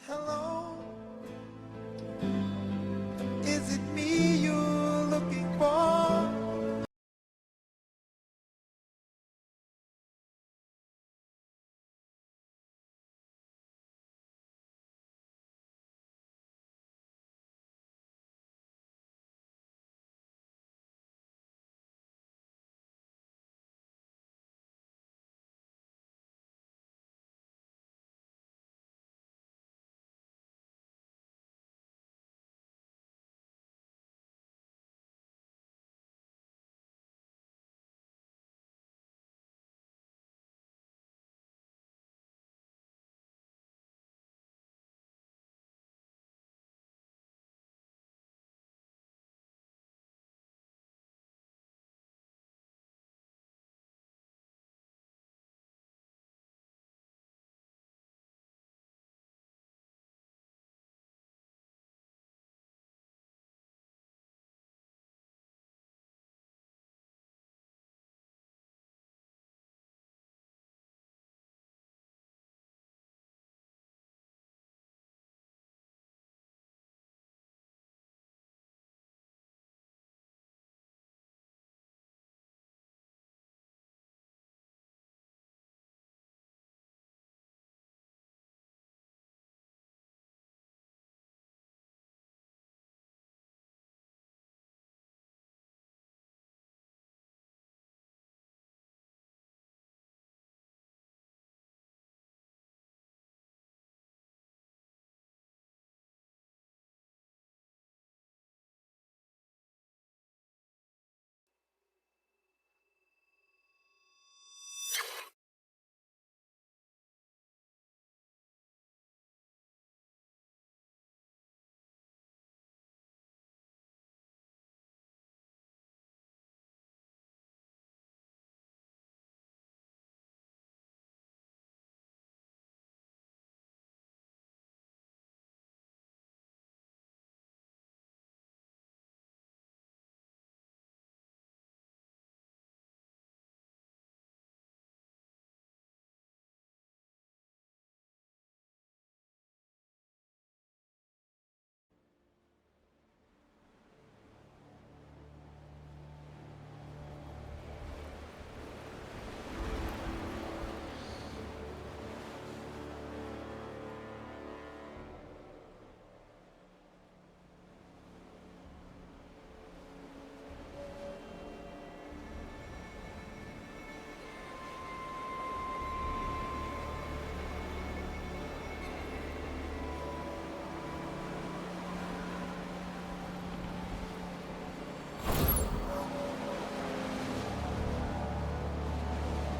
Hello, is it me you're looking for?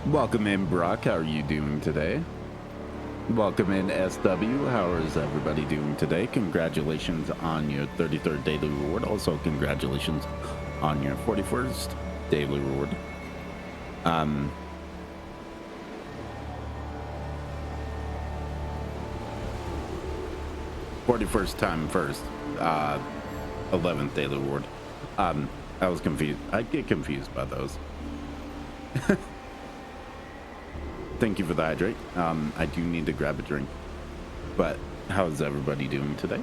Welcome in, Brock. How are you doing today? Welcome in, SW. How is everybody doing today? Congratulations on your 33rd daily reward. Also, congratulations on your 41st daily reward. 41st time first, 11th daily reward. I was confused. I get confused by those. Thank you for the hydrate. I do need to grab a drink. But how's everybody doing today?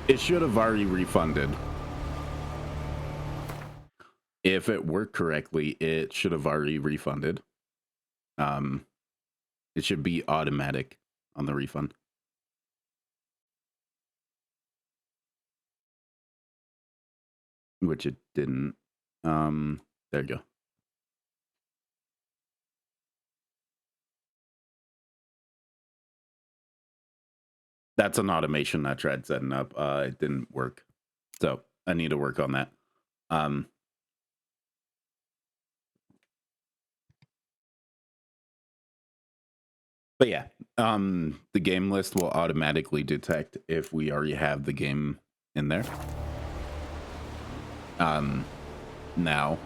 It should have already refunded. If it worked correctly, it should have already refunded. It should be automatic on the refund. Which it didn't. There you go. That's an automation I tried setting up. It didn't work. So I need to work on that. But yeah, The game list will automatically detect if we already have the game in there. Now.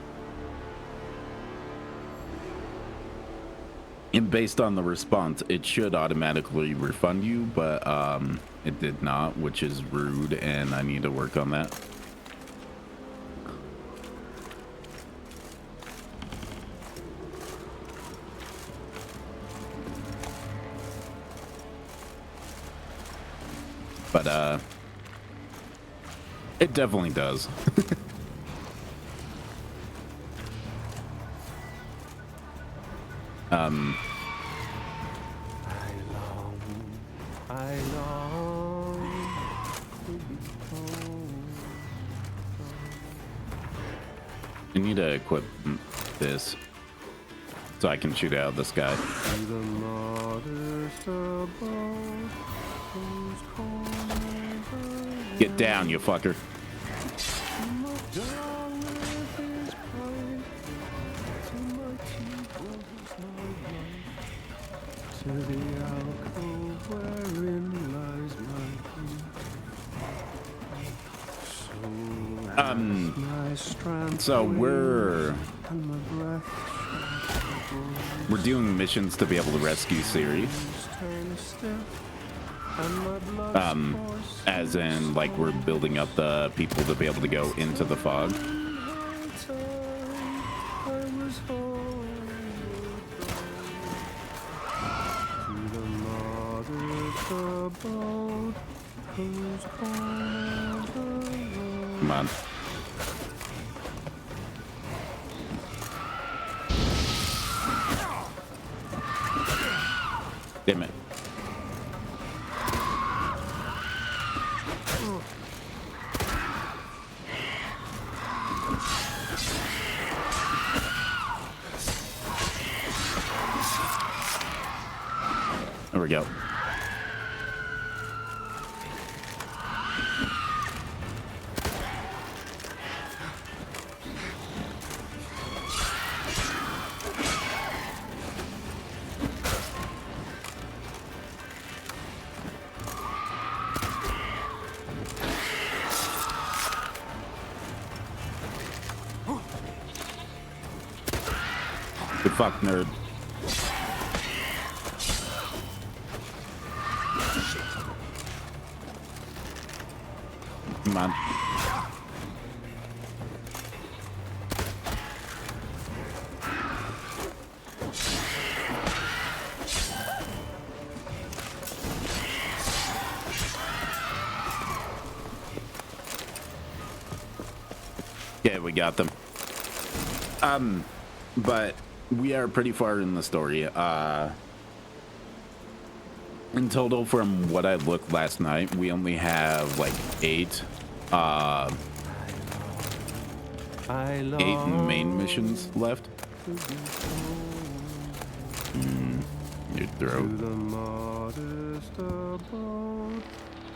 And based on the response, it should automatically refund you, but it did not, which is rude, and I need to work on that. But it definitely does. I long to be home. I need to equip this so I can shoot out this guy. To the modest abode, whose corners are Get down, you fucker. my dawn with his pride, to my keyboard is my life, to the alcove wherein lies my grief. So my strength So we're and my breath doing missions to be able to rescue Ciri. turn stiff, and my blood As in, like, we're building up the people to be able to go into the fog. I was home to the modest abode, whose corners are Come on. Damn it. There we go. Good fuck, nerd. Come on. Yeah, we got them. But we are pretty far in the story. In total, from what I looked last night, we only have like 8 main missions left. Your throat. the modest abode,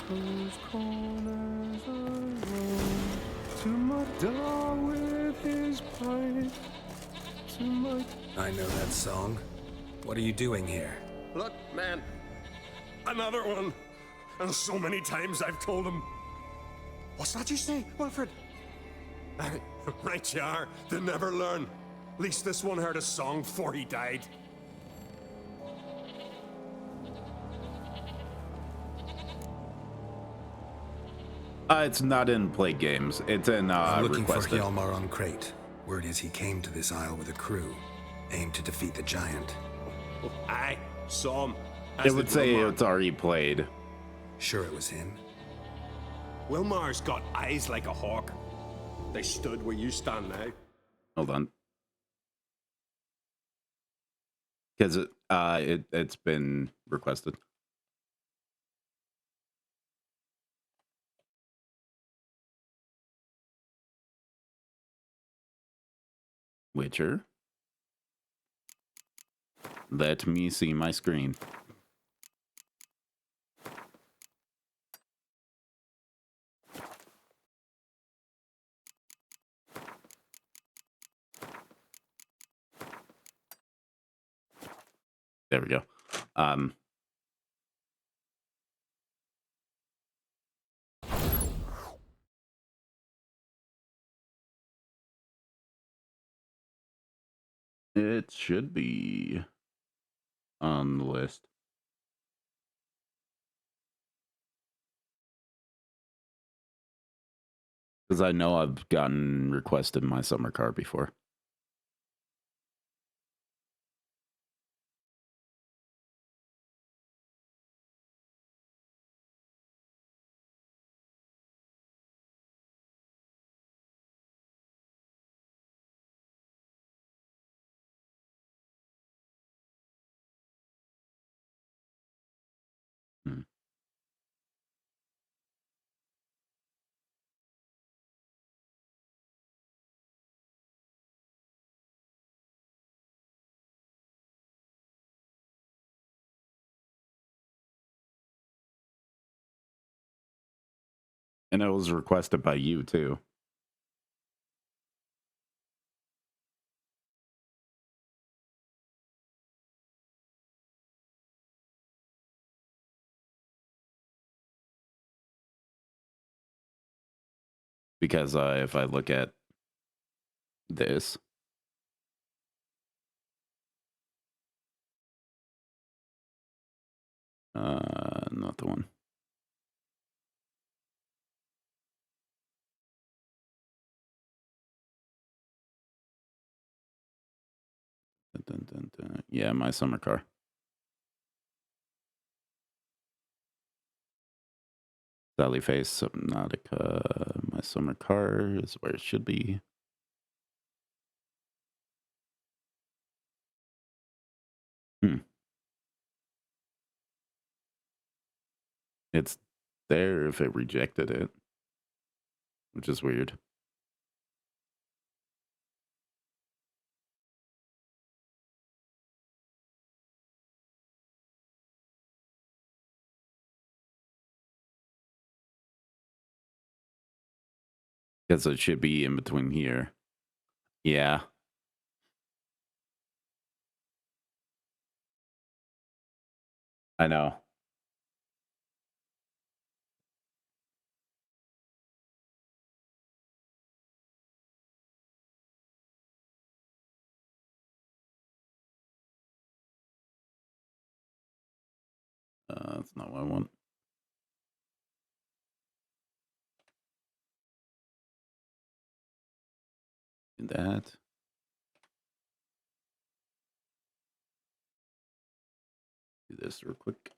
whose corners are roam, to my dog with his pipe, to my I know that song. What are you doing here? Look, man. Another one. And so many times I've told him. What's that you say, Wilfred? Right you are. They never learn. At least this one heard a song before he died. It's not in play games. It's in I'm looking requested. for Hjalmar on Crate. Word is he came to this isle with a crew, aimed to defeat the giant. Aye, saw him. It would say it's already played. Sure it was him? Wilmar's got eyes like a hawk. They stood where you stand now. Hold on. Because it's been requested. Witcher. Let me see my screen. There we go. It should be on the list. Because I know I've gotten requested my summer car before. Hmm. And it was requested by you, too. Because if I look at this, not the one. Dun, dun, dun. Yeah, my summer car. Sally Face Subnautica. My summer car is where it should be. Hmm. It's there if it rejected it, which is weird. Because it should be in between here. Yeah. I know. That's not what I want. Do that. Do this real quick.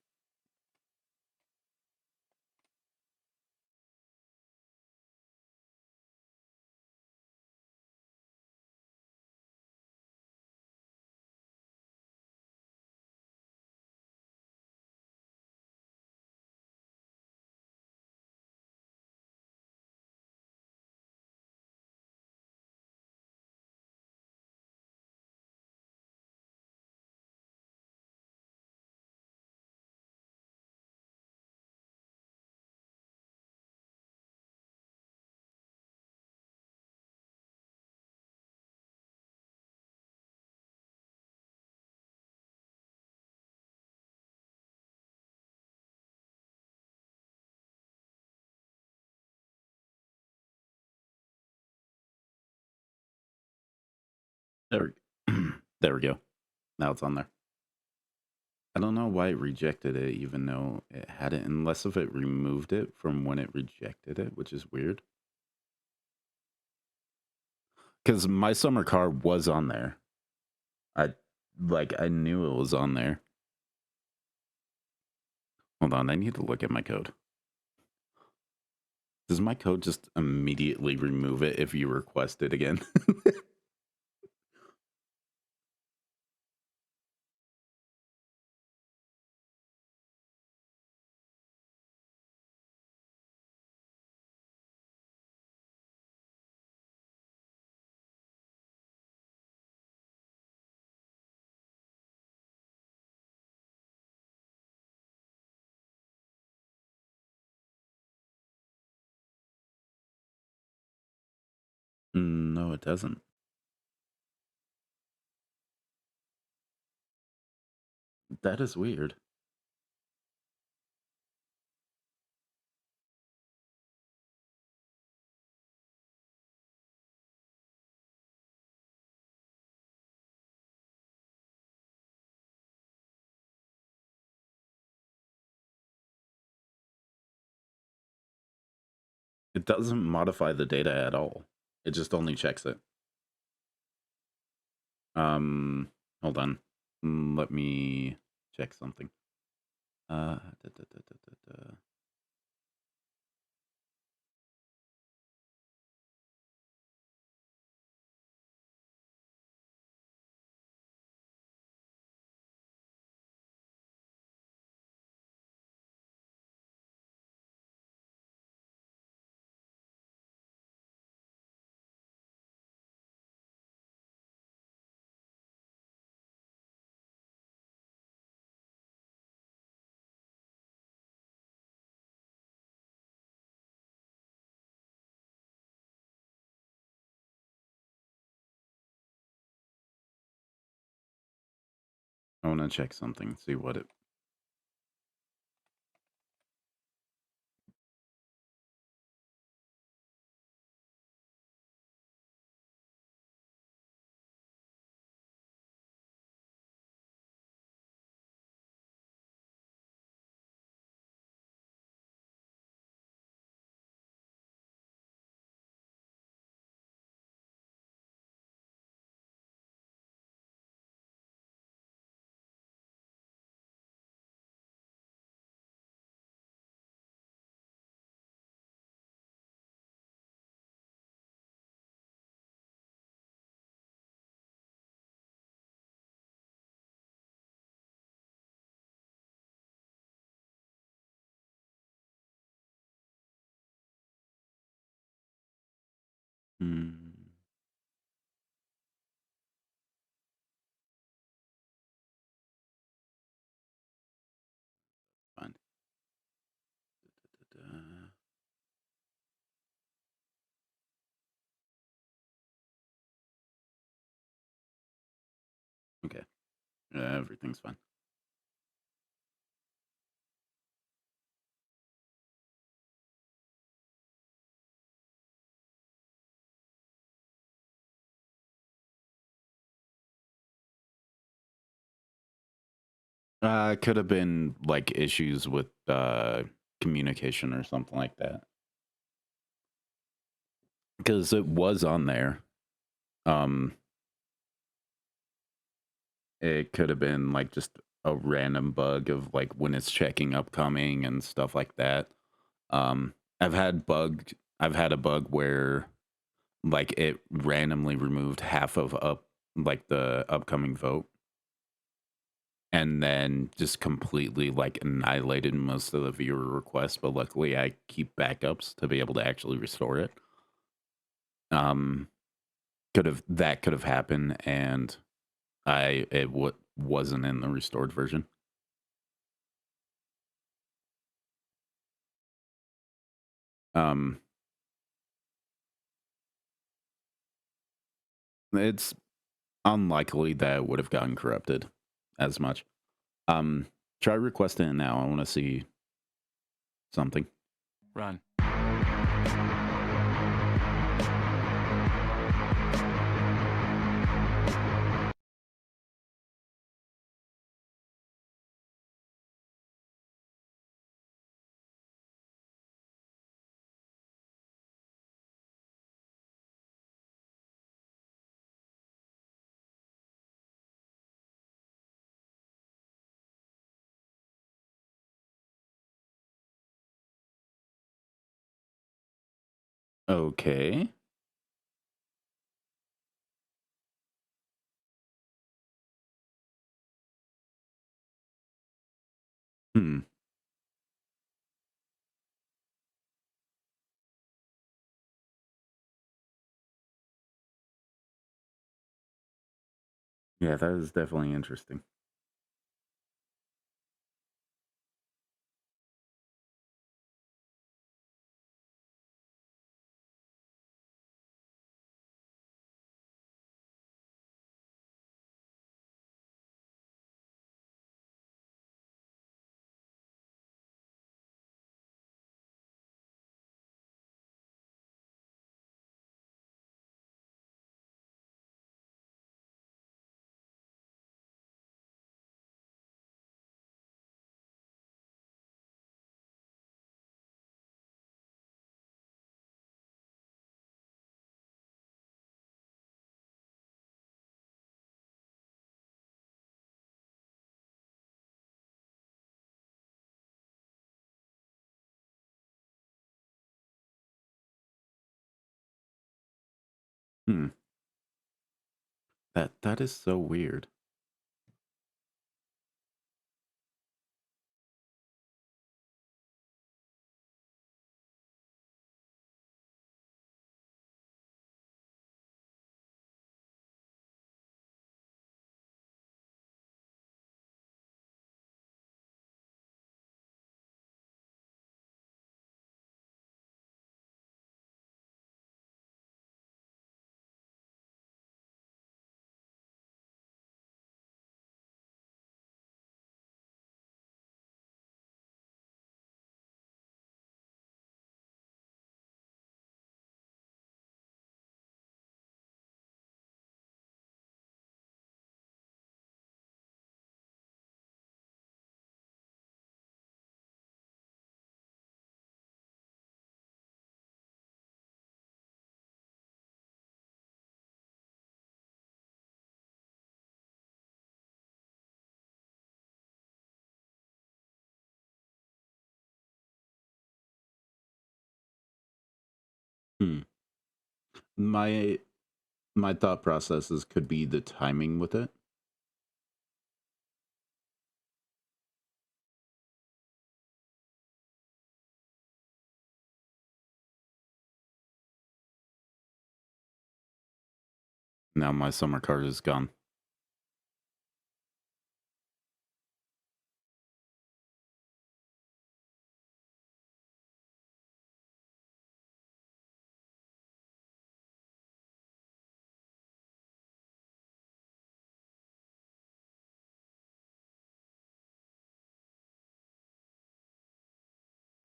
There there we go. Now it's on there. I don't know why it rejected it, even though it had it, unless if it removed it from when it rejected it, which is weird. Because my summer car was on there. I knew it was on there. Hold on, I need to look at my code. Does my code just immediately remove it if you request it again? No, it doesn't. That is weird. It doesn't modify the data at all. It just only checks it. Hold on. Let me check something. Da, da, da, da, da. I want to check something, see what it... Fine. Okay. Everything's fine. Could have been like issues with communication or something like that. Because it was on there. It could have been like just a random bug of like when it's checking upcoming and stuff like that. I've had a bug where like it randomly removed half of like the upcoming vote and then just completely like annihilated most of the viewer requests, but luckily I keep backups to be able to actually restore it. Could have happened, and wasn't in the restored version. It's unlikely that it would have gotten corrupted as much. Try requesting it now. I want to see something. Run. Okay. Hmm. Yeah, that is definitely interesting. Hmm. That is so weird. Hmm. My my thought processes could be the timing with it. Now my summer card is gone.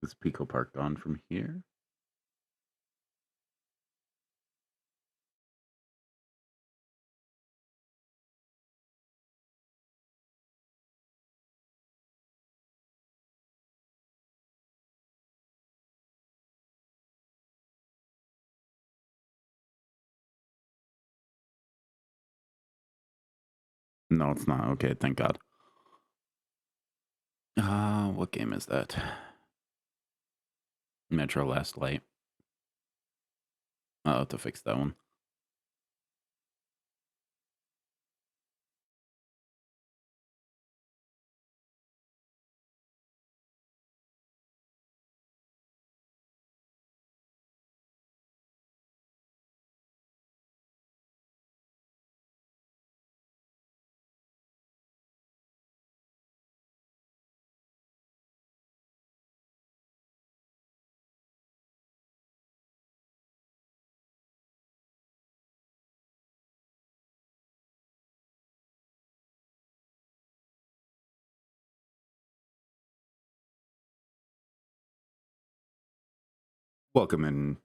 Is Pico Park gone from here? No, it's not. Okay, thank God. What game is that? Metro Last Light. I'll have to fix that one. Welcome in,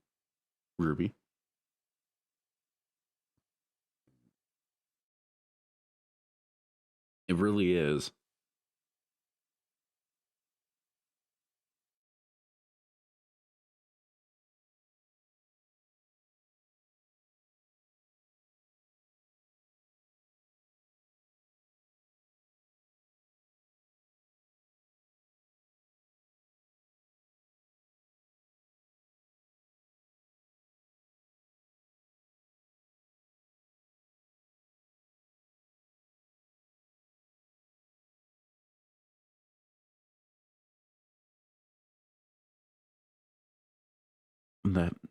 Ruby. It really is.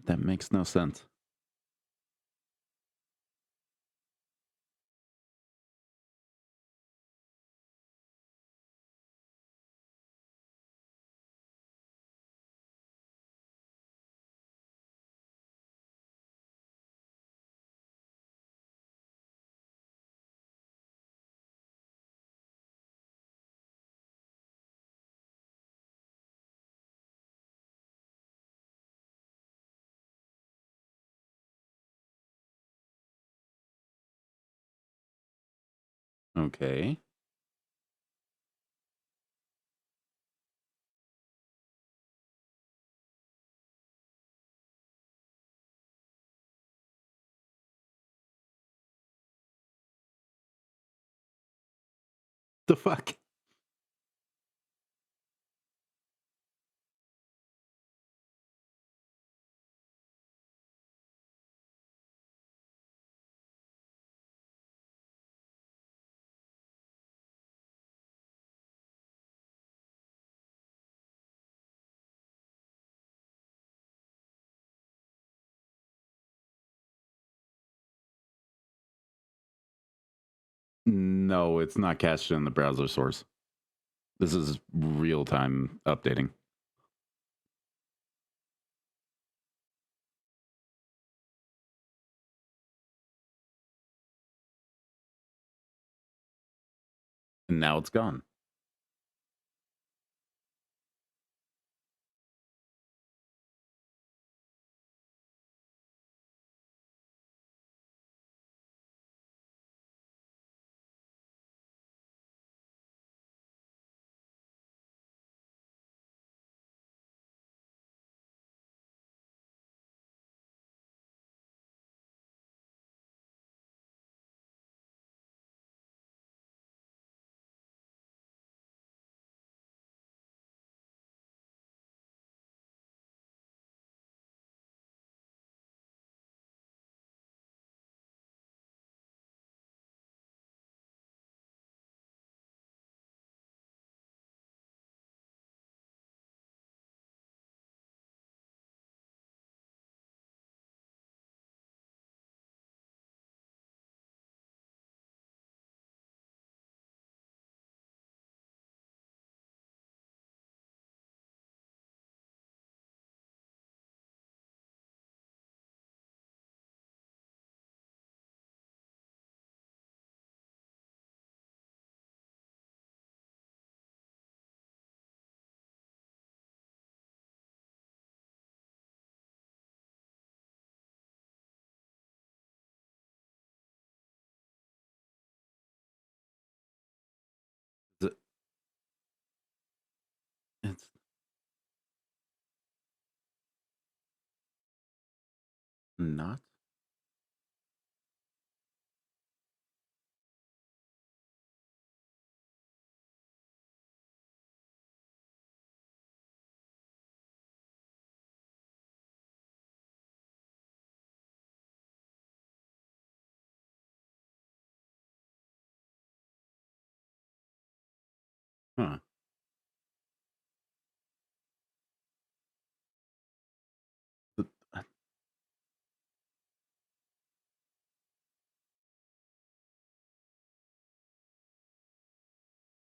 That makes no sense. Okay. The fuck? No, it's not cached in the browser source. This is real time updating. And now it's gone. It's not. Huh.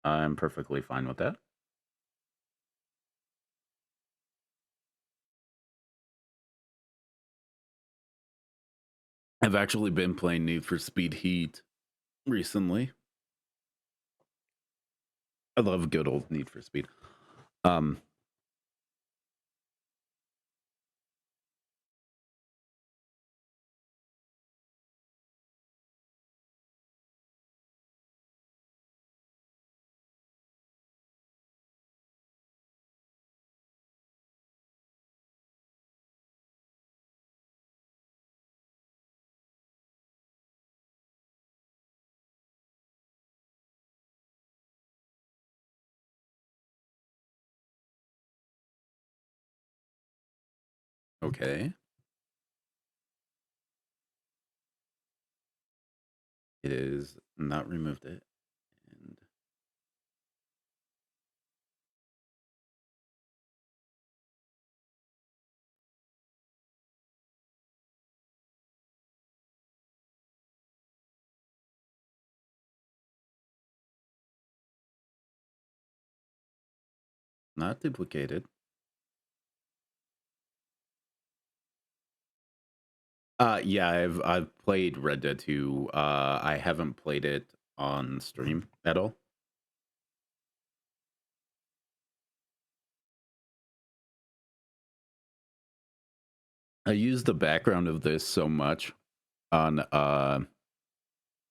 I'm perfectly fine with that. I've actually been playing Need for Speed Heat recently. I love good old Need for Speed. Um, okay. It is not removed it. And not duplicated. Yeah, I've played Red Dead 2. I haven't played it on stream at all. I use the background of this so much on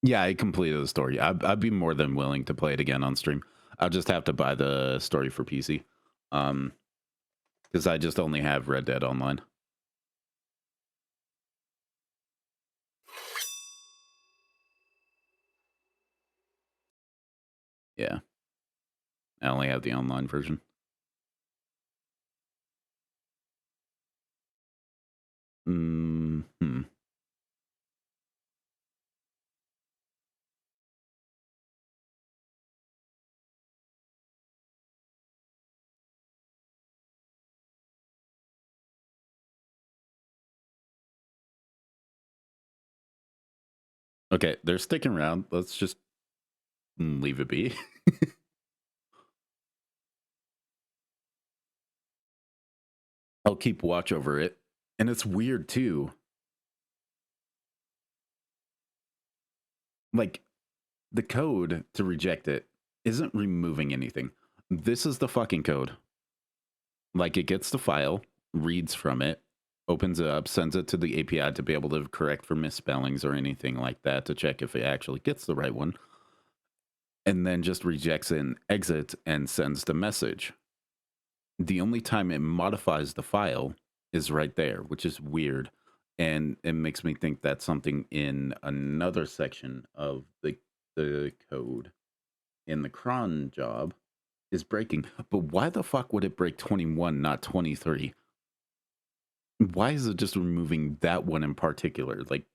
yeah, I completed the story. I'd be more than willing to play it again on stream. I'll just have to buy the story for PC. Because I just only have Red Dead Online. Yeah, I only have the online version. Hmm. Okay, they're sticking around. Let's just Leave it be. I'll keep watch over it. And it's weird too. Like, the code to reject it isn't removing anything. This is the fucking code. Like, it gets the file, reads from it, opens it up, sends it to the API to be able to correct for misspellings or anything like that to check if it actually gets the right one. And then just rejects it and exits and sends the message. The only time it modifies the file is right there, which is weird. And it makes me think that's something in another section of the code in the cron job is breaking. But why the fuck would it break 21, not 23? Why is it just removing that one in particular? Like,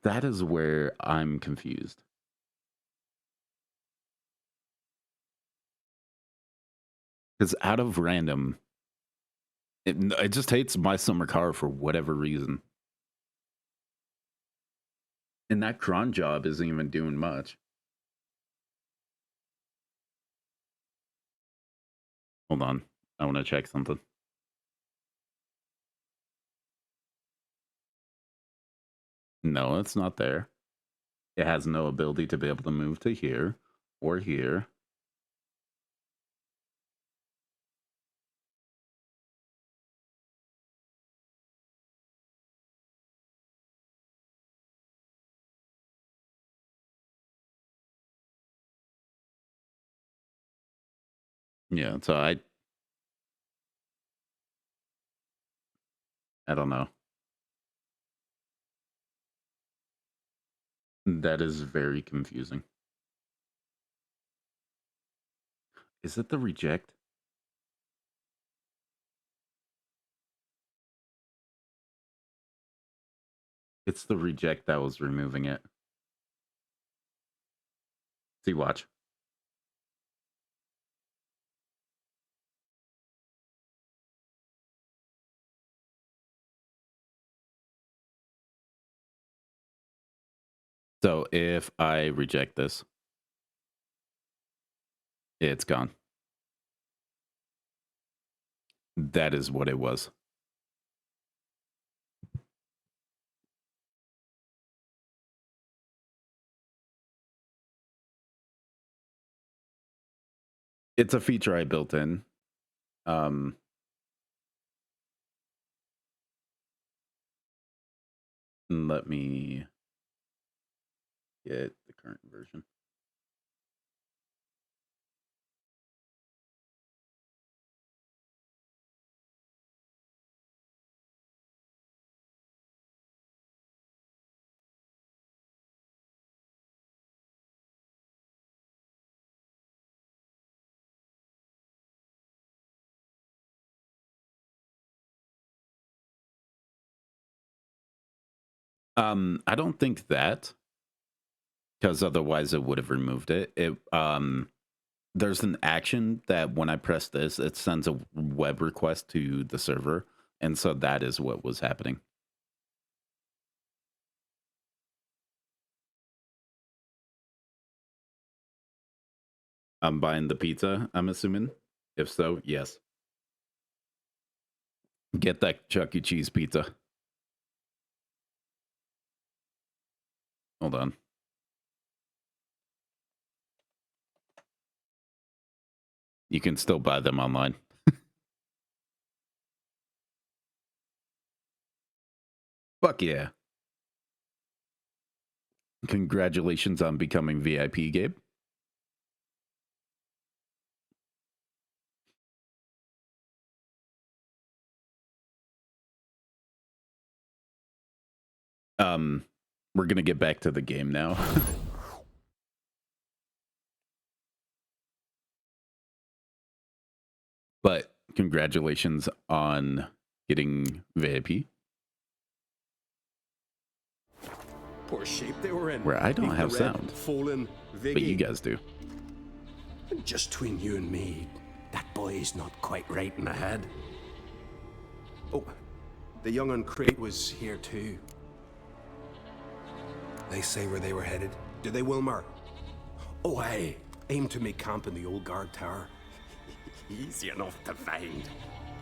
that is where I'm confused. Because out of random, it just hates My Summer Car for whatever reason. And that cron job isn't even doing much. Hold on. I want to check something. No, it's not there. It has no ability to be able to move to here or here. Yeah, so I don't know. That is very confusing. Is it the reject? It's the reject that was removing it. See, watch. So if I reject this, it's gone. That is what it was. It's a feature I built in. Let me get the current version. I don't think that, because otherwise it would have removed it. There's an action that when I press this, it sends a web request to the server, and so that is what was happening. I'm buying the pizza, I'm assuming. If so, yes. Get that Chuck E. Cheese pizza. Hold on. You can still buy them online. Fuck yeah. Congratulations on becoming VIP, Gabe. We're gonna get back to the game now. But congratulations on getting VIP. Poor shape they were in. Where I don't Being have the red, sound. Fallen, But you guys do. Just between you and me, that boy's not quite right in the head. Oh, the young un Crate was here too. They say where they were headed? Did they, Wilmar? Oh, aye. Aim to make camp in the old guard tower. Easy enough to find.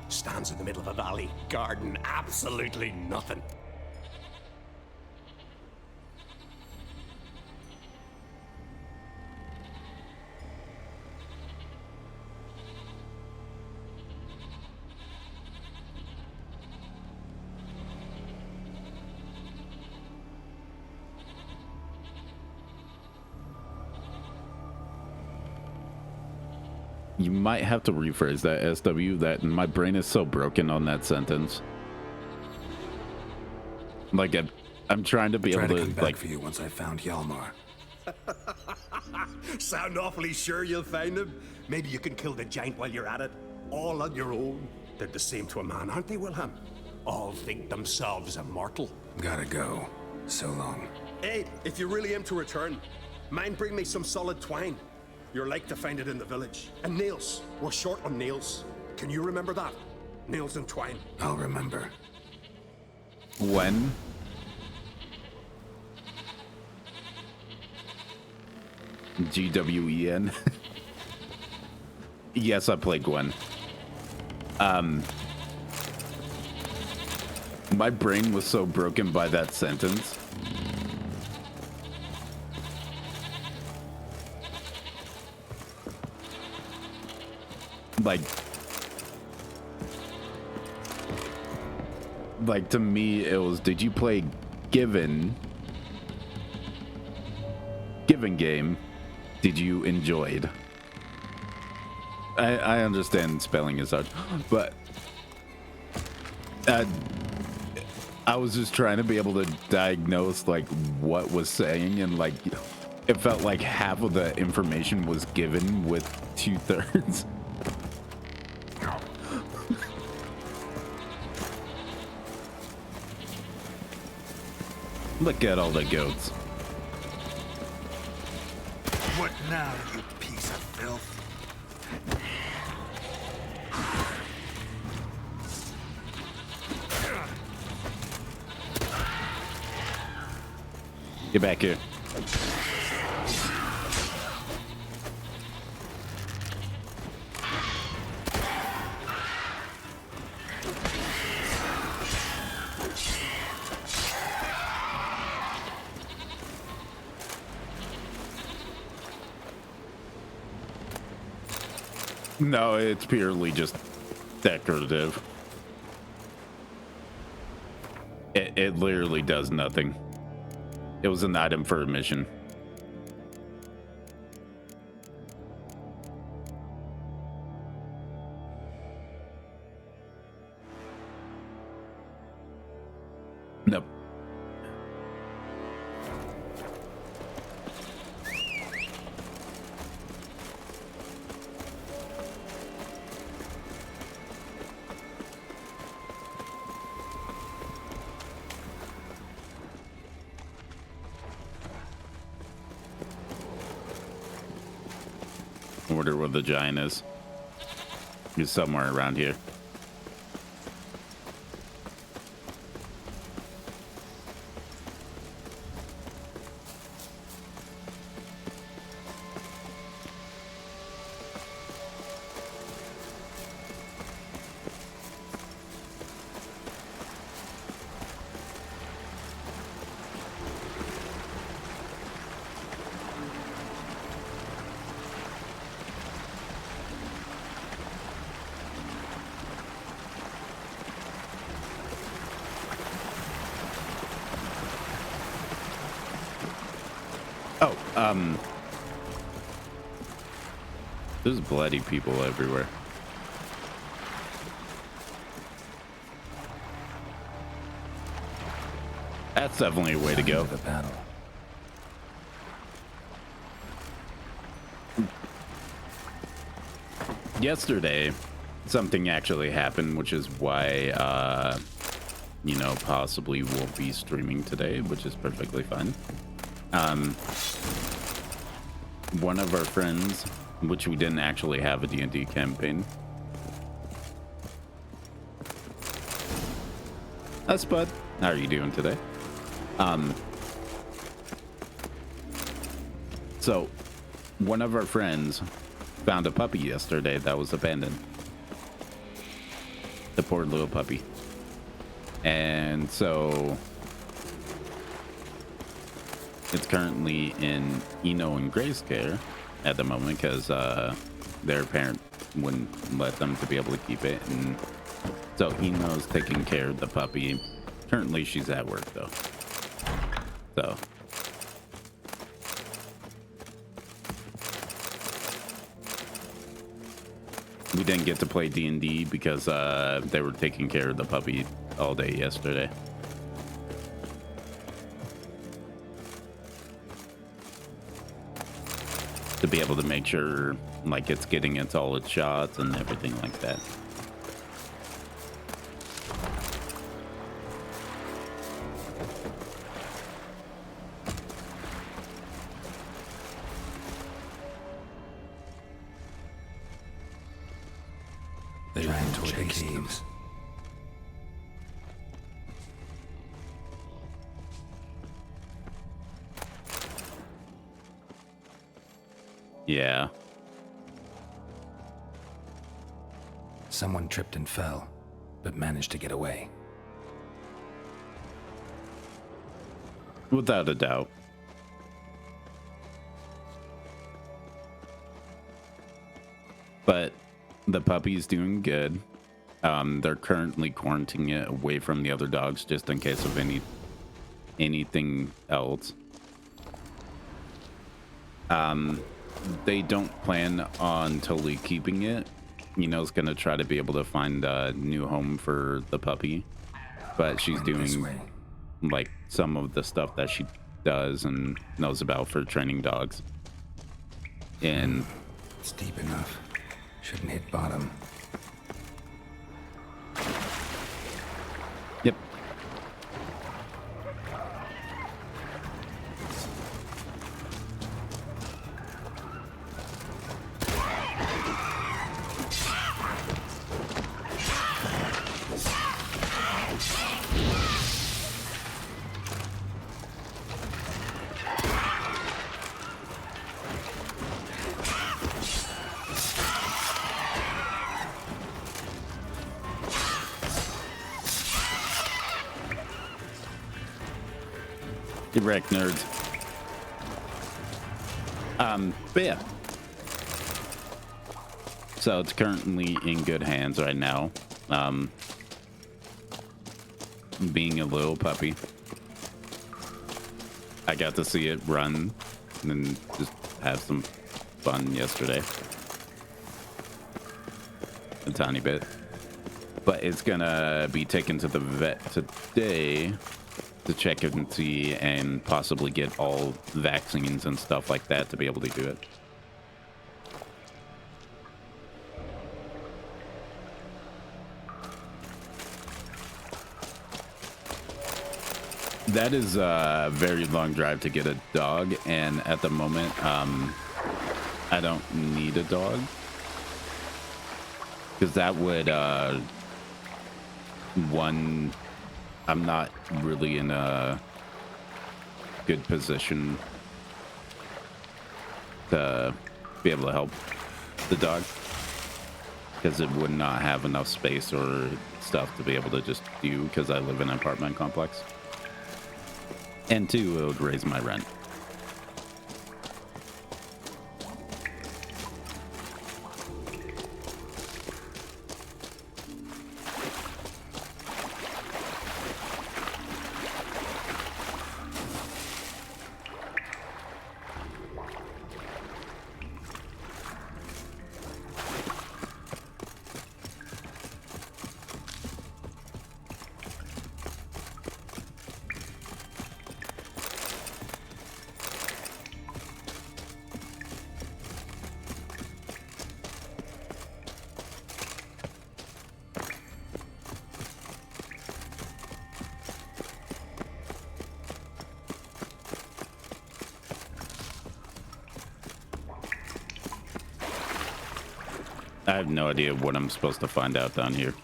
Stands in the middle of a valley, garden absolutely nothing. You might have to rephrase that, SW. That my brain is so broken on that sentence. Like I'm trying to be Try able to to come back like. for you once I found Hjalmar. Sound awfully sure you'll find him? Maybe you can kill the giant while you're at it. All on your own. They're the same to a man, aren't they, Wilhelm? All think themselves immortal. Gotta go. So long. Hey, if you really aim to return, mind bring me some solid twine. You're like to find it in the village. And nails. We're short on nails. Can you remember that? Nails and twine. I'll remember. When? GWEN. Yes, I played Gwen. My brain was so broken by that sentence. Like to me it was, did you play Given game? Did you enjoy it? I understand spelling is hard, but I was just trying to be able to diagnose like what was saying, and like it felt like half of the information was given with 2/3. Look at all the goats. What now, you piece of filth? Get back here. No, it's purely just decorative. It literally does nothing. It was an item for a mission. Nope. I wonder where the giant is. He's somewhere around here. There's bloody people everywhere. That's definitely a way to go. The battle. Yesterday, something actually happened, which is why, you know, possibly won't be streaming today, which is perfectly fine. One of our friends, which we didn't actually have a D&D campaign. Hi, Spud. How are you doing today? So, one of our friends found a puppy yesterday that was abandoned. The poor little puppy. And so it's currently in Eno and Gray's care at the moment because their parent wouldn't let them to be able to keep it. And so Eno's taking care of the puppy. Currently she's at work though. So we didn't get to play D&D because they were taking care of the puppy all day yesterday. To be able to make sure like it's getting its all its shots and everything like that. They ran toward the caves. Yeah. Someone tripped and fell, but managed to get away. Without a doubt. But the puppy's doing good. They're currently quarantining it away from the other dogs just in case of anything else. They don't plan on totally keeping it. It's gonna try to be able to find a new home for the puppy, but she's doing like some of the stuff that she does and knows about for training dogs. And it's deep enough. Shouldn't hit bottom. Yep. Get wrecked, nerds. But yeah. So it's currently in good hands right now. Being a little puppy. I got to see it run and just have some fun yesterday. A tiny bit. But it's gonna be taken to the vet today to check and see and possibly get all vaccines and stuff like that to be able to do it. That is a very long drive to get a dog, and at the moment, I don't need a dog. Because that would, I'm not really in a good position to be able to help the dog, because it would not have enough space or stuff to be able to just do, because I live in an apartment complex. And two, it would raise my rent. I have no idea what I'm supposed to find out down here.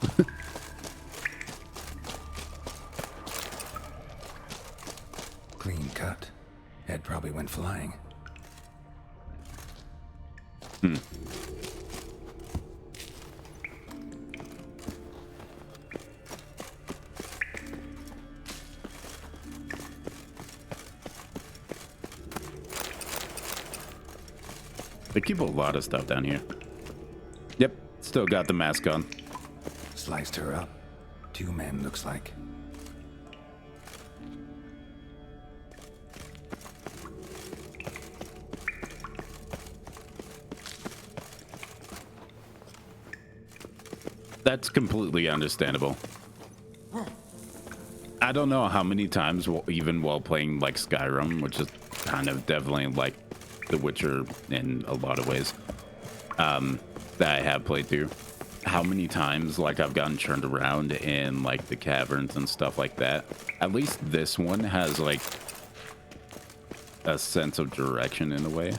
Clean cut. Head probably went flying. Hmm. They keep a lot of stuff down here. Yep, still got the mask on. Sliced her up. 2 men, looks like. That's completely understandable. I don't know how many times, even while playing like Skyrim, which is kind of definitely like The Witcher in a lot of ways, that I have played through, how many times like I've gotten turned around in like the caverns and stuff like that. At least this one has like a sense of direction in a way.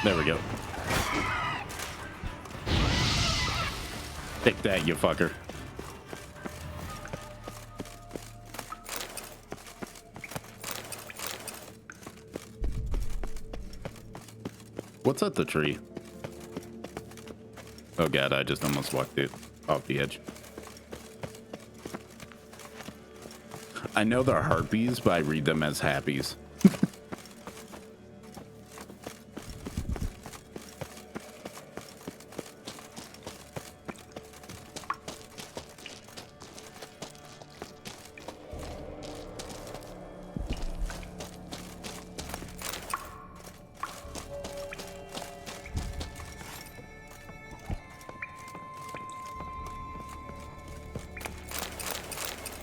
There we go. Take that, you fucker. What's at the tree? Oh god, I just almost walked it off the edge. I know they're harpies, but I read them as happies.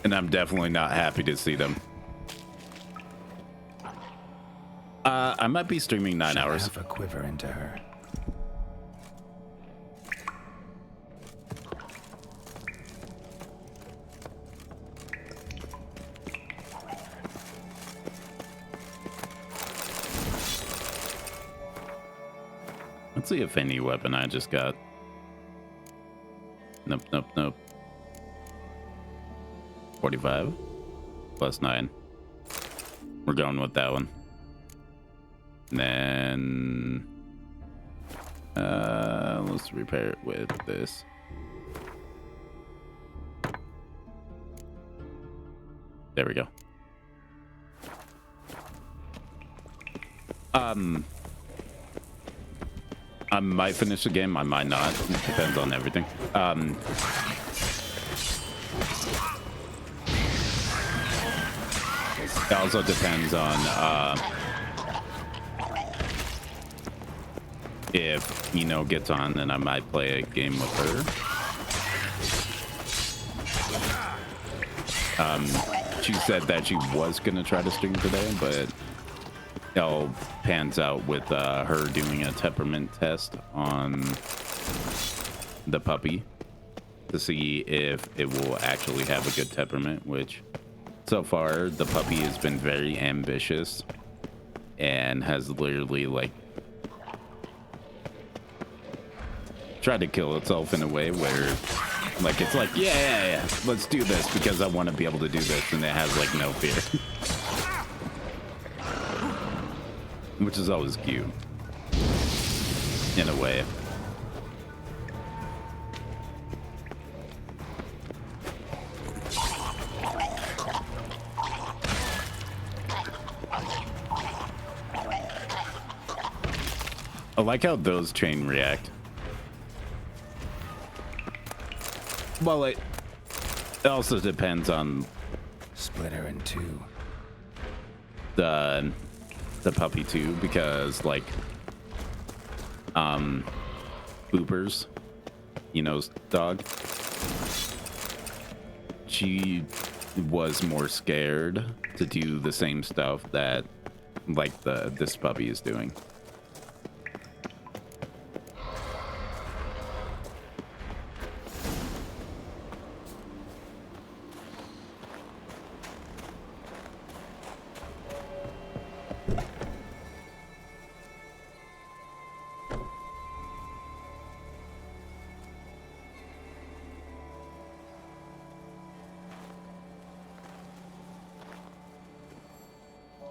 And I'm definitely not happy to see them. I might be streaming 9 hours. Have a quiver into her. Let's see if any weapon I just got. Nope, nope, nope. 45 plus 9. We're going with that one. And then let's repair it with this. There we go. I might finish the game, I might not. It depends on everything. It also depends on if Eno gets on, then I might play a game with her. She said that she was gonna try to stream today, but it all pans out with her doing a temperament test on the puppy to see if it will actually have a good temperament, which so far the puppy has been very ambitious and has literally like tried to kill itself in a way where like it's like yeah, let's do this because I want to be able to do this, and it has like no fear. Which is always cute in a way. like how those chain react. Well, it also depends on Split her in two. the puppy too, because like Boopers, you know, dog, she was more scared to do the same stuff that like this puppy is doing.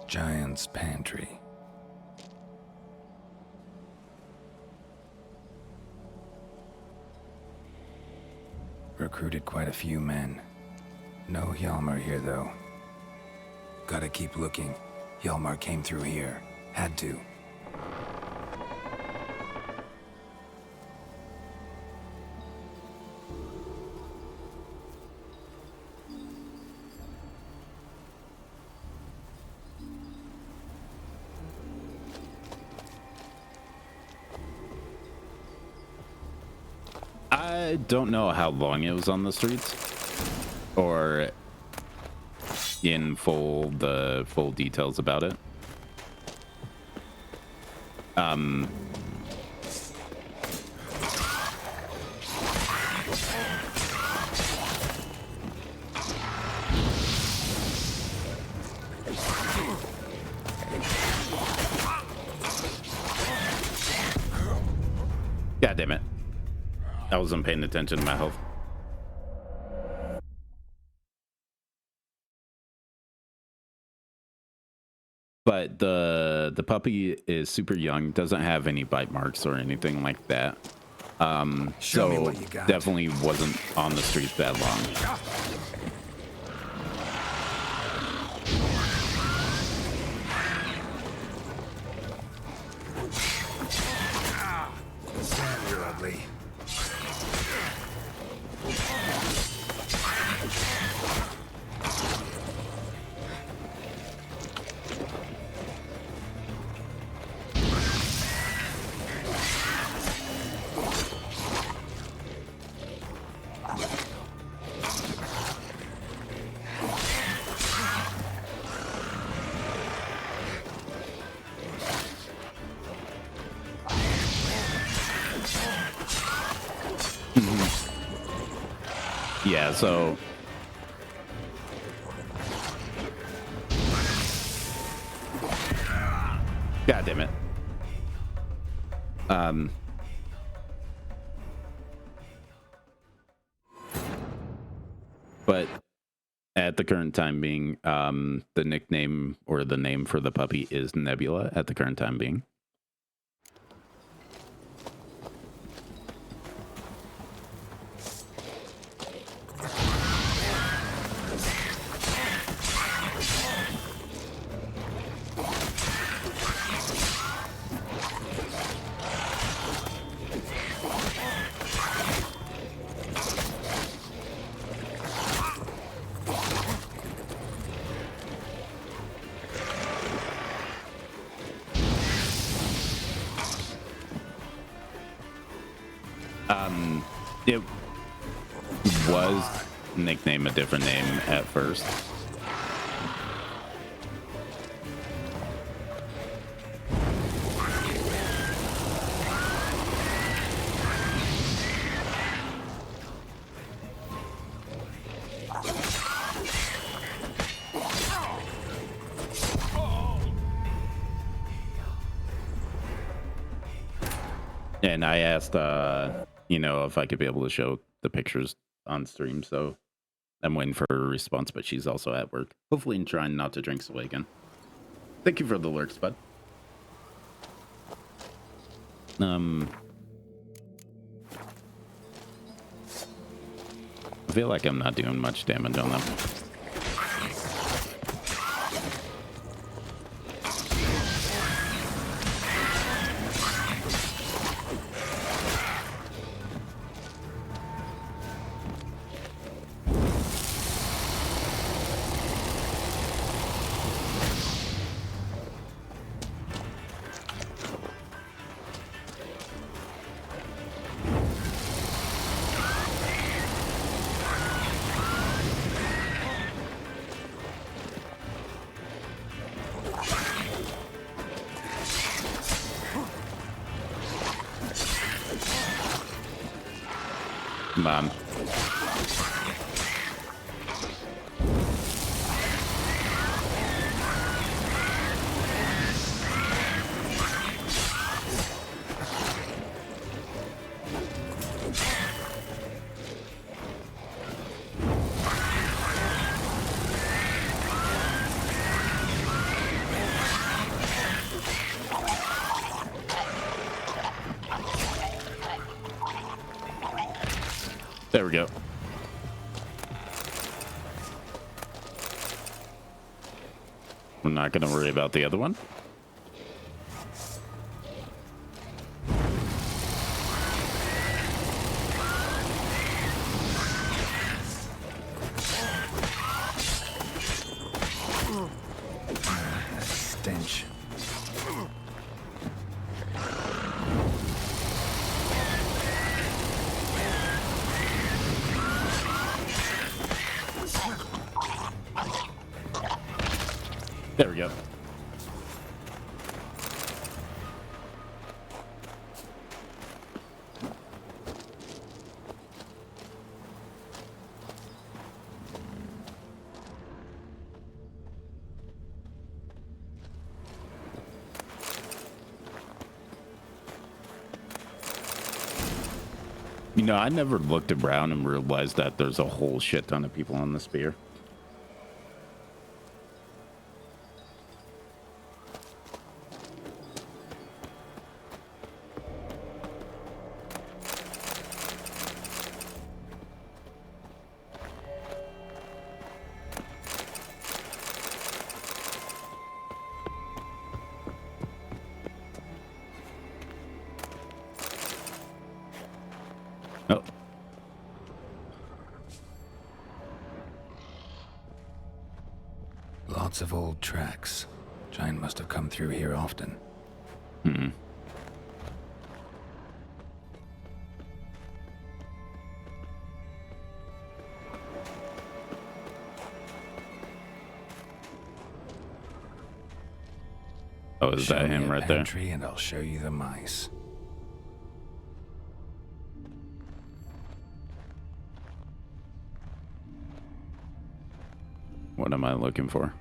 Giant's pantry. Recruited quite a few men. No Hjalmar here, though. Gotta keep looking. Hjalmar came through here. Had to. I don't know how long it was on the streets or in the full details about it. God damn it. I wasn't paying attention to my health. But the puppy is super young, doesn't have any bite marks or anything like that. Show me So what you got. definitely wasn't on the streets that long. Damn, you're ugly. Yeah, so God damn it. But at the current time being, the nickname or the name for the puppy is Nebula at the current time being. It was nicknamed a different name at first. And I asked, you know, if I could be able to show the pictures on stream, so I'm waiting for her response, but she's also at work. Hopefully trying not to drink away again. Thank you for the lurks, bud. I feel like I'm not doing much damage on them. Come on. There we go. We're not going to worry about the other one. Stench. There we go. You know, I never looked around and realized that there's a whole shit ton of people on the spear. Oh. Lots of old tracks. Giant must have come through here often. Hmm. Oh, is Show that me him a right there? pantry and I'll show you the mice. What am I looking for?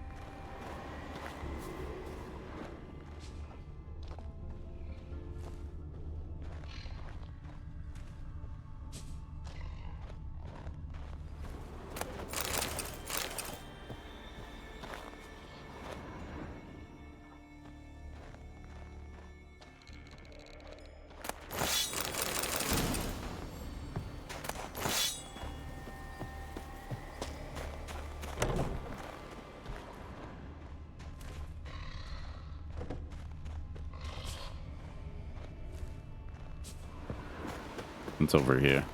It's over here.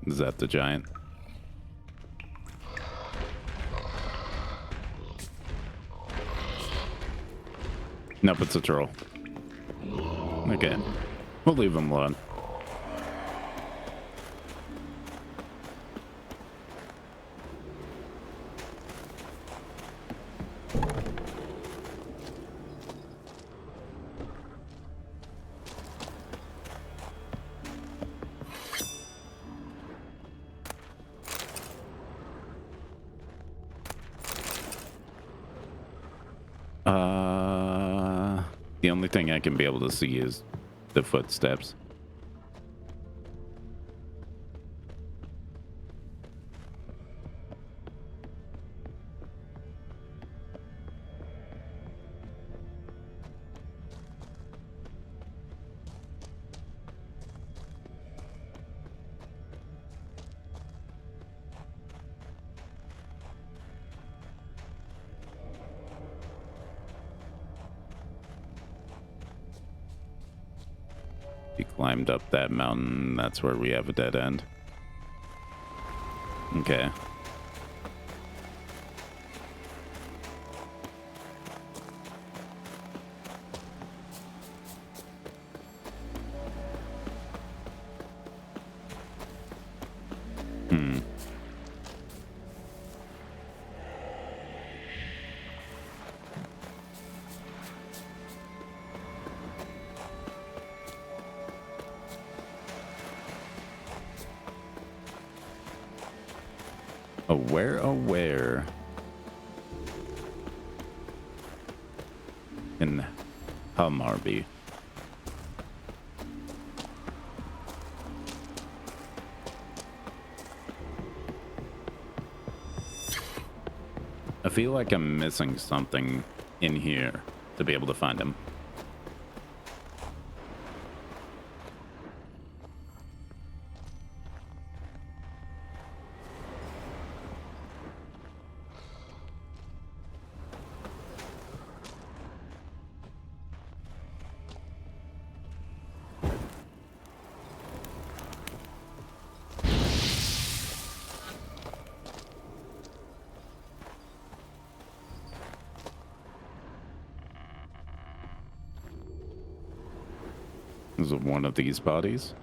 Is that the giant? Nope, it's a troll. Okay. We'll leave him alone. The only thing I can be able to see is the footsteps. He climbed up that mountain. That's where we have a dead end. Okay. Hmm. Aware, aware. In Hamarby. I feel like I'm missing something in here to be able to find him. Is it one of these bodies?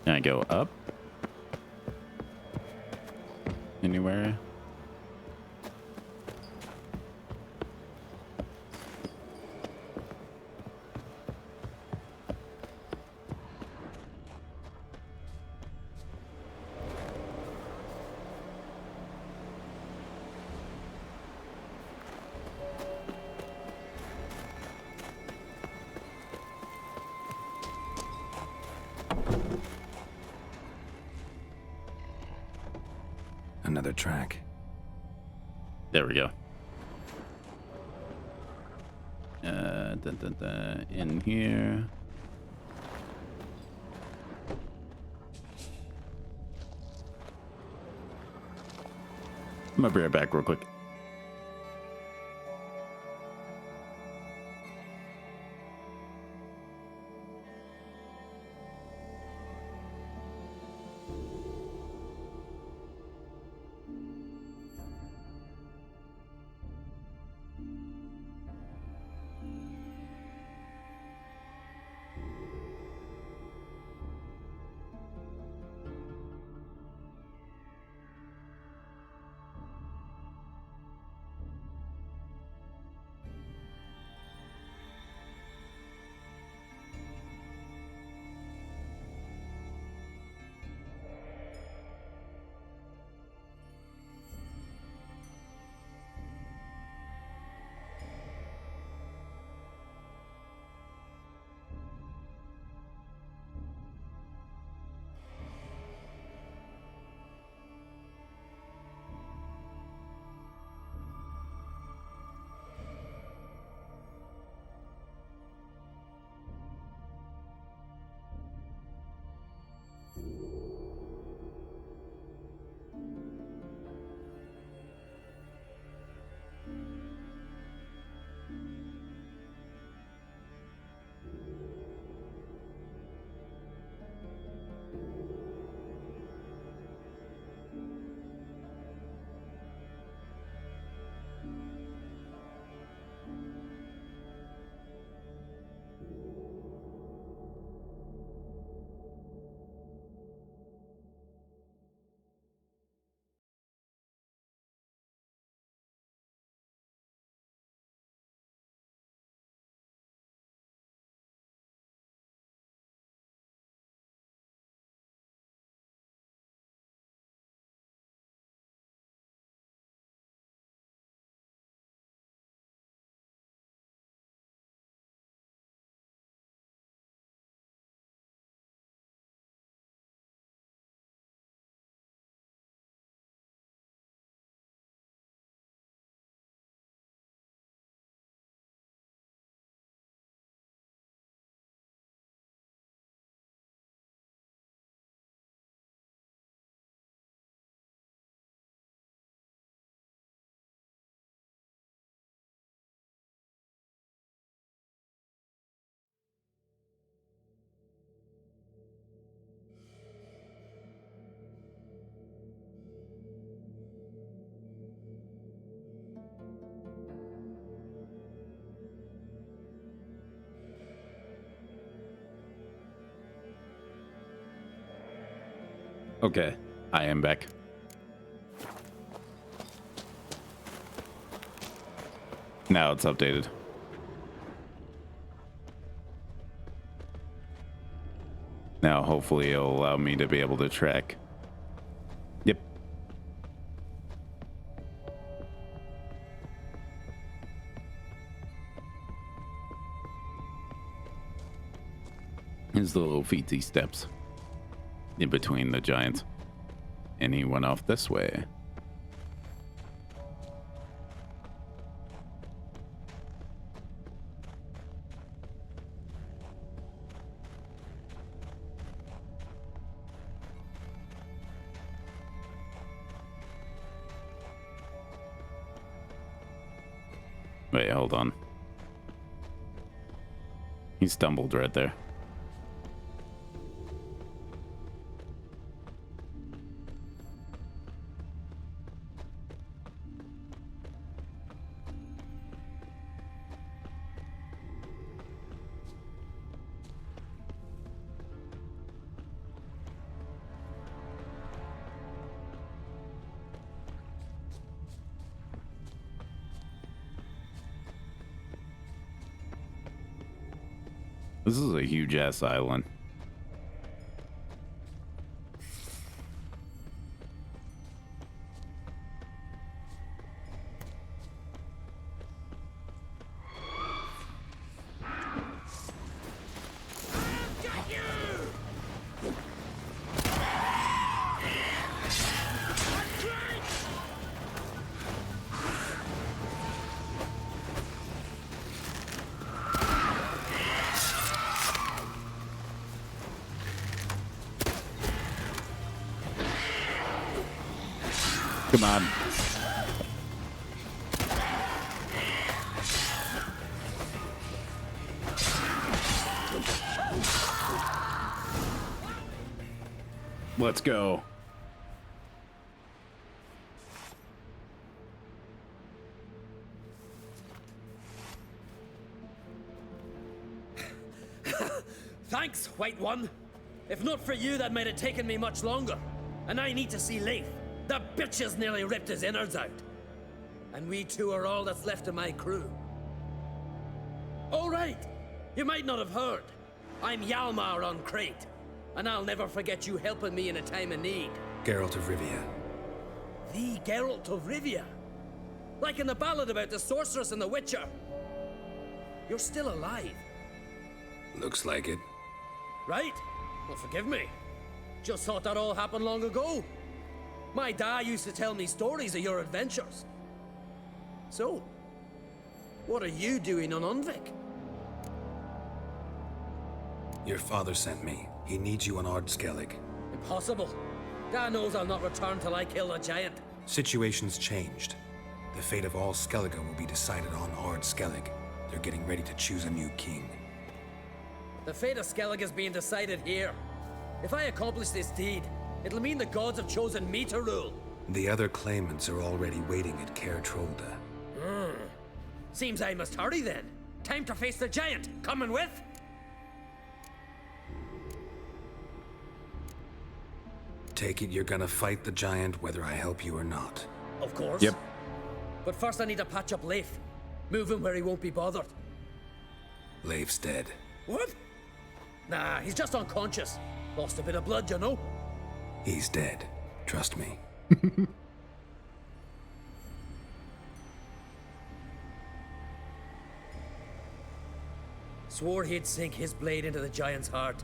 Can I go up? Anywhere? Another track. There we go. In here. I'm gonna be right back real quick. Okay, I am back. Now it's updated. Now hopefully it'll allow me to be able to track. Yep. Here's the little featsy steps in between the giants. And he went off this way. Wait, hold on. He stumbled right there. This is a huge ass island. Come on. Let's go. Thanks, White One. If not for you, that might have taken me much longer. And I need to see Leif. The bitch has nearly ripped his innards out. And we two are all that's left of my crew. All right. You might not have heard. I'm Hjalmar on Crete. And I'll never forget you helping me in a time of need. Geralt of Rivia. The Geralt of Rivia. Like in the ballad about the sorceress and the witcher. You're still alive. Looks like it. Right? Well, forgive me. Just thought that all happened long ago. My dad used to tell me stories of your adventures. So, what are you doing on Unvik? Your father sent me. He needs you on Ard Skellig. Impossible. Dad knows I'll not return till I kill a giant. Situation's changed. The fate of all Skellige will be decided on Ard Skellig. They're getting ready to choose a new king. The fate of Skellig is being decided here. If I accomplish this deed, it'll mean the gods have chosen me to rule. The other claimants are already waiting at Caer Trolda. Seems I must hurry then. Time to face the giant. Coming with? Take it you're gonna fight the giant whether I help you or not. Of course. Yep. But first I need to patch up Leif. Move him where he won't be bothered. Leif's dead. What? Nah, he's just unconscious. Lost a bit of blood, you know. He's dead. Trust me. Swore he'd sink his blade into the giant's heart.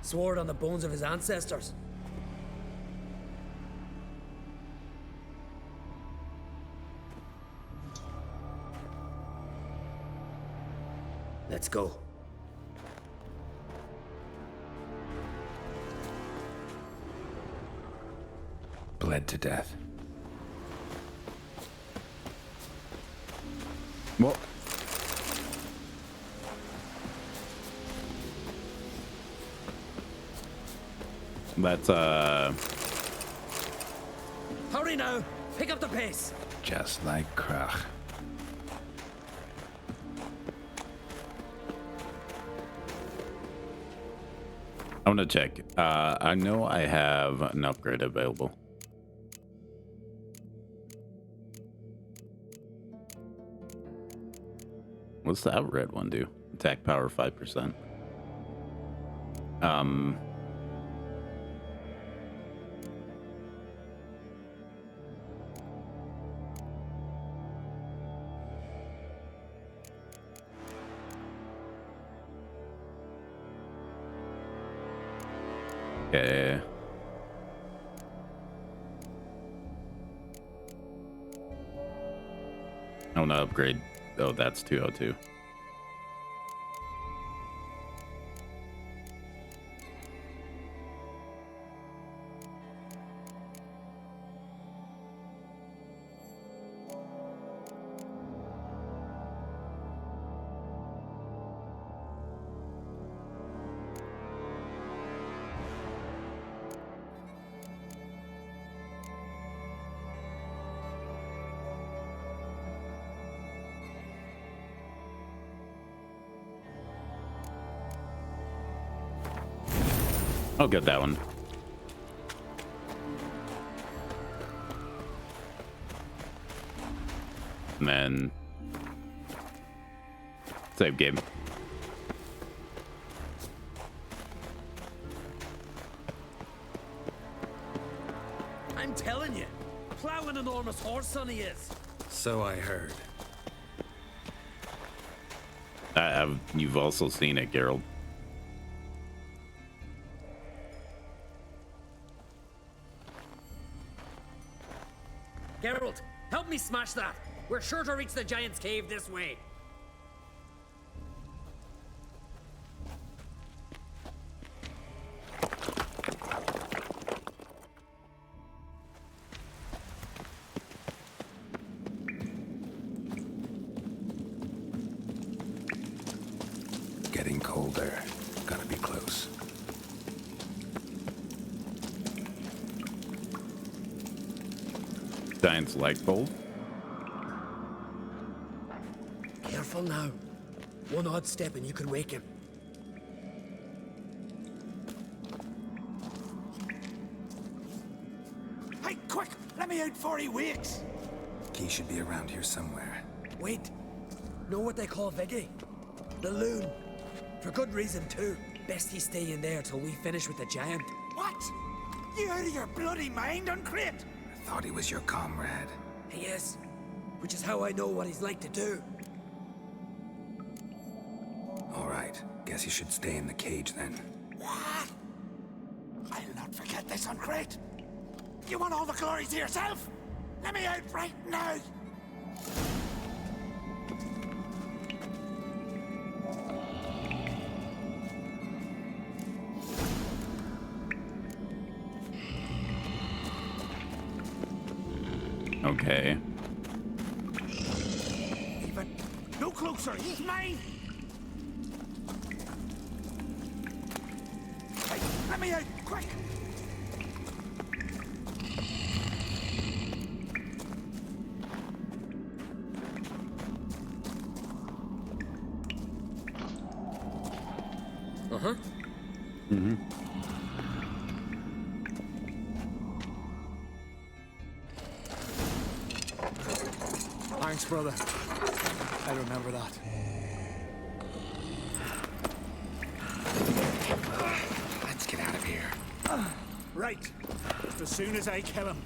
Swore it on the bones of his ancestors. Let's go. Bled to death. Well, that's Hurry now! Pick up the pace! Just like Krach. I'm gonna check. I know I have an upgrade available. What's that red one do? Attack power 5%. Okay. I want to upgrade. Oh, that's 202. I'll get that one. And then save game. I'm telling you, plowing an enormous horse, son, he is. So I heard. You've also seen it, Geralt. Geralt, help me smash that. We're sure to reach the giant's cave this way. Getting colder. Gotta be close. Giant's light bulb. Careful now. One odd step and you could wake him. Hey, quick! Let me out before he wakes! Key should be around here somewhere. Wait. Know what they call Viggy? The loon. For good reason, too. Best he stay in there till we finish with the giant. What? You out of your bloody mind, Uncrate? I thought he was your comrade. He is. Which is how I know what he's like to do. All right. Guess you should stay in the cage then. What? I'll not forget this, Uncrate. You want all the glory to yourself? Let me out right now! Okay. Even no closer, he's mine! Hey, let me out, quick! Uh-huh. Mm-hmm. Thanks, brother. I remember that. Let's get out of here. Right. As soon as I kill him.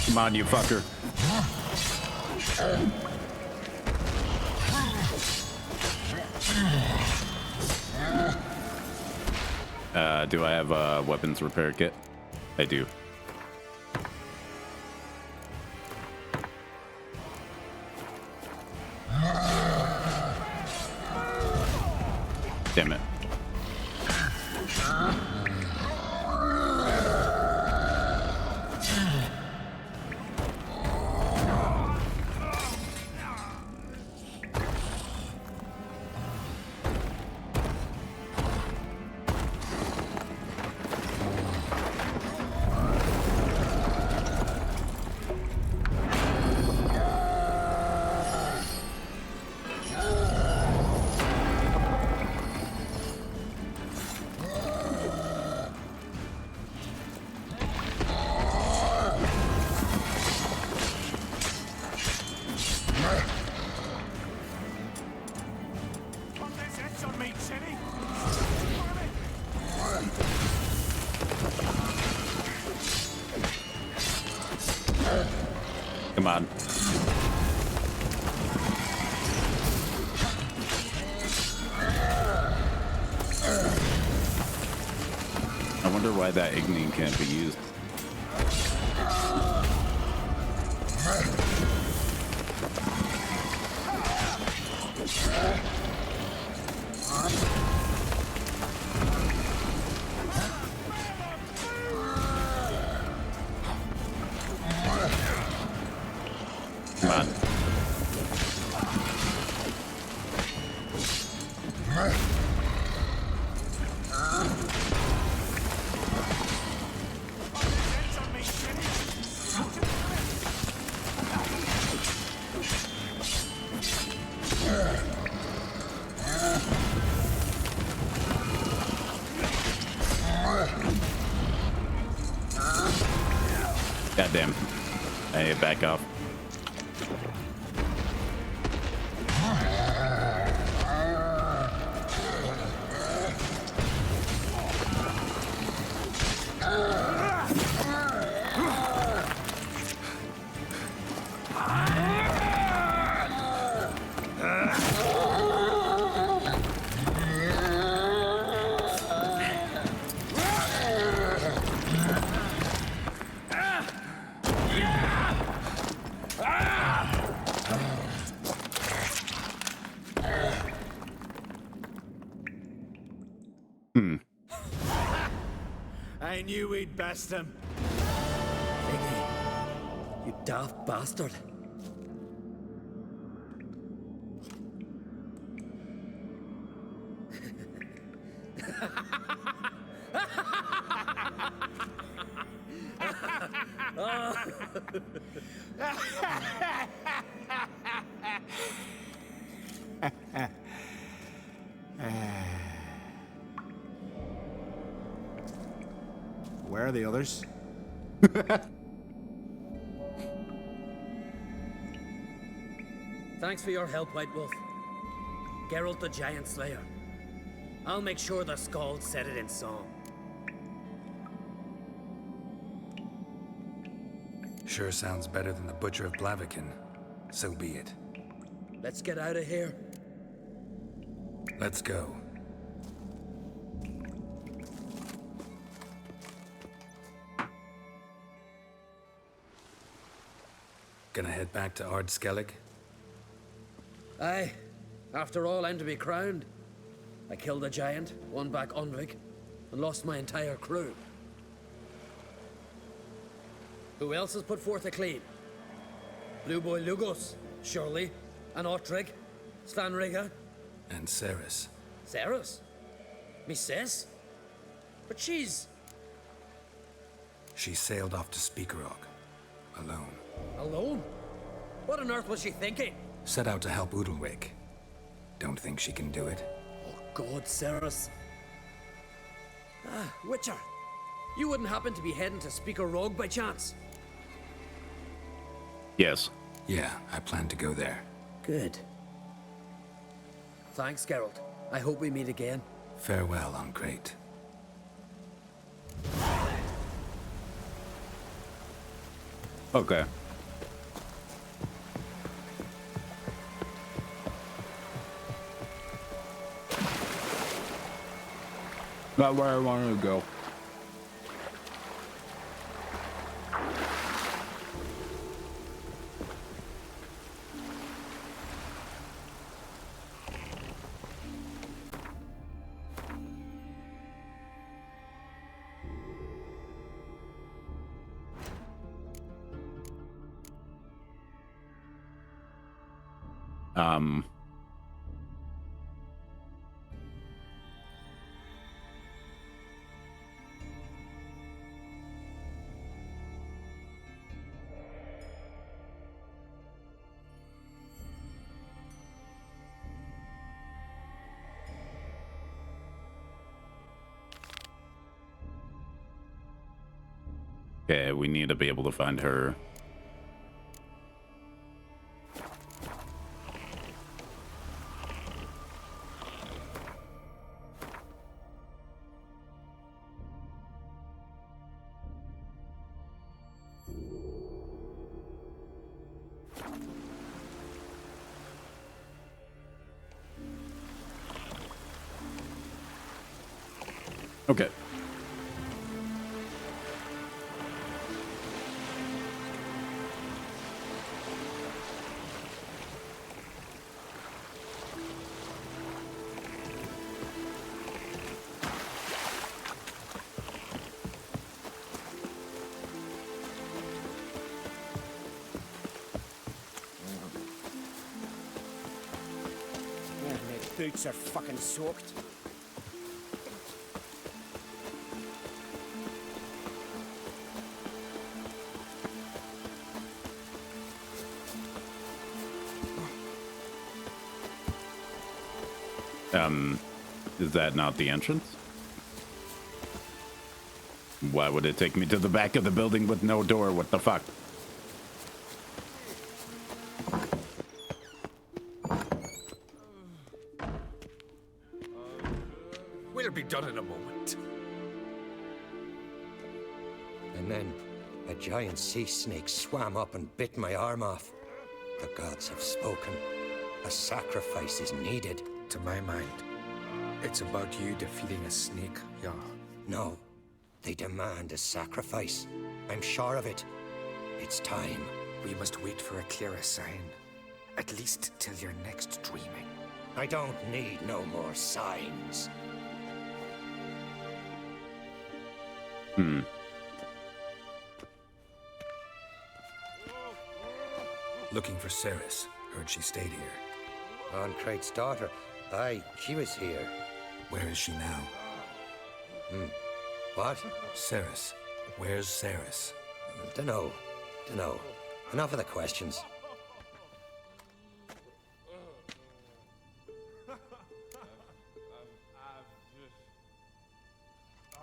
Come on, you fucker. Do I have a weapons repair kit? I do. Damn it. Put this edge on me, Ciri. Come on. I wonder why that igniting can't be used. Come on. Edge on me, Ciri. Goddamn. Hey, back off. I knew we'd best him. Thingy, you daft bastard. Where are the others? Thanks for your help, White Wolf. Geralt the Giant Slayer. I'll make sure the Scald set it in song. Sure sounds better than the Butcher of Blaviken. So be it. Let's get out of here. Let's go. Gonna head back to Ard Skellig? Aye. After all, I'm to be crowned. I killed a giant, won back Onvik, and lost my entire crew. Who else has put forth a claim? Blue Boy Lugos, surely, and Ottrig, Svanriga, And Ceres. Ceres. Me sis? But she's She sailed off to Speakerog. Alone. alone. What on earth was she thinking? Set out to help Udalric. Don't think she can do it. Oh God, Ceres. Ah, Witcher. You wouldn't happen to be heading to Speaker Rogue by chance? Yes. Yeah, I plan to go there. Good. Thanks, Geralt. I hope we meet again. Farewell, on Great. Okay. Not where I wanted to go. Um, okay, we need to be able to find her. Okay. Yeah, my boots are fucking soaked. Is that not the entrance? Why would it take me to the back of the building with no door? What the fuck? We'll be done in a moment. And then a giant sea snake swam up and bit my arm off. The gods have spoken. A sacrifice is needed. To my mind, it's about you defeating a snake, Jarl. No, they demand a sacrifice. I'm sure of it. It's time. We must wait for a clearer sign. At least till your next dreaming. I don't need no more signs. Looking for Ceres. Heard she stayed here. Ancrate's daughter. Aye, she was here. Where is she now? What? Ceres. Where's Ceres? Dunno. Enough of the questions.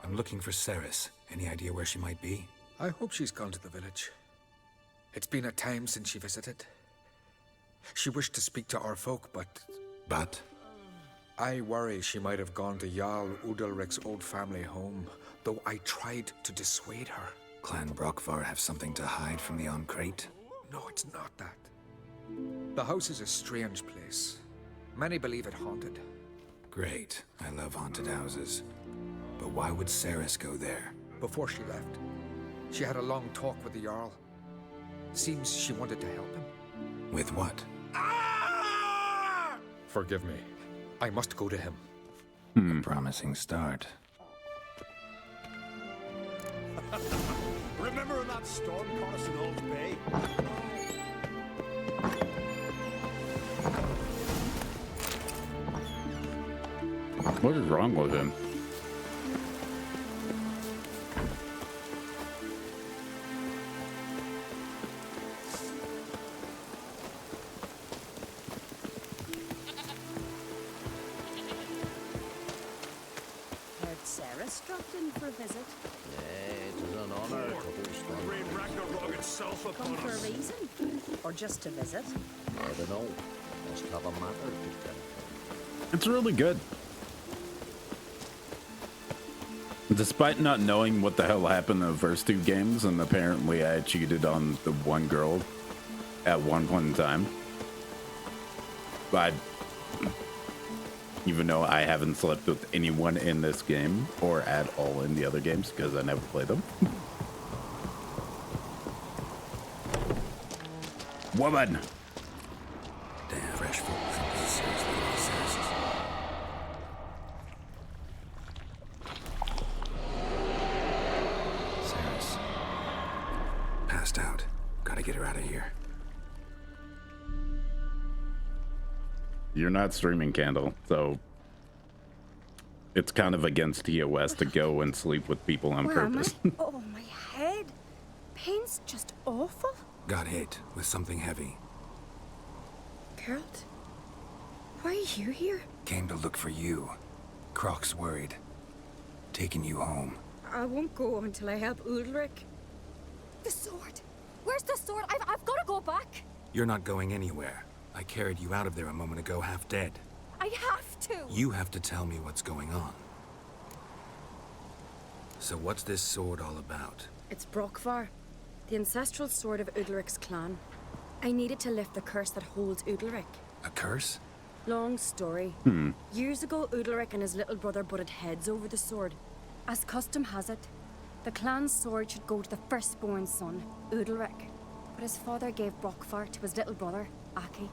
I'm looking for Ceres. Any idea where she might be? I hope she's gone to the village. It's been a time since she visited. She wished to speak to our folk, but But? I worry she might have gone to Jarl Udalric's old family home, though I tried to dissuade her. Clan Brockvar have something to hide from the Ancrate? No, it's not that. The house is a strange place. Many believe it haunted. Great. I love haunted houses. But why would Ceres go there? Before she left, she had a long talk with the Jarl. Seems she wanted to help him. With what? Forgive me. I must go to him. A promising start. Remember when that storm caught us in Old Bay? What is wrong with him? Heard Ceres dropped in for a visit. It was an honor to host one. Rain Ragnarok itself Come upon for a us. reason? Or just to visit? I don't know. Must have a matter to tell. It's really good. Despite not knowing what the hell happened in the first two games, and apparently I cheated on the one girl at one point in time. But even though I haven't slept with anyone in this game or at all in the other games because I never played them. Woman! Damn, fresh food. Seriously, Ceres. Ceres. Passed out. Gotta get her out of here. you're not streaming, Candle, so it's kind of against TOS to go and sleep with people on Where purpose. am I? Oh, my head. Pain's just awful. Got hit with something heavy. Geralt, why are you here? Came to look for you. Croc's worried. Taking you home. I won't go until I help Ulrich. The sword! Where's the sword? I've got to go back! You're not going anywhere. I carried you out of there a moment ago, half dead. I have to! You have to tell me what's going on. So what's this sword all about? It's Brokvar, the ancestral sword of Udalric's clan. I needed to lift the curse that holds Udalric. A curse? Long story. Years ago, Udalric and his little brother butted heads over the sword. As custom has it, the clan's sword should go to the firstborn son, Udalric. But his father gave Brokvar to his little brother, Aki.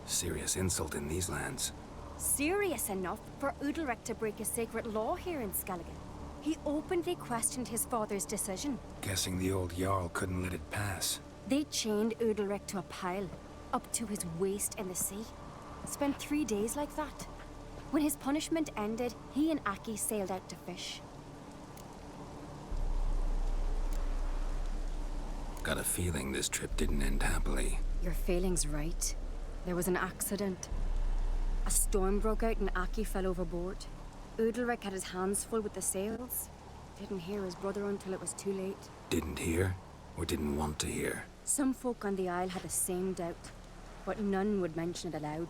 Serious insult in these lands. Serious enough for Udalric to break a sacred law here in Skellige. He openly questioned his father's decision. Guessing the old Jarl couldn't let it pass. They chained Udalric to a pile, up to his waist in the sea. Spent 3 days like that. When his punishment ended, he and Aki sailed out to fish. Got a feeling this trip didn't end happily. Your feeling's right. There was an accident. A storm broke out and Aki fell overboard. Udalric had his hands full with the sails. Didn't hear his brother until it was too late. Didn't hear? Or didn't want to hear? Some folk on the Isle had the same doubt, but none would mention it aloud.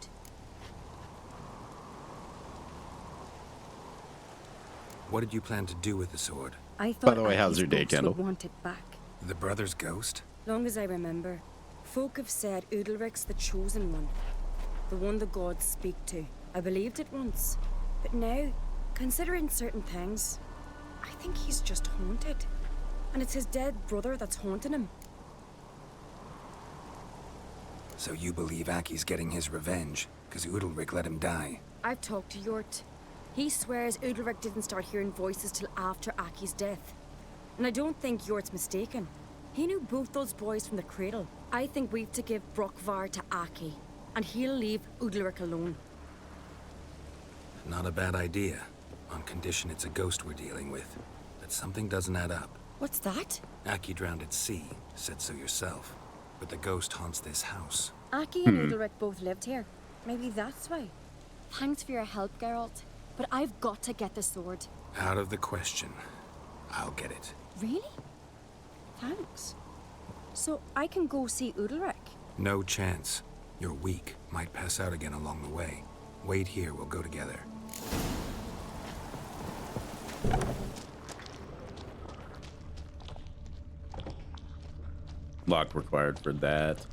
What did you plan to do with the sword? I thought By the way, how's Aki's your day, folks Kendall? would want it back. The brother's ghost? Long as I remember, folk have said Udalric's the chosen one. The one the gods speak to. I believed it once. But now, considering certain things, I think he's just haunted. And it's his dead brother that's haunting him. So you believe Aki's getting his revenge, because Udalric let him die? I've talked to Yort. He swears Udalric didn't start hearing voices till after Aki's death. And I don't think Yort's mistaken. He knew both those boys from the cradle. I think we've to give Brokvar to Aki, and he'll leave Udalric alone. Not a bad idea, on condition it's a ghost we're dealing with. But something doesn't add up. What's that? Aki drowned at sea, said so yourself. But the ghost haunts this house. Aki and Udalric both lived here. Maybe that's why. Thanks for your help, Geralt. But I've got to get the sword. Out of the question. I'll get it. Really? Thanks. So I can go see Udalric? No chance. You're weak. Might pass out again along the way. Wait here, we'll go together. Lock required for that.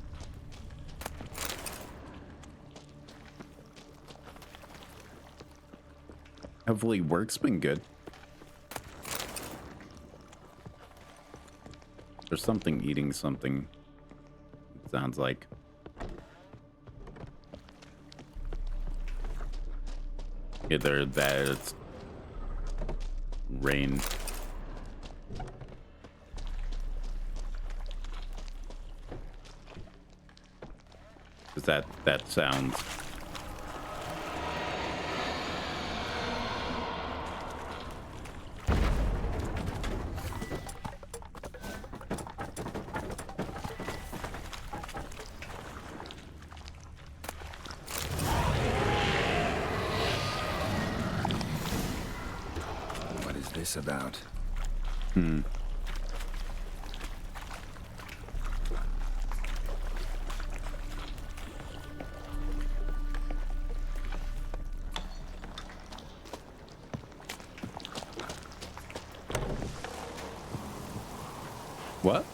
Hopefully work's been good. There's something eating something. It sounds like. Either that or it's rain. Is that sounds. What is this about? What?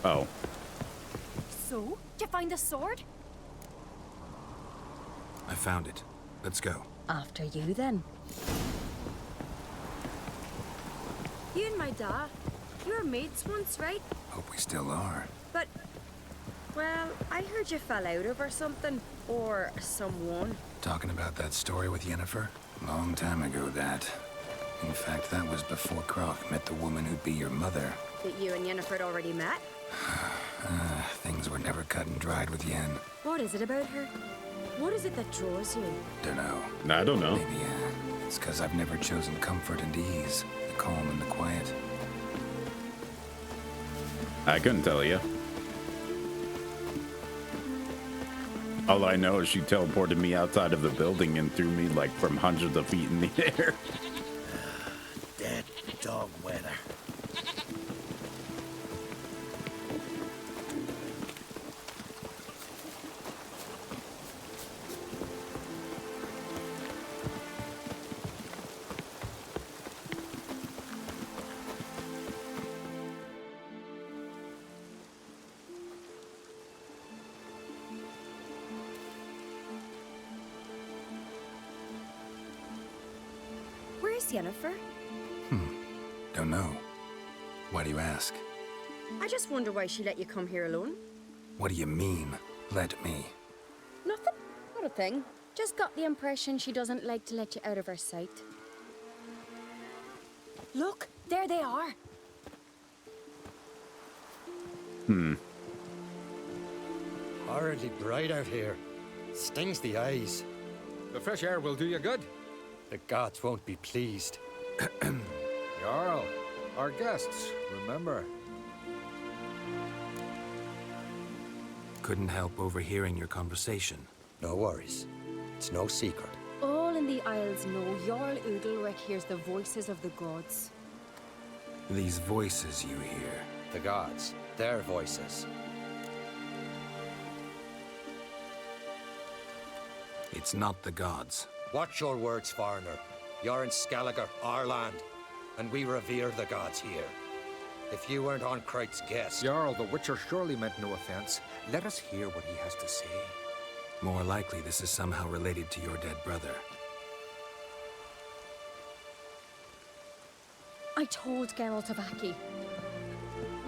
Oh. So, did you find the sword? I found it. Let's go. After you, then. You and my dad, you were mates once, right? Hope we still are. But, well, I heard you fell out over something. Or someone. Talking about that story with Yennefer? Long time ago, that. In fact, that was before Croc met the woman who'd be your mother. That you and Yennefer had already met? Things were never cut and dried with Yen. What is it about her? What is it that draws you? Dunno. I don't know. Maybe it's because I've never chosen comfort and ease, the calm and the quiet. I couldn't tell you. All I know is she teleported me outside of the building and threw me like from hundreds of feet in the air. Dead dog weather. Where's Yennefer? Don't know. Why do you ask? I just wonder why she let you come here alone. What do you mean, let me? Nothing. Not a thing. Just got the impression she doesn't like to let you out of her sight. Look, there they are. Horridly bright out here. Stings the eyes. The fresh air will do you good. The gods won't be pleased. Jarl, our guests, remember. Couldn't help overhearing your conversation. No worries. It's no secret. All in the Isles know Jarl Udalric hears the voices of the gods. These voices you hear. The gods. Their voices. It's not the gods. Watch your words, foreigner. You're in Skellige, our land, and we revere the gods here. If you weren't on Kright's guest... Jarl, the Witcher surely meant no offense. Let us hear what he has to say. More likely this is somehow related to your dead brother. I told Geralt of Aki.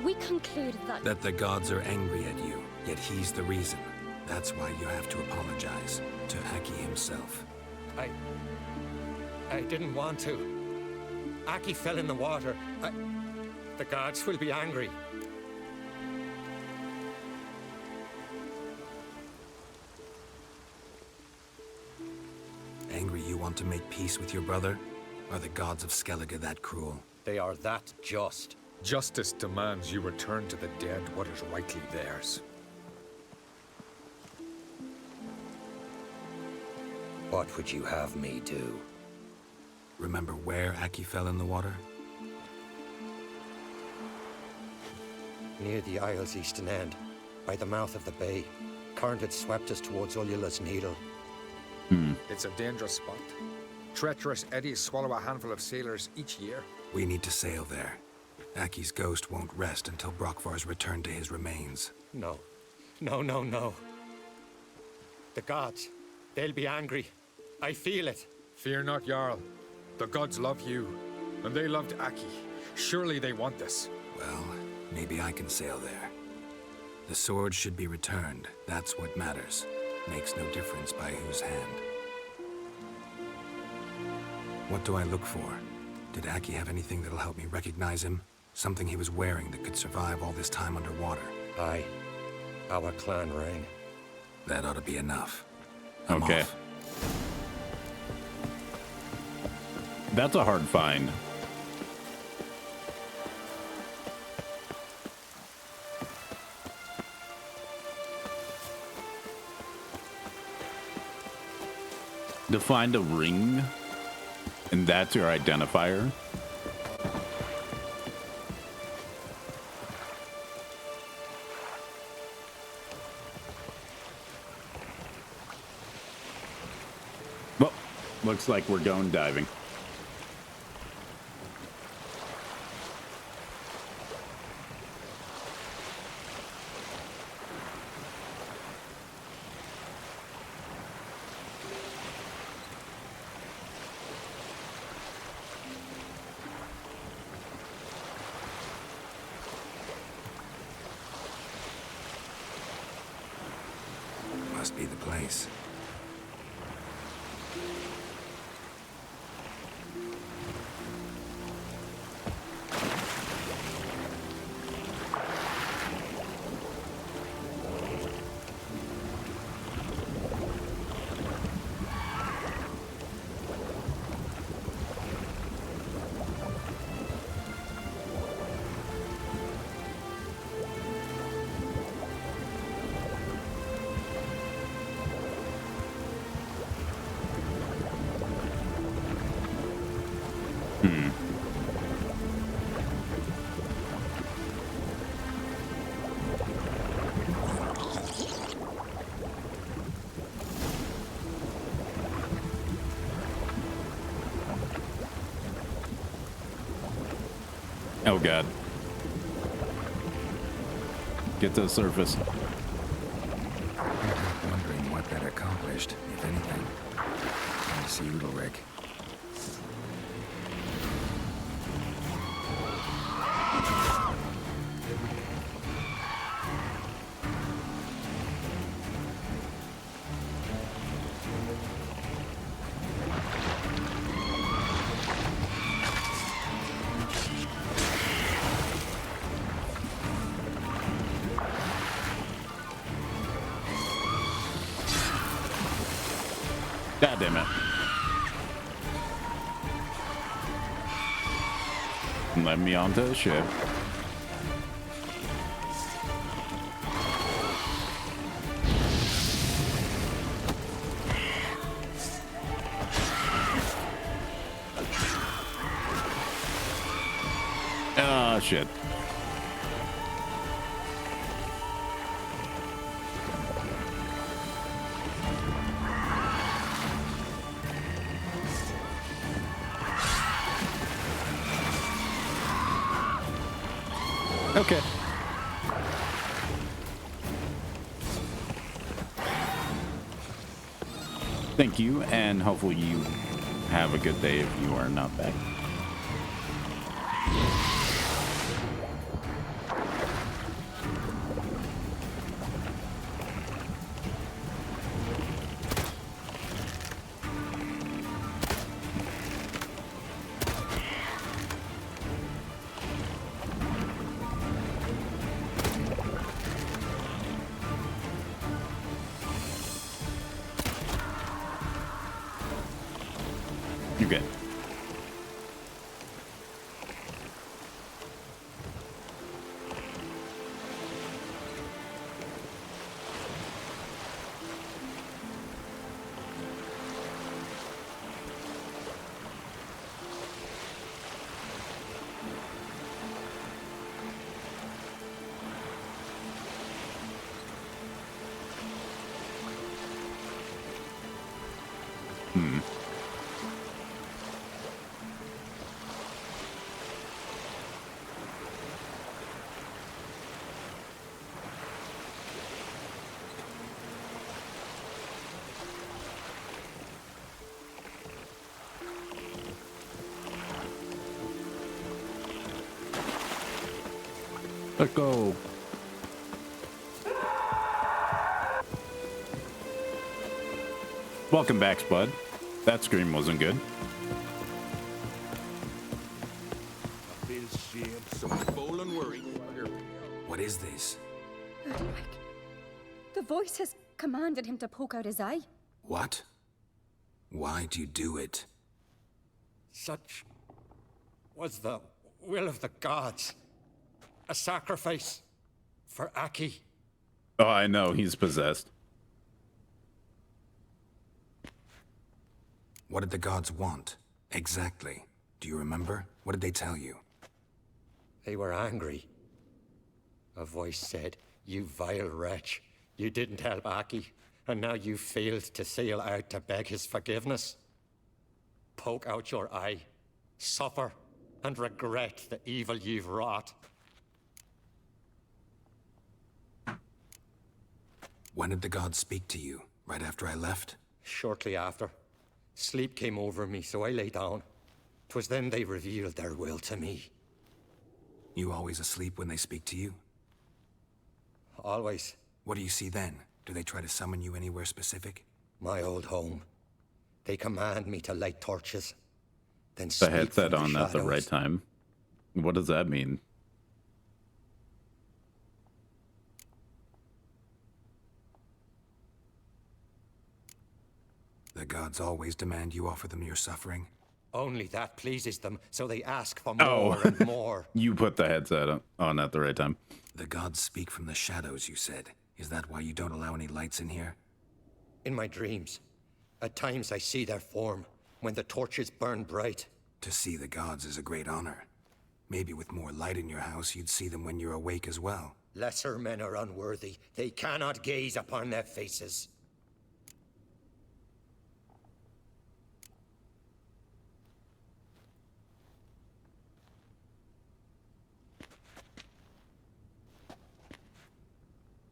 We concluded that... That the gods are angry at you, yet he's the reason. That's why you have to apologize to Aki himself. I didn't want to. Aki fell in the water. The gods will be angry. Angry you want to make peace with your brother? Are the gods of Skellige that cruel? They are that just. Justice demands you return to the dead what is rightly theirs. What would you have me do? Remember where Aki fell in the water? Near the Isle's eastern end, by the mouth of the bay. Current had swept us towards Ullula's Needle. It's a dangerous spot. Treacherous eddies swallow a handful of sailors each year. We need to sail there. Aki's ghost won't rest until Brokvar's returned to his remains. No. No. The gods, they'll be angry. I feel it. Fear not, Jarl. The gods love you, and they loved Aki. Surely they want this. Well, maybe I can sail there. The sword should be returned. That's what matters. Makes no difference by whose hand. What do I look for? Did Aki have anything that'll help me recognize him? Something he was wearing that could survive all this time underwater? Aye. Our clan ring. That ought to be enough. Okay. Off. That's a hard find. To find a ring, and that's your identifier. Well, looks like we're going diving. Must be the place. Oh god. Get to the surface. Wondering what that accomplished, if anything. I see Udalric. God damn it. Let me onto the ship. Ah, shit. Okay. Thank you, and hopefully you have a good day if you are not back. You're good. Let's go. Welcome back, Spud. That scream wasn't good. What is this? Udalric. The voice has commanded him to poke out his eye. What? Why'd you do it? Such was the will of the gods. A sacrifice for Aki. Oh, I know. He's possessed. What did the gods want? Exactly. Do you remember? What did they tell you? They were angry. A voice said, "You vile wretch. You didn't help Aki, and now you failed to sail out to beg his forgiveness. Poke out your eye, suffer, and regret the evil you've wrought." When did the gods speak to you? Right after I left? Shortly after. Sleep came over me, so I lay down. 'Twas then they revealed their will to me. You always asleep when they speak to you? Always. What do you see then? Do they try to summon you anywhere specific? My old home. They command me to light torches. Then The speak headset from the on at the right shadows. time. What does that mean? The gods always demand you offer them your suffering? Only that pleases them, so they ask for Oh. more and more. You put the headset on at the right time. The gods speak from the shadows, you said. Is that why you don't allow any lights in here? In my dreams, at times I see their form when the torches burn bright. To see the gods is a great honor. Maybe with more light in your house, you'd see them when you're awake as well. Lesser men are unworthy. They cannot gaze upon their faces.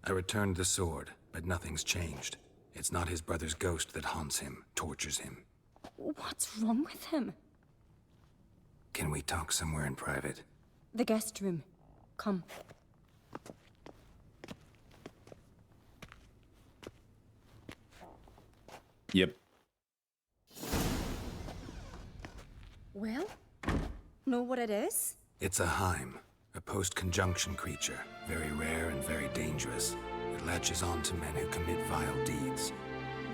I returned the sword, but nothing's changed. It's not his brother's ghost that haunts him, tortures him. What's wrong with him? Can we talk somewhere in private? The guest room. Come. Yep. Well, know what it is? It's a Heim, a post-conjunction creature, very rare and very dangerous. It latches on to men who commit vile deeds.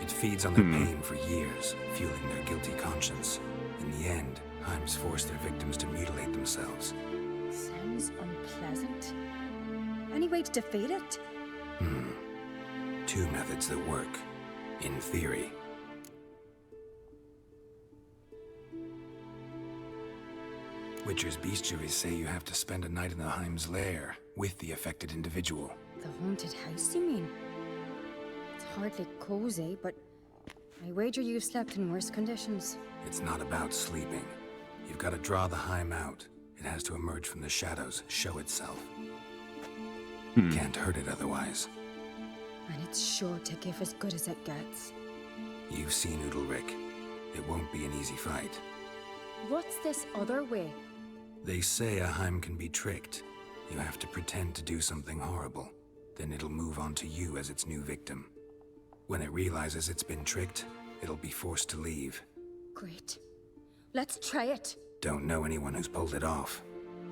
It feeds on their pain for years, fueling their guilty conscience. In the end, Heims force their victims to mutilate themselves. Sounds unpleasant. Any way to defeat it? Two methods that work, in theory. Witcher's bestiaries say you have to spend a night in the Heim's lair with the affected individual. The haunted house, you mean? It's hardly cozy, but I wager you've slept in worse conditions. It's not about sleeping. You've got to draw the Heim out. It has to emerge from the shadows, show itself. Can't hurt it otherwise. And it's sure to give as good as it gets. You've seen Udalric. It won't be an easy fight. What's this other way? They say a Heim can be tricked. You have to pretend to do something horrible. Then it'll move on to you as its new victim. When it realizes it's been tricked, it'll be forced to leave. Great. Let's try it. Don't know anyone who's pulled it off.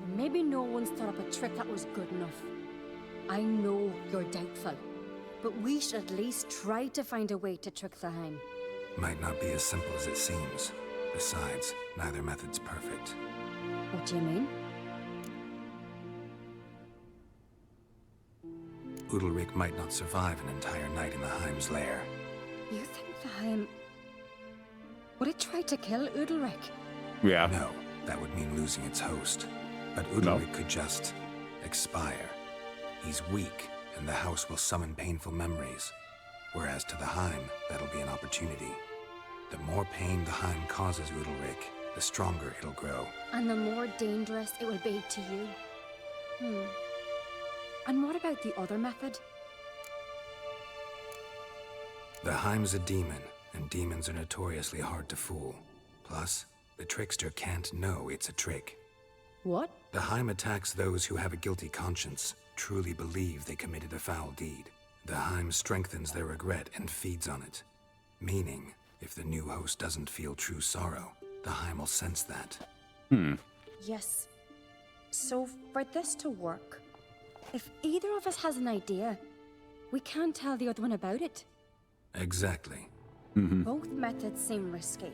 Or maybe no one's thought up a trick that was good enough. I know you're doubtful, but we should at least try to find a way to trick the Heim. Might not be as simple as it seems. Besides, neither method's perfect. What do you mean? Udalric might not survive an entire night in the Heim's lair. You think the Heim... Would it try to kill Udalric? Yeah. No, that would mean losing its host. But Udalric could just expire. He's weak, and the house will summon painful memories. Whereas to the Heim, that'll be an opportunity. The more pain the Heim causes Udalric, the stronger it'll grow. And the more dangerous it will be to you. And what about the other method? The Heim's a demon, and demons are notoriously hard to fool. Plus, the trickster can't know it's a trick. What? The Heim attacks those who have a guilty conscience, truly believe they committed a foul deed. The Heim strengthens their regret and feeds on it. Meaning, if the new host doesn't feel true sorrow, the Heim will sense that. Yes. So, for this to work, if either of us has an idea, we can't tell the other one about it. Exactly. Both methods seem risky,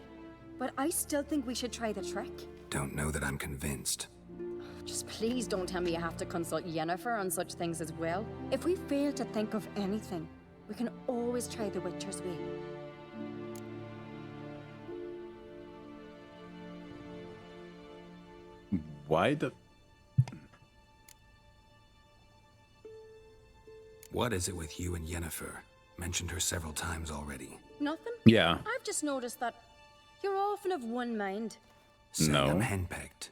but I still think we should try the trick. Don't know that I'm convinced. Just please don't tell me you have to consult Yennefer on such things as well. If we fail to think of anything, we can always try the Witcher's way. Why the... What is it with you and Yennefer? Mentioned her several times already. Nothing? Yeah. I've just noticed that you're often of one mind. Saying No. I'm henpecked.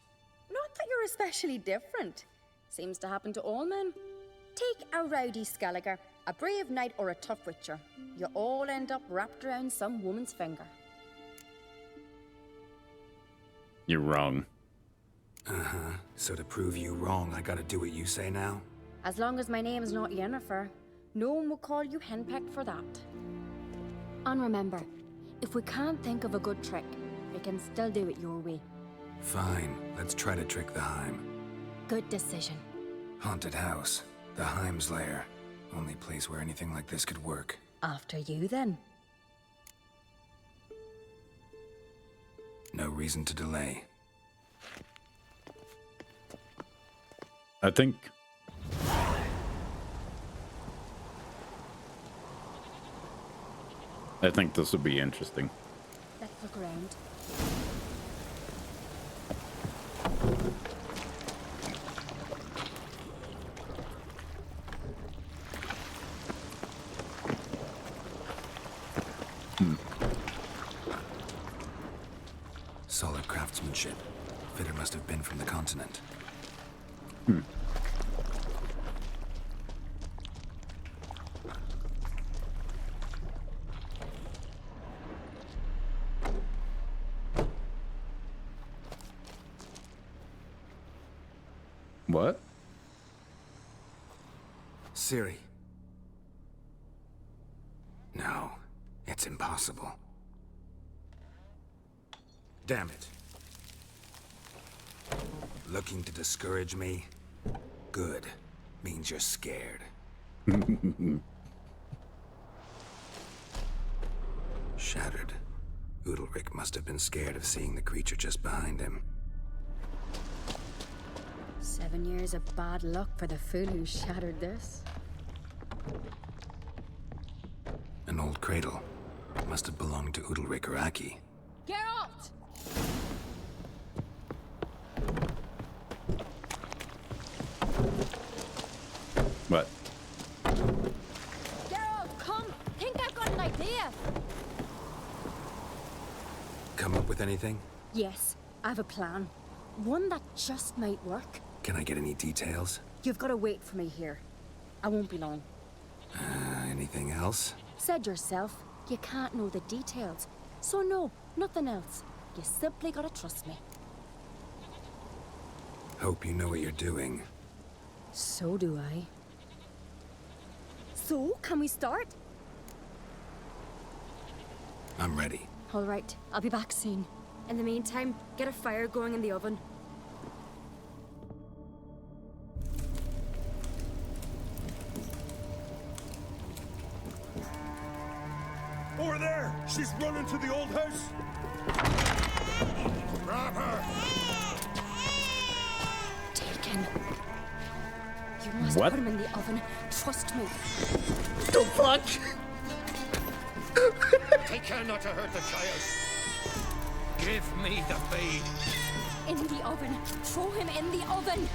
Not that you're especially different. Seems to happen to all men. Take a rowdy Skelliger, a brave knight, or a tough witcher. You all end up wrapped around some woman's finger. You're wrong. So to prove you wrong, I gotta do what you say now? As long as my name is not Yennefer, no one will call you henpecked for that. And remember, if we can't think of a good trick, we can still do it your way. Fine, let's try to trick the Heim. Good decision. Haunted house. The Heim's lair. Only place where anything like this could work. After you, then. No reason to delay. I think this would be interesting. Let's look around. Solid craftsmanship. Fitter must have been from the continent. What? Ciri. No, it's impossible. Damn it. Looking to discourage me? Good. Means you're scared. Shattered. Udalric must have been scared of seeing the creature just behind him. 7 years of bad luck for the fool who shattered this. An old cradle. Must have belonged to Udalric or Aki. Geralt! What? Geralt, come! Think I've got an idea! Come up with anything? Yes, I have a plan. One that just might work. Can I get any details? You've got to wait for me here. I won't be long. Anything else? Said yourself, you can't know the details. So no, nothing else. You simply gotta trust me. Hope you know what you're doing. So do I. So, can we start? I'm ready. All right, I'll be back soon. In the meantime, get a fire going in the oven. Over there! She's running to the old house! Grab her! Taken. You must What? put him in the oven. Trust me. The fuck? Take care not to hurt the child. Give me the babe. In the oven. Throw him in the oven.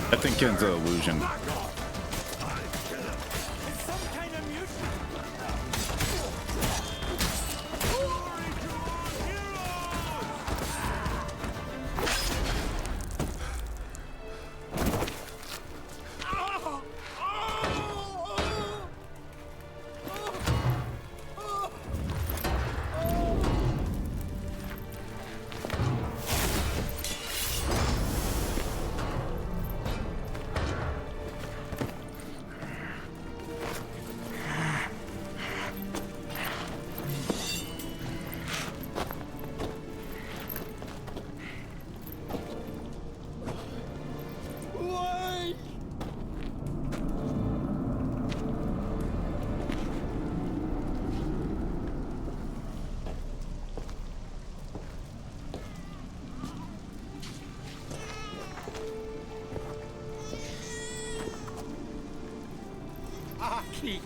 I think Ken's an illusion. Aki!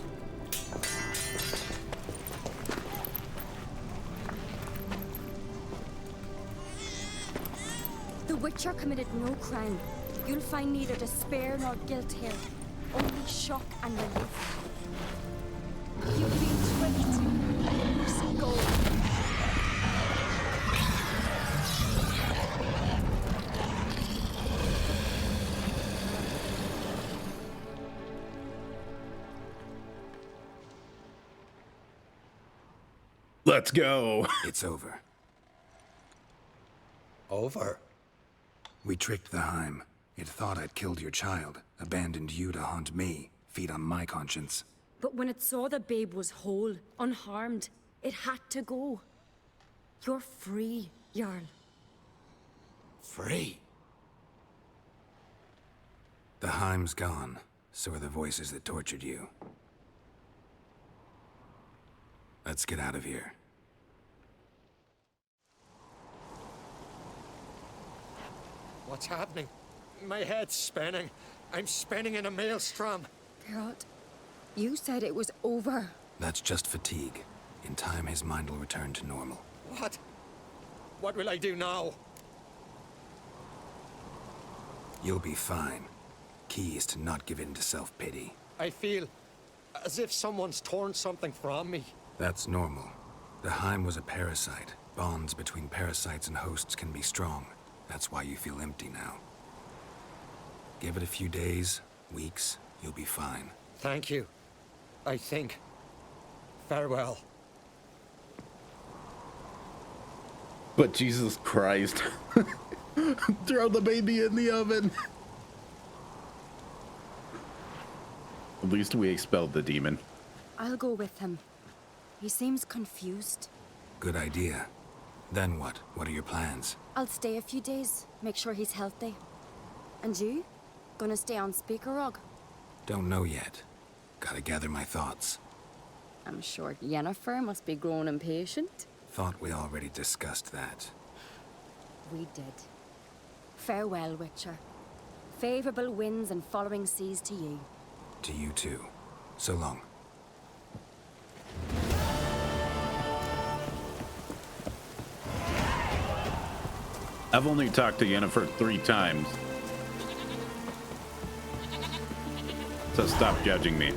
The Witcher committed no crime. You'll find neither despair nor guilt here. Only shock and relief. You've been tricked. You must go. Let's go. It's over. Over? We tricked the Heim. It thought I'd killed your child, abandoned you to haunt me, feed on my conscience. But when it saw the babe was whole, unharmed, it had to go. You're free, Jarl. Free? The Heim's gone, so are the voices that tortured you. Let's get out of here. What's happening? My head's spinning. I'm spinning in a maelstrom. Geralt, you said it was over. That's just fatigue. In time, his mind will return to normal. What? What will I do now? You'll be fine. Key is to not give in to self-pity. I feel as if someone's torn something from me. That's normal. The Heim was a parasite. Bonds between parasites and hosts can be strong. That's why you feel empty now. Give it a few days, weeks, you'll be fine. Thank you. I think. Farewell. But Jesus Christ. Throw the baby in the oven. At least we expelled the demon. I'll go with him. He seems confused. Good idea. Then what? What are your plans? I'll stay a few days, make sure he's healthy. And you? Gonna stay on Speaker Rog? Don't know yet. Gotta gather my thoughts. I'm sure Yennefer must be growing impatient. Thought we already discussed that. We did. Farewell, Witcher. Favorable winds and following seas to you. To you too. So long. I've only talked to Yennefer 3 times. So stop judging me.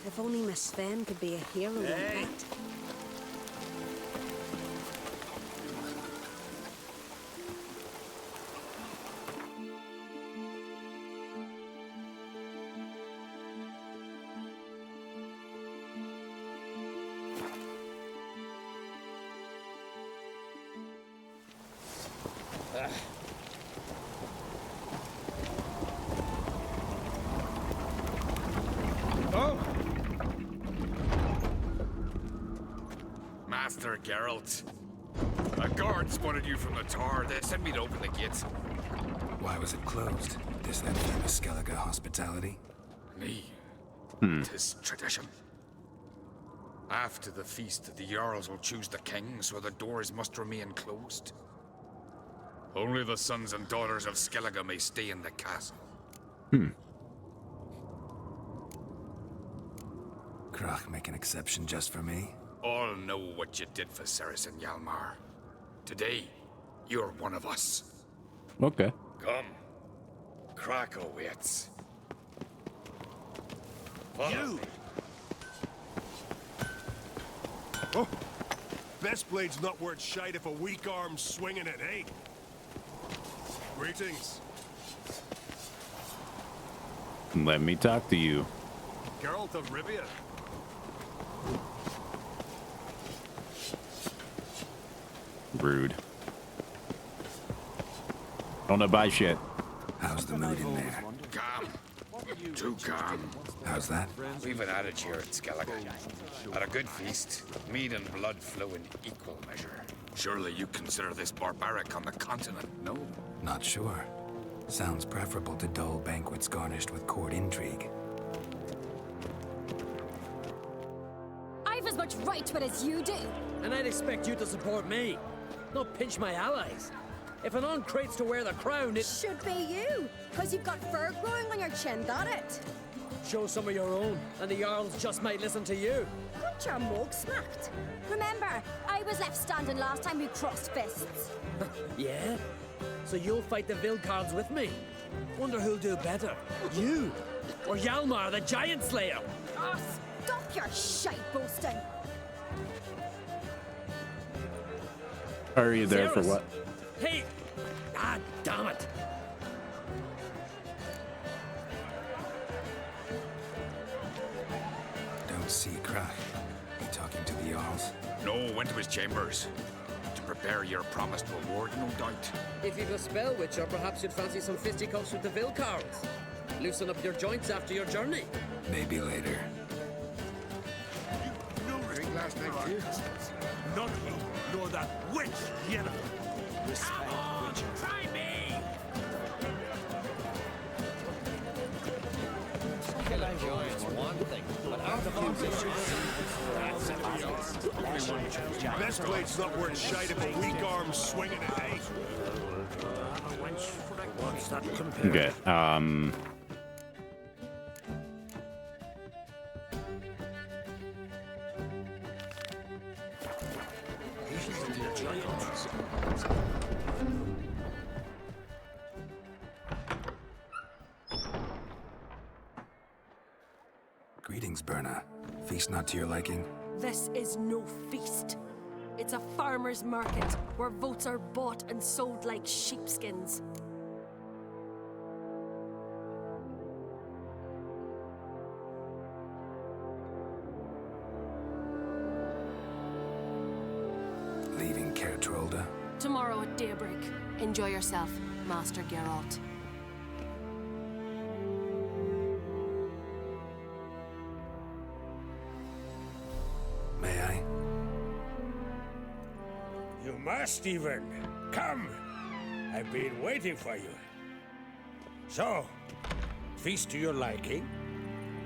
If only Miss Sven could be a hero like that. Master Geralt. A guard spotted you from the tower. They sent me to open the gates. Why was it closed? Is that famous Skellige hospitality? Me. Tis tradition. After the feast, the Jarls will choose the king, so the doors must remain closed. Only the sons and daughters of Skellige may stay in the castle. Krach make an exception just for me? All know what you did for Ceres and Hjalmar. Today, you're one of us. Okay. Come. Krakow waits. Follow me. Oh, best blade's not worth shite if a weak arm's swinging it, eh? Greetings. Let me talk to you. Geralt of Rivia. Rude. Don't buy shit. How's the mood in there? Calm. Too calm. How's that? We've an adage here at Skellige. At a good feast, mead and blood flow in equal measure. Surely you consider this barbaric on the continent, no? Not sure. Sounds preferable to dull banquets garnished with court intrigue. I've as much right to it as you do. And I'd expect you to support me, not pinch my allies. If an on-crate's to wear the crown, it should be you, because you've got fur growing on your chin, got it? Show some of your own, and the Jarls just might listen to you. Got your mug smacked. Remember, I was left standing last time we crossed fists. Yeah? So you'll fight the Vilcards with me? Wonder who'll do better, you or Hjalmar the Giant Slayer? Oh, stop your shite boasting. Are you there for Ceres. what? Hey! Ah, damn it! Don't see Krach. He talking to the Jarls? No, went to his chambers. To prepare your promised reward, no doubt. If you've a spell, Witcher, perhaps you'd fancy some fisticuffs with the Vilcards. Loosen up your joints after your journey. Maybe later. Drink last night, too? None of you, nor that witch, Yennefer. Respect, Witcher. Try me! Killing joints one thing, but Best plate's not worth shite if a weak arm's swinging it, eh? Okay, Greetings, Berna. Feast not to your liking? This is no feast. It's a farmer's market where votes are bought and sold like sheepskins. Leaving Kertrolda? Tomorrow at daybreak. Enjoy yourself, Master Geralt. May I? You must, even. Come. I've been waiting for you. So, feast to your liking?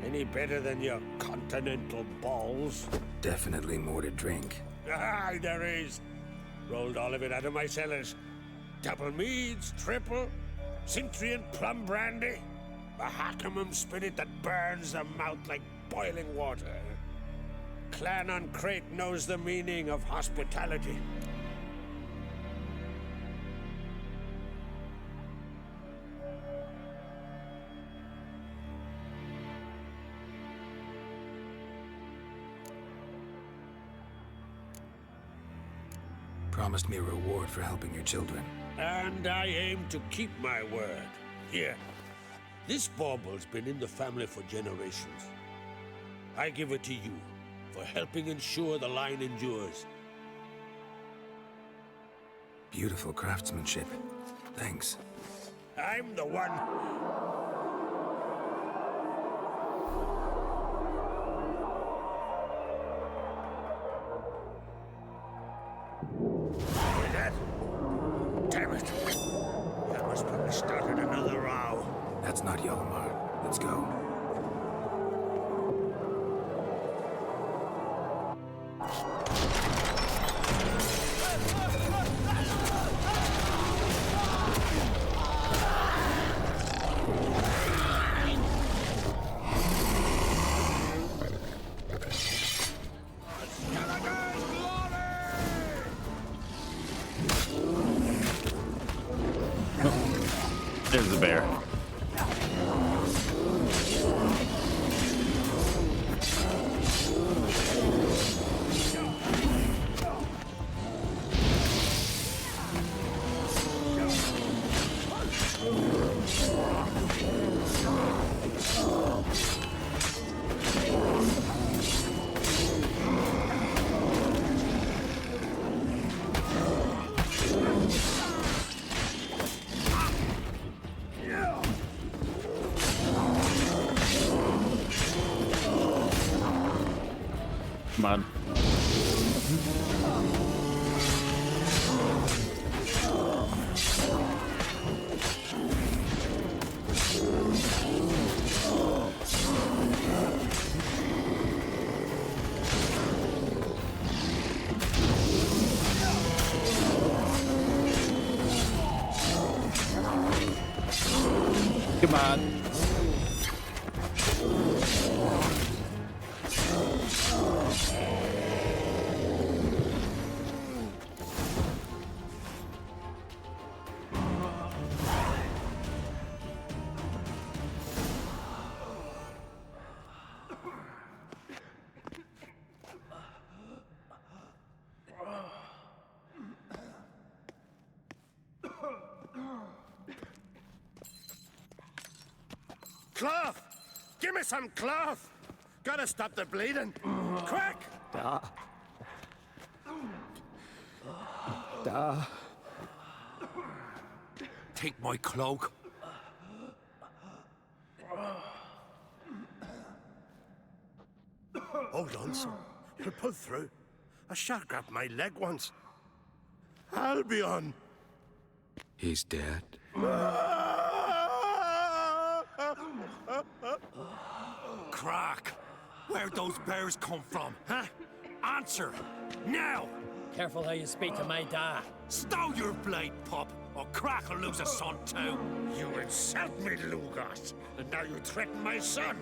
Any better than your continental balls? Definitely more to drink. Aye, there is. Rolled all of it out of my cellars. Double meads, triple, Cintrian plum brandy, a Hackamum spirit that burns the mouth like boiling water. Clan on Crate knows the meaning of hospitality. Promised me a reward for helping your children. And I aim to keep my word. Here. This bauble's been in the family for generations. I give it to you for helping ensure the line endures. Beautiful craftsmanship. Thanks. I'm the one. Damn it! That must put me started another row. That's not Yolomar. Let's go. There's the bear. Come on. Come on. Cloth! Give me some cloth! Gotta stop the bleeding. Quick! Take my cloak. Hold on, son. You'll pull through. A shark grabbed my leg once. Albion! He's dead. Crack! Where'd those bears come from, huh? Answer! Now! Careful how you speak to my dad. Stow your blade, pup, or Crack will lose a son too. You insult me, Lugas, and now you threaten my son.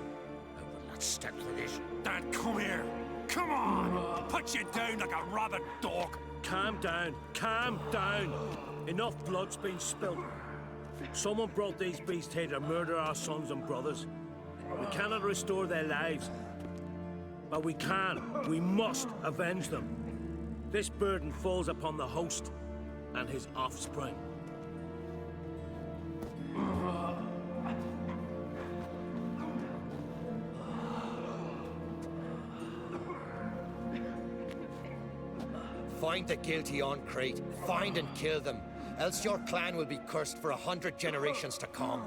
I will not stand for this. Dad, come here. Come on! Put you down like a rabid dog. Calm down. Calm down. Enough blood's been spilled. Someone brought these beasts here to murder our sons and brothers. We cannot restore their lives. But we can. We must avenge them. This burden falls upon the host and his offspring. Find the guilty on Crate. Find and kill them. Else your clan will be cursed for 100 generations to come.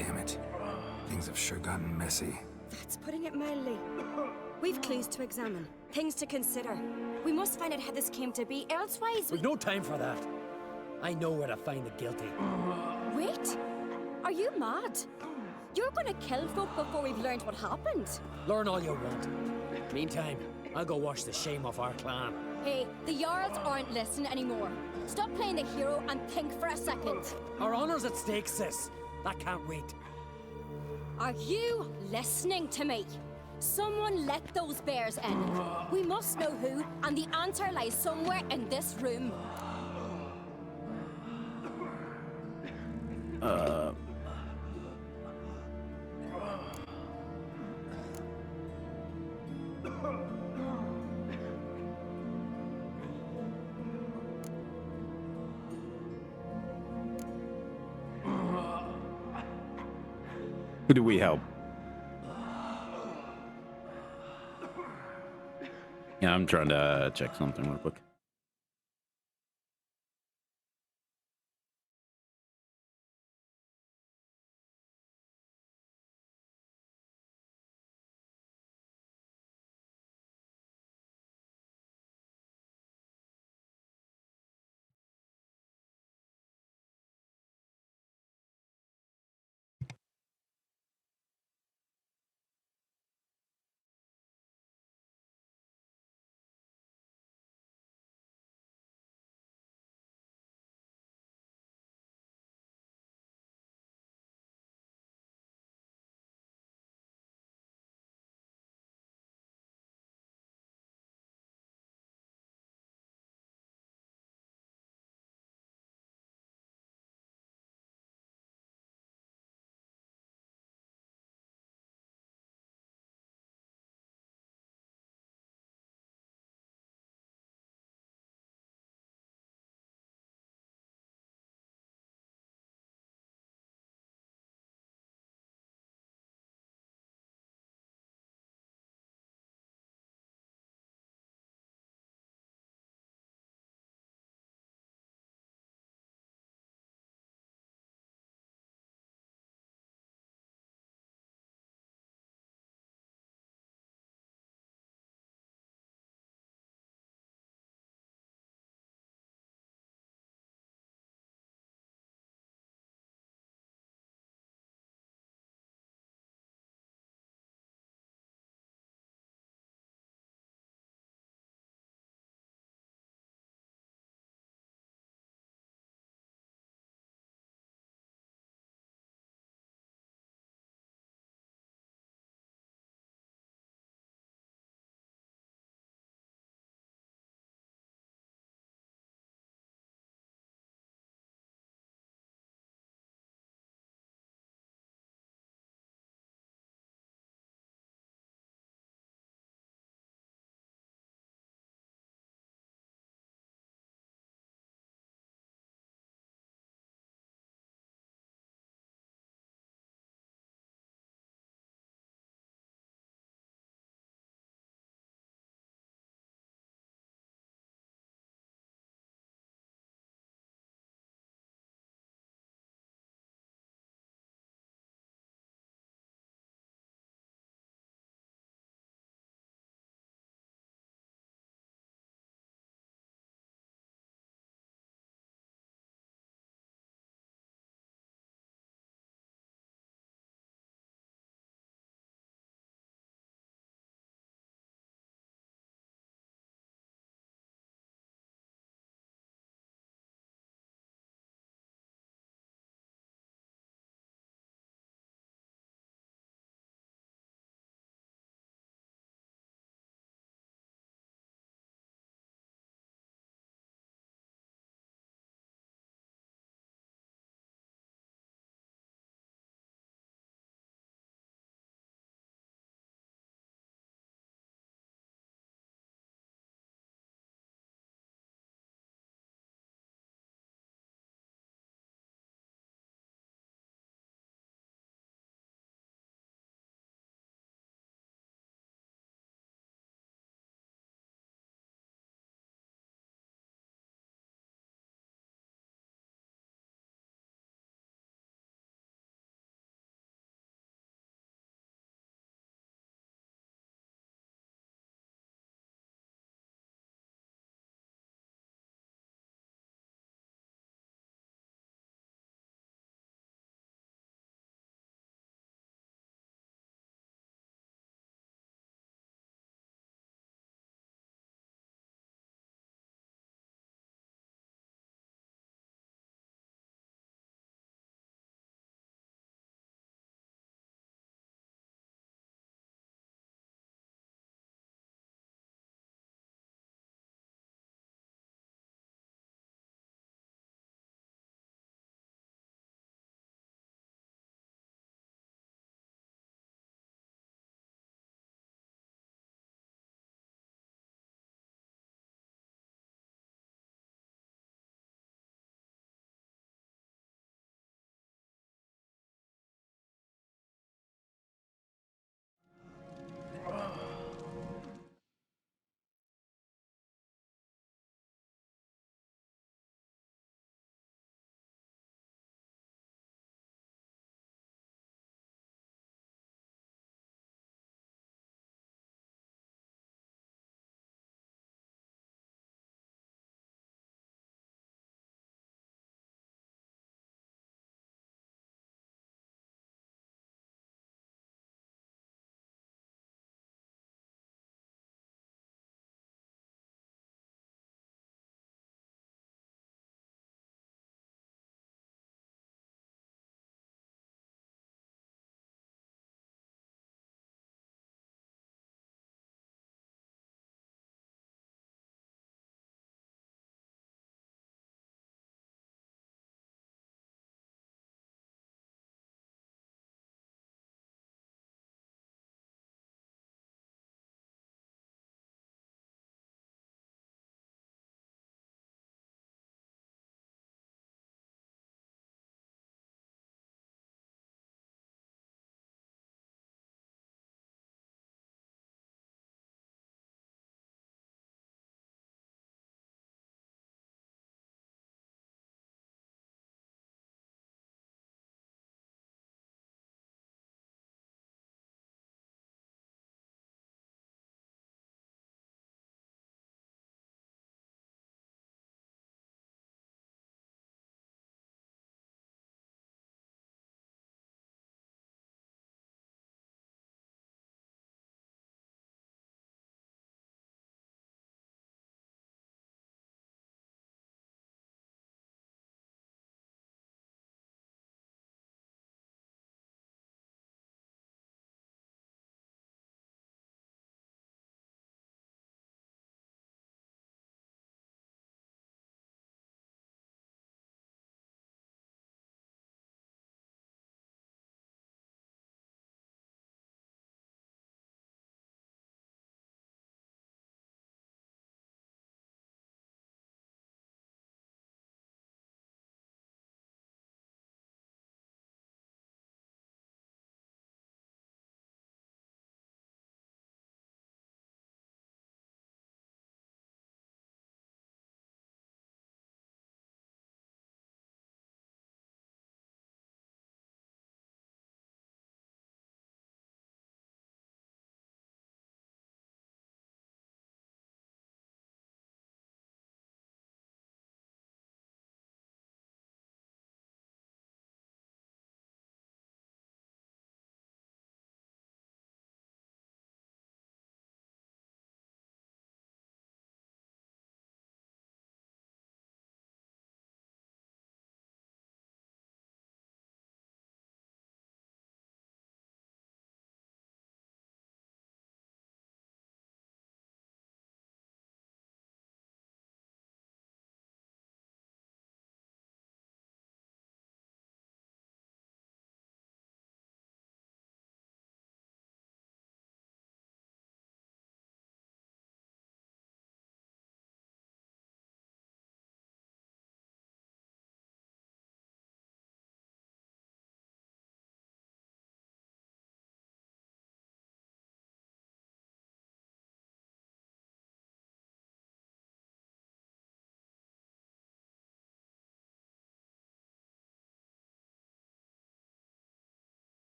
Damn it. Things have sure gotten messy. That's putting it mildly. We've clues to examine, things to consider. We must find out how this came to be, elsewise We've no time for that. I know where to find the guilty. Wait! Are you mad? You're gonna kill folk before we've learned what happened. Learn all you want. Meantime, I'll go wash the shame off our clan. Hey, the Jarls aren't listening anymore. Stop playing the hero and think for a second. Our honor's at stake, sis. That can't wait. Are you listening to me? Someone let those bears in. We must know who, and the answer lies somewhere in this room. Who do we help? Yeah, I'm trying to check something real quick.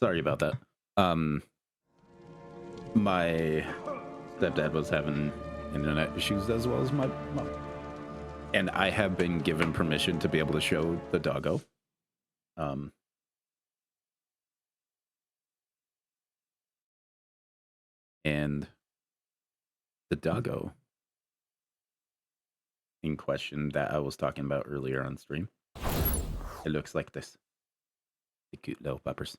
Sorry about that. My stepdad was having internet issues as well as my mom. And I have been given permission to be able to show the doggo. And the doggo in question that I was talking about earlier on stream, it looks like this. The cute little puppers.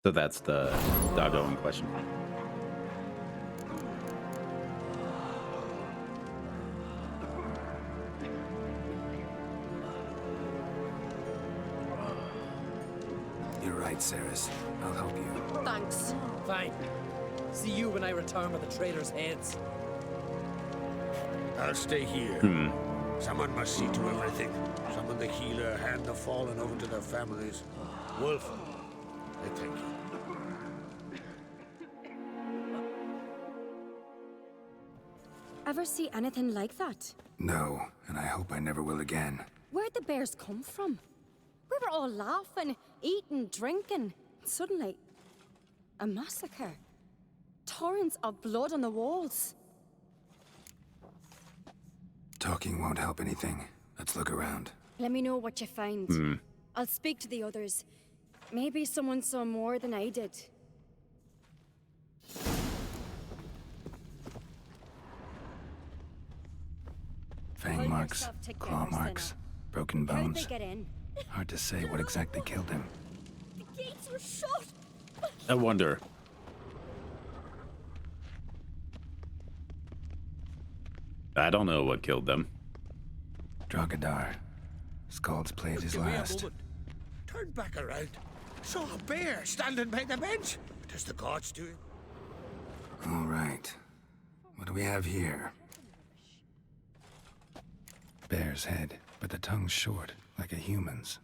So that's the doggo in question. You're right, Ceres. I'll help you. Thanks. Fine. See you when I return with the traitors' heads. I'll stay here. Someone must see to everything. Summon the healer, hand the fallen over to their families. Wolf, I thank you. Ever see anything like that? No, and I hope I never will again. Where'd the bears come from? We were all laughing, eating, drinking. Suddenly, a massacre. Torrents of blood on the walls. Talking won't help anything. Let's look around. Let me know what you find. I'll speak to the others. Maybe someone saw more than I did. Fang marks, claw marks, broken How did bones. they get in? Hard to say what exactly killed him. The gates were shut. I wonder. I don't know what killed them. Drogadar. Skald's played his Give me a last. moment. Turned back around. Saw a bear standing by the bench. Does the gods do it? All right. What do we have here? Bear's head, but the tongue's short, like a human's.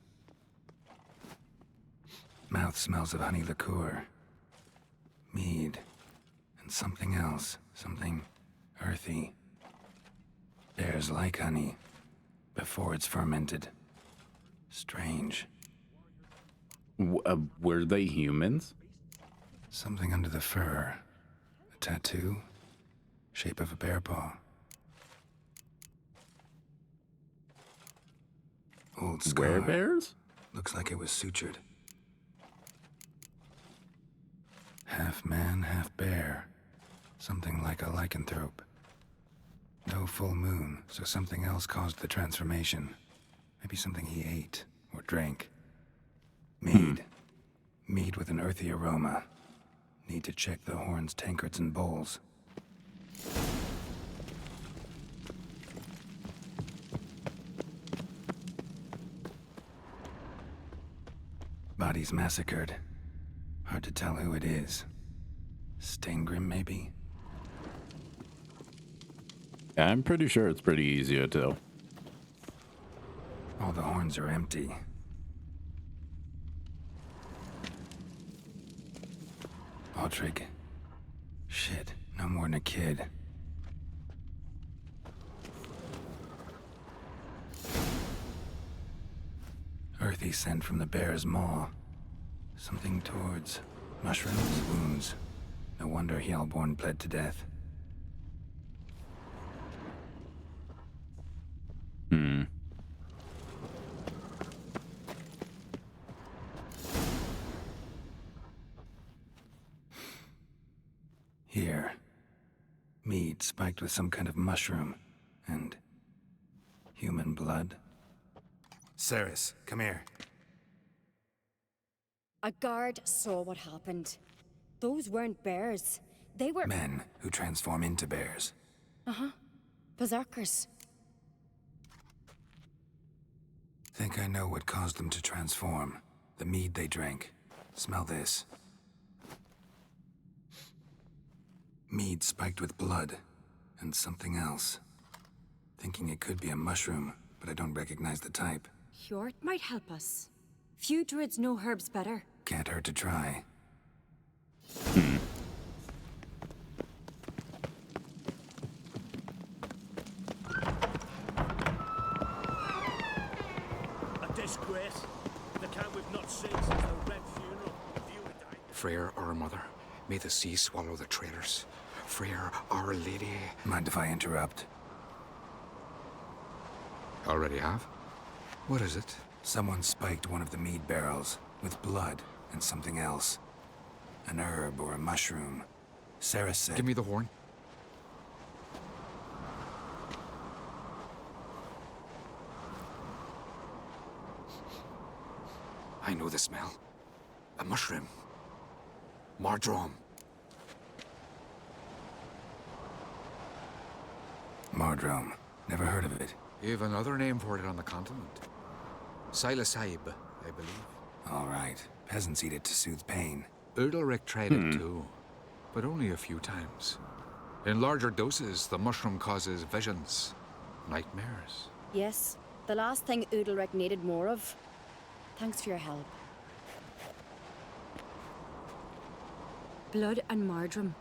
Mouth smells of honey liqueur. Mead. And something else. Something earthy. Bears like honey. Before it's fermented. Strange. Were they humans? Something under the fur. A tattoo. Shape of a bear paw. Old scar. Bears? Looks like it was sutured. Half man, half bear. Something like a lycanthrope. No full moon, so something else caused the transformation. Maybe something he ate or drank. Mead. Mead with an earthy aroma. Need to check the horns, tankards, and bowls. Bodies massacred. Hard to tell who it is. Stangrim, maybe? I'm pretty sure it's pretty easy to tell. All the horns are empty. Aldrich. Shit, no more than a kid. Earthy scent from the bear's maw. Something towards mushrooms, wounds. No wonder Hellborn bled to death. Here. Mead spiked with some kind of mushroom. And human blood. Ceres, come here. A guard saw what happened. Those weren't bears. They were... Men who transform into bears. Uh-huh. Berserkers. Think I know what caused them to transform. The mead they drank. Smell this. Mead spiked with blood. And something else. Thinking it could be a mushroom. but I don't recognize the type. Hjort might help us. Few druids know herbs better. Can't hurt to try. A disgrace. The camp we've not seen since the Red Funeral. Freyr, our mother, may the sea swallow the traitors. Freyr, our lady. Mind if I interrupt? Already have? What is it? Someone spiked one of the mead barrels with blood and something else. An herb or a mushroom. Sarah said... Give me the horn. I know the smell. A mushroom. Mardrome. Mardrome. Never heard of it. You have another name for it on the continent. Psilocybe, I believe. All right. Peasants eat it to soothe pain. Udalric tried it too, but only a few times. In larger doses, the mushroom causes visions, nightmares. Yes, the last thing Udalric needed more of. Thanks for your help. Blood and Mardrome.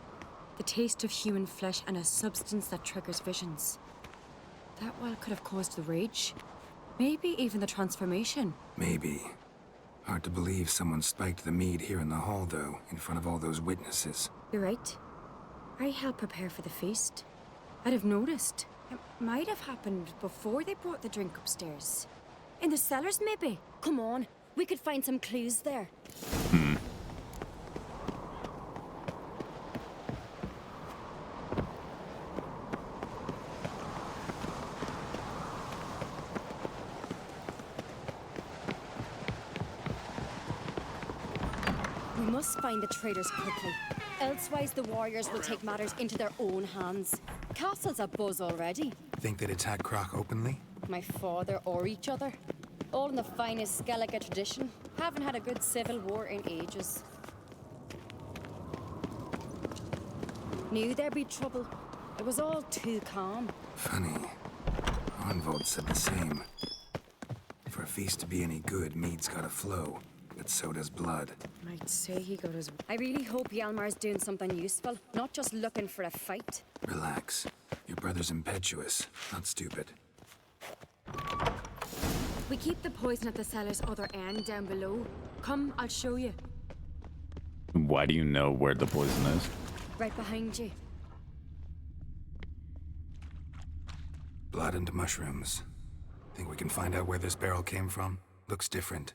The taste of human flesh and a substance that triggers visions. That well could have caused the rage. Maybe even the transformation. Maybe. Hard to believe someone spiked the mead here in the hall, though, in front of all those witnesses. You're right. I helped prepare for the feast. I'd have noticed. It might have happened before they brought the drink upstairs. In the cellars, maybe? Come on, we could find some clues there. We must find the traitors quickly. Elsewise, the warriors will take matters into their own hands. Castle's abuzz already. Think they'd attack Croc openly? My father or each other. All in the finest Skellige tradition. Haven't had a good civil war in ages. Knew there'd be trouble. It was all too calm. Funny. Arnvold said the same. For a feast to be any good, mead's gotta flow. But so does blood. Might say he got his... I really hope Hjalmar's doing something useful, not just looking for a fight. Relax. Your brother's impetuous, not stupid. We keep the poison at the cellar's other end down below. Come, I'll show you. Why do you know where the poison is? Right behind you. Blood and mushrooms. Think we can find out where this barrel came from? Looks different.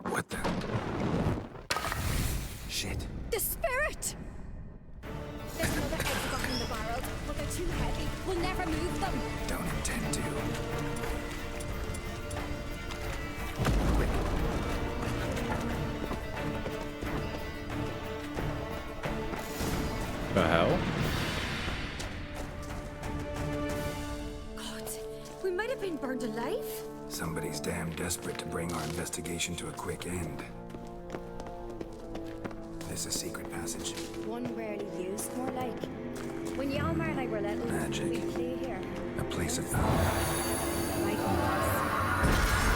What the? Shit. The spirit! There's another exit up in the barrels, but they're too heavy. We'll never move them. Don't intend to. The hell? God, we might have been burned alive. Somebody's damn desperate to bring our investigation to a quick end. This a secret passage? One rarely used, more like. When Hjalmar and I were little, Magic. we'd play here. A place of power. Right in us.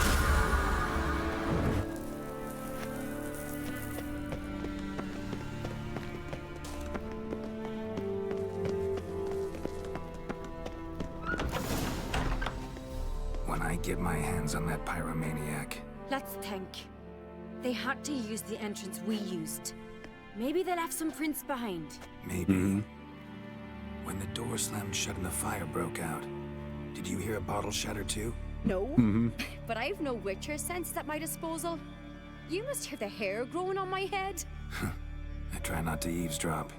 When I get my hands on that pyromaniac. Let's think. They had to use the entrance we used. Maybe they left some prints behind. Maybe. When the door slammed shut and the fire broke out, did you hear a bottle shatter too? No, but I've no witcher sense at my disposal. You must hear the hair growing on my head. I try not to eavesdrop.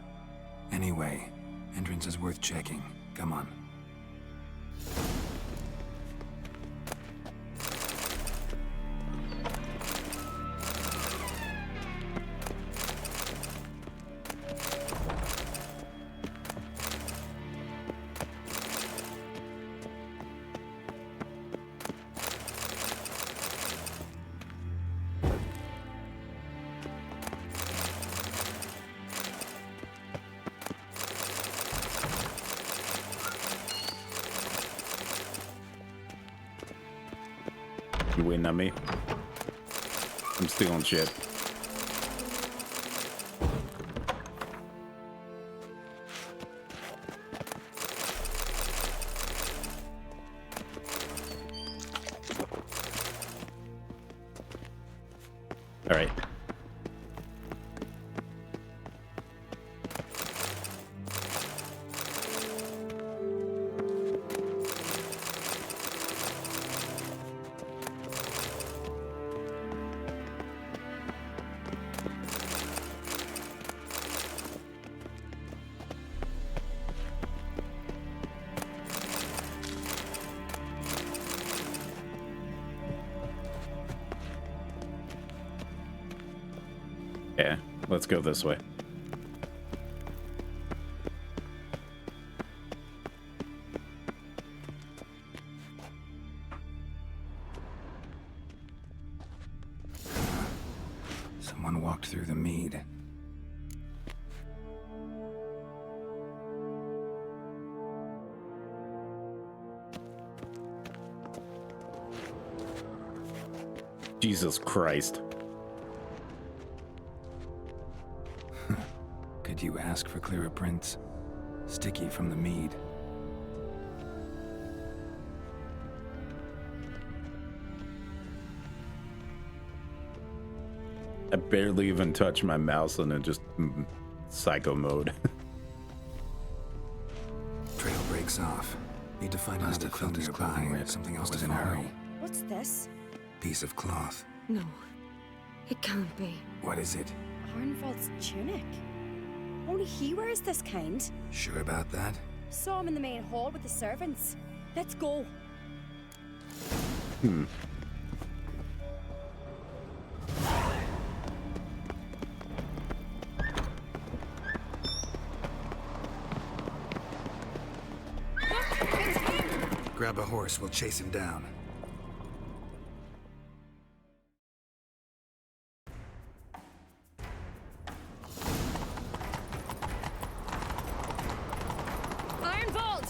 Anyway, entrance is worth checking. Come on. You waiting on me? I'm stealing shit. All right. Yeah, let's go this way. Someone walked through the mead. Jesus Christ. Could you ask for clearer prints? Sticky from the mead. I barely even touch my mouse and it just psycho mode. Trail breaks off. Need to find another clue nearby. Something else to hurry. What's this? Piece of cloth. No, it can't be. What is it? Arnvald's tunic. Only he wears this kind. Sure about that? Saw him in the main hall with the servants. Let's go. Grab a horse, we'll chase him down. Ironvolt!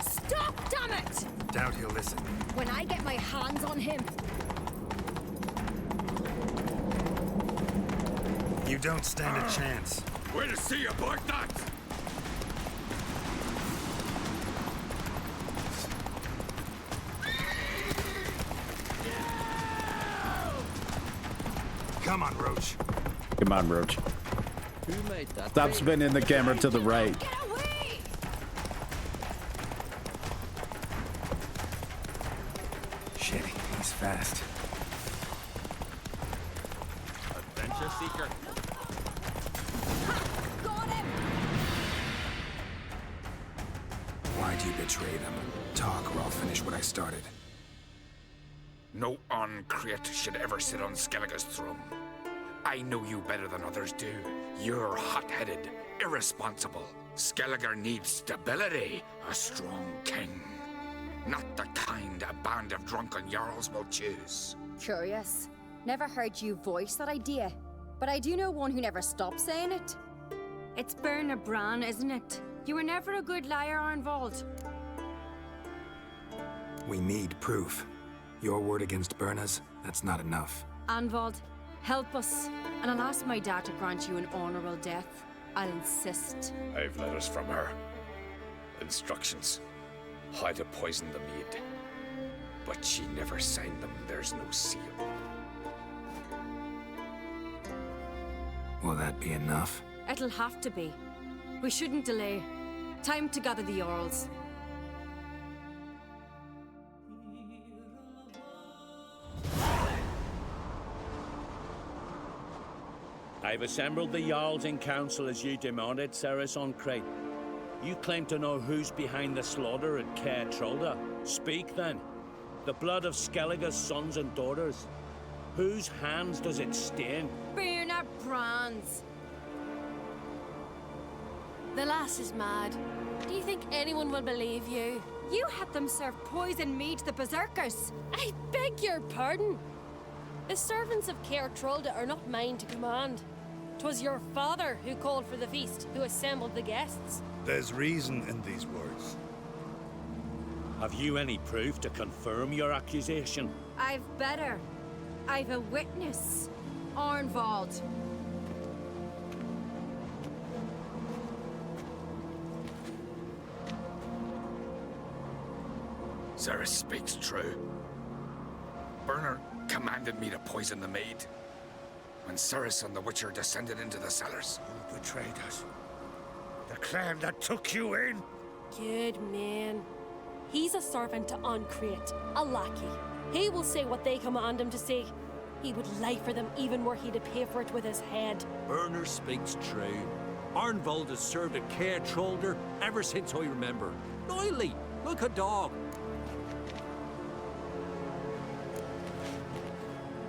Stop, damn it! Doubt he'll listen. When I get my hands on him. You don't stand a chance. Way to see you, Barknot! Come on, Roach. Come on, Roach. Who made that? Stop spinning the camera to the right. Get away! Shit, he's fast. Adventure seeker. Got him! Why'd you betray them? Talk or I'll finish what I started. No Uncreate should ever sit on Skellige's throne. I know you better than others do. You're hot-headed, irresponsible. Skellige needs stability, a strong king. Not the kind a band of drunken jarls will choose. Curious. Never heard you voice that idea, but I do know one who never stops saying it. It's Berna Bran, isn't it? You were never a good liar, Arnvald. We need proof. Your word against Berna's, that's not enough. Arnvald, help us, and I'll ask my dad to grant you an honorable death. I'll insist. I've letters from her. Instructions. How to poison the mead. But she never signed them. There's no seal. Will that be enough? It'll have to be. We shouldn't delay. Time to gather the Jarls. I've assembled the Jarls in council as you demanded, Ceres on Crate. You claim to know who's behind the slaughter at Caer Trolda. Speak then. The blood of Skellige's sons and daughters. Whose hands does it stain? Berna Bran's. The lass is mad. Do you think anyone will believe you? You had them serve poison mead to the berserkers. I beg your pardon. The servants of Caer Trolda are not mine to command. 'Twas your father who called for the feast, who assembled the guests. There's reason in these words. Have you any proof to confirm your accusation? I've better. I've a witness. Arnvald. Ciri speaks true. Bernard commanded me to poison the maid. When Cirrus and the Witcher descended into the cellars. You betrayed us. The clan that took you in. Good man. He's a servant to Ancrete, a lackey. He will say what they command him to say. He would lie for them even were he to pay for it with his head. Bernard speaks true. Arnvald has served a care trollder ever since I remember. Loyally, like a dog.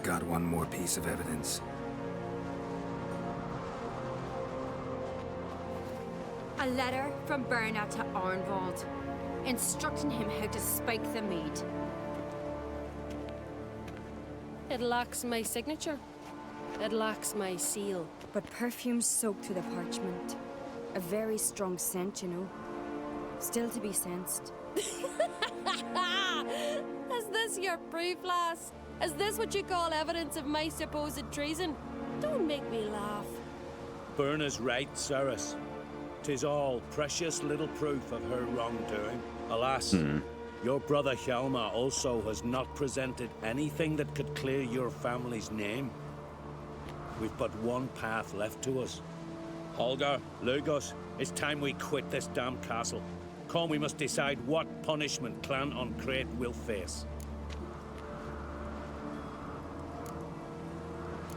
Got one more piece of evidence. A letter from Berna to Arnvald, instructing him how to spike the mead. It lacks my signature. It lacks my seal. But perfume soaked through the parchment. A very strong scent, you know. Still to be sensed. Is this your proof, lass? Is this what you call evidence of my supposed treason? Don't make me laugh. Berna's right, Cirrus. 'Tis all precious little proof of her wrongdoing. Alas, your brother Hjalmar also has not presented anything that could clear your family's name. We've but one path left to us. Holger, Lugos, it's time we quit this damn castle. Come, we must decide what punishment Clan Ancrete will face.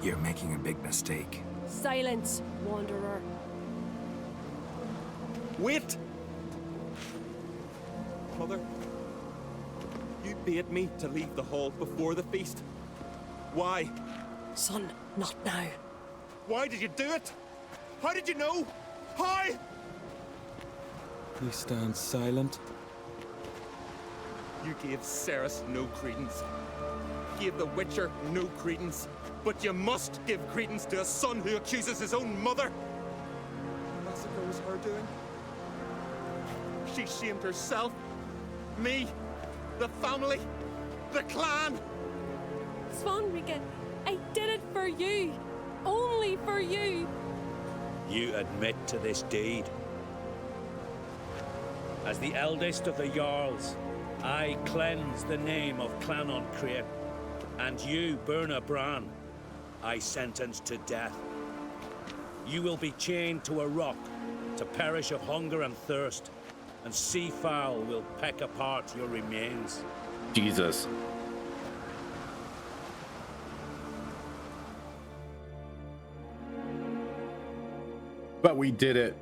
You're making a big mistake. Silence, wanderer. Wait! Mother, you bade me to leave the hall before the feast. Why? Son, not now. Why did you do it? How did you know? How? You stand silent. You gave Cerys no credence. Gave the Witcher no credence. But you must give credence to a son who accuses his own mother. The massacre was her doing. She shamed herself, me, the family, the clan. Svanrige, I did it for you. Only for you. You admit to this deed. As the eldest of the Jarls, I cleanse the name of Clan Ancrete, and you, Berna Bran, I sentence to death. You will be chained to a rock to perish of hunger and thirst, and sea fowl will peck apart your remains. Jesus. But we did it.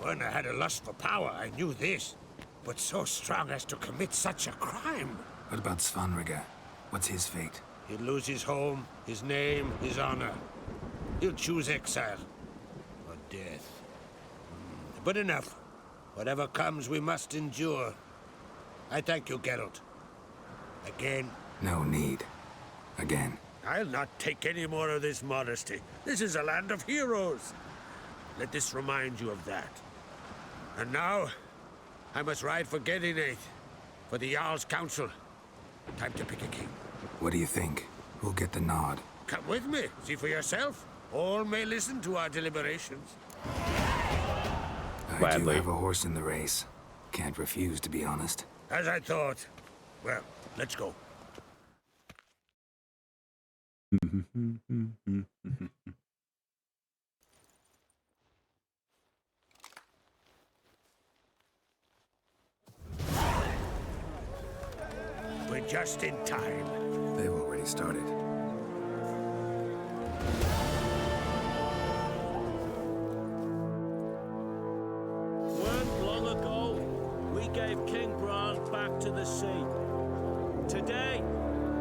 Berna had a lust for power, I knew this. But so strong as to commit such a crime. What about Svanrige? What's his fate? He'll lose his home, his name, his honor. He'll choose exile. Or death. But enough. Whatever comes, we must endure. I thank you, Geralt. Again. No need. Again. I'll not take any more of this modesty. This is a land of heroes. Let this remind you of that. And now, I must ride for Gedinath, for the Jarl's Council. Time to pick a king. What do you think? Who'll get the nod? Come with me, see for yourself. All may listen to our deliberations. I do have a horse in the race. Can't refuse, to be honest. As I thought. Well, let's go. We're just in time. They've already started. Weren't long ago, we gave King Bran back to the sea. Today,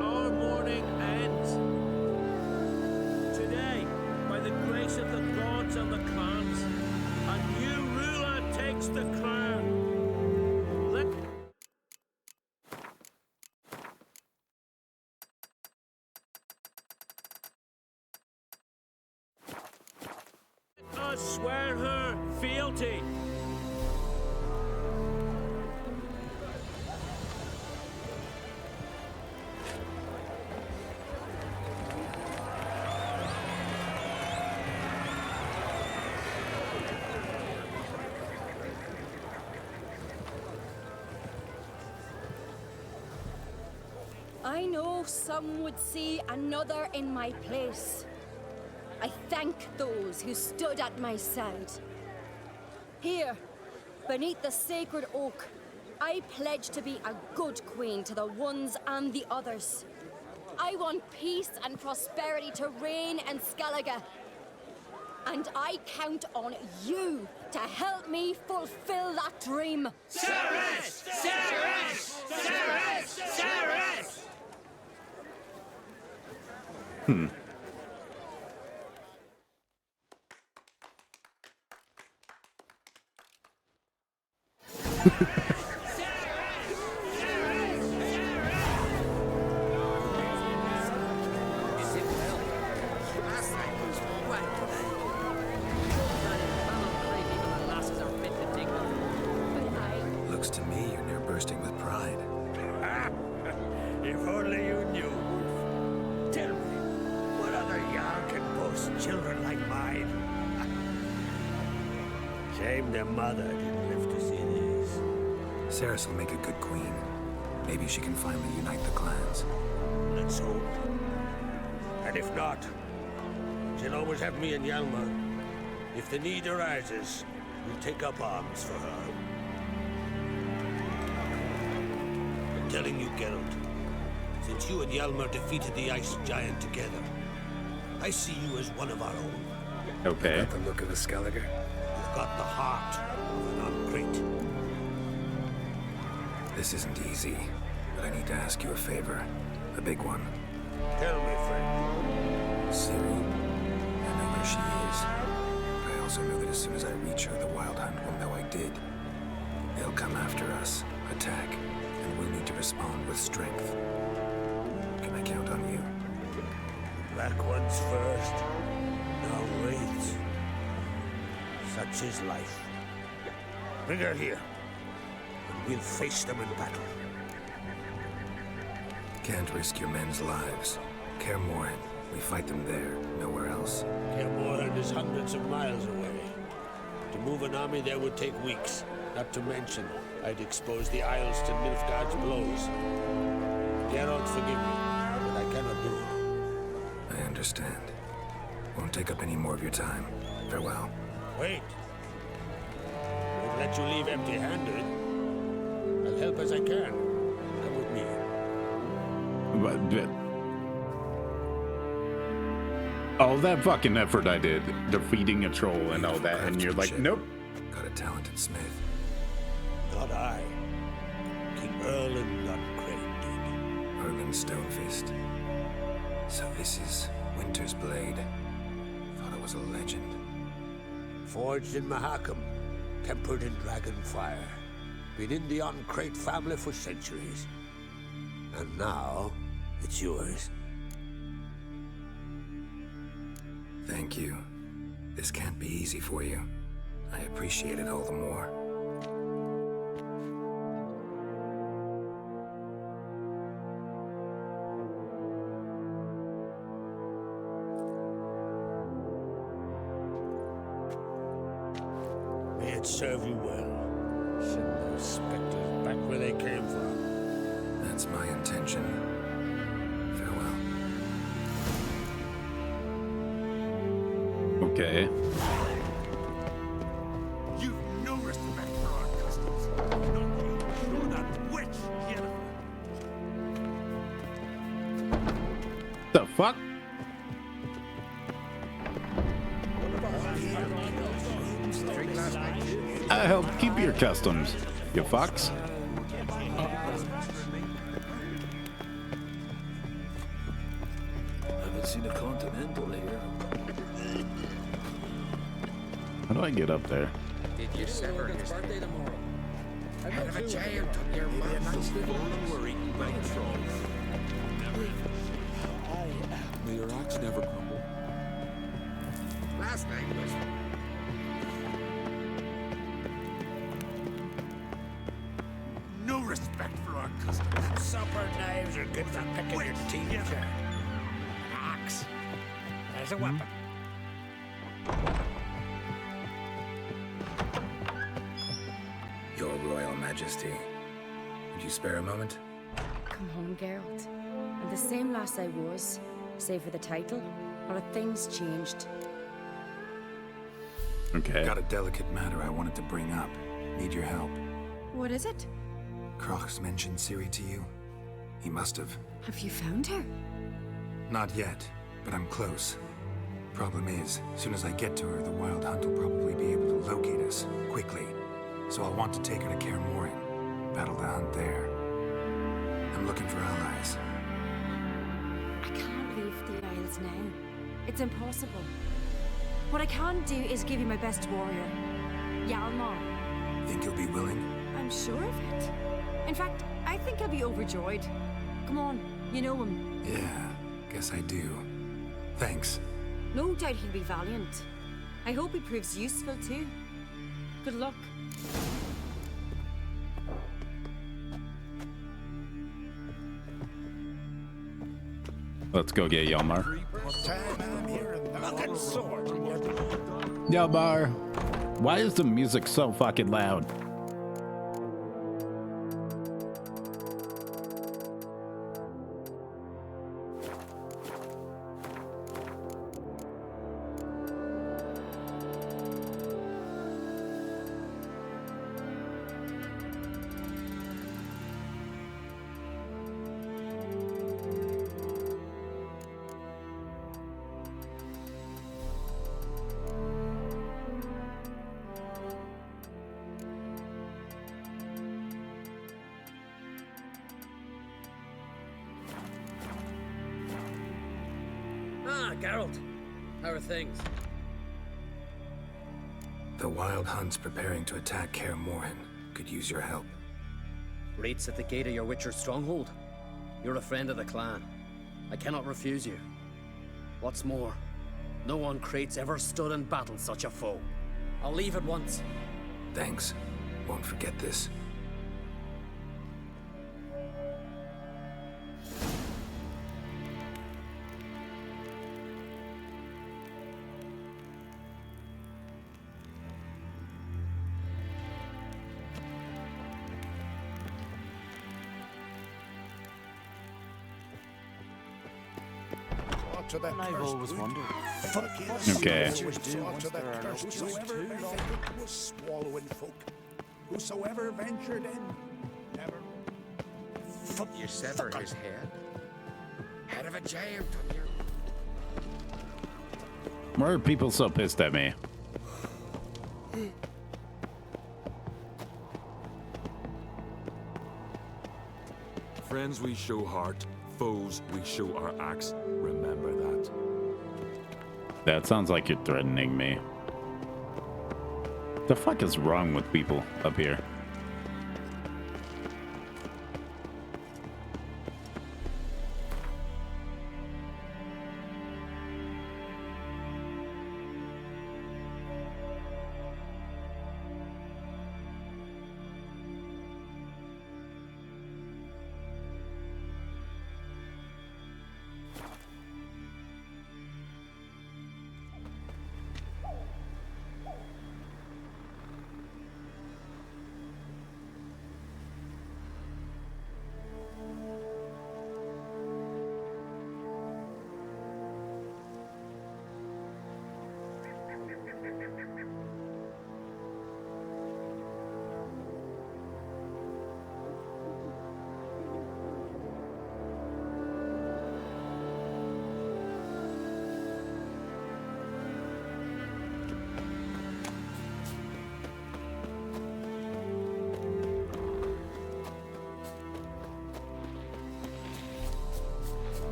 our mourning ends. Today, by the grace of the gods and the clans, a new ruler takes the crown. Let us tea. I know some would see another in my place. I thank those who stood at my side. Here, beneath the sacred oak, I pledge to be a good queen to the ones and the others. I want peace and prosperity to reign in Skellige. And I count on you to help me fulfill that dream. Ceres! Ceres! Ceres! Ceres! Looks to me you're near bursting with pride. If only you knew. Tell me, what other Jarl can boast children like mine? Shame their mother didn't live to see this. Ceres will make a good queen. Maybe she can finally unite the clans. Let's hope. And if not, she'll always have me and Hjalmar. If the need arises, we'll take up arms for her. I'm telling you, Geralt, since you and Hjalmar defeated the Ice Giant together, I see you as one of our own. Okay. Got the look of a Skelliger. You've got the heart of an Uncrate. This isn't easy, but I need to ask you a favor. A big one. Tell me, friend. Ciri. I know where she is. But I also know that as soon as I reach her, the Wild Hunt will know I did. They'll come after us, attack, and we'll need to respond with strength. Can I count on you? Black ones first, now wraiths. Such is life. Bring her here, and we'll face them in battle. Can't risk your men's lives. Kaer Morhen, we fight them there, nowhere else. Kaer Morhen is hundreds of miles away. To move an army there would take weeks. Not to mention, I'd expose the Isles to Nilfgaard's blows. Geralt, forgive me, but I cannot do it. I understand. Won't take up any more of your time. Farewell. Wait. Won't let you leave empty-handed. I'll help as I can. Come with me. But all that fucking effort I did, defeating a troll and all that, and you're like, nope. Got a talented smith. Not I. King Erland Uncrate did. Erland Stonefist. So this is Winter's Blade. Thought it was a legend. Forged in Mahakam, tempered in dragon fire. Been in the Uncrate family for centuries. And now, it's yours. Thank you. This can't be easy for you. I appreciate it all the more. May it serve you well. Send those specters back where they came from. That's my intention. Farewell. Okay. You've no respect for our customs. Not you, nor that witch, Jennifer. The fuck? I helped keep your customs, you fox. Haven't seen a continental here. How do I get up there? Did you sever his birthday tomorrow. head of a giant took your mom's We're eating by trolls. May your rocks never crumble. last night was respect for our custom. Supper knives are good for picking your teeth. An axe. There's a weapon. Your Royal Majesty, would you spare a moment? Come on, Geralt. I'm the same lass I was, save for the title. A lot of things changed. Okay. Got a delicate matter I wanted to bring up. Need your help. What is it? Crach's mentioned Ciri to you? He must have. Have you found her? Not yet, but I'm close. Problem is, as soon as I get to her, the Wild Hunt will probably be able to locate us, quickly. So I'll want to take her to Kaer Morhen, battle the hunt there. I'm looking for allies. I can't leave the Isles now. It's impossible. What I can do is give you my best warrior, Hjalmar. Think you'll be willing? I'm sure of it. In fact, I think he'll be overjoyed. Come on, you know him. Yeah, guess I do. Thanks. No doubt he'll be valiant. I hope he proves useful too. Good luck. Let's go get Hjalmar. Look at sword. Hjalmar, why is the music so fucking loud? Geralt, how are things? The Wild Hunt's preparing to attack Kaer Morhen. Could use your help. Raid's at the gate of your Witcher's stronghold. You're a friend of the clan. I cannot refuse you. What's more, no one Crate's ever stood and battled such a foe. I'll leave at once. Thanks. Won't forget this. I've always wondered. Okay. Swallowing folk. Whosoever ventured in, never. You sever his head. Head of a giant on your. Why are people so pissed at me? Friends we show heart, foes we show our axe. Remember that. That sounds like you're threatening me. The fuck is wrong with people up here?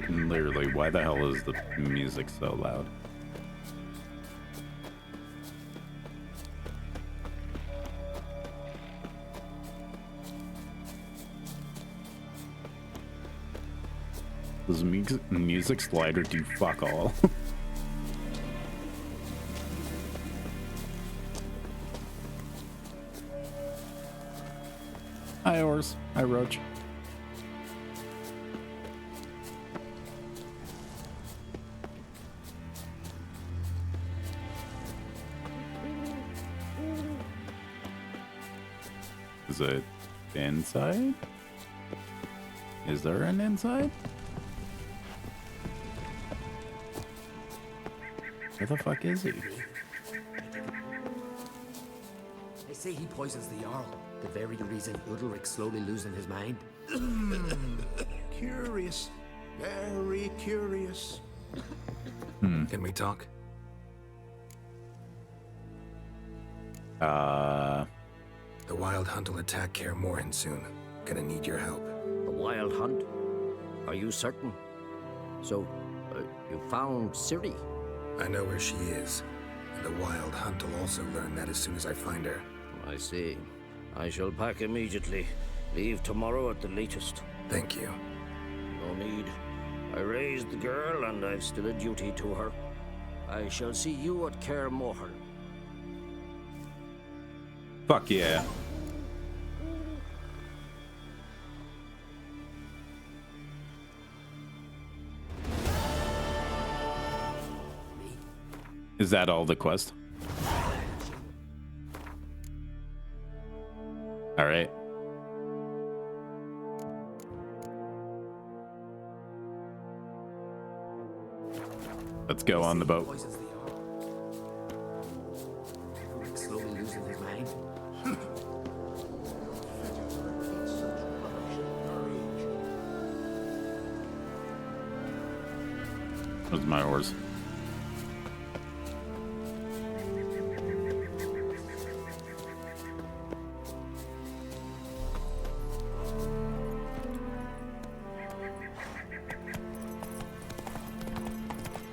Literally, why the hell is the music so loud? Does music slider do fuck all? Hi, Ors. Hi, Roach. Is it inside? Is there an inside? Where the fuck is he? They say he poisons the Jarl. The very reason Udalric's slowly losing his mind. Curious. Very curious. Can we talk? The Wild Hunt will attack Kaer Morhen soon. Gonna need your help. The Wild Hunt? Are you certain? So, you found Ciri? I know where she is. And the Wild Hunt will also learn that as soon as I find her. I see. I shall pack immediately. Leave tomorrow at the latest. Thank you. No need. I raised the girl, and I've still a duty to her. I shall see you at Kaer Morhen. Fuck yeah. Is that all the quest? All right. Let's go on the boat. Slowly losing his mind. Where's my oars?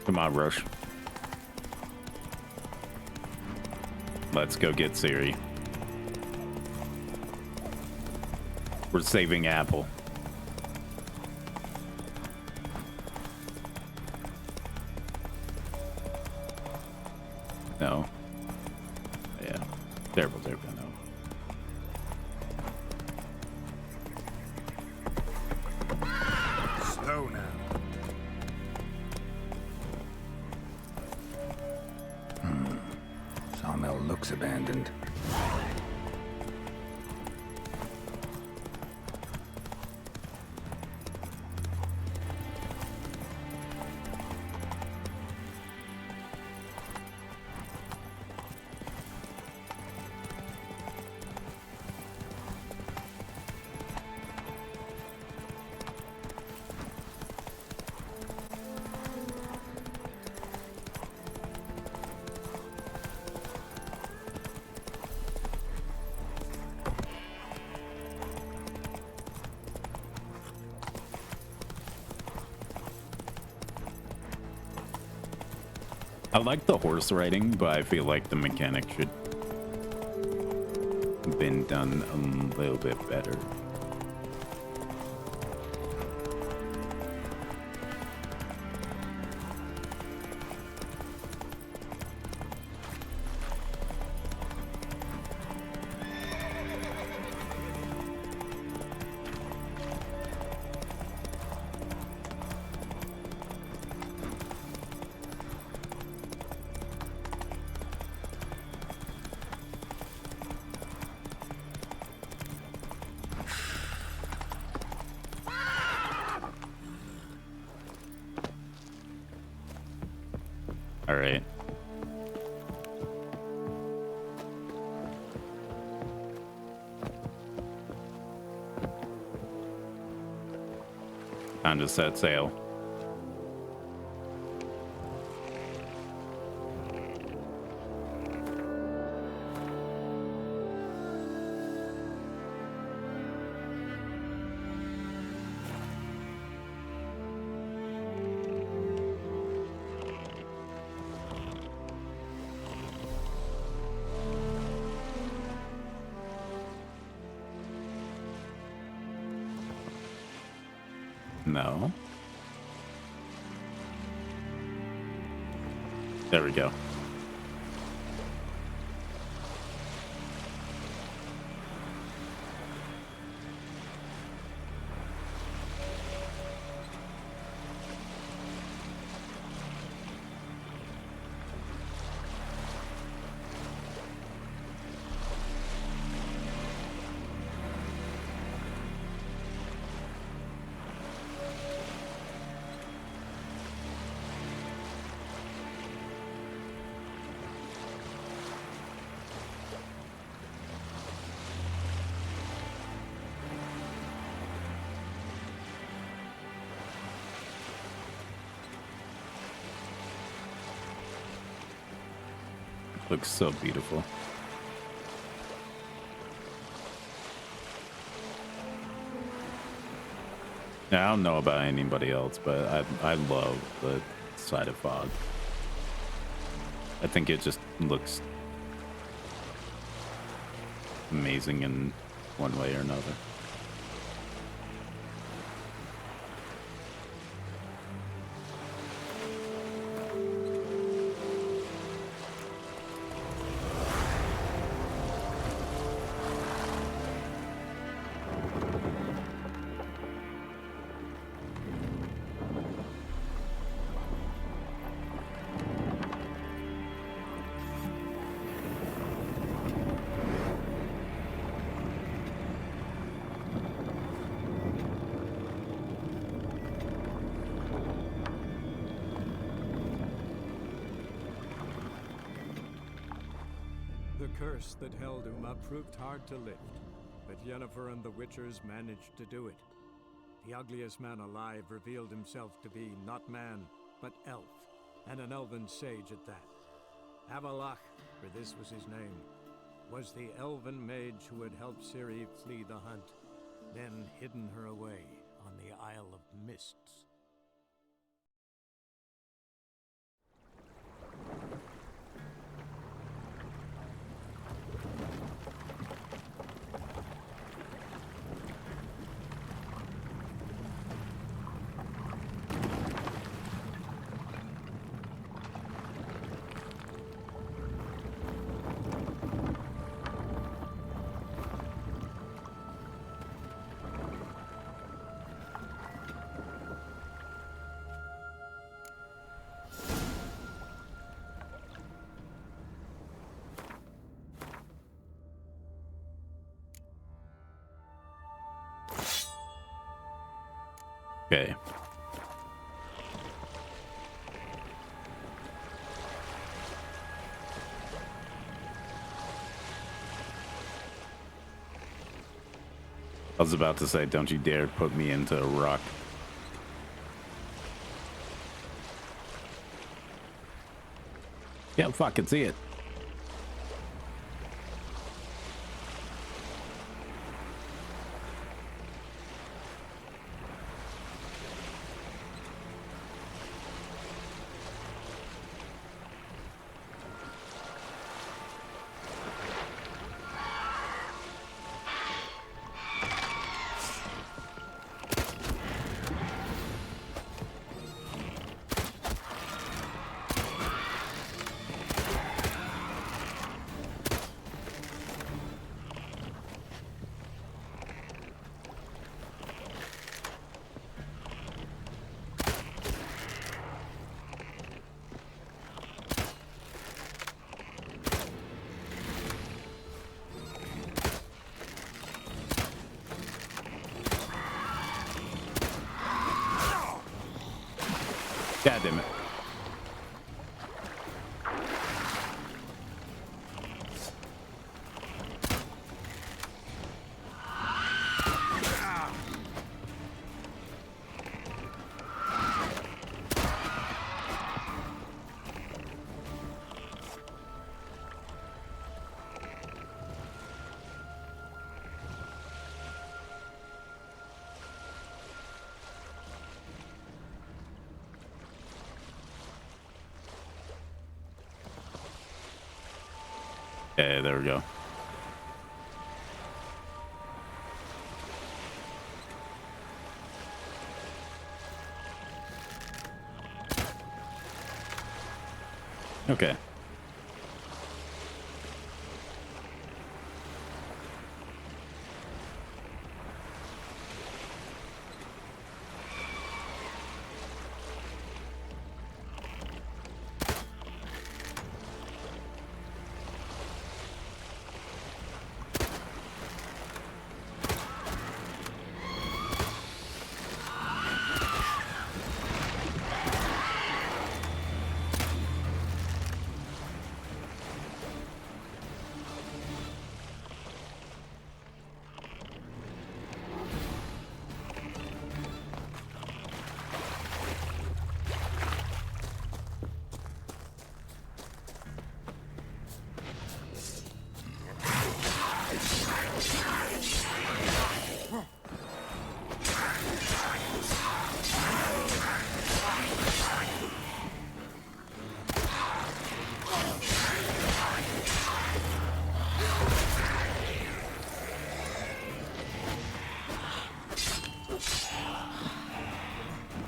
Come on, Rush. Let's go get Ciri. We're saving Apple. No. Yeah. Terrible, no. Slow now. Sawmill looks abandoned. I like the horse riding, but I feel like the mechanic should have been done a little bit better. All right. Time to set sail. No. There we go. Looks so beautiful. Now, I don't know about anybody else, but I love the side of fog. I think it just looks amazing in one way or another. The curse that held Uma proved hard to lift, but Yennefer and the Witchers managed to do it. The ugliest man alive revealed himself to be not man, but elf, and an elven sage at that. Avalach, for this was his name, was the elven mage who had helped Ciri flee the hunt, then hidden her away on the Isle of Mists. Okay. I was about to say, don't you dare put me into a rock. Yeah, fucking see it. God damn it. Okay, there we go. Okay.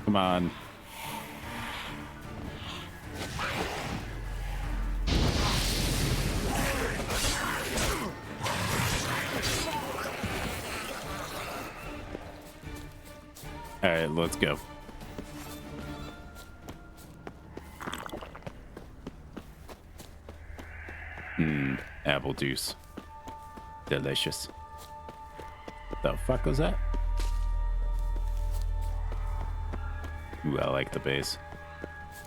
Come on. All right, let's go. Apple juice. Delicious. The fuck was that? Ooh, I like the base.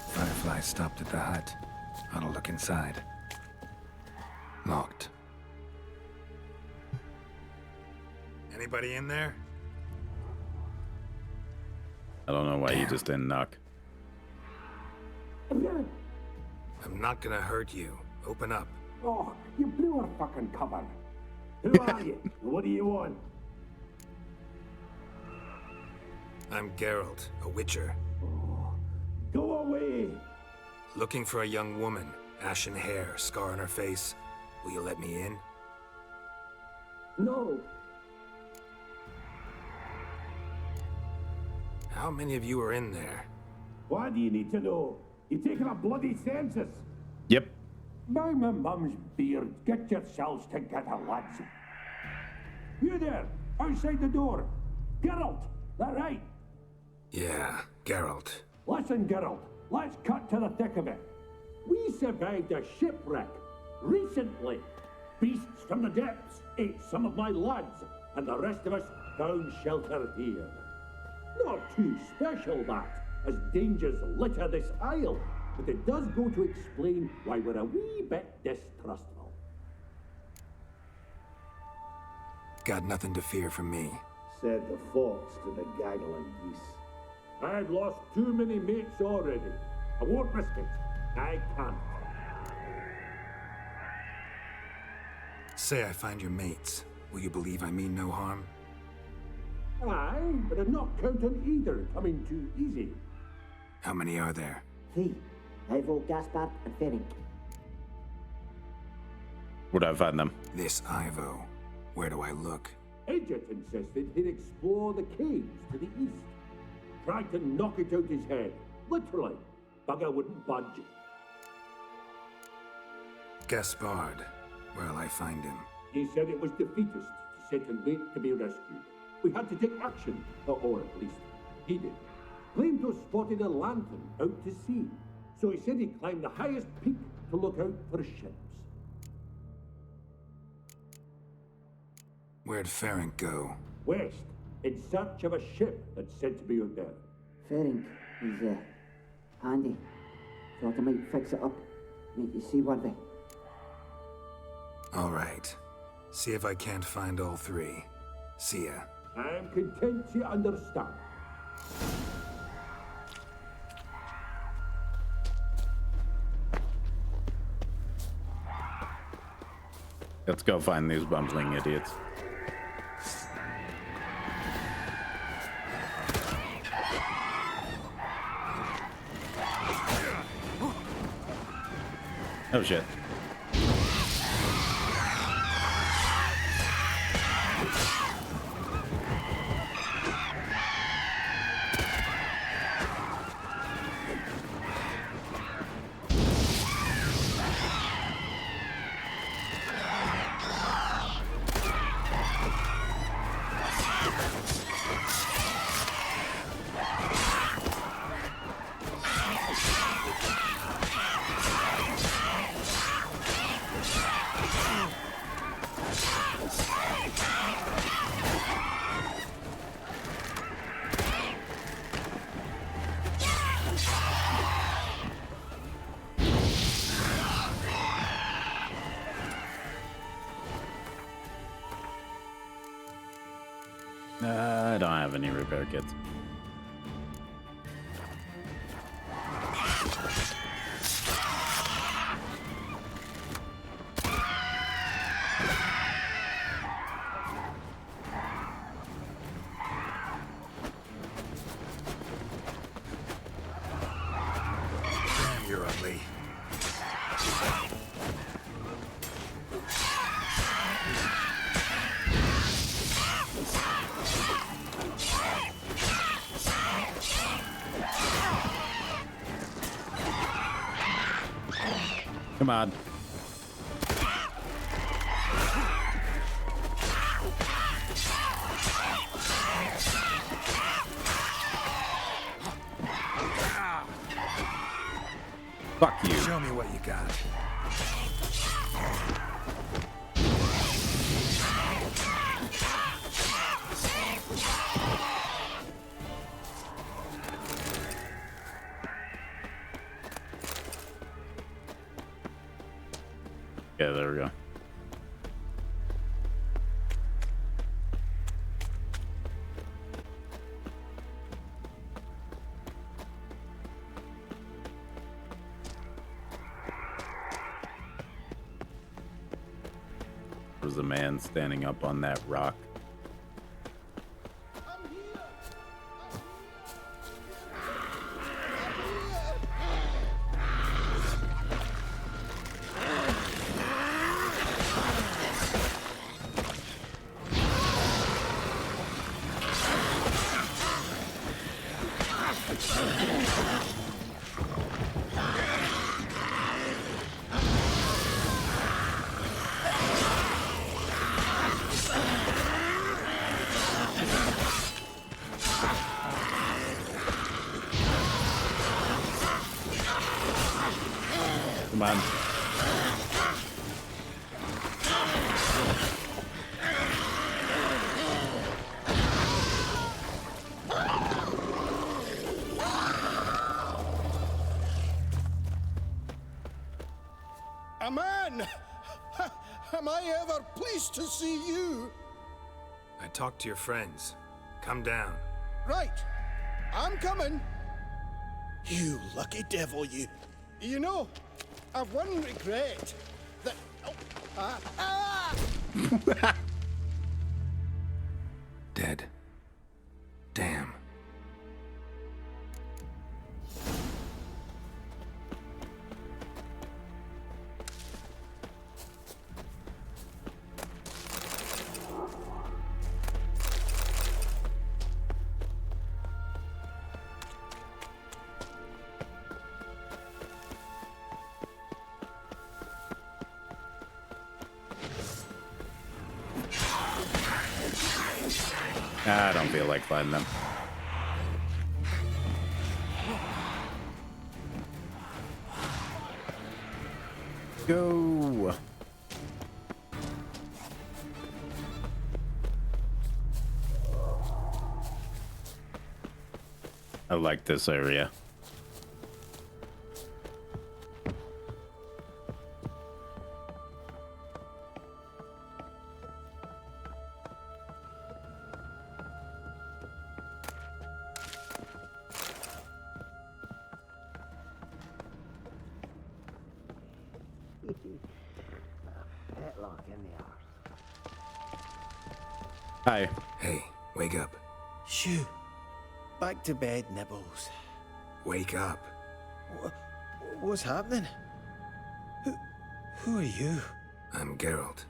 Firefly stopped at the hut. I'll look inside. Locked. Anybody in there? I don't know why you just didn't knock. I'm not gonna hurt you. Open up. Oh, you blew our fucking cover. Who are you? What do you want? I'm Geralt, a witcher. Go away! Looking for a young woman. Ashen hair, scar on her face. Will you let me in? No. How many of you are in there? Why do you need to know? You're taking a bloody census. Yep. By my mum's beard, get yourselves together, lads. You there, outside the door. Geralt, that right? Yeah, Geralt. Listen, Geralt, let's cut to the thick of it. We survived a shipwreck recently. Beasts from the depths ate some of my lads, and the rest of us found shelter here. Not too special, that, as dangers litter this isle, but it does go to explain why we're a wee bit distrustful. Got nothing to fear from me. Said the fox to the gaggling geese. I've lost too many mates already. I won't risk it. I can't. Say I find your mates. Will you believe I mean no harm? Aye, but I'm not counting either coming too easy. How many are there? 3. Ivo, Gaspard, and Ferenc. Where'd I find them? This Ivo. Where do I look? Agent insisted he'd explore the caves to the east. Tried to knock it out his head. Literally. Bugger wouldn't budge. Gaspard. Where'll I find him? He said it was defeatist to sit and wait to be rescued. We had to take action, or at least he did. Claimed to have spotted a lantern out to sea. So he said he'd climb the highest peak to look out for ships. Where'd Ferenc go? West, in search of a ship that's said to be out there. Ferenc, he's handy. Thought I might fix it up, make you seaworthy. All right. See if I can't find all 3. See ya. I'm content you understand. Let's go find these bumbling idiots. Oh shit. any repair kits. Damn, you're ugly. Come on. Fuck you. Show me what you got. Yeah, there we go. There's a man standing up on that rock. Come on. A man! Am I ever pleased to see you? I talked to your friends. Come down. Right. I'm coming. You lucky devil, you. You know, I've one regret. That... Dead. Damn. I don't feel like fighting them. Go. I like this area. Fetlock in the arse. Hi. Hey, wake up. Shoo. Back to bed, Nibbles. Wake up. What's happening? Who are you? I'm Geralt.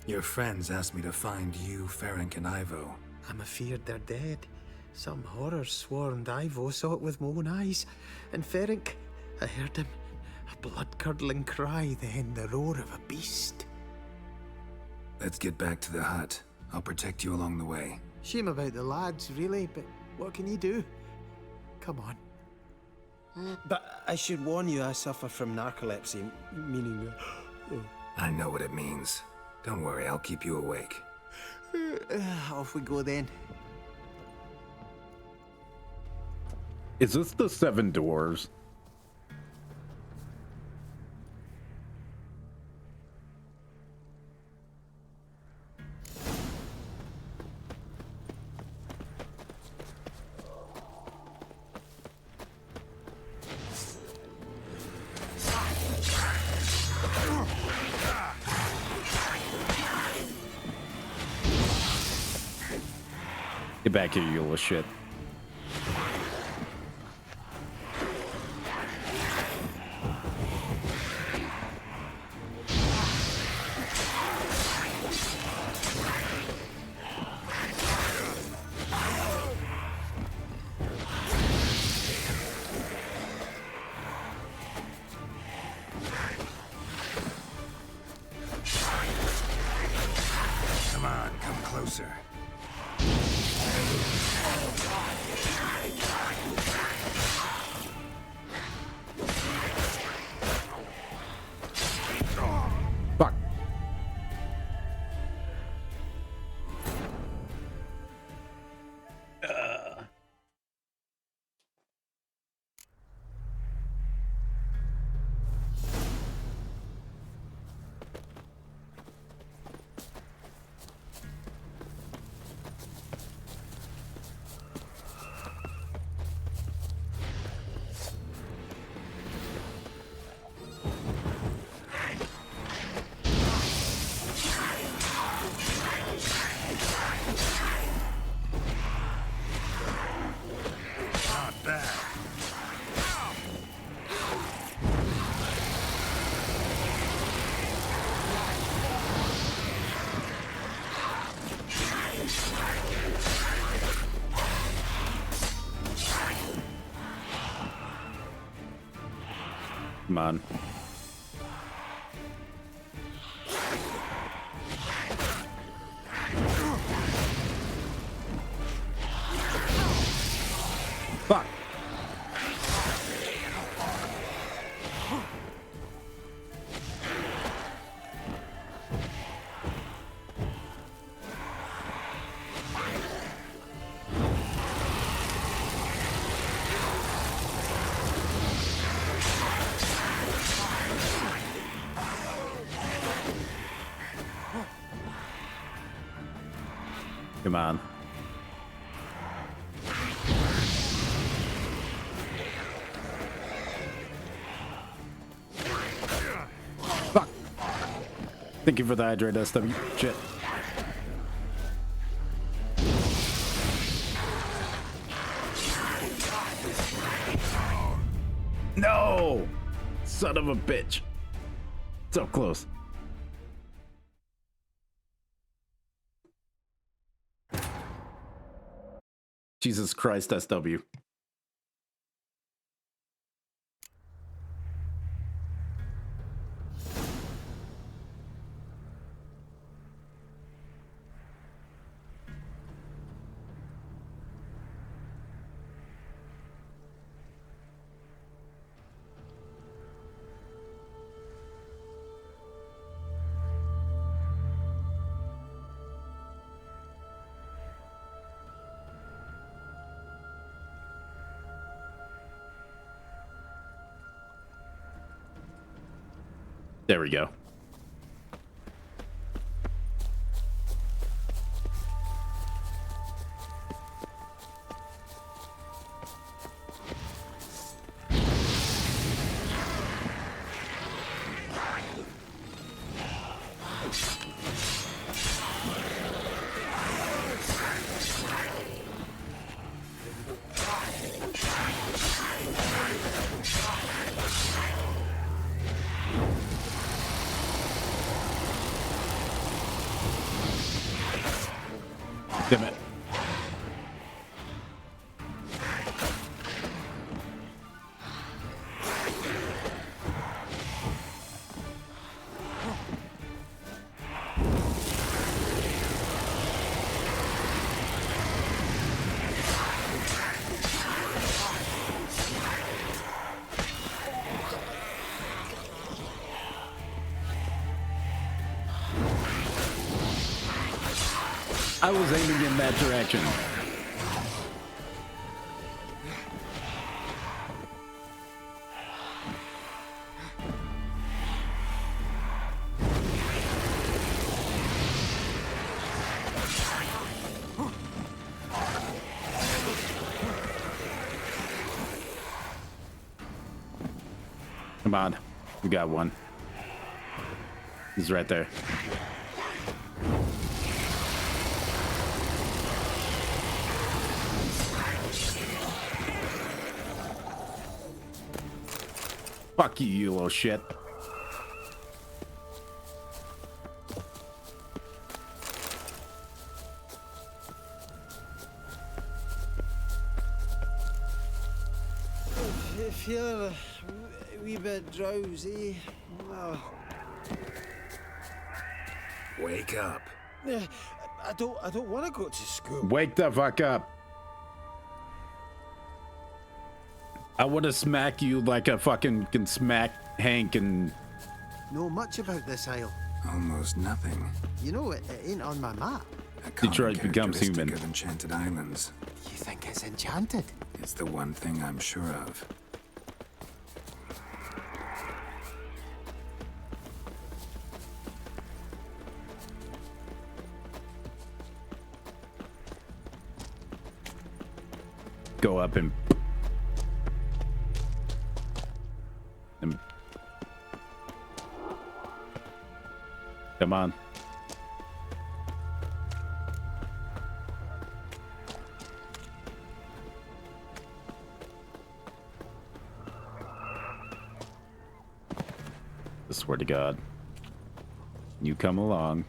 Your friends asked me to find you, Ferenc, and Ivo. I'm afeard they're dead. Some horror sworn Ivo saw it with my own eyes. And Ferenc, I heard him. A blood-curdling cry, then the roar of a beast. Let's get back to the hut. I'll protect you along the way. Shame about the lads, really, but what can you do? Come on. But I should warn you, I suffer from narcolepsy, meaning... I know what it means. Don't worry, I'll keep you awake. Off we go then. Is this the Seven Dwarves? back here, you little shit. Come on, come closer. Fuck. Not bad. Come on. Fuck. Come on. Fuck. Thank you for the hydrate, SW. Shit. No! Son of a bitch. So close. Jesus Christ, SW. There we go. Damn it. I was aiming in that direction. Come on, we got one. He's right there. Fuck you, you little shit. I feel a wee bit drowsy. Oh. Wake up. I don't want to go to school. Wake the fuck up. I would have smacked you like a fucking can smack Hank and... Know much about this isle? Almost nothing. You know, it ain't on my map. Detroit becomes human. Of Enchanted Islands. You think it's enchanted? It's the one thing I'm sure of. Go up and... Come on. I swear to God. You come along.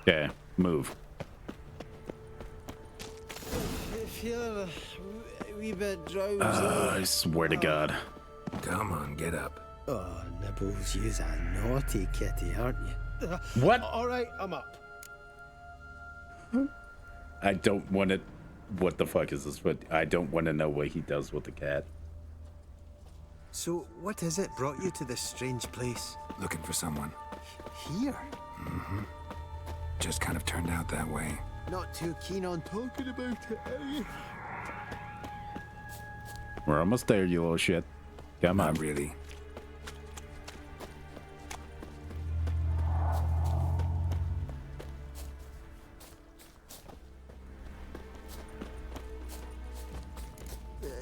Okay, move. I feel a wee bit drowsy. I swear to God. Come on, get up. Oh, Nibbles, you's a naughty kitty, aren't you? What? All right, I'm up. I don't want it. What the fuck is this? But I don't want to know what he does with the cat. So, what is it brought you to this strange place? Looking for someone. Here? Mm-hmm. Just kind of turned out that way. Not too keen on talking about it, eh? We're almost there, you little shit. Come on. Not really.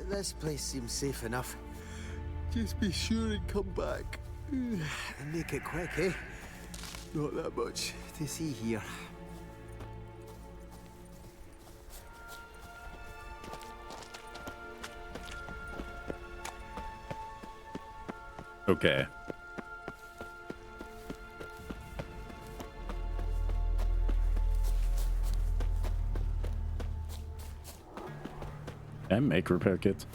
This place seems safe enough. Just be sure and come back. And make it quick, eh? Not that much to see here. Okay. Can I make repair kits?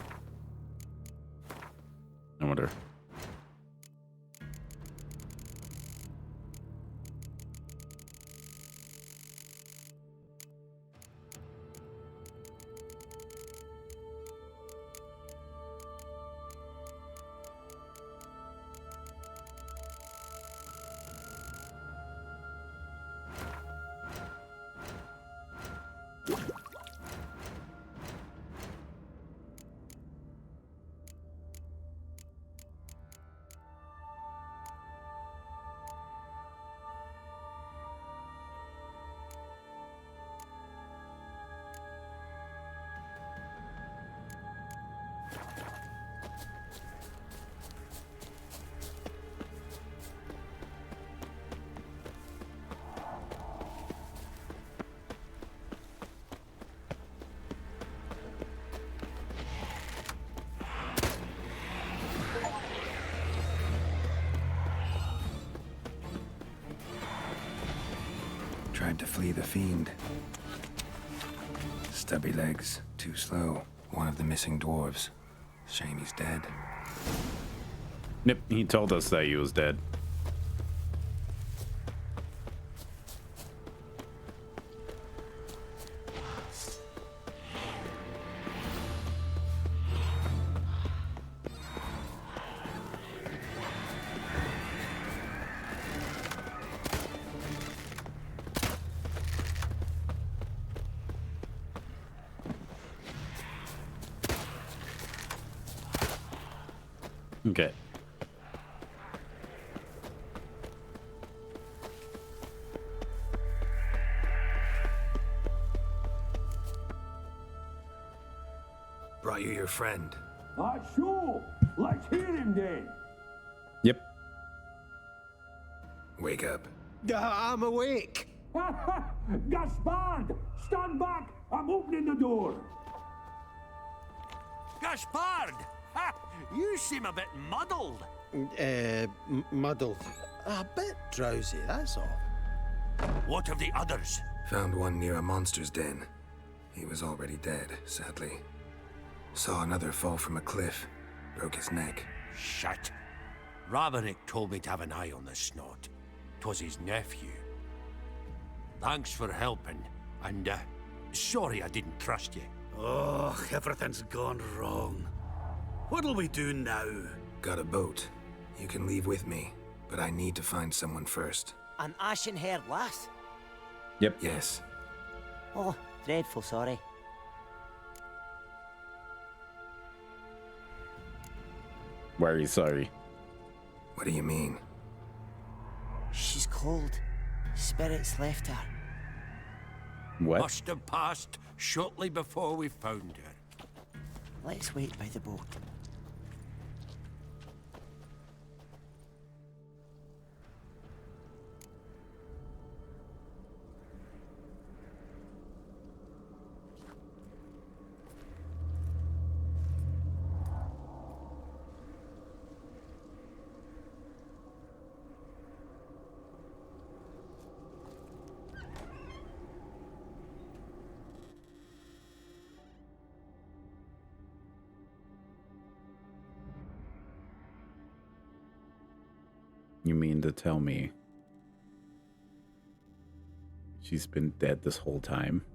I wonder. Tried to flee the fiend. Stubby legs, too slow. One of the missing dwarves. Shame he's dead. Yep, he told us that he was dead. Okay. Brought you your friend. Sure. Let's hear him then. Yep. Wake up. I'm awake. Gaspard! Stand back! I'm opening the door. Gaspard! Ha! You seem a bit muddled. Muddled. A bit drowsy, that's all. What of the others? Found one near a monster's den. He was already dead, sadly. Saw another fall from a cliff. Broke his neck. Shit. Raverick told me to have an eye on the snot. 'Twas his nephew. Thanks for helping, and sorry I didn't trust you. Oh, everything's gone wrong. What'll we do now? Got a boat. You can leave with me, but I need to find someone first. An ashen-haired lass? Yep. Yes. Oh, dreadful sorry. Why are you sorry? What do you mean? She's cold. Spirits left her. What? Must have passed shortly before we found her. Let's wait by the boat. You mean to tell me she's been dead this whole time?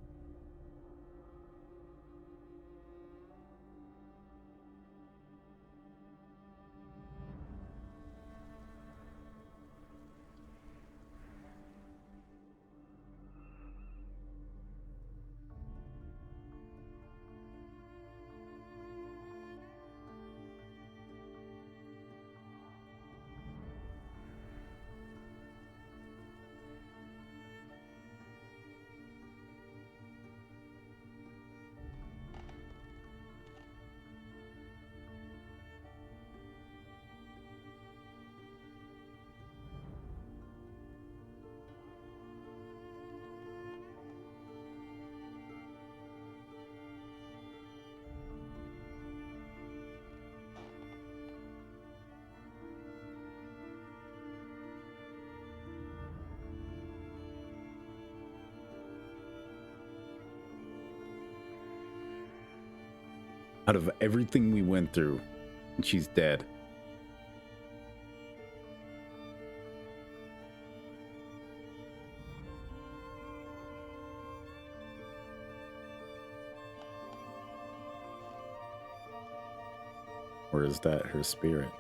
Out of everything we went through, and she's dead. Or is that her spirit?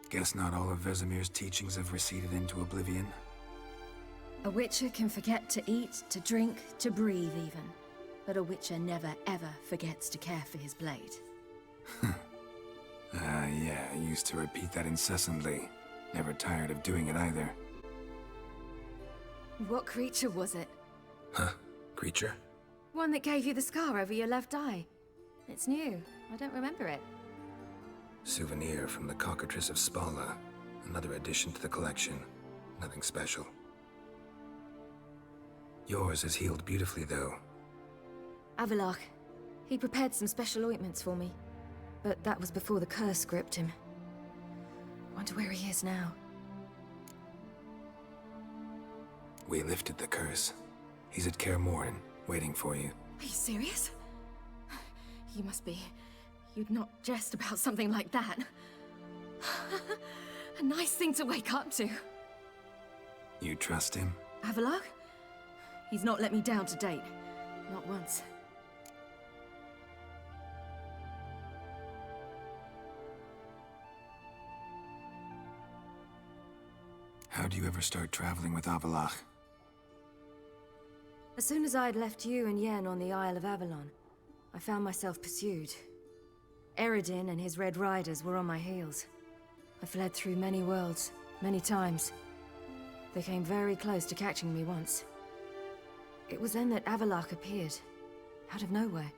Guess not all of Vesemir's teachings have receded into oblivion. A witcher can forget to eat, to drink, to breathe even. But a witcher never ever forgets to care for his blade. Yeah, I used to repeat that incessantly. Never tired of doing it either. What creature was it? Huh? Creature? One that gave you the scar over your left eye. It's new. I don't remember it. Souvenir from the Cockatrice of Spala. Another addition to the collection. Nothing special. Yours has healed beautifully, though. Avalach. He prepared some special ointments for me. but that was before the curse gripped him. Wonder where he is now. We lifted the curse. He's at Kaer Morhen, waiting for you. Are you serious? You must be. You'd not jest about something like that. A nice thing to wake up to. You trust him? Avalok? He's not let me down to date. Not once. How'd you ever start traveling with Avalok? As soon as I'd left you and Yen on the Isle of Avalon, I found myself pursued. Eredin and his Red Riders were on my heels. I fled through many worlds, many times. They came very close to catching me once. It was then that Avalok appeared, out of nowhere.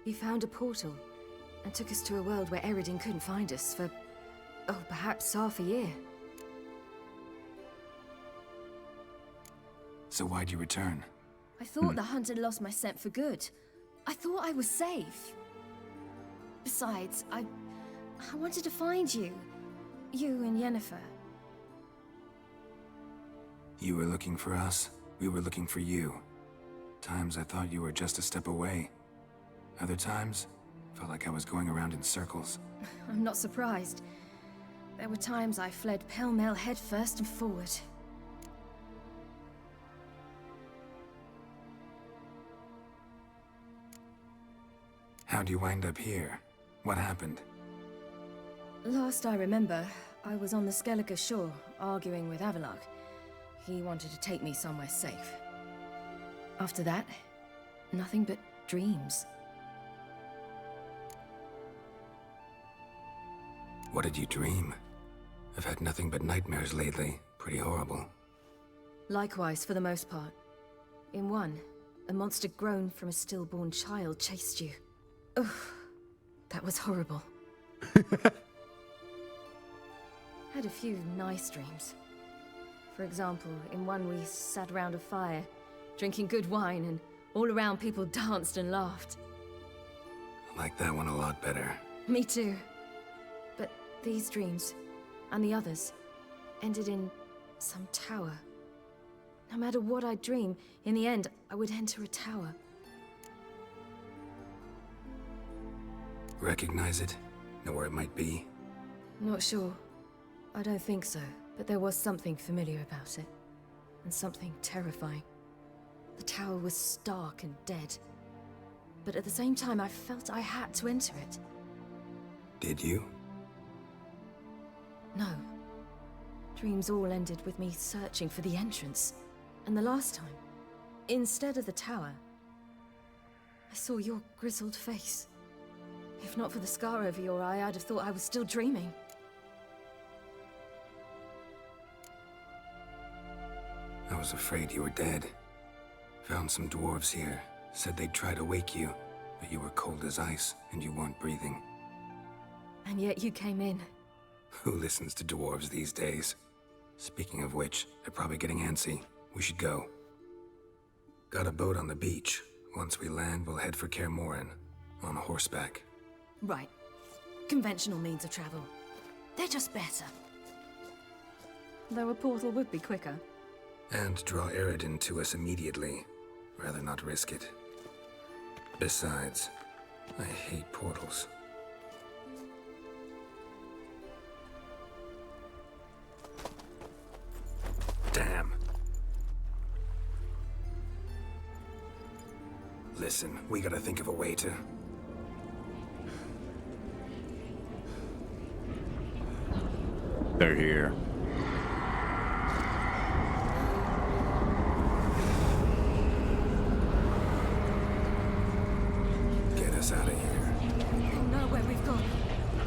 He found a portal, and took us to a world where Eredin couldn't find us for, oh, perhaps half a year. So why'd you return? I thought the hunt had lost my scent for good. I thought I was safe. Besides, I wanted to find you. You and Yennefer. You were looking for us, we were looking for you. Times I thought you were just a step away. Other times, felt like I was going around in circles. I'm not surprised. There were times I fled pell-mell headfirst and forward. How'd you wind up here? What happened? Last I remember, I was on the Skellige shore, arguing with Avalok. He wanted to take me somewhere safe. After that, nothing but dreams. What did you dream? I've had nothing but nightmares lately. Pretty horrible. Likewise, for the most part. In one, a monster grown from a stillborn child chased you. Ugh, that was horrible. Had a few nice dreams. For example, in one we sat around a fire, drinking good wine, and all around people danced and laughed. I like that one a lot better. Me too. But these dreams, and the others, ended in some tower. No matter what I dream, in the end, I would enter a tower. Recognize it? Know where it might be? Not sure. I don't think so, but there was something familiar about it. And something terrifying. The tower was stark and dead. But at the same time, I felt I had to enter it. Did you? No. Dreams all ended with me searching for the entrance. And the last time, instead of the tower, I saw your grizzled face. If not for the scar over your eye, I'd have thought I was still dreaming. I was afraid you were dead. Found some dwarves here. Said they'd try to wake you, but you were cold as ice and you weren't breathing. And yet you came in. Who listens to dwarves these days? Speaking of which, they're probably getting antsy. We should go. Got a boat on the beach. Once we land, we'll head for Kaer Morhen. On horseback. Right. Conventional means of travel. They're just better. Though a portal would be quicker. And draw Eredin to us immediately. Rather not risk it. Besides, I hate portals. Damn. Listen, we gotta think of a way to... They're here. Get us out of here. They'll know where we've gone.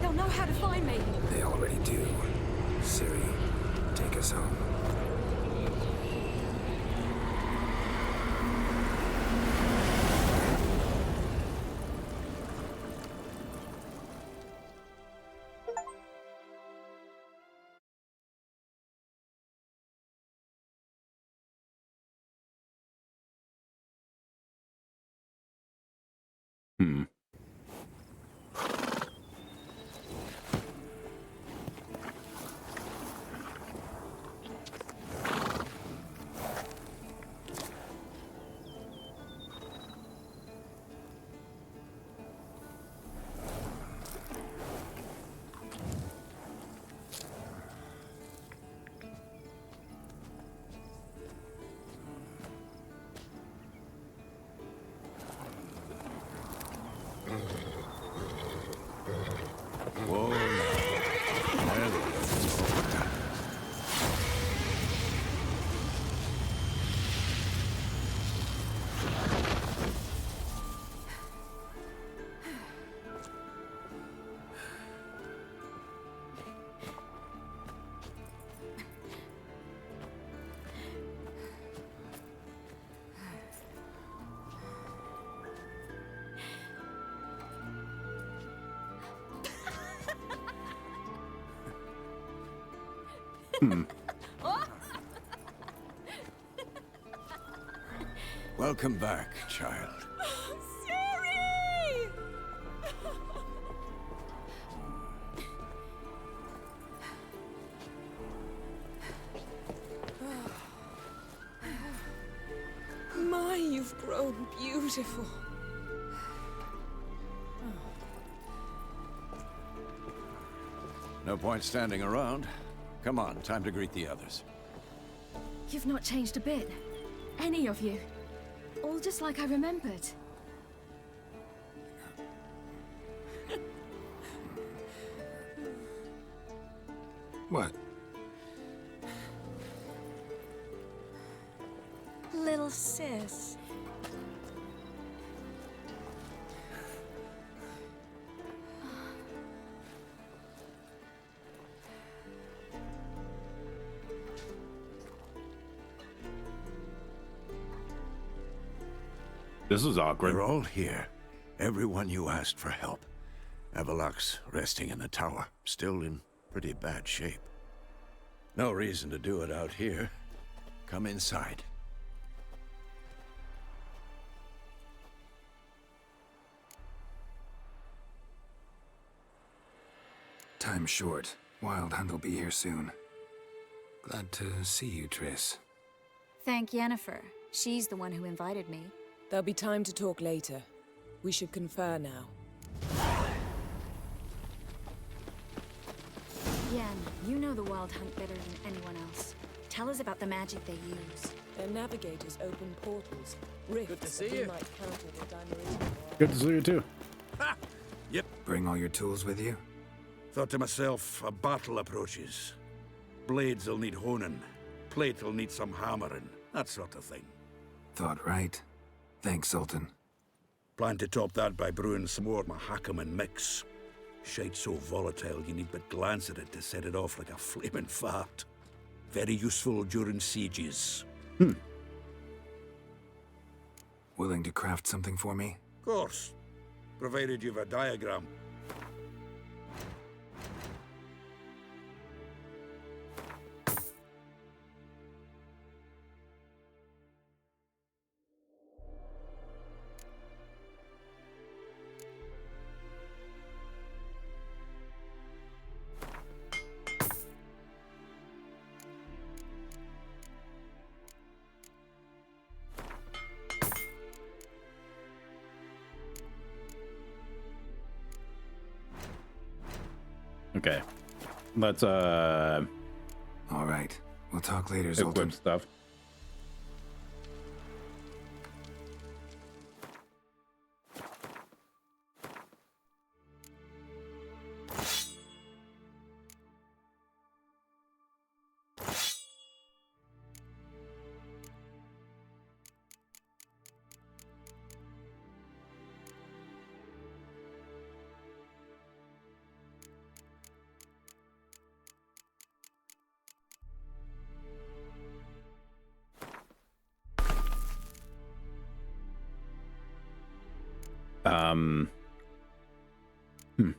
They'll know how to find me. They already do. Ciri, take us home. Whoa, now. There we go. Welcome back, child. Ciri! My, you've grown beautiful. No point standing around. Come on, time to greet the others. You've not changed a bit. Any of you. All just like I remembered. What? Little sis. This is awkward. We're all here. Everyone you asked for help. Avalok's resting in the tower, still in pretty bad shape. No reason to do it out here. Come inside. Time's short. Wild Hunt will be here soon. Glad to see you, Triss. Thank Yennefer. She's the one who invited me. There'll be time to talk later. We should confer now. Yen, you know the Wild Hunt better than anyone else. Tell us about the magic they use. Their navigators open portals, rifts. Good to see that we you. might counter the Daimarian. Good to see you too. Ha! Yep. Bring all your tools with you? Thought to myself, a battle approaches. Blades will need honing. Plate will need some hammering. That sort of thing. Thought right. Thanks, Sultan. Plan to top that by brewing some more Mahakam mix. Shite so volatile you need but glance at it to set it off like a flaming fart. Very useful during sieges. Willing to craft something for me? Of course. Provided you've a diagram. Okay. Let's All right. We'll talk later, Sultan. equip stuff. Hmm.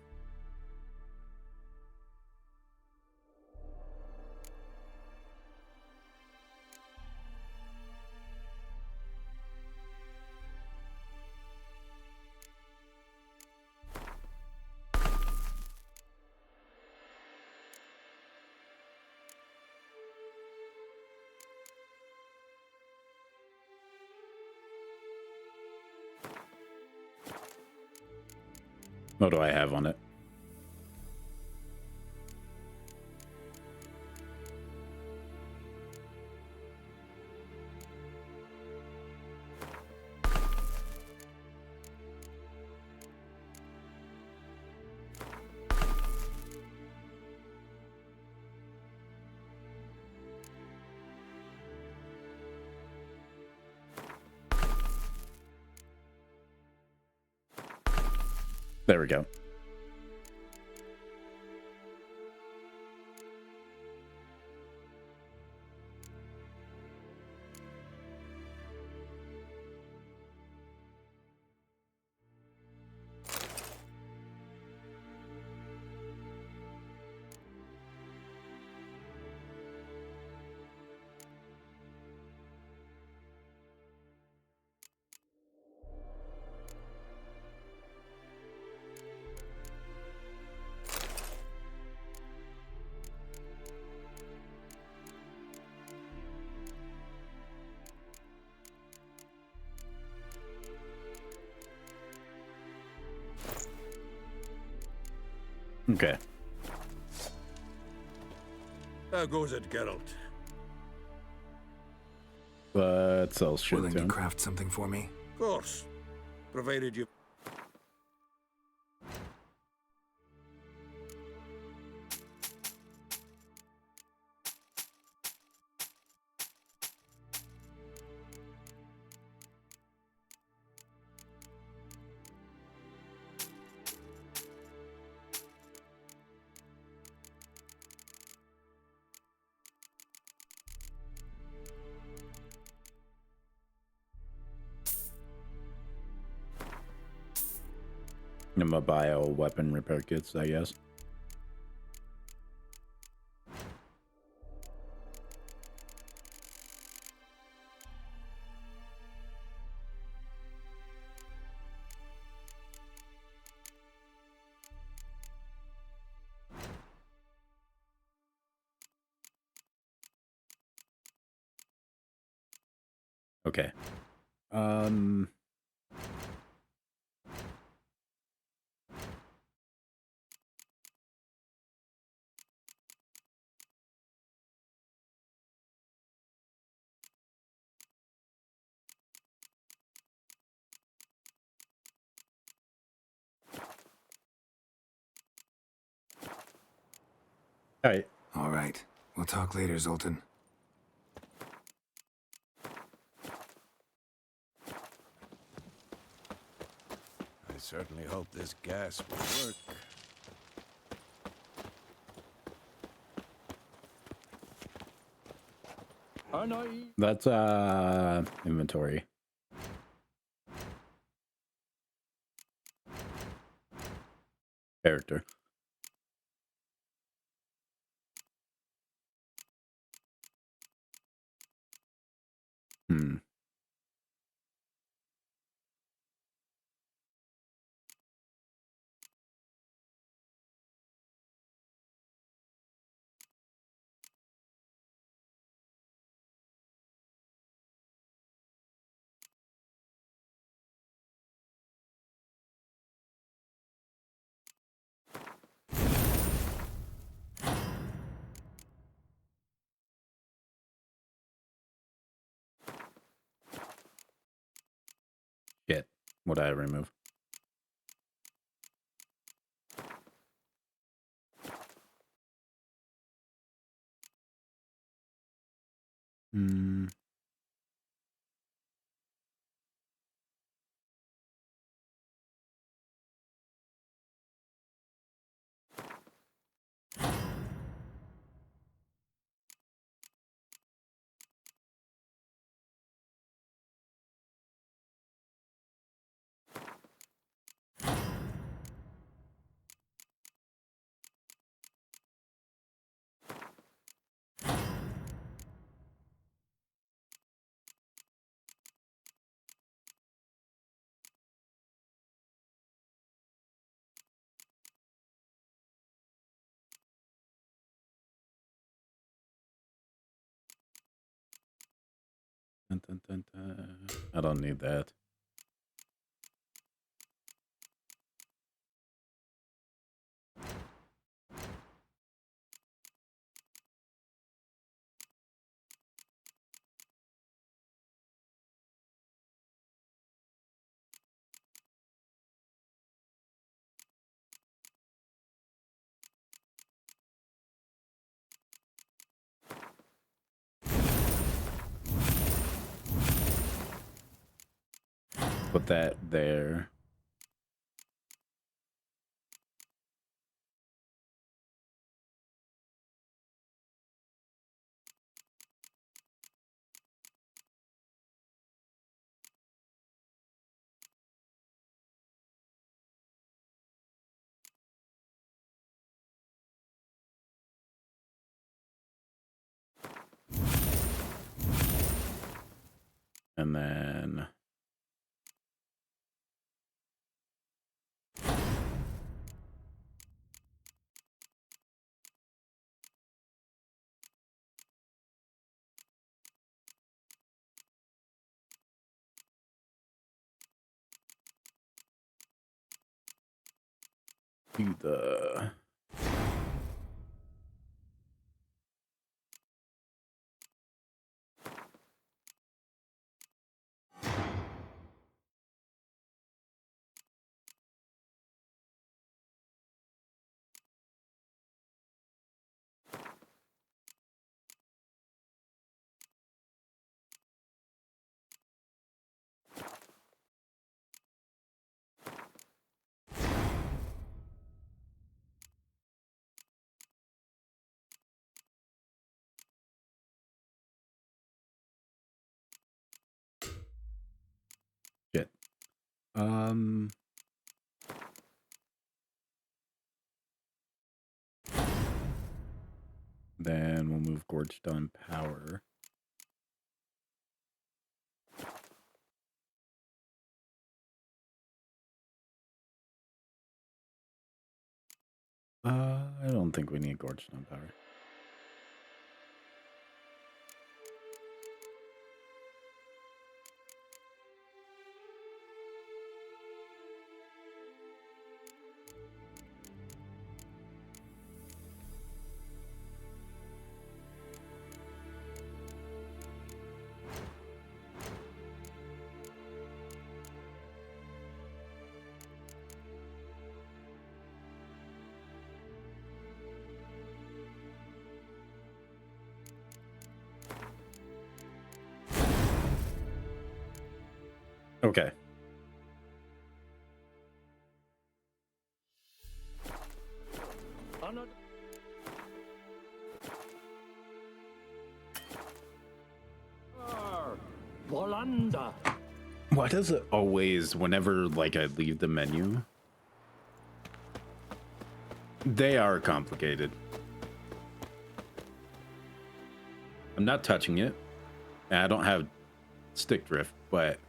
What do I have on it? There we go. Okay. How goes it, Geralt? Let's sell shit Willing to to him. craft something for me? Of course. Provided you... I'm gonna buy all weapon repair kits, I guess. Okay. All right. We'll talk later, Zoltan. I certainly hope this gas will work. That's inventory. Character. Hmm. Shit. What did I remove? Hmm. Dun, dun, dun, dun. I don't need that. Put that there. And then do the shit. Then we'll move Gorged on power. I don't think we need Gorged on power. Okay. Why does it always, whenever like I leave the menu, they are complicated. I'm not touching it. I don't have stick drift, but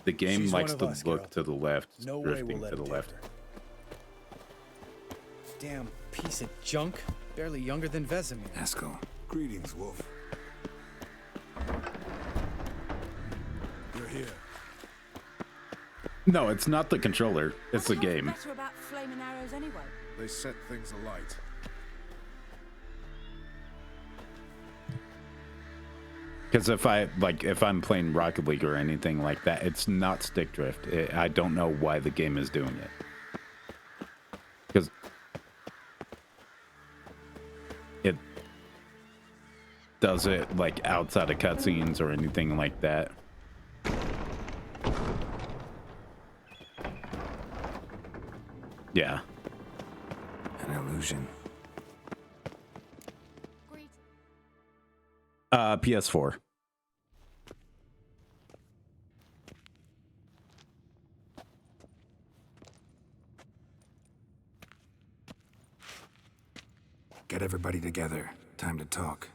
the game She's likes one to of us, look girl. to the left, No way drifting we'll let to the it left. Damn piece of junk. Barely younger than Vesemir. Eskel. Greetings, Wolf. You're here. No, it's not the controller. It's the game. Better about flaming arrows anyway. They set things alight. Because if I'm playing Rocket League or anything like that, it's not stick drift. I don't know why the game is doing it. Because it does it like outside of cutscenes or anything like that. Yeah. An illusion. PS4. Get everybody together. Time to talk.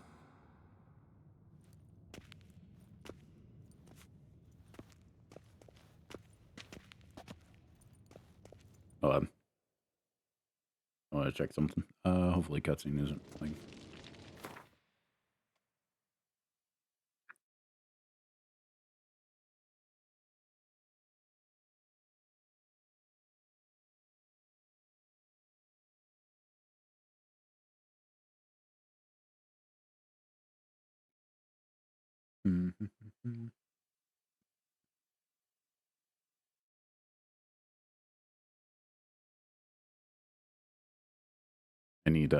I want to check something. Hopefully cutscene isn't playing. I need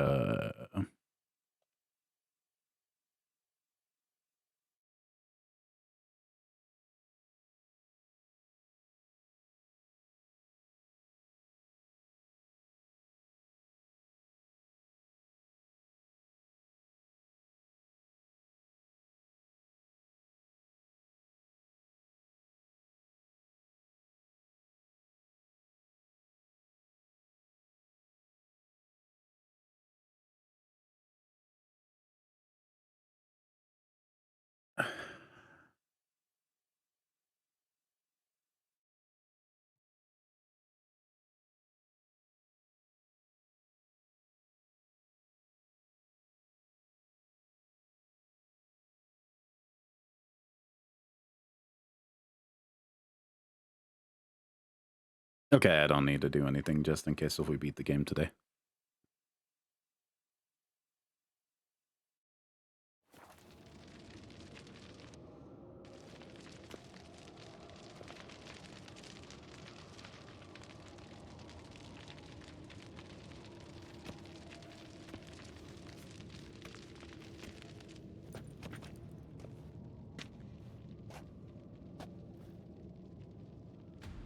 Okay, I don't need to do anything just in case if we beat the game today.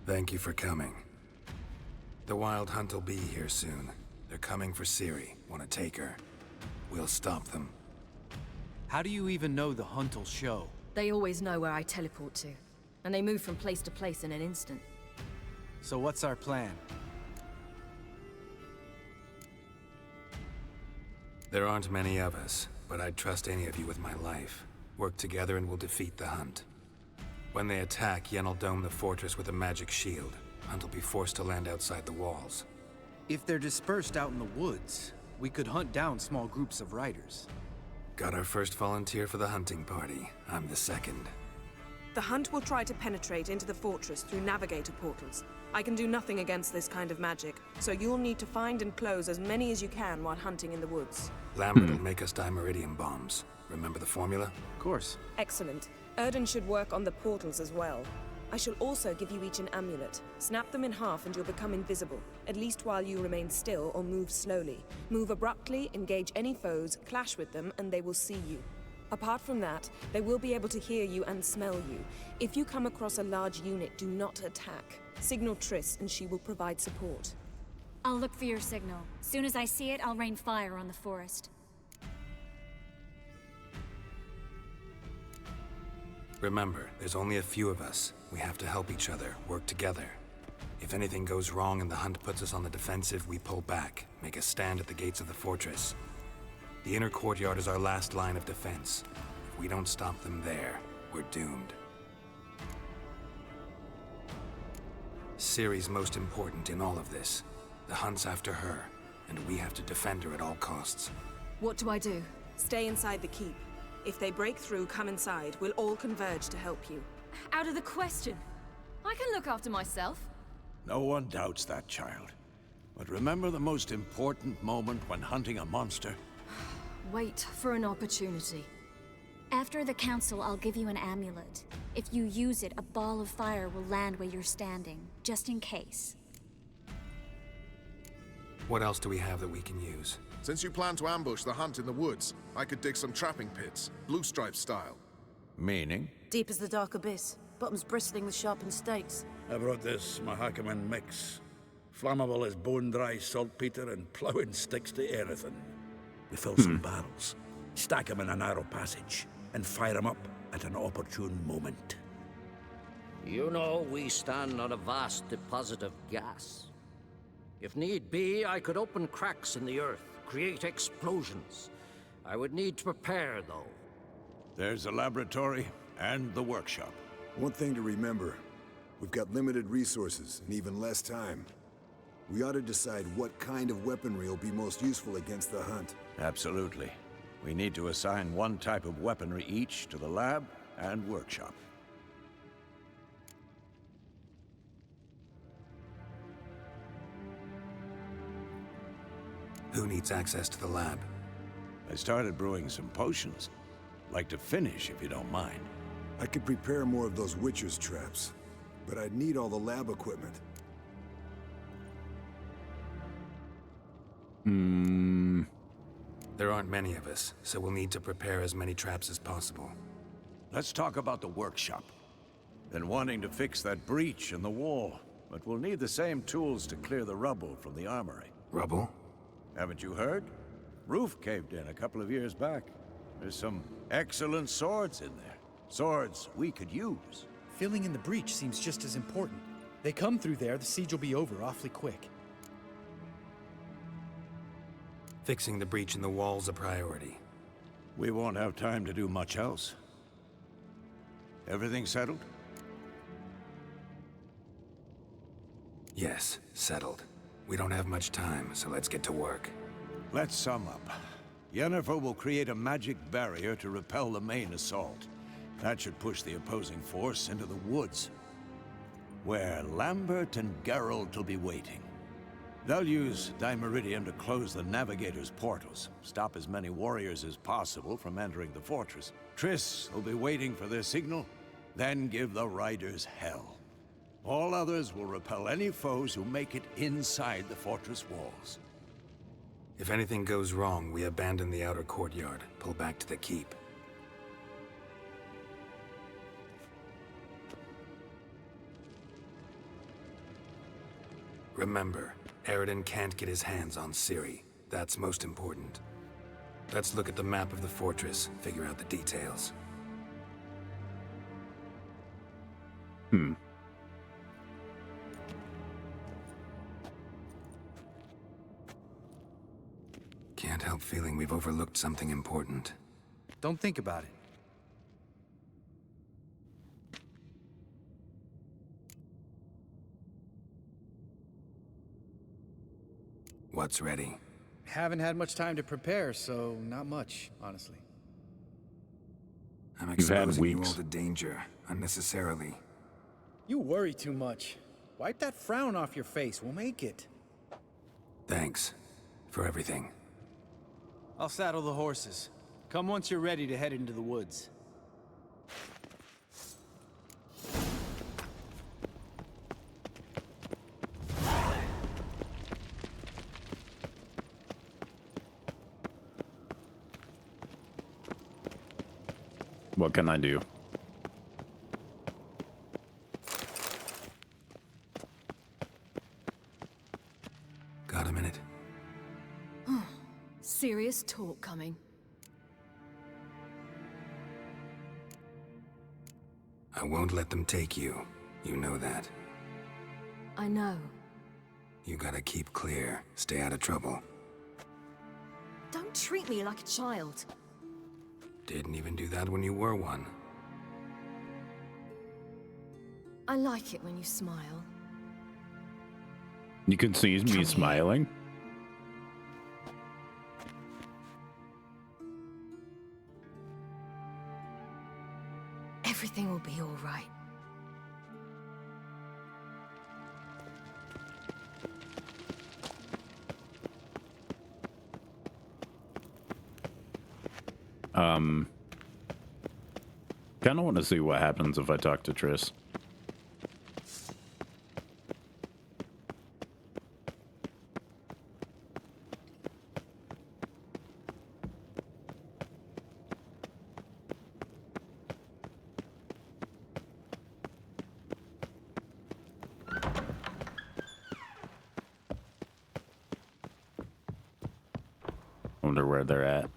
Thank you for coming. The Wild Hunt will be here soon. They're coming for Ciri. Want to take her? We'll stop them. How do you even know the hunt will show? They always know where I teleport to, and they move from place to place in an instant. So what's our plan? There aren't many of us, but I'd trust any of you with my life. Work together and we'll defeat the Hunt. When they attack, Yen will dome the fortress with a magic shield. Hunt will be forced to land outside the walls. If they're dispersed out in the woods, we could hunt down small groups of riders. Got our first volunteer for the hunting party. I'm the second. The Hunt will try to penetrate into the fortress through navigator portals. I can do nothing against this kind of magic, so you'll need to find and close as many as you can while hunting in the woods. Lambert will make us dimeridium bombs. Remember the formula? Of course. Excellent. Erden should work on the portals as well. I shall also give you each an amulet. Snap them in half and you'll become invisible, at least while you remain still or move slowly. Move abruptly, engage any foes, clash with them, and they will see you. Apart from that, they will be able to hear you and smell you. If you come across a large unit, do not attack. Signal Triss and she will provide support. I'll look for your signal. Soon as I see it, I'll rain fire on the forest. Remember, there's only a few of us. We have to help each other, work together. If anything goes wrong and the Hunt puts us on the defensive, we pull back, make a stand at the gates of the fortress. The inner courtyard is our last line of defense. If we don't stop them there, we're doomed. Ciri's most important in all of this. The Hunt's after her, and we have to defend her at all costs. What do I do? Stay inside the keep. If they break through, come inside. We'll all converge to help you. Out of the question. I can look after myself. No one doubts that, child. But remember the most important moment when hunting a monster? Wait for an opportunity. After the council, I'll give you an amulet. If you use it, a ball of fire will land where you're standing, just in case. What else do we have that we can use? Since you plan to ambush the Hunt in the woods, I could dig some trapping pits, blue stripe style. Meaning? Deep as the dark abyss, bottoms bristling with sharpened stakes. I brought this Mahakaman mix. Flammable as bone-dry saltpeter and ploughing sticks to anything. We fill some barrels, stack them in a narrow passage, and fire them up at an opportune moment. You know, we stand on a vast deposit of gas. If need be, I could open cracks in the earth, create explosions. I would need to prepare, though. There's the laboratory and the workshop. One thing to remember, we've got limited resources and even less time. We ought to decide what kind of weaponry will be most useful against the Hunt. Absolutely. We need to assign one type of weaponry each to the lab and workshop. Who needs access to the lab? I started brewing some potions. Like to finish, if you don't mind. I could prepare more of those Witcher's traps, but I'd need all the lab equipment. There aren't many of us, so we'll need to prepare as many traps as possible. Let's talk about the workshop. Been wanting to fix that breach in the wall, but we'll need the same tools to clear the rubble from the armory. Rubble? Haven't you heard? Roof caved in a couple of years back. There's some excellent swords in there. Swords we could use. Filling in the breach seems just as important. They come through there, the siege will be over awfully quick. Fixing the breach in the wall's a priority. We won't have time to do much else. Everything settled? Yes, settled. We don't have much time, so let's get to work. Let's sum up. Yennefer will create a magic barrier to repel the main assault. That should push the opposing force into the woods. where Lambert and Geralt will be waiting. They'll use Dimeridium to close the Navigator's portals, stop as many warriors as possible from entering the fortress. Triss will be waiting for their signal, then give the riders hell. All others will repel any foes who make it inside the fortress walls. If anything goes wrong, we abandon the outer courtyard, pull back to the keep. Remember, Eridan can't get his hands on Ciri. That's most important. Let's look at the map of the fortress, figure out the details. Can't help feeling we've overlooked something important. Don't think about it. What's ready? Haven't had much time to prepare, so not much, honestly. I'm You've had exposing you weeks. all to danger, unnecessarily. You worry too much. Wipe that frown off your face. We'll make it. Thanks for everything. I'll saddle the horses. Come once you're ready to head into the woods. What can I do? Got a minute? Serious talk coming. I won't let them take you. You know that. I know. You gotta keep clear. Stay out of trouble. Don't treat me like a child. Didn't even do that when you were one. I like it when you smile. You can see me smiling. Everything will be all right. Kind of want to see what happens if I talk to Triss. Wonder where they're at.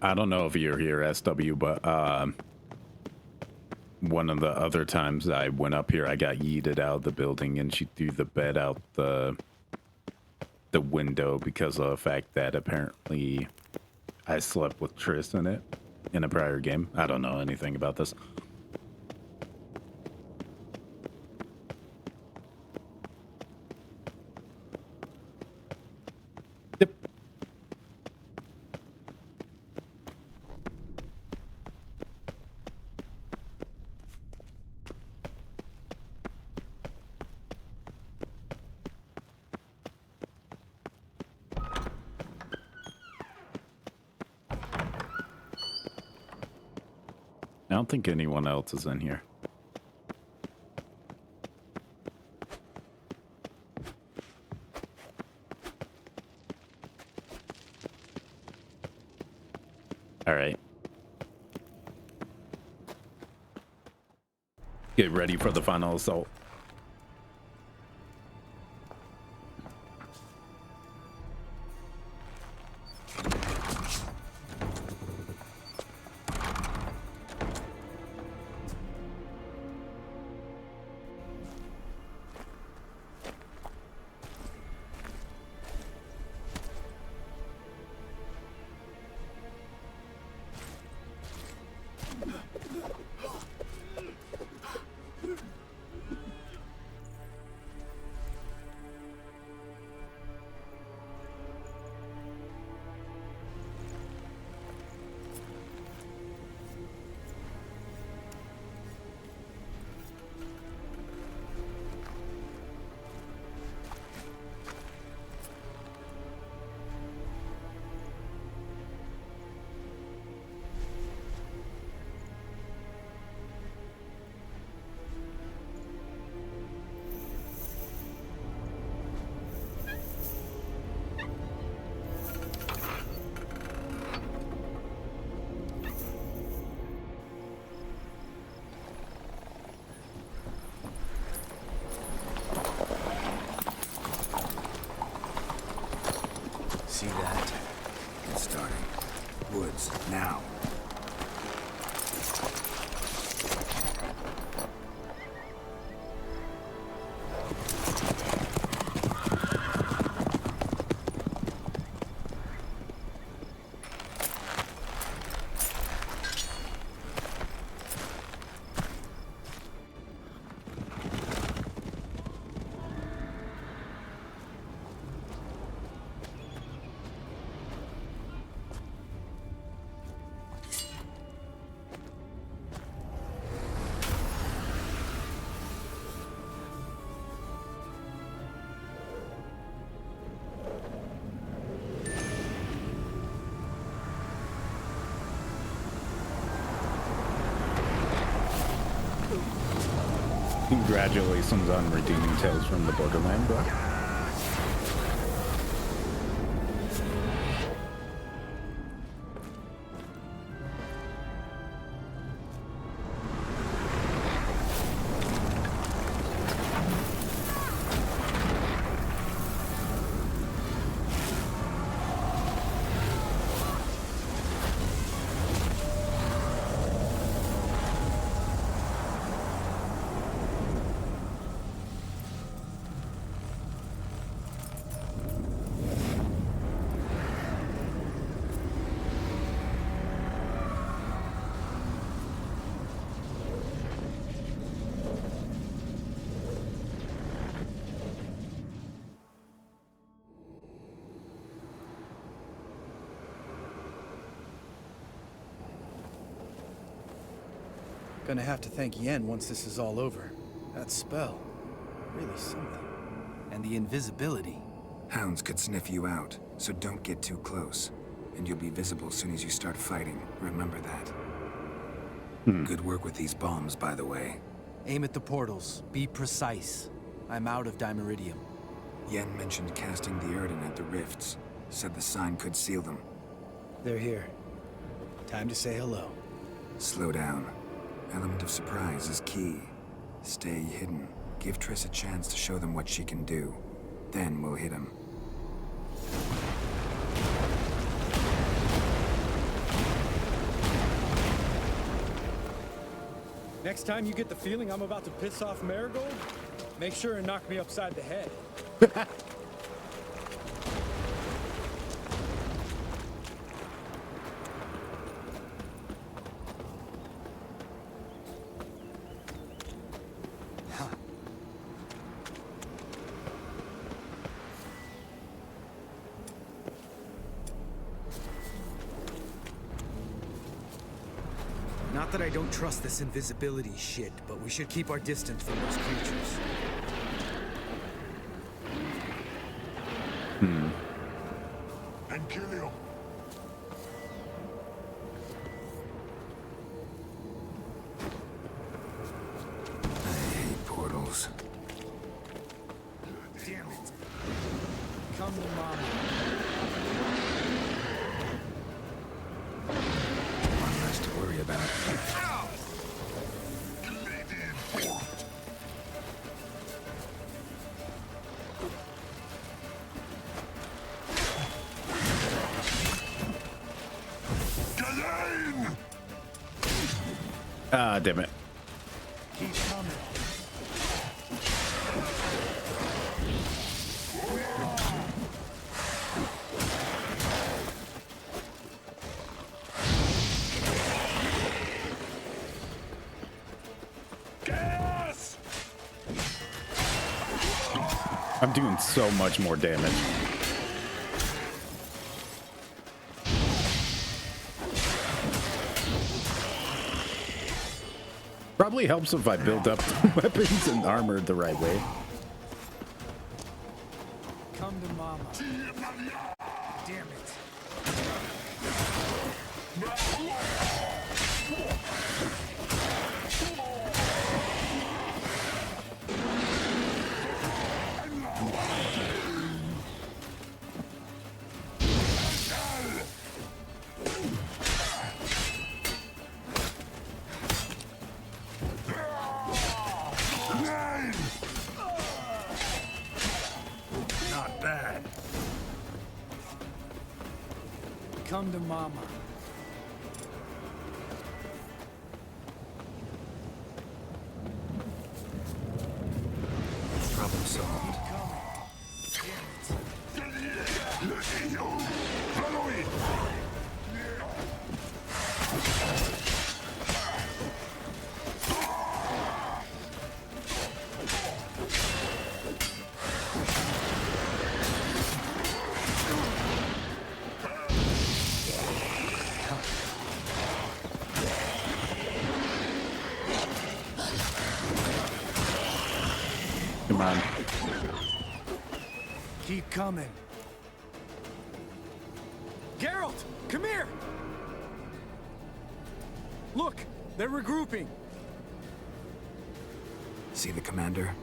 I don't know if you're here, SW, but one of the other times I went up here, I got yeeted out of the building, and she threw the bed out the window because of the fact that apparently I slept with Triss in it in a prior game. I don't know anything about this. I don't think anyone else is in here. All right. Get ready for the final assault. Congratulations on redeeming Tales from the Borderland, bro. Gonna have to thank Yen once this is all over. That spell, really something. And the invisibility. Hounds could sniff you out, so don't get too close. And you'll be visible as soon as you start fighting. Remember that. Good work with these bombs, by the way. Aim at the portals. Be precise. I'm out of Dimeridium. Yen mentioned casting the Erden at the rifts. Said the sign could seal them. They're here. Time to say hello. Slow down. Element of surprise is key. Stay hidden. Give Triss a chance to show them what she can do. Then we'll hit them. Next time you get the feeling I'm about to piss off Marigold, make sure and knock me upside the head. Not that I don't trust this invisibility shit, but we should keep our distance from those creatures. And kill him. I hate portals. Damn it. Come to mama. One less to worry about. Ah, damn it. Keep coming. Gas! I'm doing so much more damage. Probably helps if I build up the weapons and armor the right way. Come to mama. Damn it. Not bad. Come to mama. Problem solved. Follow me. Come on. Keep coming. Geralt, come here! Look, they're regrouping. See the commander?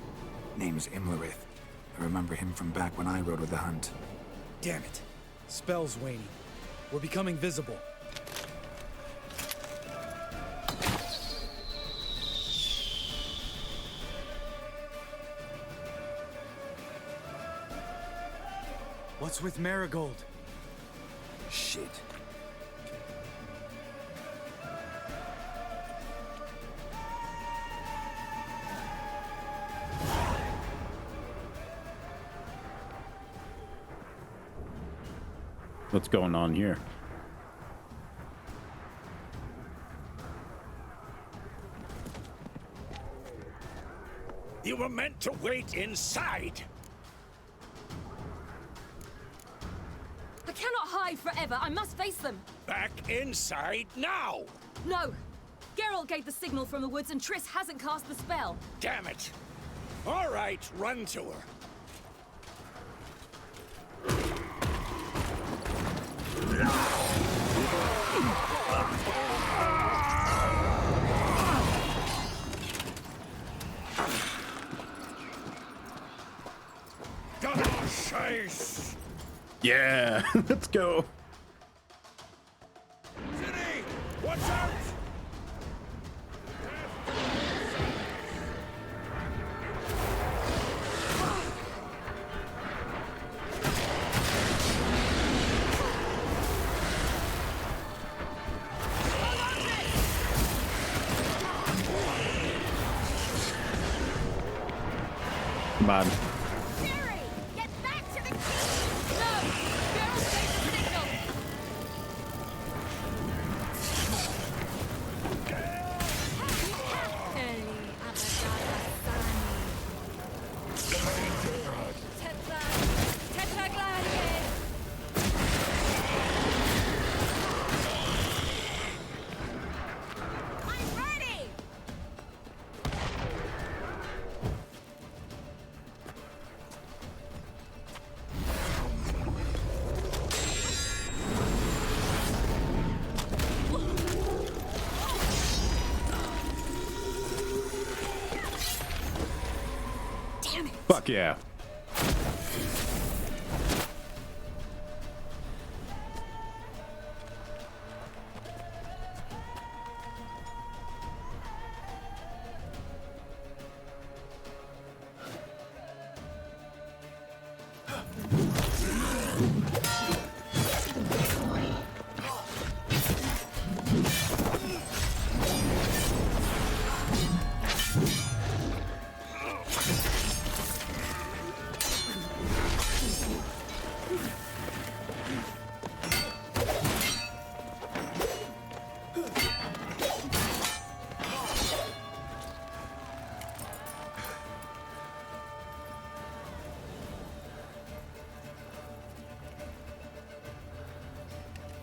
Name's Imlerith. I remember him from back when I rode with the hunt. Damn it. Spell's waning. We're becoming visible. What's with Marigold? Shit. What's going on here? You were meant to wait inside. I cannot hide forever. I must face them. Back inside now. No. Geralt gave the signal from the woods and Triss hasn't cast the spell. Damn it. All right, run to her. Yeah, let's go. Ciri, watch out! Come on. Ciri, get back to the king! No! Geralt gave the signal! I'm ready! Damn it! Fuck yeah.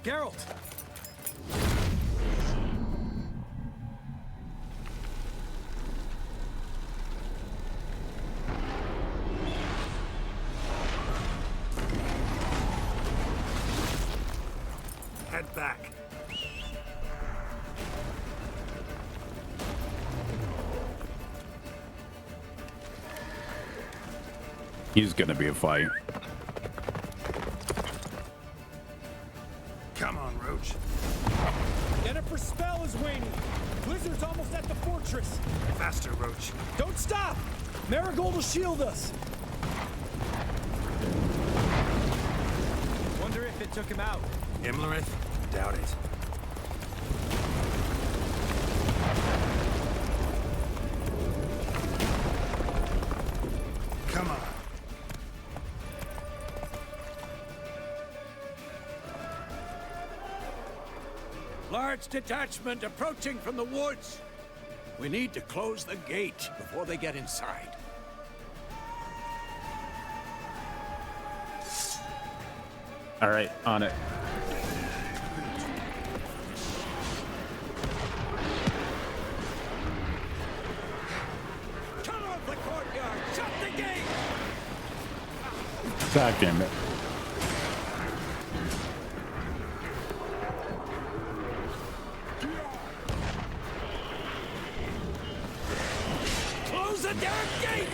Geralt! Head back. He's gonna be a fight. Come on, Roach. Yennefer's spell is waning. Blizzard's almost at the fortress. Faster, Roach. Don't stop! Marigold will shield us. Wonder if it took him out. Imlerith? Doubt it. Come on. Large detachment approaching from the woods. We need to close the gate before they get inside. All right, on it. Cut off the courtyard! Shut the gate! God damn it. Close the damn gate!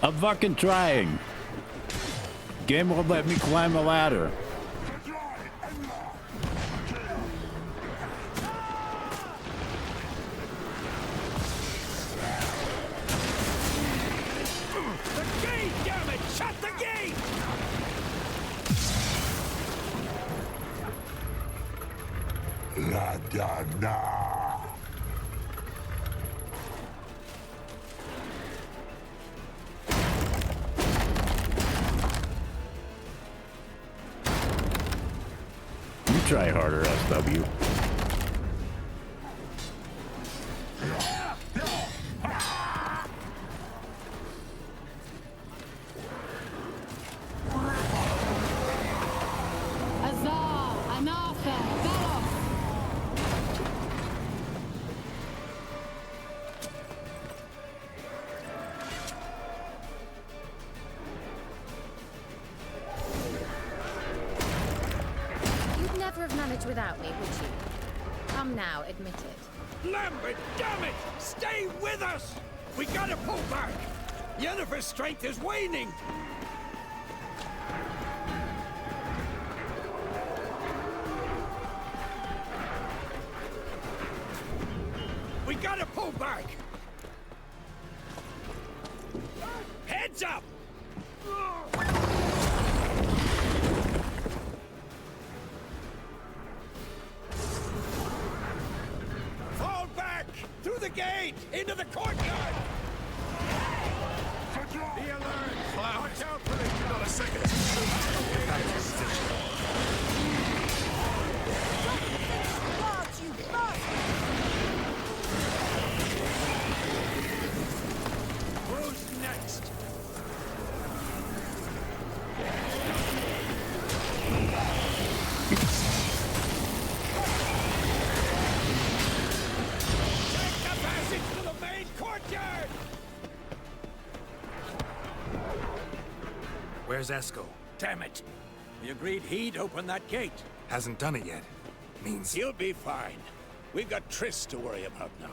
I'm fucking trying. Game won't let me climb a ladder. The gate, damn it! Shut the gate! La da na. You try harder, SW. You'd never have managed without me, would you? Come now, admit it. Lambert, damn it! Stay with us! We gotta pull back! Yennefer's strength is waning! We gotta pull back! Heads up! Fall back! Through the gate! Into the courtyard! Be alert! Watch out for it! Not a second! Guards, you bastard! Who's next? Take the passage to the main courtyard! Where's Esco? Damn it! We agreed he'd open that gate. Hasn't done it yet. Means He'll be fine. We've got Triss to worry about now.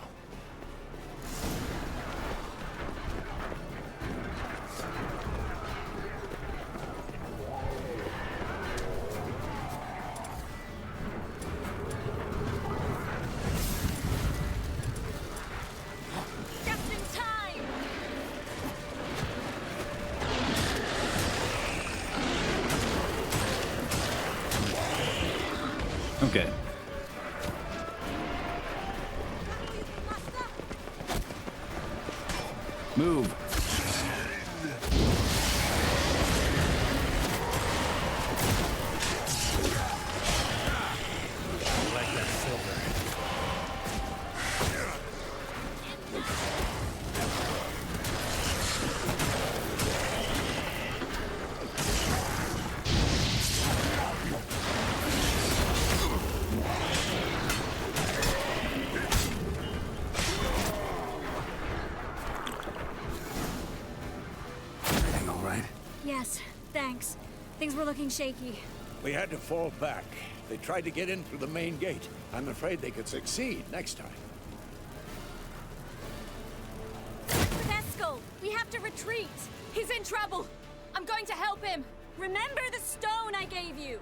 Just in time! Okay. Move. Like that silver. everything all right? Yes, thanks. Things were looking shaky. We had to fall back. They tried to get in through the main gate. I'm afraid they could succeed next time. With Eskel, we have to retreat. He's in trouble. I'm going to help him. Remember the stone I gave you.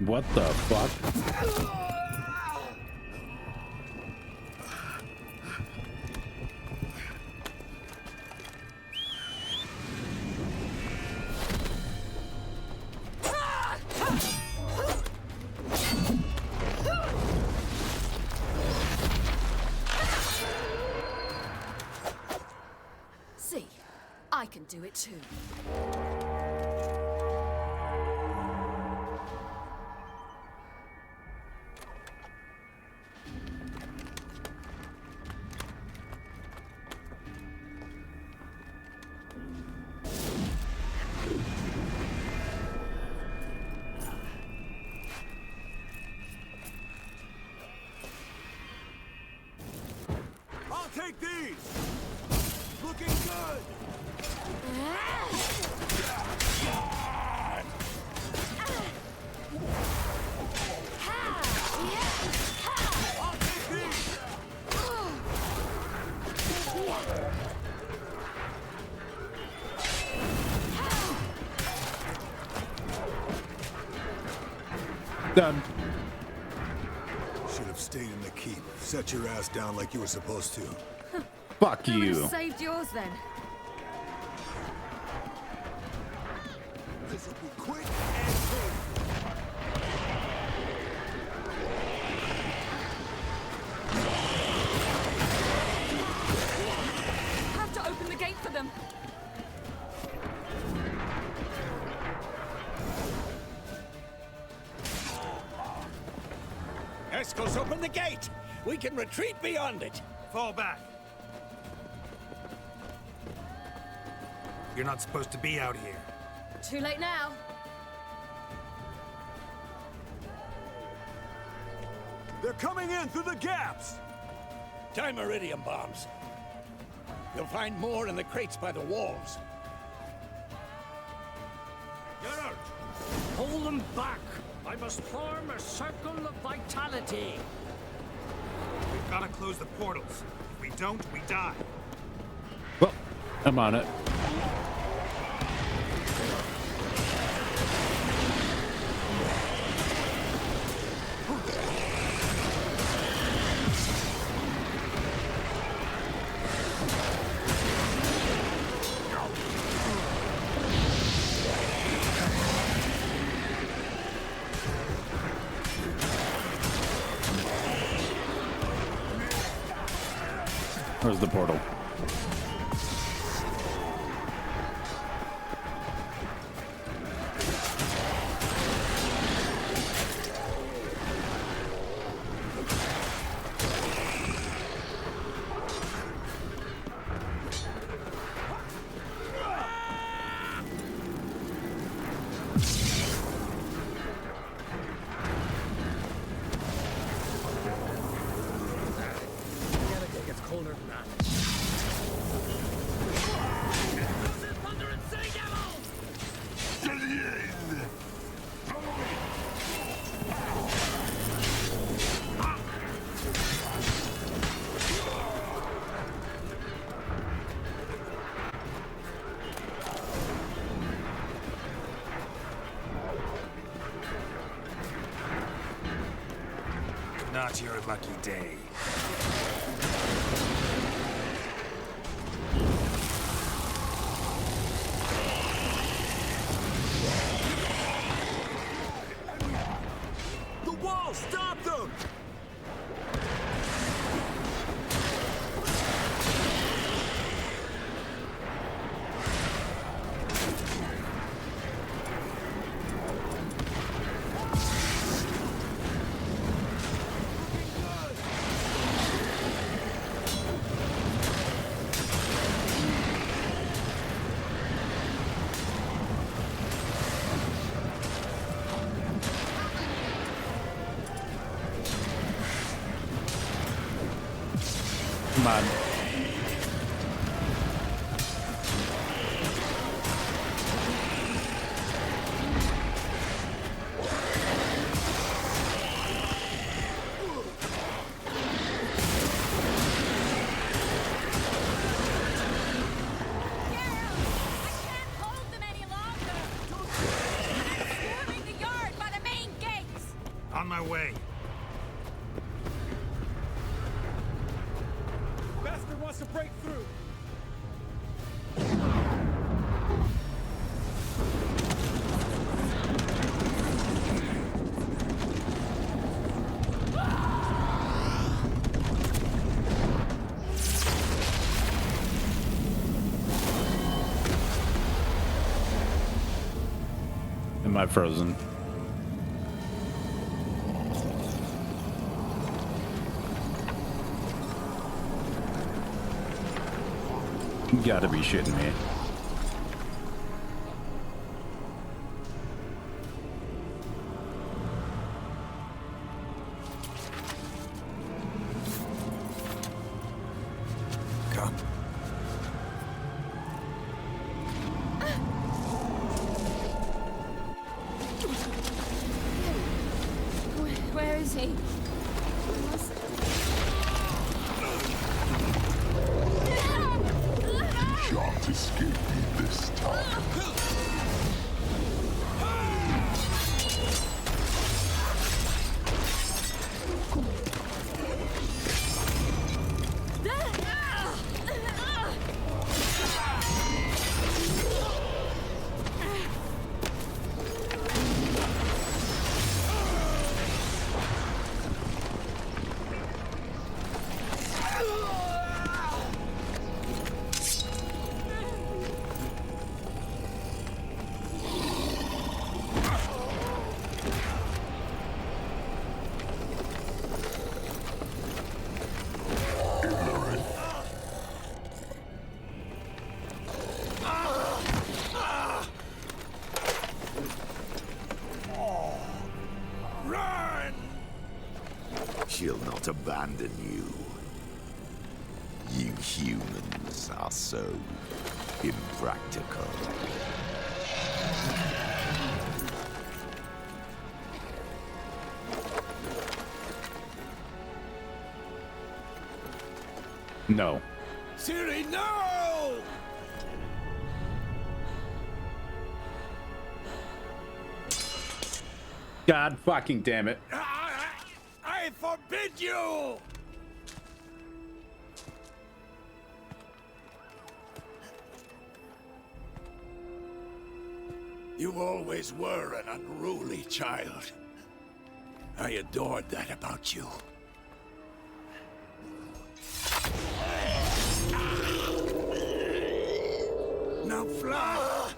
What the fuck? See, I can do it too. I'll take these! Looking good! I'll take these! Done. Should have stayed in the keep. Set your ass down like you were supposed to. Fuck Who would you. have saved yours then? This'll be quick and clean. Have to open the gate for them. Escos, open the gate! We can retreat beyond it! Fall back. You're not supposed to be out here. Too late now. They're coming in through the gaps! Time iridium bombs. You'll find more in the crates by the walls. Geralt! Hold them back! I must form a circle of vitality. We've got to close the portals. If we don't, we die. Well, I'm on it. Where's the portal? It gets colder than that. Thunder and City Devils! Not your lucky day. The wall! Stop them! Come on. Storming the yard by the main gates! Am I frozen? You gotta be shitting me. Come. Where is he? You shan't escape me this time. She'll not abandon you. You humans are so impractical. No. Ciri, no! God fucking damn it. I forbid you! You always were an unruly child. I adored that about you. Now fly!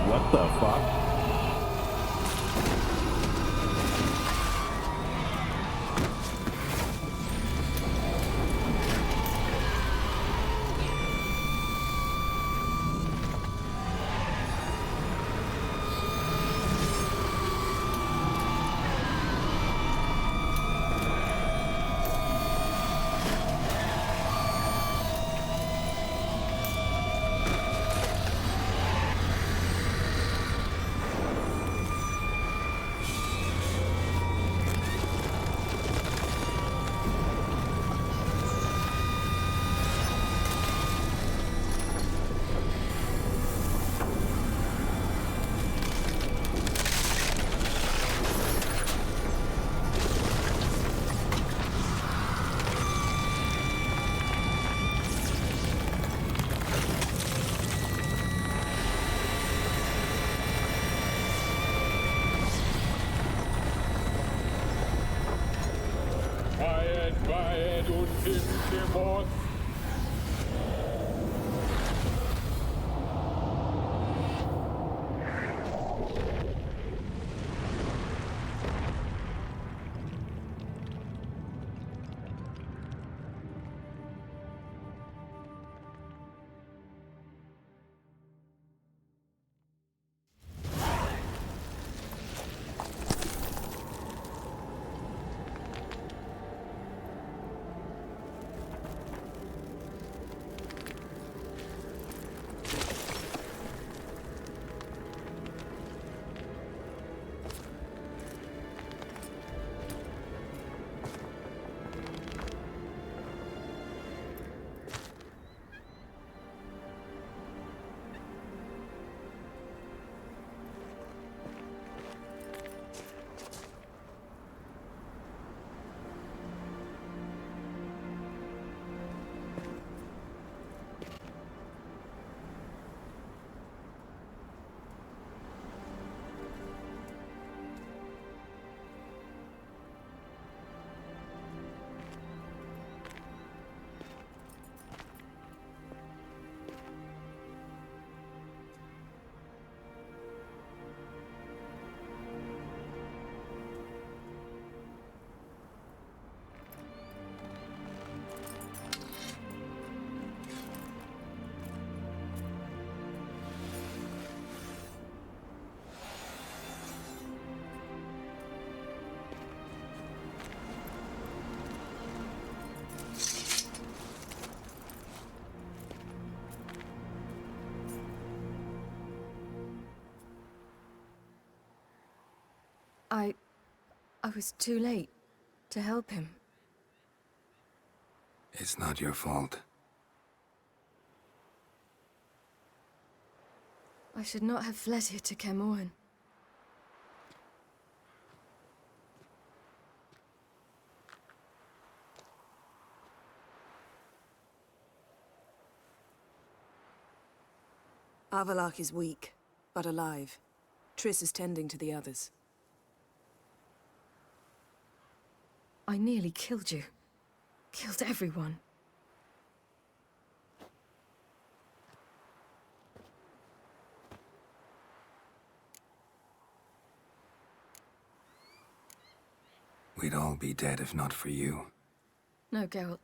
What the fuck? Quiet und im Gemord. I was too late to help him. It's not your fault. I should not have fled here to Camoan. Avalok is weak, but alive. Triss is tending to the others. I nearly killed you. Killed everyone. We'd all be dead if not for you. No, Geralt.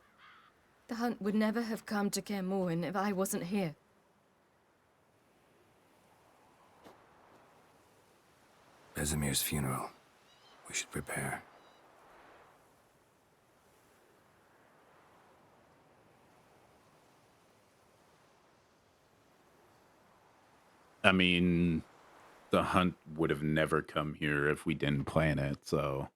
The hunt would never have come to Kaer Morhen if I wasn't here. Vesemir's funeral. We should prepare. I mean, the hunt would have never come here if we didn't plan it, so...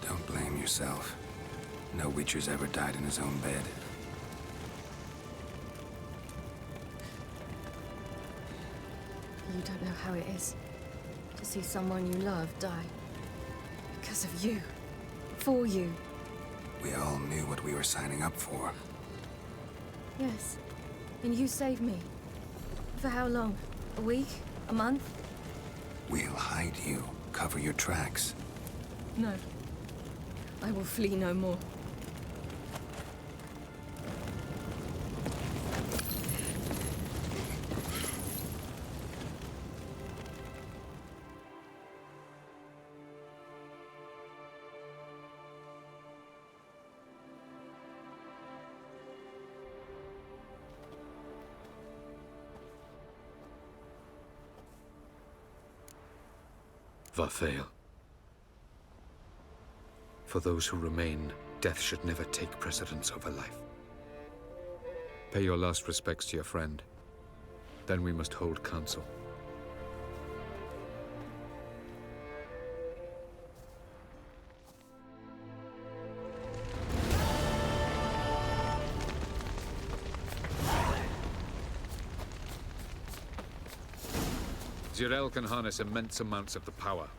Don't blame yourself. No Witcher's ever died in his own bed. You don't know how it is to see someone you love die. Because of you. For you. We all knew what we were signing up for. Yes. And you saved me. For how long? A week? A month? We'll hide you. Cover your tracks. No. I will flee no more. Varthael. For those who remain, death should never take precedence over life. Pay your last respects to your friend. Then we must hold council. Zirel can harness immense amounts of the power.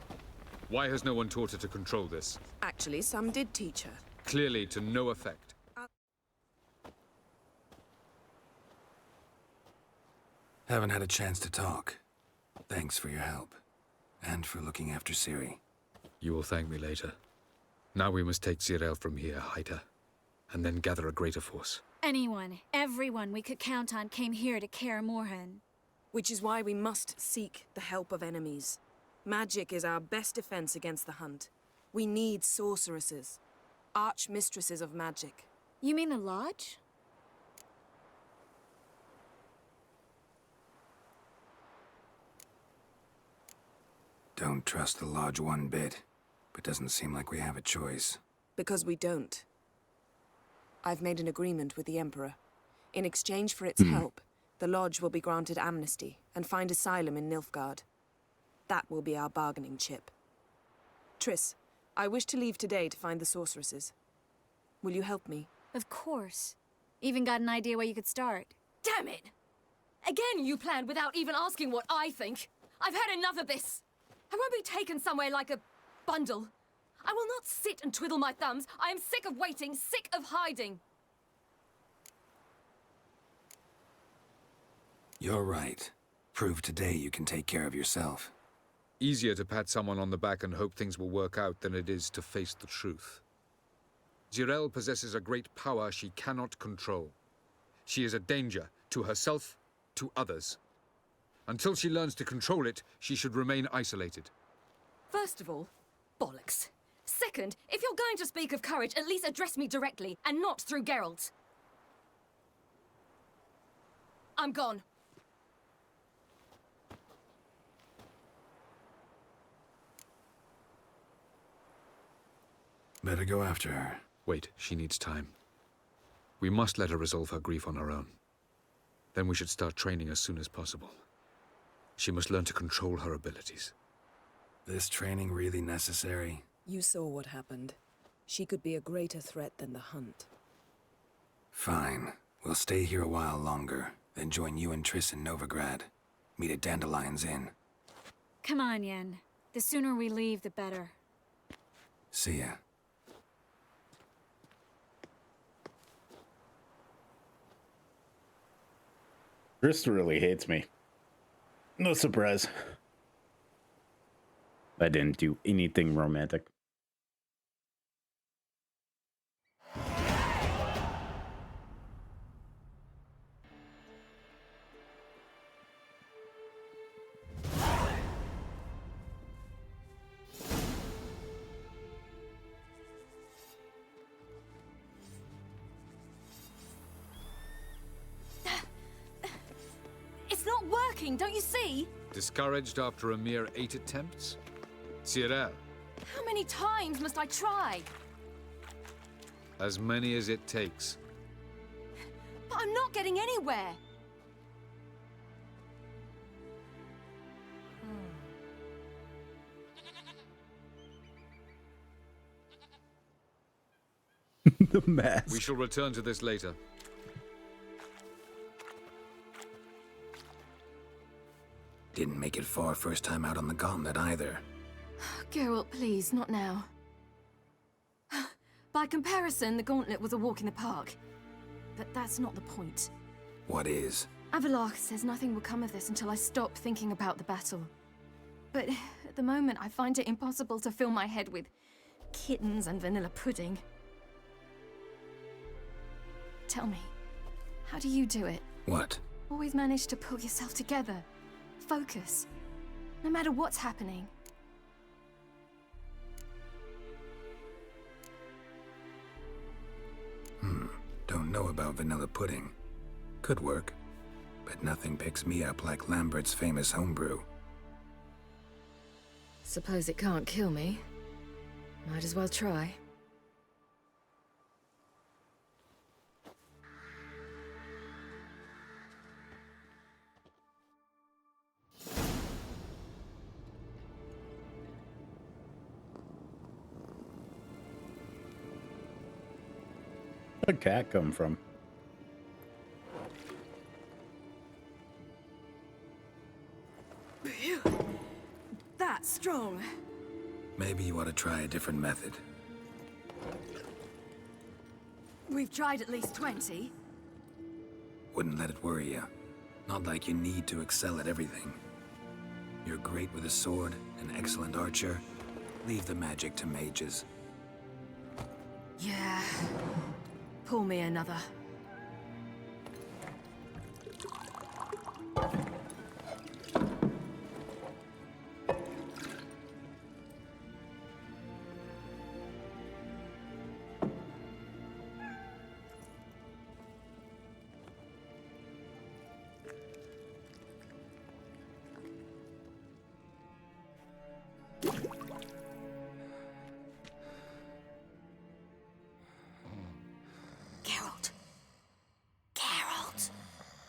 Why has no one taught her to control this? Actually, some did teach her. Clearly to no effect. Haven't had a chance to talk. Thanks for your help. And for looking after Ciri. You will thank me later. Now we must take Ciri from here, hide her, and then gather a greater force. Anyone, everyone we could count on came here to Kaer Morhen. Which is why we must seek the help of enemies. Magic is our best defense against the Hunt. We need sorceresses, archmistresses of magic. You mean the Lodge? Don't trust the Lodge one bit, but doesn't seem like we have a choice. Because we don't. I've made an agreement with the Emperor. In exchange for its help, the Lodge will be granted amnesty and find asylum in Nilfgaard. That will be our bargaining chip. Triss, I wish to leave today to find the sorceresses. Will you help me? Of course. Even got an idea where you could start. Damn it! Again you planned without even asking what I think. I've had enough of this. I won't be taken somewhere like a bundle. I will not sit and twiddle my thumbs. I am sick of waiting, sick of hiding. You're right. Prove today you can take care of yourself. Easier to pat someone on the back and hope things will work out than it is to face the truth. Ciri possesses a great power she cannot control. She is a danger to herself, to others. Until she learns to control it, she should remain isolated. First of all, bollocks. Second, if you're going to speak of courage, at least address me directly, and not through Geralt. I'm gone. Better go after her. Wait, she needs time. We must let her resolve her grief on her own. Then we should start training as soon as possible. She must learn to control her abilities. This training really necessary? You saw what happened. She could be a greater threat than the Hunt. Fine. We'll stay here a while longer, then join you and Triss in Novigrad. Meet at Dandelion's Inn. Come on, Yen. The sooner we leave, the better. See ya. Triss really hates me. No surprise. I didn't do anything romantic. It's not working, don't you see? Discouraged after a mere 8 attempts? Ciri, How many times must I try? as many as it takes. But I'm not getting anywhere. The mask. We shall return to this later. Didn't make it far first time out on the gauntlet either. Geralt, please, not now. By comparison, the gauntlet was a walk in the park. But that's not the point. What is? Avallac'h says nothing will come of this until I stop thinking about the battle. But at the moment, I find it impossible to fill my head with kittens and vanilla pudding. Tell me, how do you do it? What? Always manage to pull yourself together. Focus. No matter what's happening. Don't know about vanilla pudding. Could work. But nothing picks me up like Lambert's famous homebrew. Suppose it can't kill me. Might as well try. Where'd a cat come from? That's strong. Maybe you ought to try a different method. We've tried at least 20. Wouldn't let it worry you. Not like you need to excel at everything. You're great with a sword, an excellent archer. Leave the magic to mages. Yeah. Pour me another.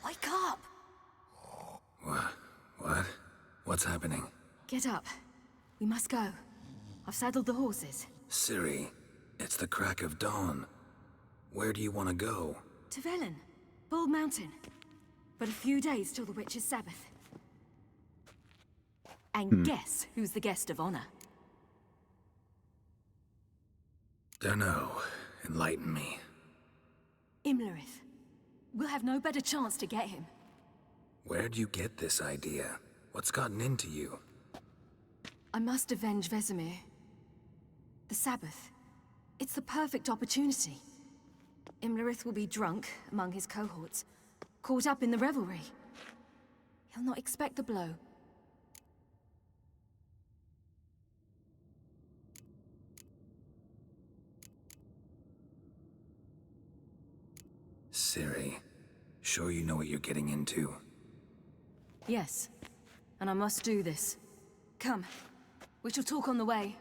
Wake up! What? What's happening? Get up. We must go. I've saddled the horses. Ciri, it's the crack of dawn. Where do you want to go? To Velen. Bald Mountain. But a few days till the Witch's Sabbath. And guess who's the guest of honor? Dunno. Enlighten me. Imlerith. We'll have no better chance to get him. Where'd you get this idea? What's gotten into you? I must avenge Vesemir. The Sabbath. It's the perfect opportunity. Imlerith will be drunk among his cohorts, caught up in the revelry. He'll not expect the blow. Ciri, sure you know what you're getting into? Yes, and I must do this. Come, we shall talk on the way.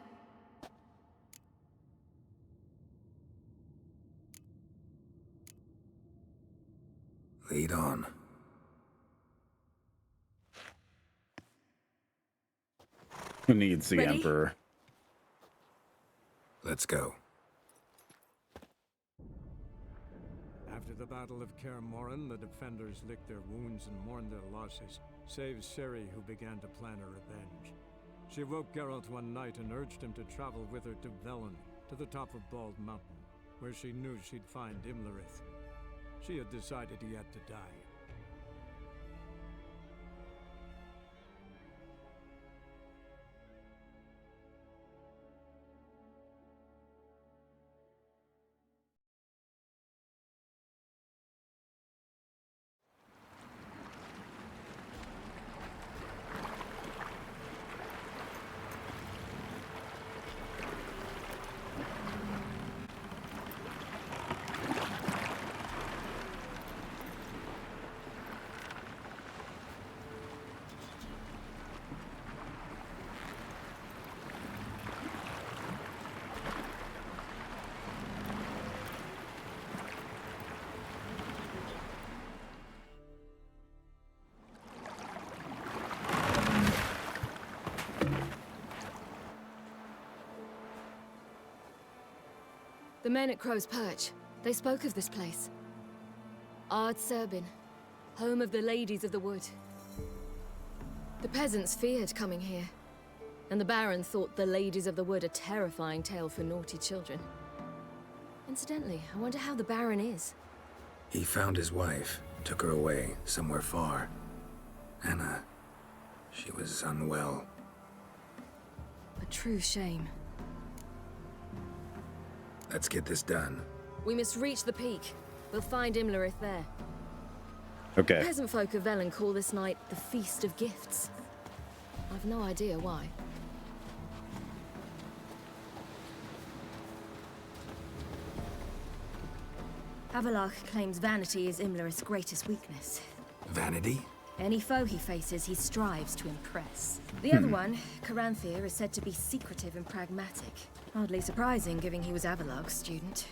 Lead on. Who needs the Ready? Emperor? Let's go. After the Battle of Kaer Morhen, the defenders licked their wounds and mourned their losses, save Ciri, who began to plan a revenge. She woke Geralt one night and urged him to travel with her to Velen, to the top of Bald Mountain, where she knew she'd find Imlerith. She had decided he had to die. The men at Crow's Perch, they spoke of this place. Ard Serbin, home of the Ladies of the Wood. The peasants feared coming here, and the Baron thought the Ladies of the Wood a terrifying tale for naughty children. Incidentally, I wonder how the Baron is. He found his wife, took her away, somewhere far. Anna, she was unwell. A true shame. Let's get this done. We must reach the peak. We'll find Imlerith there. Okay. Peasant folk of Velen call this night the Feast of Gifts. I've no idea why. Havelach claims vanity is Imlerith's greatest weakness. Vanity? Any foe he faces, he strives to impress. The other one, Caranthir, is said to be secretive and pragmatic. Hardly surprising, given he was Avalog's student.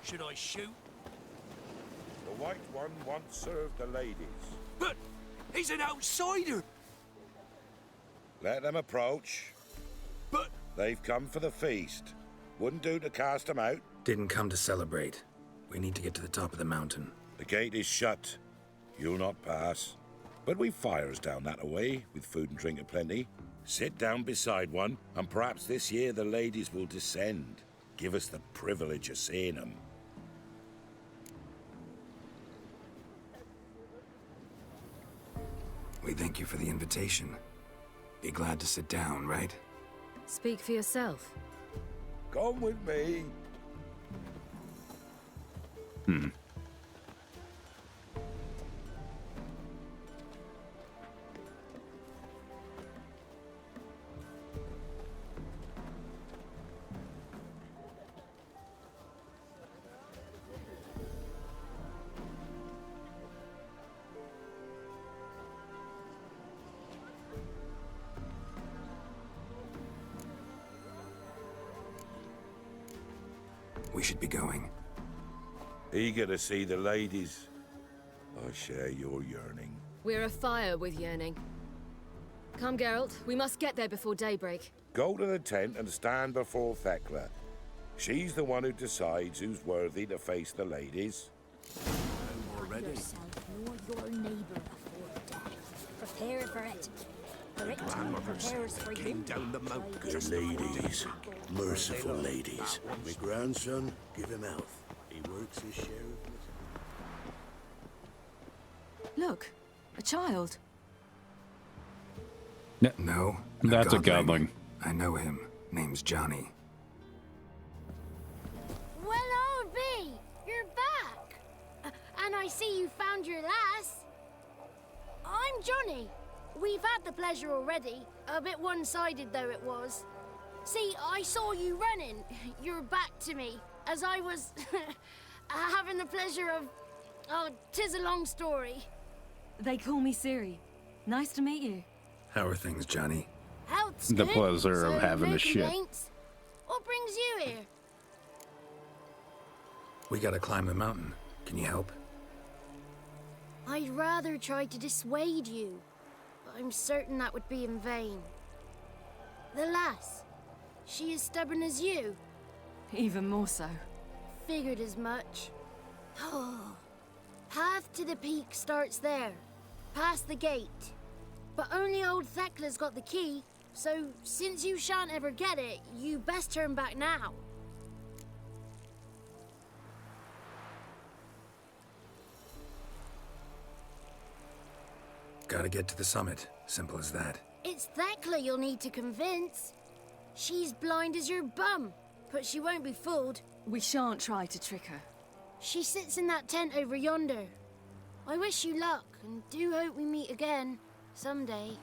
Should I shoot? The White One once served the ladies. But he's an outsider! Let them approach. But... They've come for the feast. Wouldn't do to cast them out. Didn't come to celebrate. We need to get to the top of the mountain. The gate is shut. You'll not pass. But we've fires down that away, with food and drink aplenty. Sit down beside one, and perhaps this year the ladies will descend. Give us the privilege of seeing them. We thank you for the invitation. Be glad to sit down, right? Speak for yourself. Come with me. We should be going. Eager to see the ladies. I share your yearning. We're afire with yearning. Come, Geralt. We must get there before daybreak. Go to the tent and stand before Thekla. She's the one who decides who's worthy to face the ladies. Not yourself nor your neighbor before death. Prepare for it. For it prepares for you. Down the mountain. Good ladies. Merciful ladies. My grandson, give him health. He works his share of... Look, a child. No, That's a godling. I know him. Name's Johnny. Well, old B, you're back. And I see you found your lass. I'm Johnny. We've had the pleasure already. A bit one-sided, though it was. See, I saw you running. Your back to me, as I was having the pleasure of... Oh, 'tis a long story. They call me Ciri. Nice to meet you. How are things, Johnny? Health's The good, pleasure of so having no a shit. complaints. What brings you here? We gotta climb the mountain. Can you help? I'd rather try to dissuade you, but I'm certain that would be in vain. The lass, she as stubborn as you? Even more so. Figured as much. Oh, path to the peak starts there, past the gate. But only old Thekla's got the key, so since you shan't ever get it, you best turn back now. Gotta get to the summit. Simple as that. It's Thekla you'll need to convince. She's blind as your bum, but she won't be fooled. We shan't try to trick her. She sits in that tent over yonder. I wish you luck, and do hope we meet again, someday.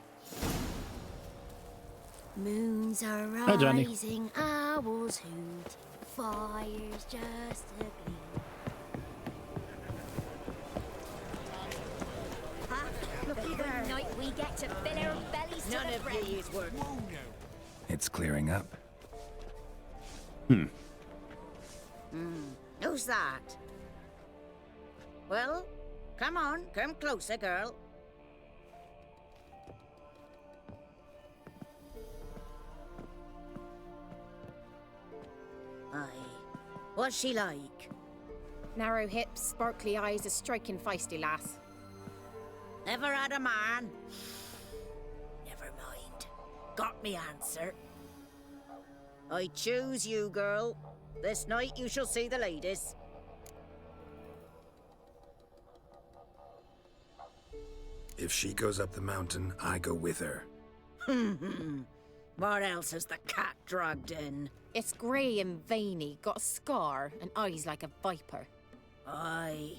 Moons are Hi, Johnny. rising, owls hoot, fire's just a gleam. Looky there. Night we get to fill our bellies to the brim. It's clearing up. Who's that? Well, come on, come closer, girl. Aye. What's she like? Narrow hips, sparkly eyes, a striking feisty lass. Never had a man? Never mind. Got me answer. I choose you, girl. This night you shall see the ladies. If she goes up the mountain, I go with her. What else has the cat dragged in? It's grey and veiny, got a scar, and eyes like a viper. Aye.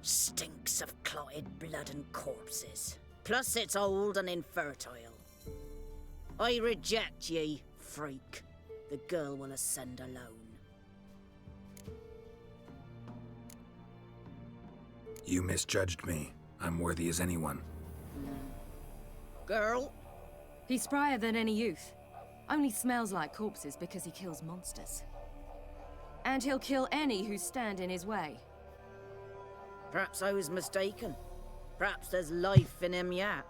Stinks of clotted blood and corpses. Plus it's old and infertile. I reject ye, freak. The girl will ascend alone. You misjudged me. I'm worthy as anyone. Girl? He's sprier than any youth. Only smells like corpses because he kills monsters. And he'll kill any who stand in his way. Perhaps I was mistaken. Perhaps there's life in him yet.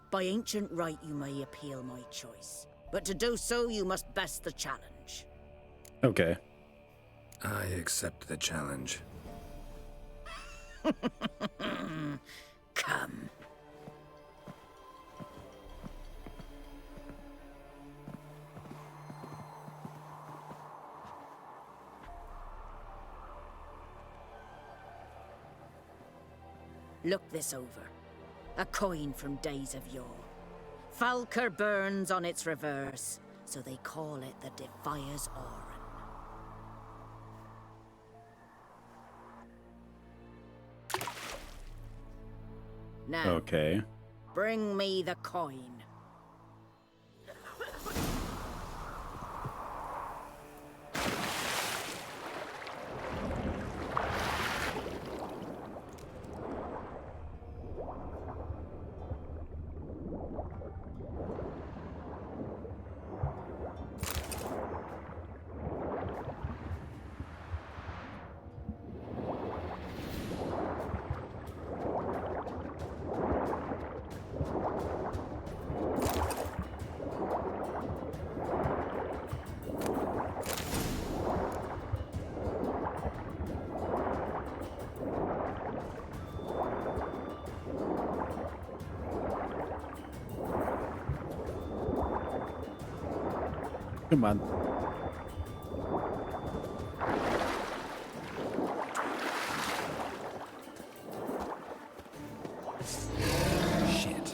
By ancient right you may appeal my choice. But to do so you must best the challenge. Okay. I accept the challenge. Come. Look this over. A coin from days of yore. Falker burns on its reverse, so they call it the Defier's Oran. Now, Okay. bring me the coin. Come on. Shit.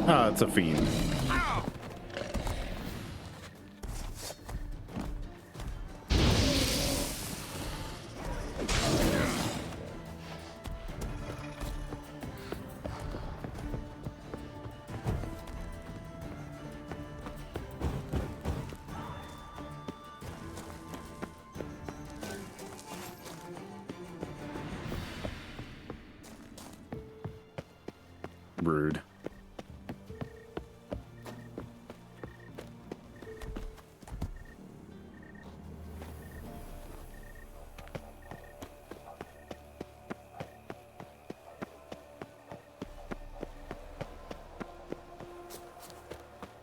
Ah, it's a fiend. Rude.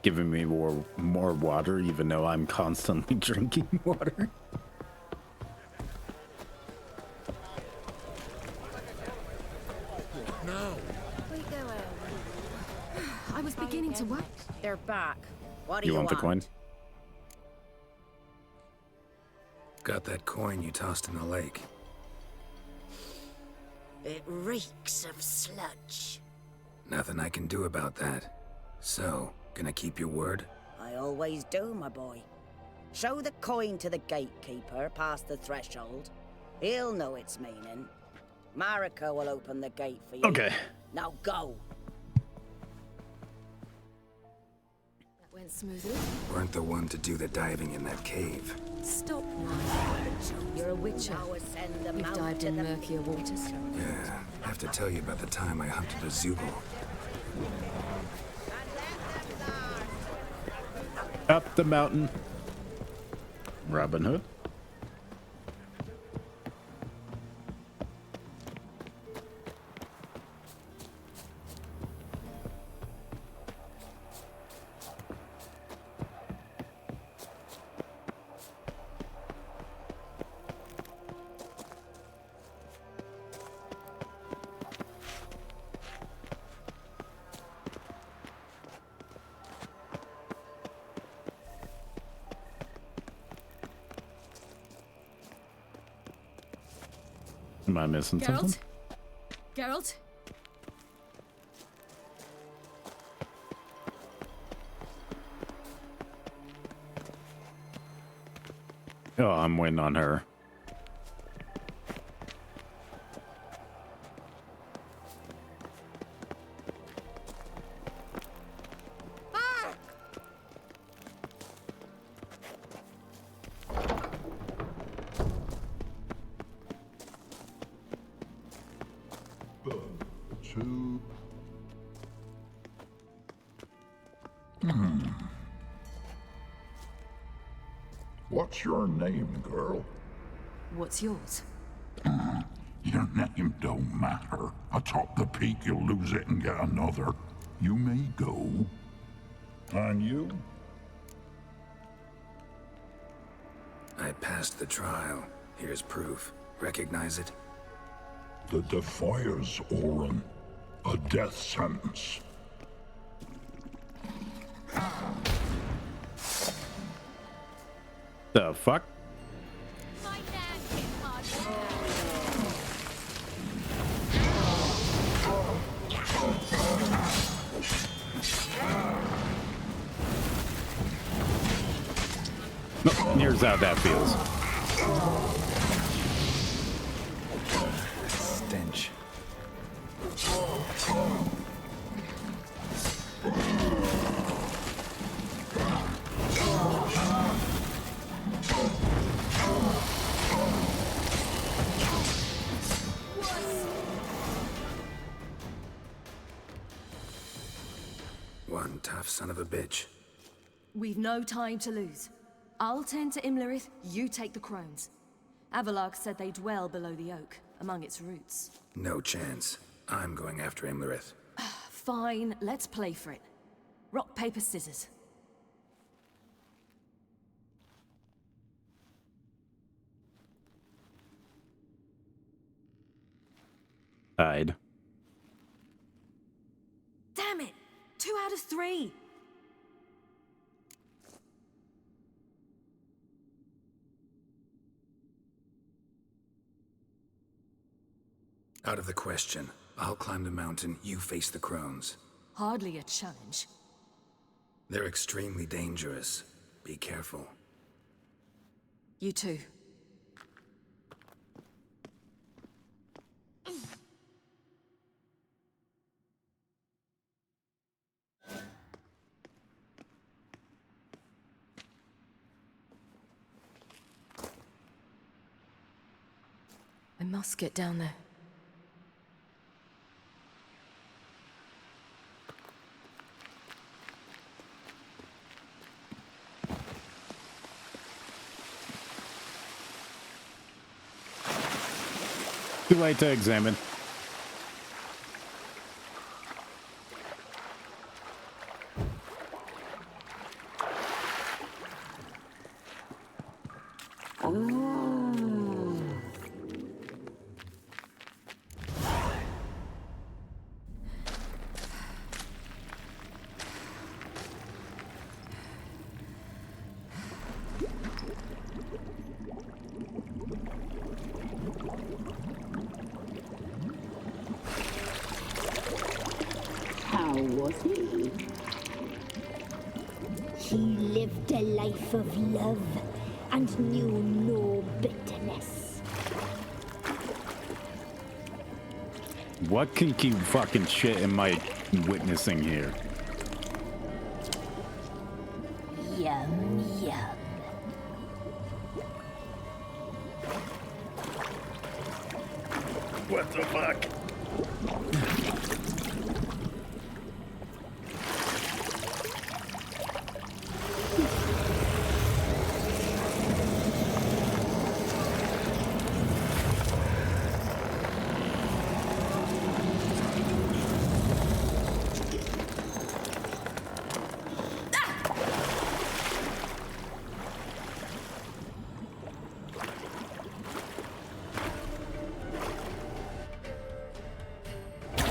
Giving me more water, even though I'm constantly drinking water. No. I was beginning to work. They're back. What do You you want the coin? Got that coin you tossed in the lake. It reeks of sludge. Nothing I can do about that. So, gonna keep your word? I always do, my boy. Show the coin to the gatekeeper past the threshold. He'll know its meaning. Marika will open the gate for you. Okay. Now go. That went smoothly. Weren't the one to do the diving in that cave. Stop now. You're a witcher. You've dived in murkier waters. Yeah, I have to tell you about the time I hunted a Zoogle. Up the mountain. Robin Hood. Am I missing something? Geralt? Oh, I'm waiting on her. What's your name, girl? What's yours? Your name don't matter. Atop the peak, you'll lose it and get another. You may go. And you? I passed the trial. Here's proof. Recognize it? The Defier's Oran. A death sentence. The fuck? My dad hit hard. Here's how that feels. Stench. One tough son of a bitch. We've no time to lose. I'll tend to Imlerith, you take the crones. Avalok said they dwell below the oak, among its roots. No chance. I'm going after Imlerith. Fine, let's play for it. Rock, paper, scissors. Died. Damn it! 2 out of 3! Out of the question. I'll climb the mountain, you face the crones. Hardly a challenge. They're extremely dangerous. Be careful. You too. I must get down there. Too late to examine. How was he? He lived a life of love and knew no bitterness. What can keep fucking shit am I witnessing here? Yum, yum. What the fuck?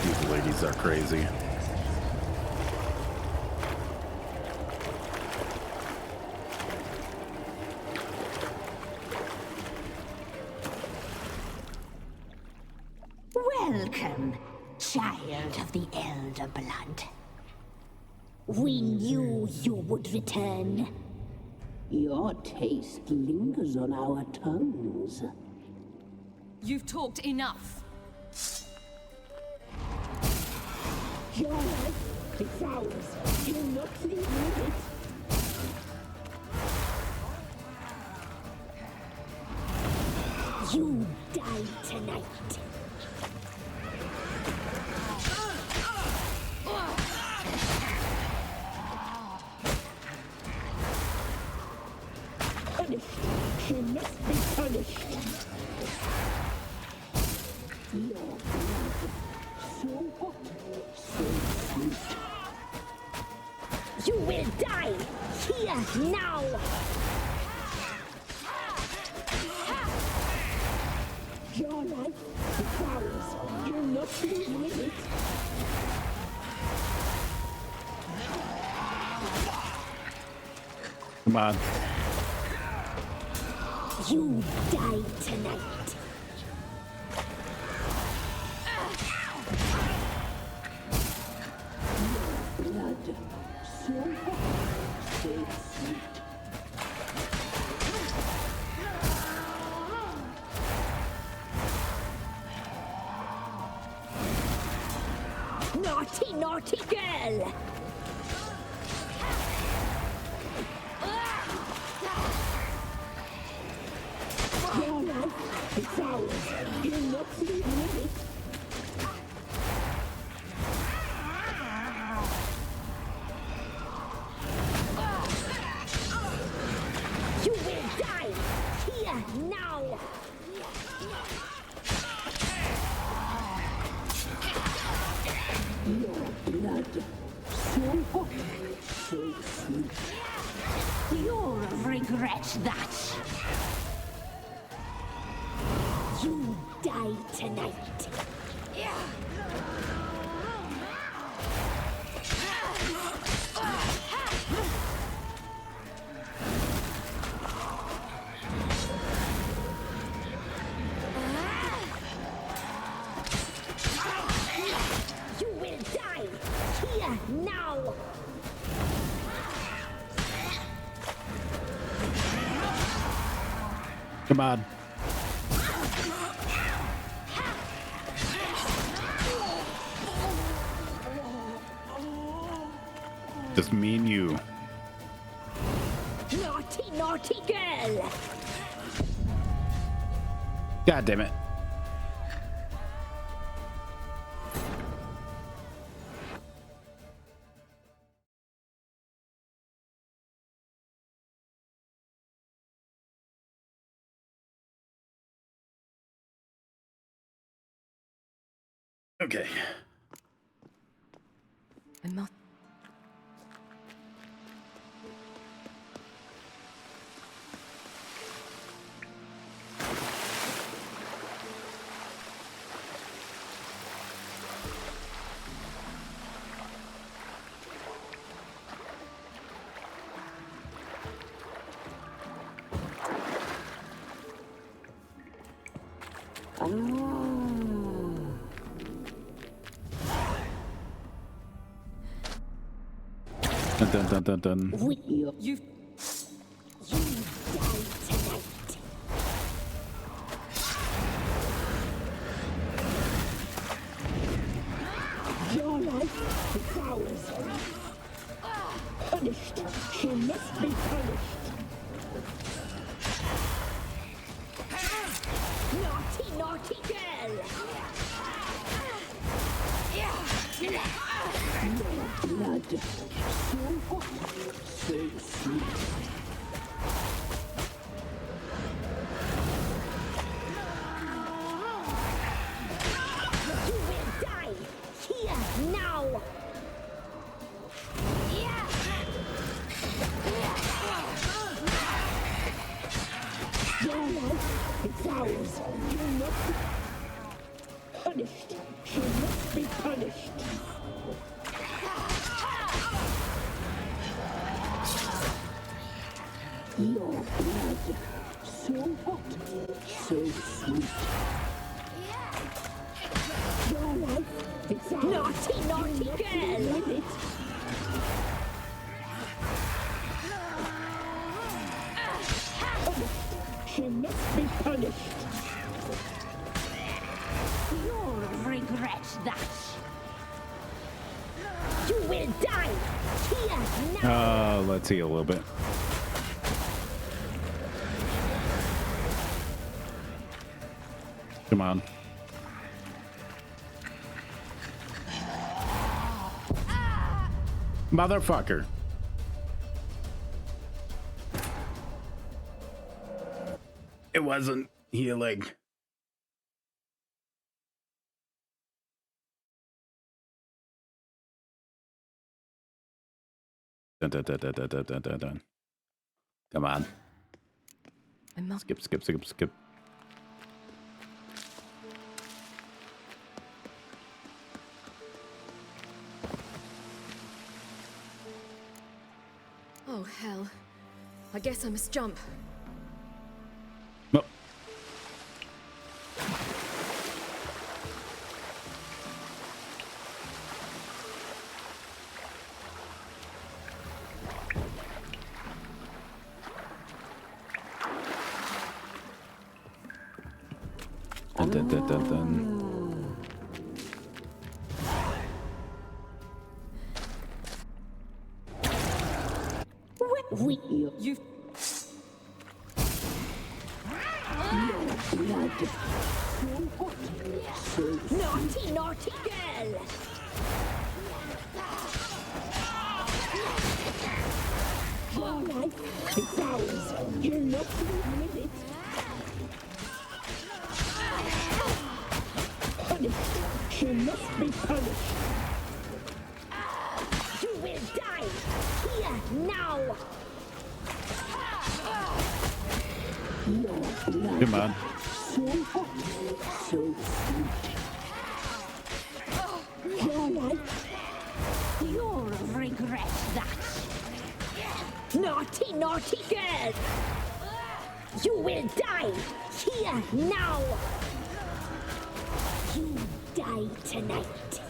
These ladies are crazy. Welcome, child of the Elder Blood. We knew you would return. Your taste lingers on our tongues. You've talked enough. Your life, it's ours. You'll not leave with it. You die tonight. Punished. She must be punished. Your blood, so hot, so sweet. You will die here now. Your life is ours. You'll not leave with it. Come on. You die tonight. Your blood, so hot, so sweet. cowards! You're not leaving with it! You will die! Here, now! Your blood, so hot, so sweet. You'll regret that. You die tonight. You will die here now. Come on. Just me and you. Naughty, naughty girl. God damn it. Okay. I'm not. Dun dun dun dun dun. You die tonight. Your life is ours. Punished. She must be punished. Naughty, naughty girl. Your blood. So hot, so sweet. You will die here now. Your life is ours. You must be punished. She must be punished. Your blood, so hot, so sweet. Your life is ours. Naughty, naughty girl! With it. Punished. She must be punished. You'll regret that. You will die here now. Let's see a little bit. Come on. Motherfucker. It wasn't healing. Dun, dun, dun, dun, dun, dun, dun, dun, dun. Come on. Skip, skip, skip, skip. Oh, hell. I guess I must jump. No. Dun, dun, dun, dun, dun. You. Your blood. Naughty, naughty girl! Your life is ours. You'll not live with it. Punished. She must be punished. You will die. Here, now. Your blood. Come on. So hot, so sweet. Your life, you'll regret that. Naughty, naughty girl! You will die here now. You die tonight.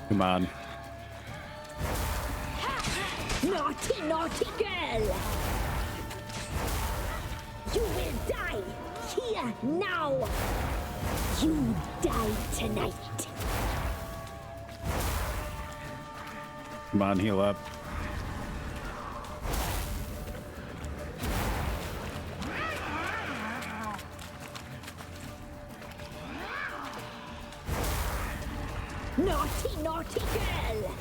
Come on. Naughty, naughty girl! You will die here now. You die tonight. Come on, heal up. Naughty, naughty girl!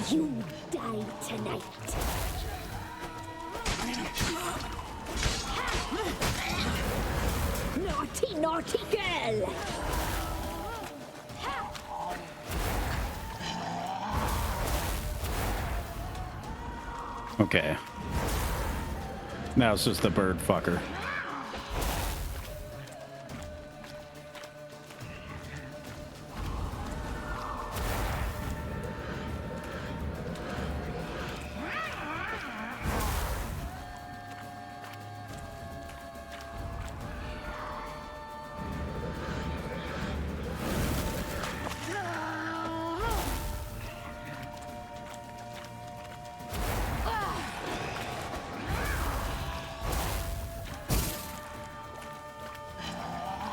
You die tonight. Naughty, naughty girl! Okay. Now it's just the bird fucker.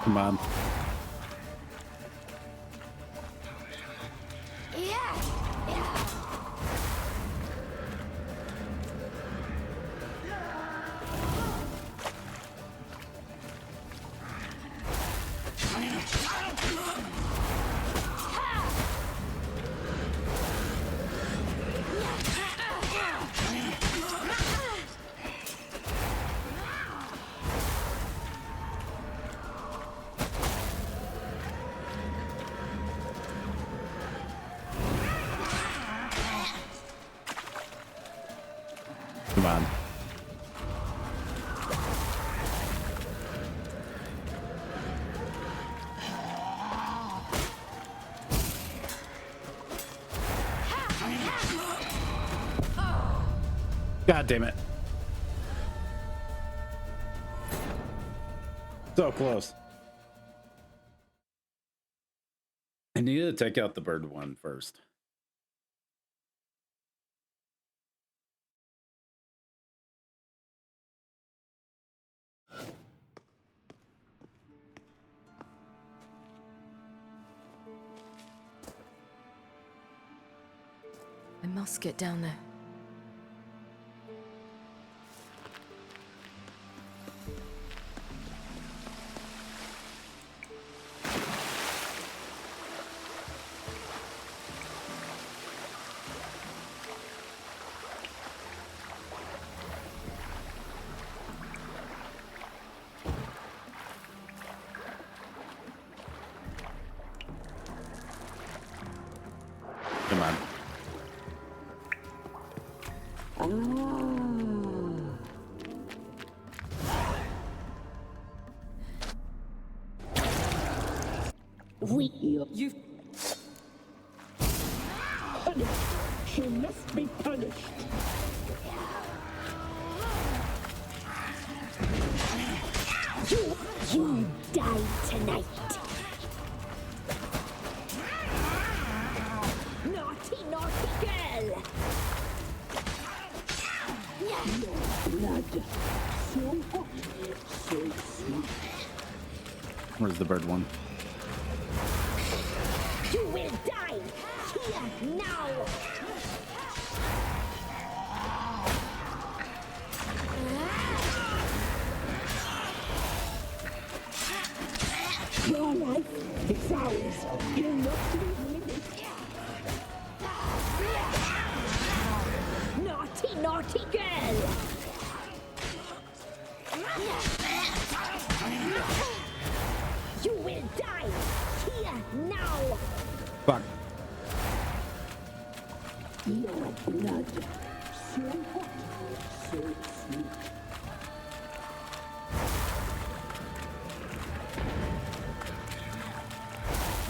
Come on. Come on. God damn it. So close. I needed to take out the bird one first. I must get down there. Come on. You punished. She must be punished. You die tonight. So hot, so sweet. Where's the bird one? You will die here now. Your life is ours. You're not to be limited. Naughty, naughty girl. You will die here now. Fuck. Your blood, so hot, so sweet.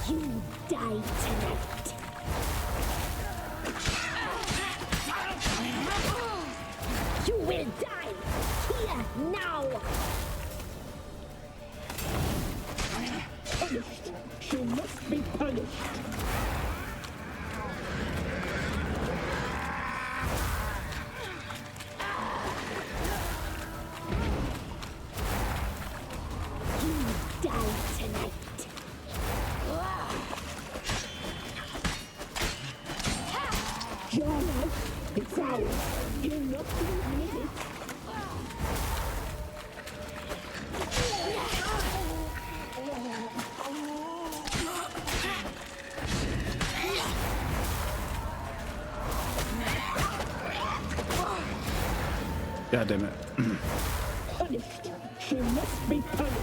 You die tonight. You will die here now. Punished. She must be punished. You die tonight. Your life is ours. You're not to be limited. God damn it. Punished. She must be punished.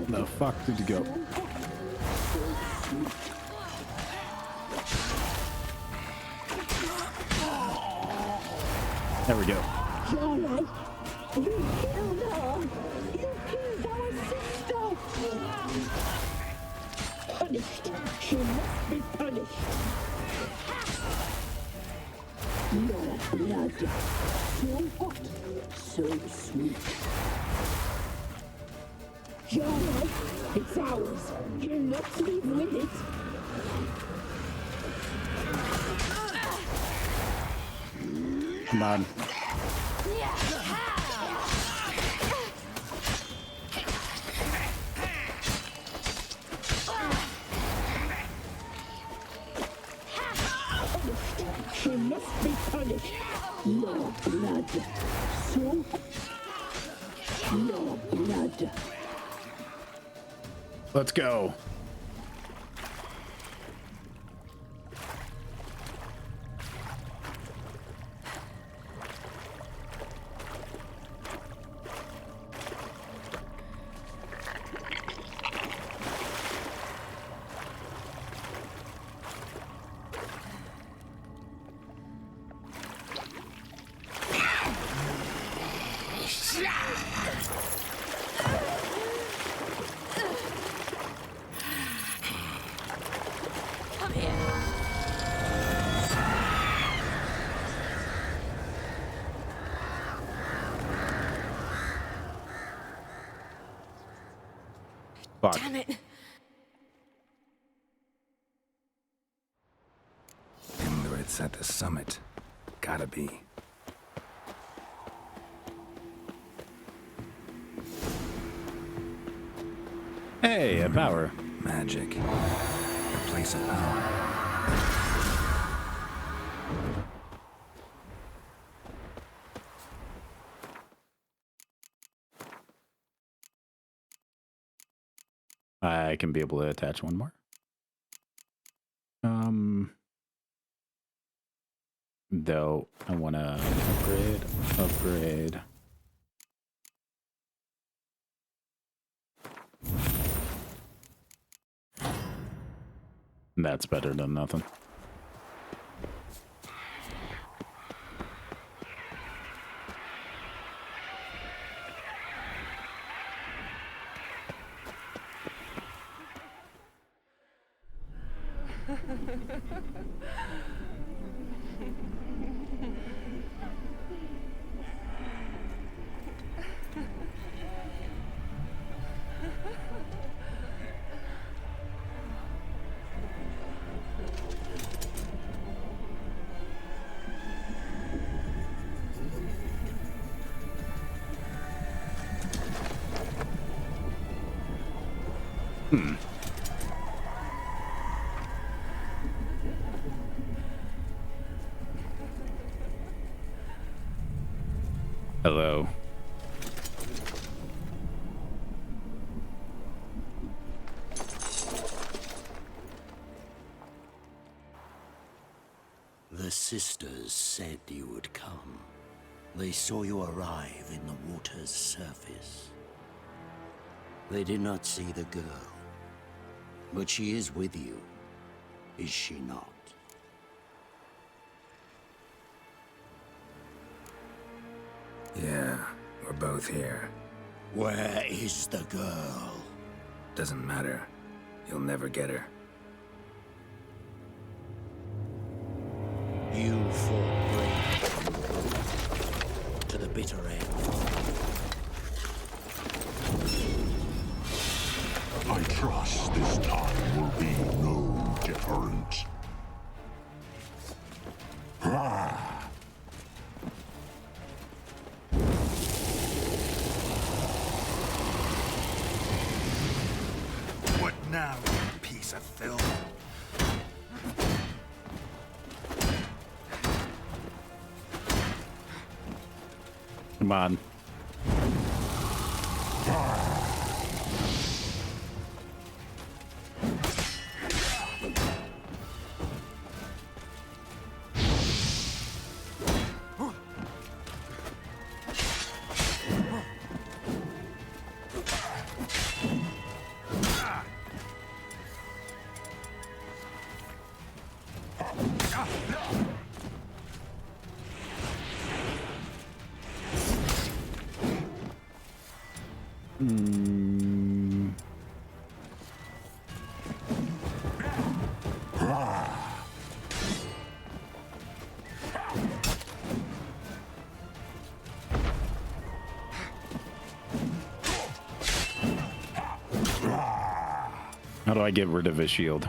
The fuck did you go? There we go. Your life. You killed her. You killed our sister. Punished. She must be punished. Your blood. So hot. So sweet. Your life. It's ours. You're not to leave with it. Come on. She must be punished. Your blood. So. Your blood. Let's go. Fuck. Damn it. Timber, it's at the summit. Gotta be. Hey, a power. Magic. A place of power. I can be able to attach one more. Though I want to upgrade. That's better than nothing. Hello. The sisters said you would come. They saw you arrive in the water's surface. They did not see the girl. But she is with you, is she not? Yeah, we're both here. Where is the girl? Doesn't matter. You'll never get her. You fought bravely to the bitter end. I trust this time will be no different. What now, you piece of filth? Come on. How do I get rid of his shield?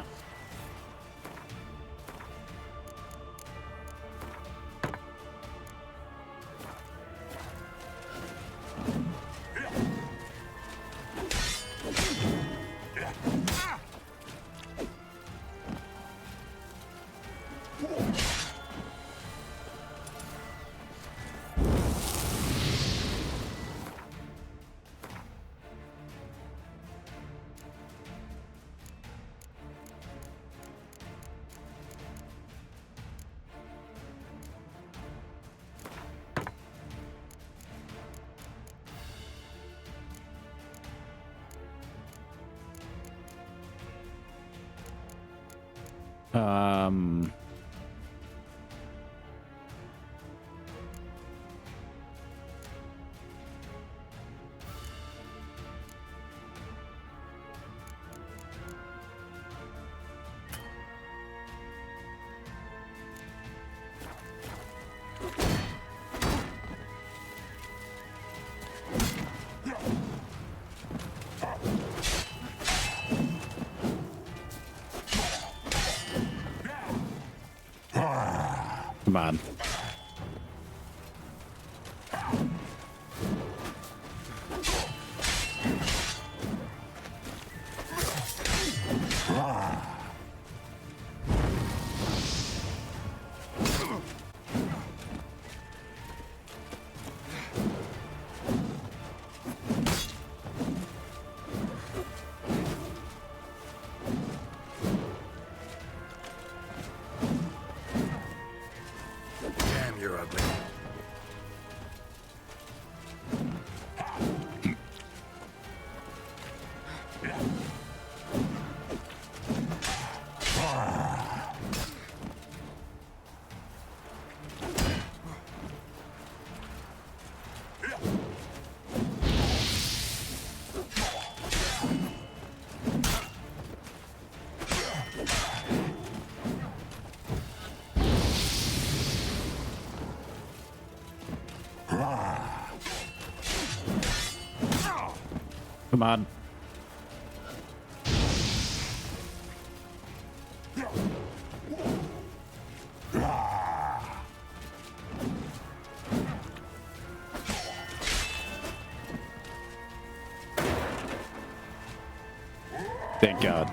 Come on. Damn, you're ugly. Come on. Thank God.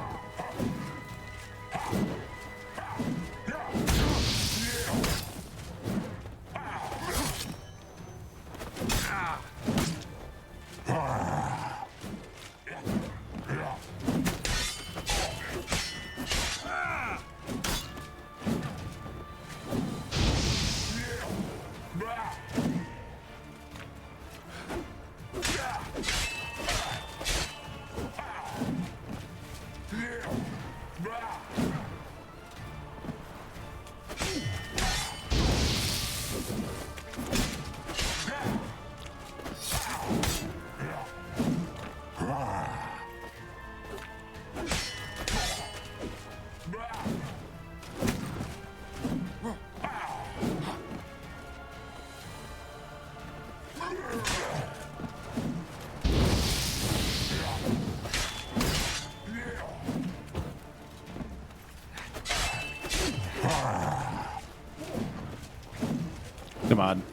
Come on.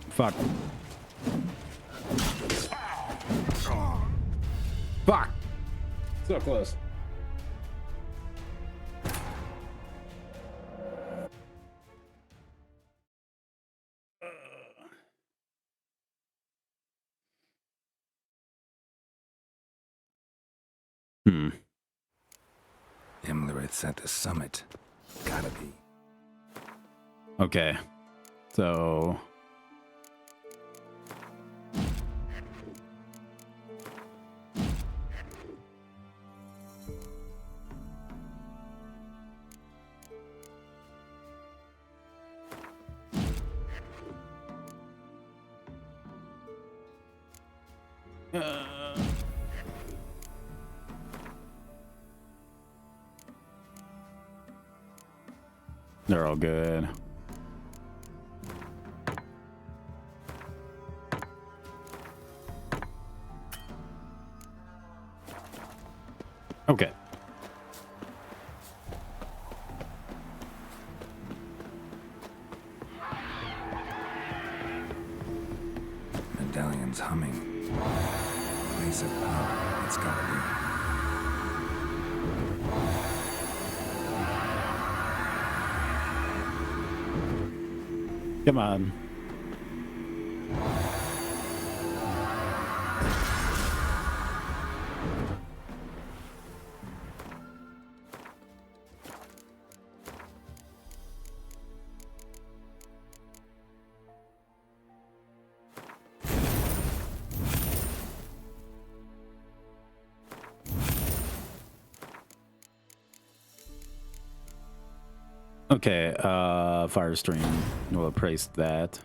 Fuck. Fuck. So close. Imlerith's at the summit. Gotta be. Okay. So... They're all good. Okay. Medallion's humming. Place of power. It's gotta be. Come on. Okay, Firestream. We'll appraise that.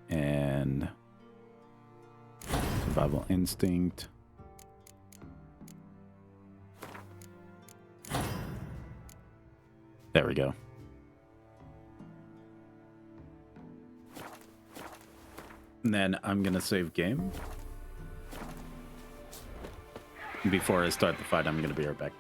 And survival instinct. There we go. And then I'm gonna save game. Before I start the fight, I'm gonna be right back.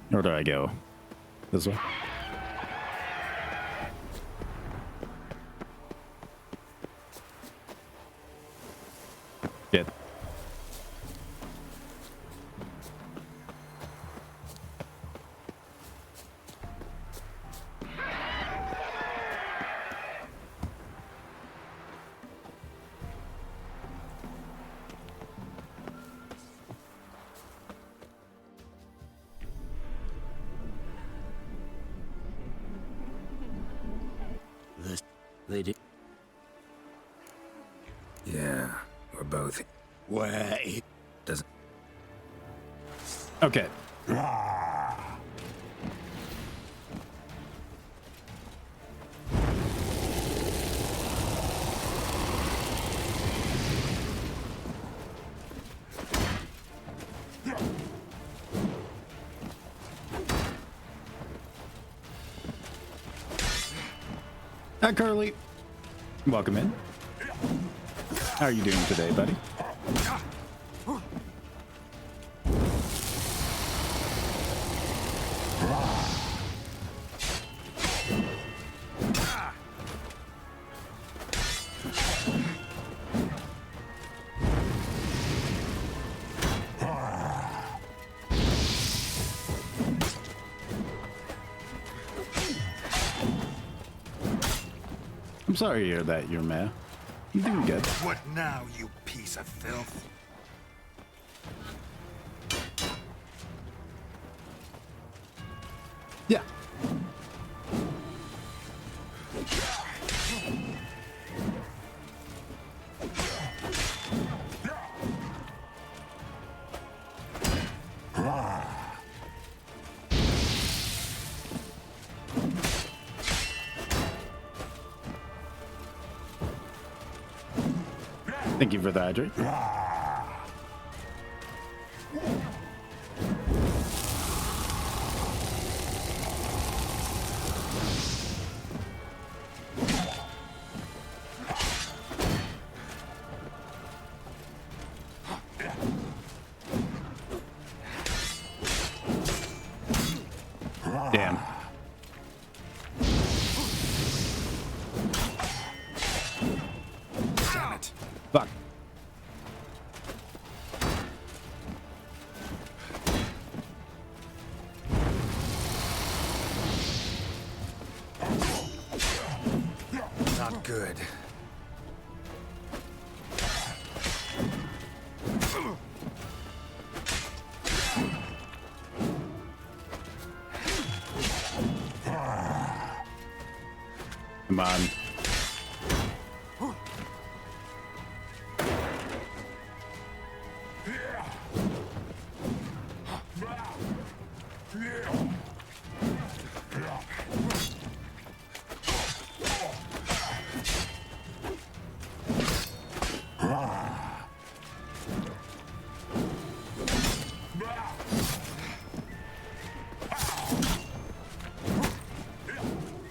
Where do I go? This way? Shit. They did. Yeah, we're both. Wait. Doesn't. Okay. Hi, Curly. Welcome in. How are you doing today, buddy? I'm sorry to hear that you're mad. You're doing good. What now, you piece of filth? Yeah. Thank you for the hydrate. Damn. Damn it. Fuck. Not good. Come on.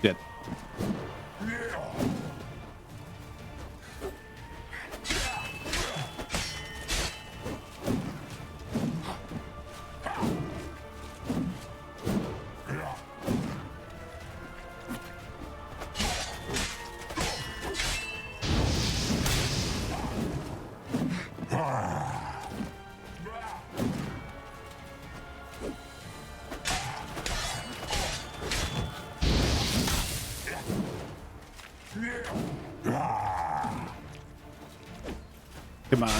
Shit. Come on.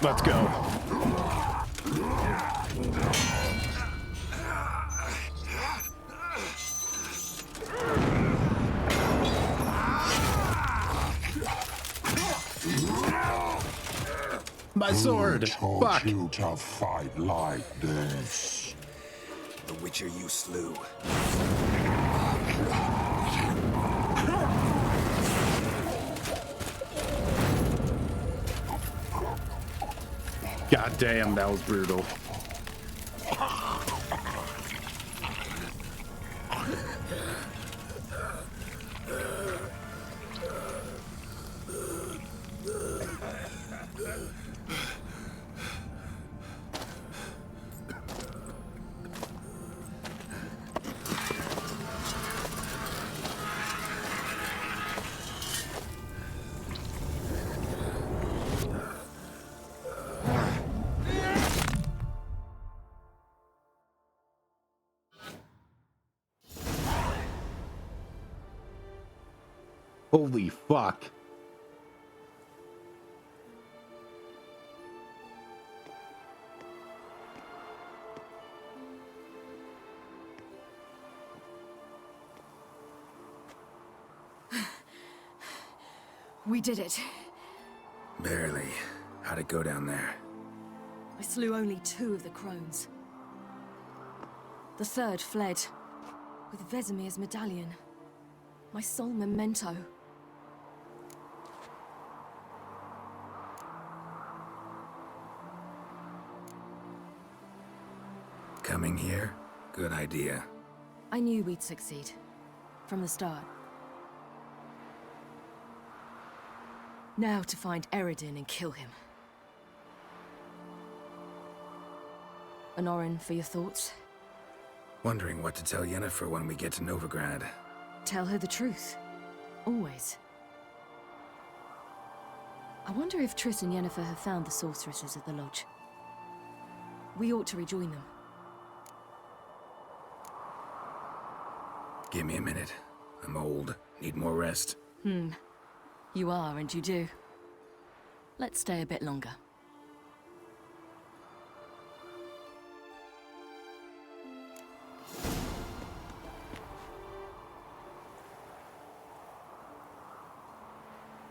Let's go. My sword. Fuck. You to fight like this. The Witcher you slew. God damn, that was brutal. Holy fuck. We did it. Barely. How'd it go down there? I slew only 2 of the crones. The 3rd fled, with Vesemir's medallion. My sole memento. Coming here? Good idea. I knew we'd succeed. From the start. Now to find Eredin and kill him. Honorin, for your thoughts? Wondering what to tell Yennefer when we get to Novigrad. Tell her the truth. Always. I wonder if Triss and Yennefer have found the sorceresses at the lodge. We ought to rejoin them. Give me a minute. I'm old. Need more rest. You are, and you do. Let's stay a bit longer.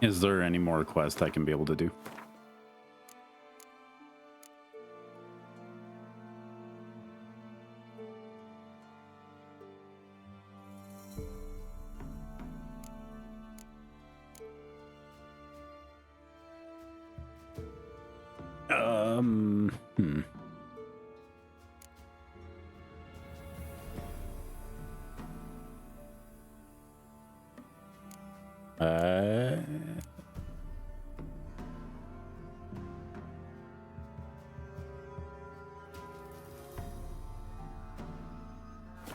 Is there any more quests I can be able to do?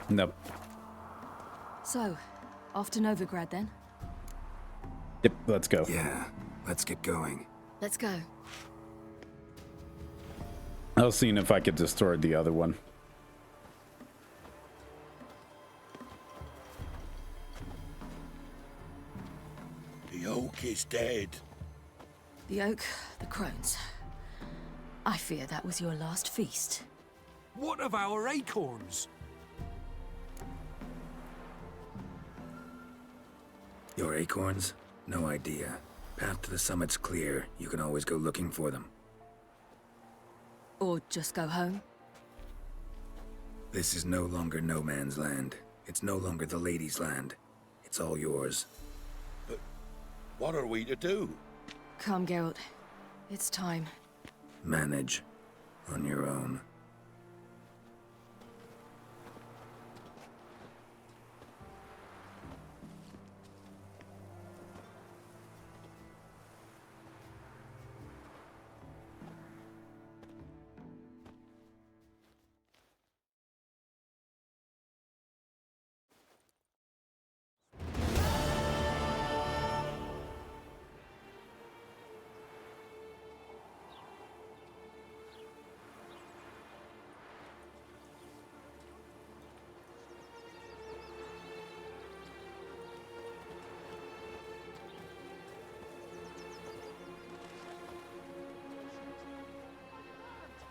Nope. So, off to Novigrad then? Yep, let's go. Yeah, let's get going. Let's go. I was seeing if I could destroy the other one. The oak is dead. The oak, the crones. I fear that was your last feast. What of our acorns? Your acorns? No idea. Path to the summit's clear. You can always go looking for them. Or just go home? This is no longer no man's land. It's no longer the lady's land. It's all yours. But what are we to do? Come, Geralt. It's time. Manage. On your own.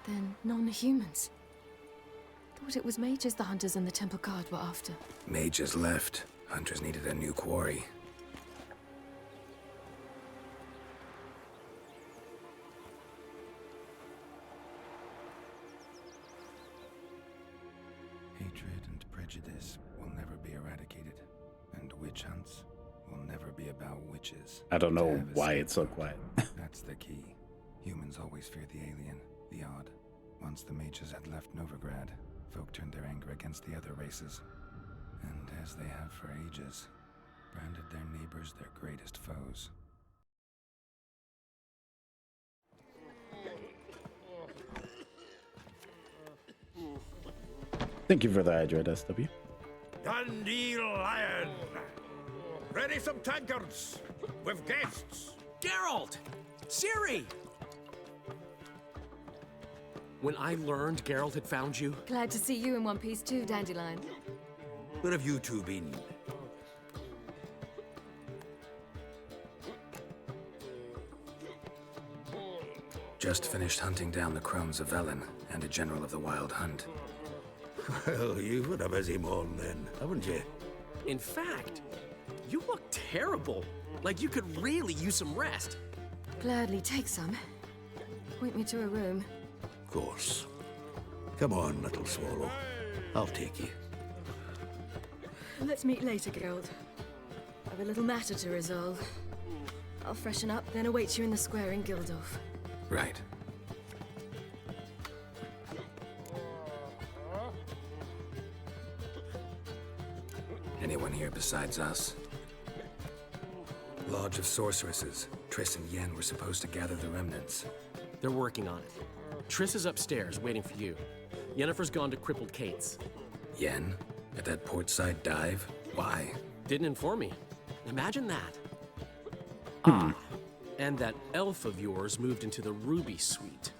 Then non-humans. Thought it was mages the hunters and the temple guard were after. Mages left. Hunters needed a new quarry. Hatred and prejudice will never be eradicated. And witch hunts will never be about witches. I don't know why it's so quiet. That's the key. Humans always fear the alien, the odd. Once the mages had left Novigrad, folk turned their anger against the other races. And as they have for ages, branded their neighbors their greatest foes. Thank you for the hydrate, SW. Dundee Lion! Ready some tankards! With guests! Geralt! Ciri! When I learned Geralt had found you... Glad to see you in one piece too, Dandelion. Where have you two been? just finished hunting down the crones of Velen and a general of the Wild Hunt. Well, you've had a busy morning then, haven't you? In fact, you look terrible. Like you could really use some rest. Gladly take some. Point me to a room. Of course. Come on, little swallow. I'll take you. Let's meet later, Geralt. I've a little matter to resolve. I'll freshen up, then await you in the square in Gildorf. Right. Anyone here besides us? Lodge of Sorceresses. Triss and Yen were supposed to gather the remnants. They're working on it. Triss is upstairs, waiting for you. Yennefer's gone to Crippled Kate's. Yen? At that portside dive? Why? Didn't inform me. Imagine that. Ah, and that elf of yours moved into the Ruby Suite.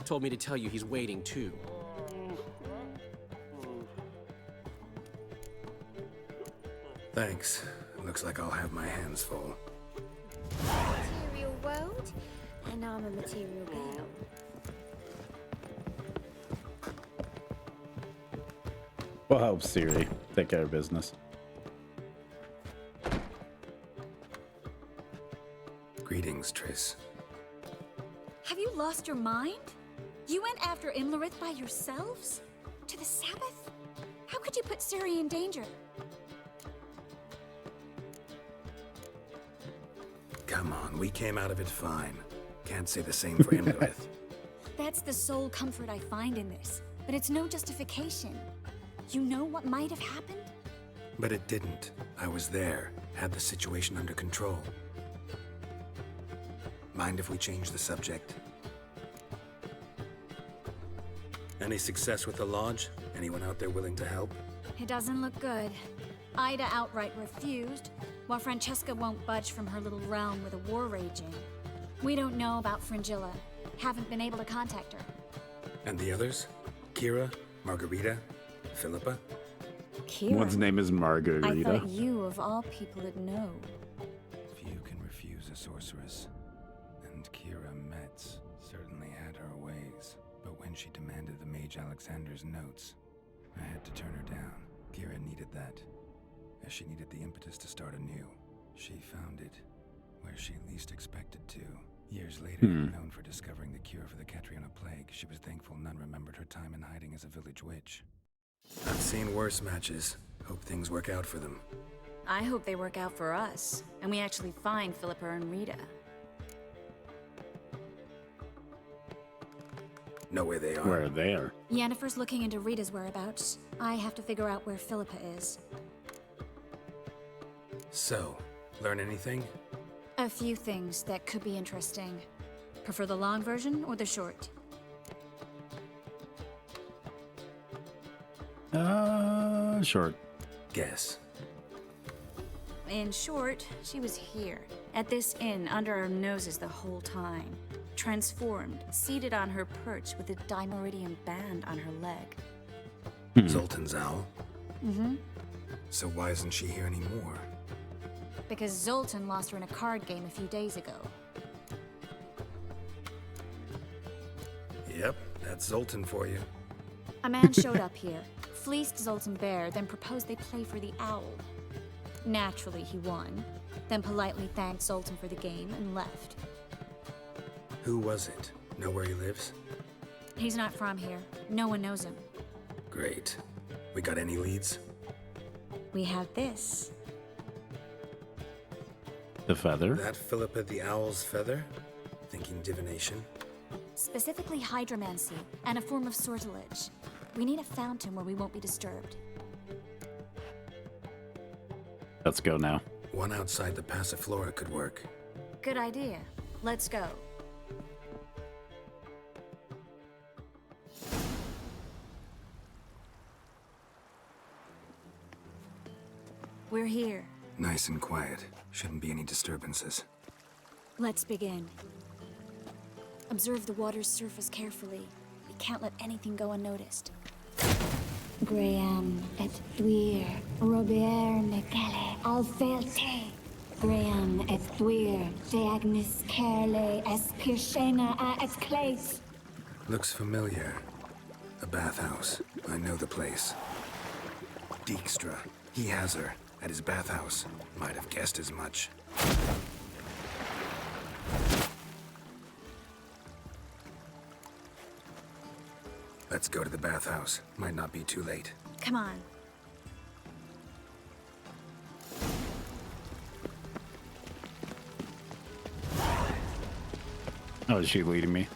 Told me to tell you he's waiting too. Thanks. Looks like I'll have my hands full. Material world, and I'm a material girl. We'll help Ciri take care of business. Greetings, Triss. Have you lost your mind? You went after Imlerith by yourselves? To the Sabbath? How could you put Ciri in danger? Come on, we came out of it fine. Can't say the same for Imlerith. That's the sole comfort I find in this, but it's no justification. You know what might have happened? But it didn't. I was there, had the situation under control. Mind if we change the subject? Any success with the lodge? Anyone out there willing to help? It doesn't look good. Ida outright refused, while Francesca won't budge from her little realm with a war raging. We don't know about Fringilla. Haven't been able to contact her. And the others? Kira? Margarita? Philippa? Kira? One's name is Margarita. I thought you, of all people, would know. Few can refuse a sorceress. And Kira Metz certainly had her ways. But when she demanded the Mage Alexander's notes, I had to turn her down. Kira needed that, as she needed the impetus to start anew. She found it where she least expected to. Years later, known for discovering the cure for the Catriona plague, she was thankful none remembered her time in hiding as a village witch. I've seen worse matches. Hope things work out for them. I hope they work out for us, and we actually find Philippa and Rita. Know where they are? Where they are? Yennefer's looking into Rita's whereabouts. I have to figure out where Philippa is. So, learn anything? A few things that could be interesting. Prefer the long version or the short? Short. Guess. In short, she was here, at this inn, under our noses the whole time. Transformed, seated on her perch with a dimeridium band on her leg. Zoltan's owl? Mm-hmm. So why isn't she here anymore? Because Zoltan lost her in a card game a few days ago. Yep, that's Zoltan for you. A man showed up here, fleeced Zoltan bare, then proposed they play for the owl. Naturally, he won, then politely thanked Zoltan for the game and left. Who was it? Know where he lives? He's not from here. No one knows him. Great. We got any leads? We have this. The feather? That Philippa the Owl's feather? Thinking divination? Specifically hydromancy, and a form of sortilege. We need a fountain where we won't be disturbed. Let's go now. One outside the Passiflora could work. Good idea. Let's go. We're here. Nice and quiet. Shouldn't be any disturbances. Let's begin. Observe the water's surface carefully. We can't let anything go unnoticed. Graham et Dwyer, Robert Mekele, Alfelte, Graham et thuir, de agnes kerle es pirshena a et clays. Looks familiar. A bathhouse. I know the place. Dijkstra. He has her. At his bathhouse. Might have guessed as much. Let's go to the bathhouse. Might not be too late. Come on. Oh, is she leading me?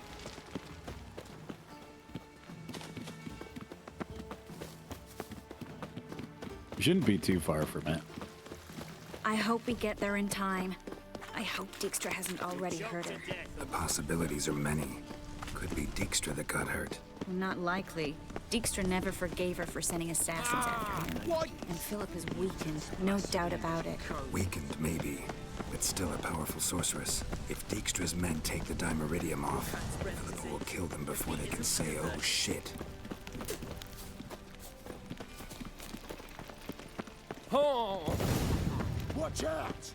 Shouldn't be too far from it. I hope we get there in time. I hope Dijkstra hasn't already hurt her. The possibilities are many. Could be Dijkstra that got hurt. Not likely. Dijkstra never forgave her for sending assassins after him. And Philip is weakened, no doubt about it. Weakened, maybe. But still a powerful sorceress. If Dijkstra's men take the Dimeridium off, Philip will kill them before they can say, oh shit. Oh! Watch out!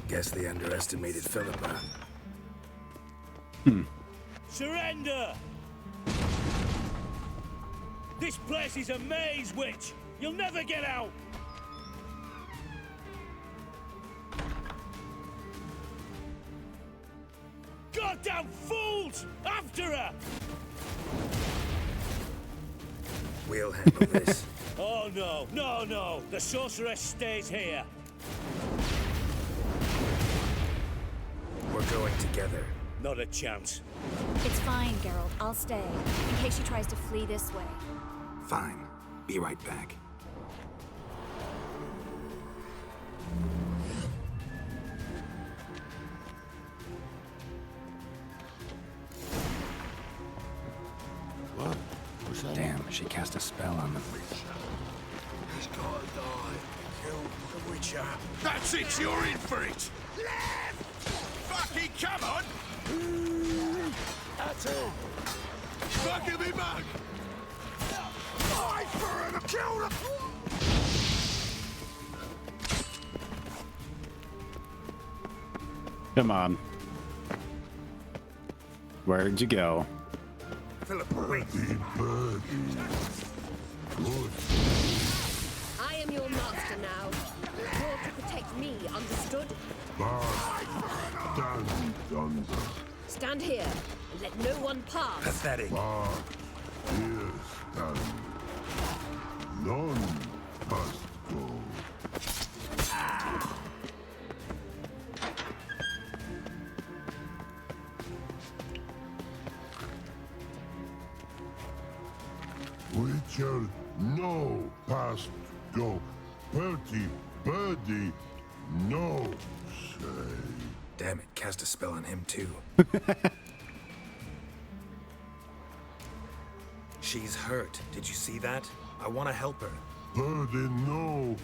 Guess they underestimated Philippa. Surrender! This place is a maze, witch! You'll never get out! Goddamn fools! After her! We'll handle this. Oh no, no, no! The sorceress stays here! We're going together. Not a chance. It's fine, Geralt. I'll stay, in case she tries to flee this way. Fine. Be right back. What? Damn, she cast a spell on the He's gotta die. Kill the Witcher. That's it, you're in for it! Left! Fucking come on! That's it. Fucking me mug! Fight for him! Kill them! Come on. Where'd you go? Philip, wait. I am your master now. You're to protect me, understood? Stand here and let no one pass. Pathetic. None must go. Witcher, no past go. Bertie, birdie, no say. Damn it, cast a spell on him too. She's hurt. Did you see that? I want to help her. Birdie, no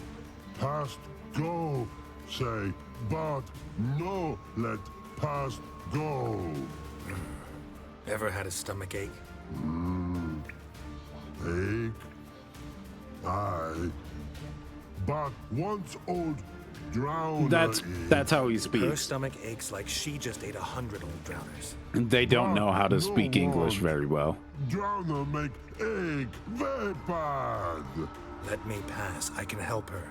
past go say, but no let past go. Ever had a stomach ache? Ache? Aye. But once old drowner That's how he Her speaks. stomach aches like she just ate 100 old drowners. They don't know how to speak English very well. Drowner make ache very bad. Let me pass. I can help her.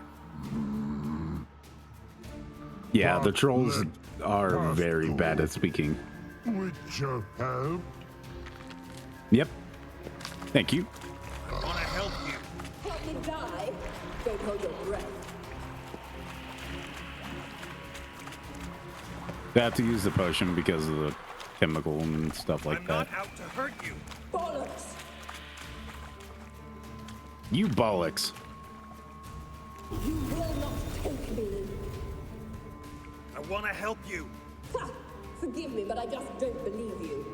Yeah, the trolls are very bad at speaking. Witcher help? Yep. Thank you. I want to help you. Help me die? Don't hold your breath. They have to use the potion because of the chemical and stuff like I'm that. not out to hurt you. Bollocks! You bollocks. You will not take me. I want to help you. Ha! Forgive me, but I just don't believe you.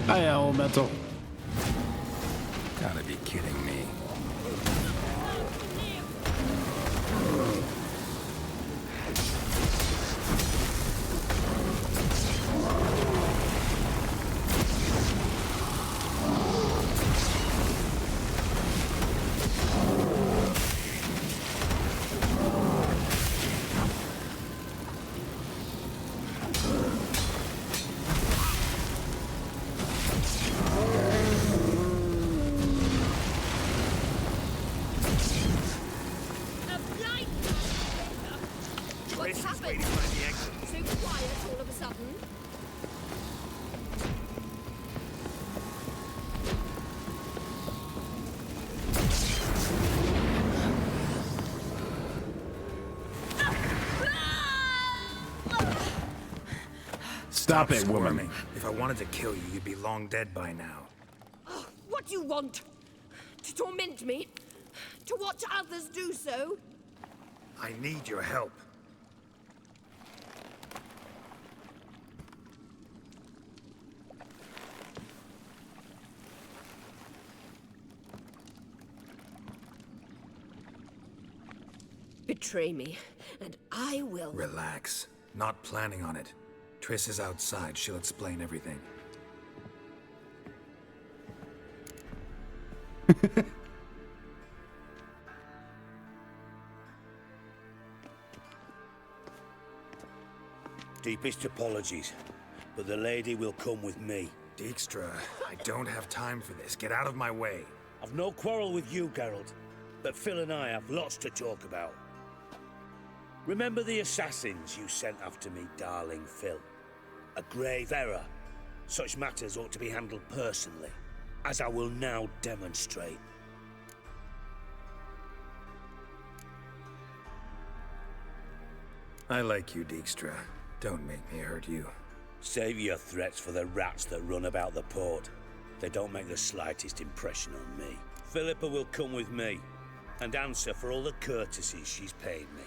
Hi, Elemental. Gotta be kidding me. Stop it, woman. squirming. If I wanted to kill you, you'd be long dead by now. Oh, what do you want? To torment me? To watch others do so? I need your help. Betray me, and I will... Relax. Not planning on it. Triss is outside. She'll explain everything. Deepest apologies, but the lady will come with me. Dijkstra, I don't have time for this. Get out of my way. I've no quarrel with you, Geralt, but Phil and I have lots to talk about. Remember the assassins you sent after me, darling Phil? A grave error. Such matters ought to be handled personally, as I will now demonstrate. I like you, Dijkstra. Don't make me hurt you. Save your threats for the rats that run about the port. They don't make the slightest impression on me. Philippa will come with me, and answer for all the courtesies she's paid me.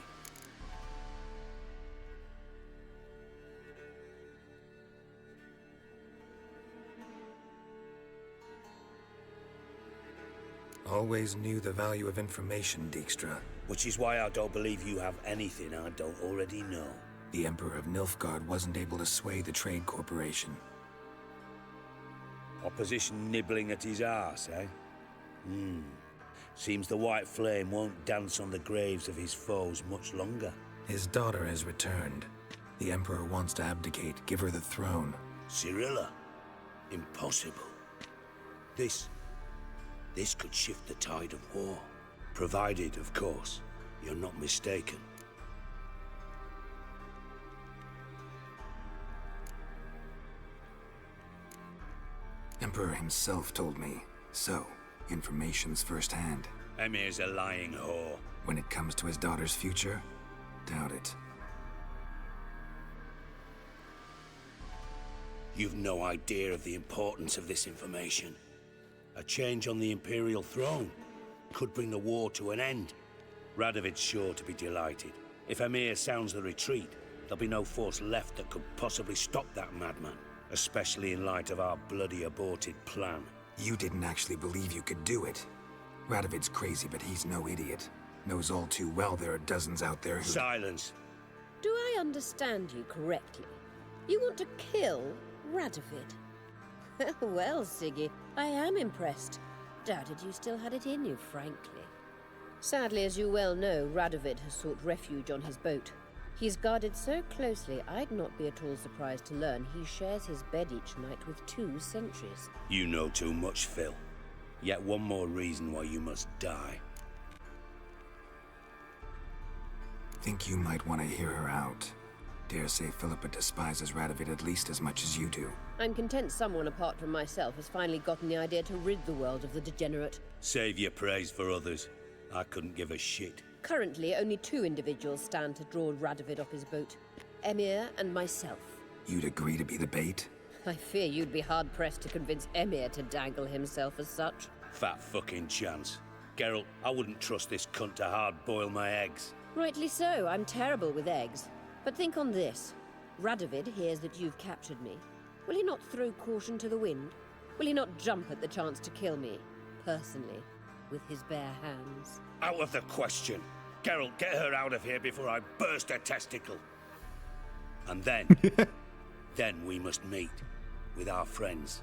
Always knew the value of information, Dijkstra. Which is why I don't believe you have anything I don't already know. The Emperor of Nilfgaard wasn't able to sway the Trade Corporation. Opposition nibbling at his arse, eh? Seems the White Flame won't dance on the graves of his foes much longer. His daughter has returned. The Emperor wants to abdicate, give her the throne. Cirilla? Impossible. This could shift the tide of war. Provided, of course, you're not mistaken. Emperor himself told me. So, information's firsthand. Emir's a lying whore. When it comes to his daughter's future, doubt it. You've no idea of the importance of this information. A change on the Imperial throne could bring the war to an end. Radovid's sure to be delighted. If Emir sounds the retreat, there'll be no force left that could possibly stop that madman. Especially in light of our bloody aborted plan. You didn't actually believe you could do it. Radovid's crazy, but he's no idiot. Knows all too well there are dozens out there who... Silence! Do I understand you correctly? You want to kill Radovid? Well, Siggy, I am impressed. Doubted you still had it in you, frankly. Sadly, as you well know, Radovid has sought refuge on his boat. He's guarded so closely, I'd not be at all surprised to learn he shares his bed each night with 2 sentries. You know too much, Phil. Yet one more reason why you must die. Think you might want to hear her out. Dare say Philippa despises Radovid at least as much as you do. I'm content someone apart from myself has finally gotten the idea to rid the world of the degenerate. Save your praise for others. I couldn't give a shit. Currently, only 2 individuals stand to draw Radovid off his boat. Emir and myself. You'd agree to be the bait? I fear you'd be hard-pressed to convince Emir to dangle himself as such. Fat fucking chance. Geralt, I wouldn't trust this cunt to hard-boil my eggs. Rightly so, I'm terrible with eggs. But think on this. Radovid hears that you've captured me. Will he not throw caution to the wind? Will he not jump at the chance to kill me, personally, with his bare hands? Out of the question. Geralt, get her out of here before I burst her testicle. And then, then we must meet with our friends.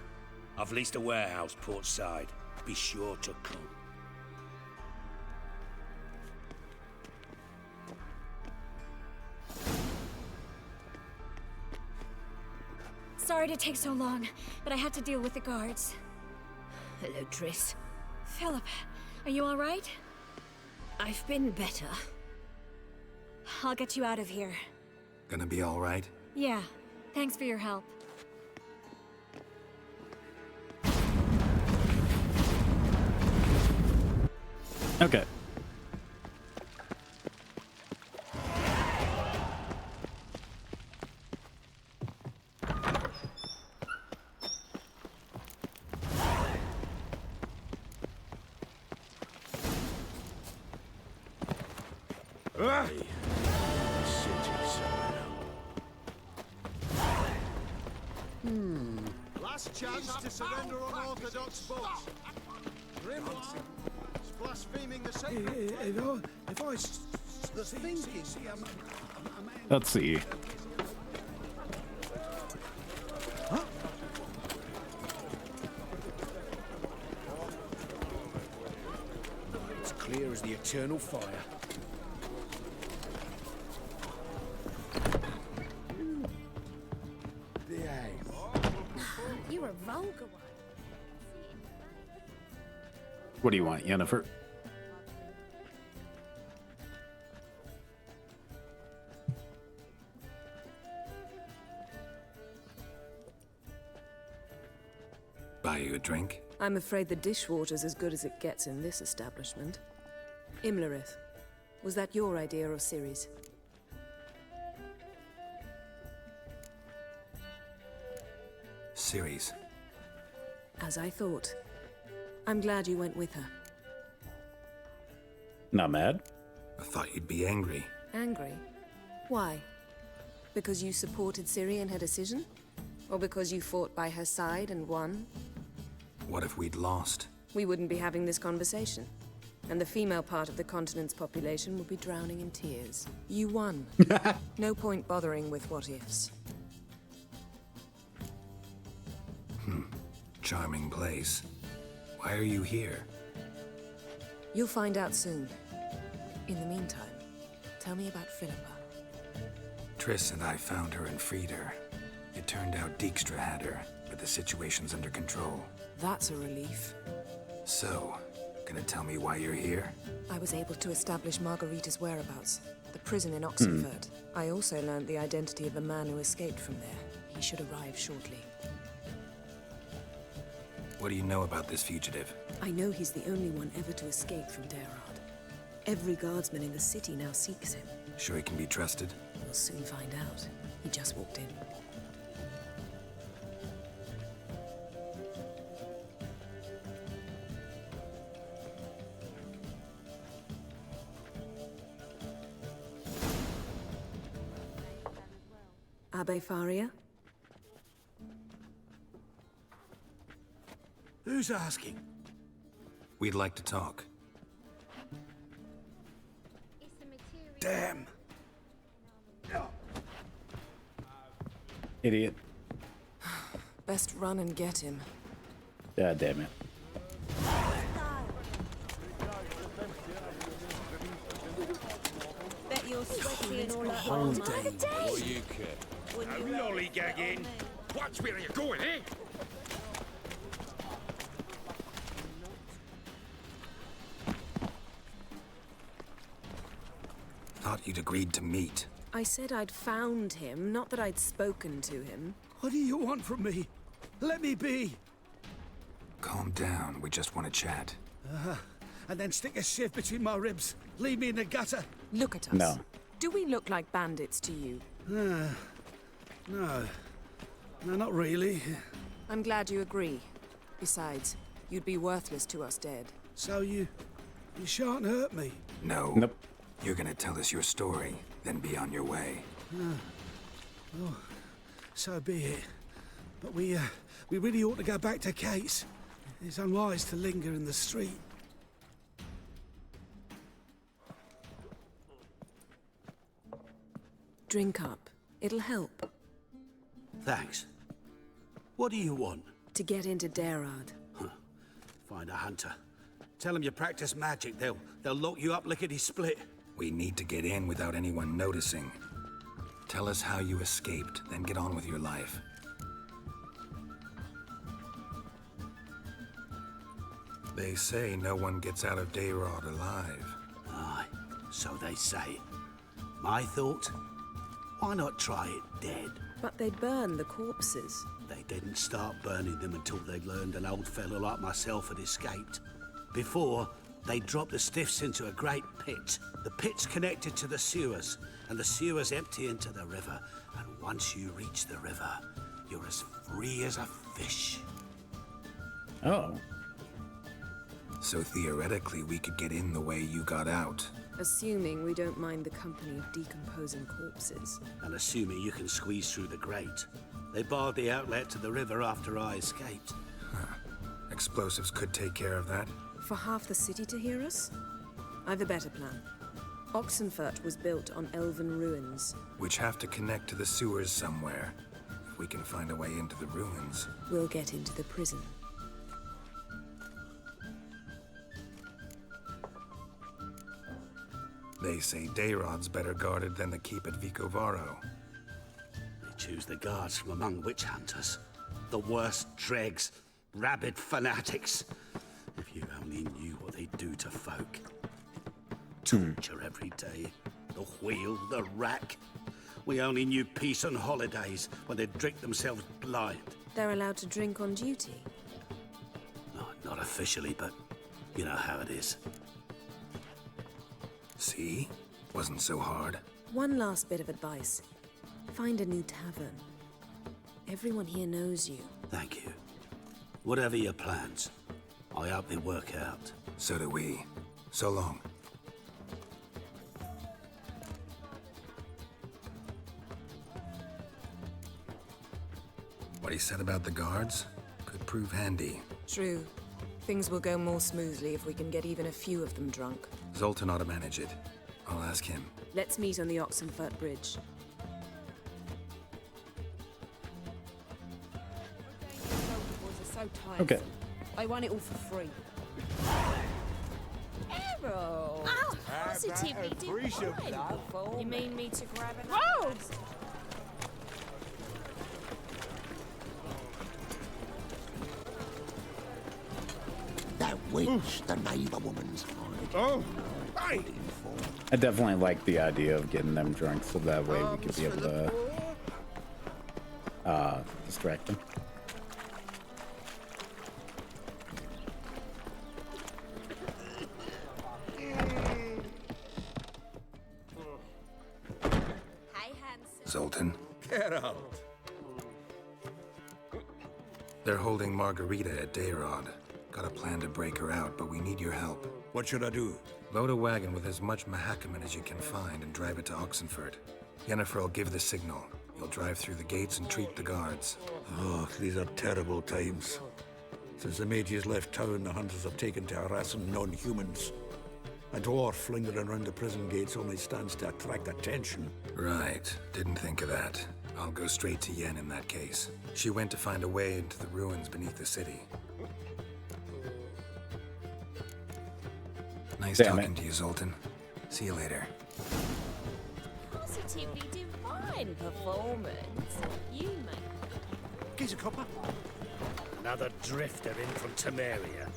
I've leased a warehouse port side. Be sure to come. Sorry to take so long, but I had to deal with the guards. Hello, Triss. Philip, are you all right? I've been better. I'll get you out of here. Gonna be all right? Yeah, thanks for your help. Okay. Last chance to surrender unorthodox boats. Grimlock is blaspheming the sacred. If I the thinking. Let's see. It's clear as the eternal fire. You're a vulgar one. What do you want, Yennefer? Buy you a drink? I'm afraid the dishwater's as good as it gets in this establishment. Imlerith, was that your idea or Ciri's? Ciri's. As I thought. I'm glad you went with her. Not mad? I thought you'd be angry. Angry? Why? Because you supported Ciri in her decision? Or because you fought by her side and won? What if we'd lost? We wouldn't be having this conversation. And the female part of the continent's population would be drowning in tears. You won. No point bothering with what-ifs. Charming place. Why are you here? You'll find out soon. In the meantime, tell me about Philippa. Triss and I found her and freed her. It turned out Dijkstra had her, but the situation's under control. That's a relief. So, gonna tell me why you're here? I was able to establish Margarita's whereabouts. The prison in Oxenfurt. I also learned the identity of a man who escaped from there. He should arrive shortly. What do you know about this fugitive? I know he's the only one ever to escape from Daerad. Every guardsman in the city now seeks him. Sure he can be trusted? We'll soon find out. He just walked in. Abbe Faria? Who's asking? We'd like to talk. Damn. Idiot. Best run and get him. God damn it. Bet you're sweating all that Whole time. day. What you care? No lollygagging. Watch where you're going, eh? Thought you'd agreed to meet. I said I'd found him, not that I'd spoken to him. What do you want from me? Let me be. Calm down, we just want to chat. And then stick a sieve between my ribs. Leave me in the gutter. Look at us. No. Do we look like bandits to you? No. No, not really. I'm glad you agree. Besides, you'd be worthless to us dead. So you shan't hurt me? No. Nope. You're gonna tell us your story, then be on your way. Oh, so be it. But we really ought to go back to Kate's. It's unwise to linger in the street. Drink up. It'll help. Thanks. What do you want? To get into Daerad. Find a hunter. Tell them you practice magic. They'll lock you up lickety-split. We need to get in without anyone noticing. Tell us how you escaped, then get on with your life. They say no one gets out of Daerad alive. Aye, so they say. My thought? Why not try it dead? But they'd burn the corpses. They didn't start burning them until they learned an old fellow like myself had escaped. Before, they dropped the stiffs into a great pit. The pit's connected to the sewers, and the sewers empty into the river. And once you reach the river, you're as free as a fish. Oh. So theoretically, we could get in the way you got out. Assuming we don't mind the company of decomposing corpses. And assuming you can squeeze through the grate. They barred the outlet to the river after I escaped. Explosives could take care of that. For half the city to hear us? I've a better plan. Oxenfurt was built on elven ruins. Which have to connect to the sewers somewhere. If we can find a way into the ruins. We'll get into the prison. They say Dayrod's better guarded than the keep at Vicovaro. They choose the guards from among witch hunters. The worst dregs, rabid fanatics. If you only knew what they do to folk. Torture every day. The wheel, the rack. We only knew peace on holidays when they'd drink themselves blind. They're allowed to drink on duty? No, not officially, but you know how it is. See? Wasn't so hard. One last bit of advice. Find a new tavern. Everyone here knows you. Thank you. Whatever your plans, I hope they work out. So do we. So long. What he said about the guards could prove handy. True. Things will go more smoothly if we can get even a few of them drunk. Zoltan ought to manage it. I'll ask him. Let's meet on the Oxenfurt Bridge. Okay. I want it all for free. Arrow! Oh, positively divine. You mean me to grab an Whoa! That witch that made the woman's hide. Oh! Hey! I definitely like the idea of getting them drunk so that way we could be able to distract them. Zoltan. Get out! They're holding Margarita at Dayrod. Got a plan to break her out, but we need your help. What should I do? Load a wagon with as much Mahakaman as you can find and drive it to Oxenfurt. Yennefer will give the signal. You'll drive through the gates and treat the guards. Oh, these are terrible times. Since the mages left town, the hunters have taken to harassing non-humans. A dwarf lingering around the prison gates only stands to attract attention. Right. Didn't think of that. I'll go straight to Yen in that case. She went to find a way into the ruins beneath the city. Nice talking to you, Zoltan. See you later. Positively divine performance. You, mate. Here's a copper. Another drifter in from Temeria.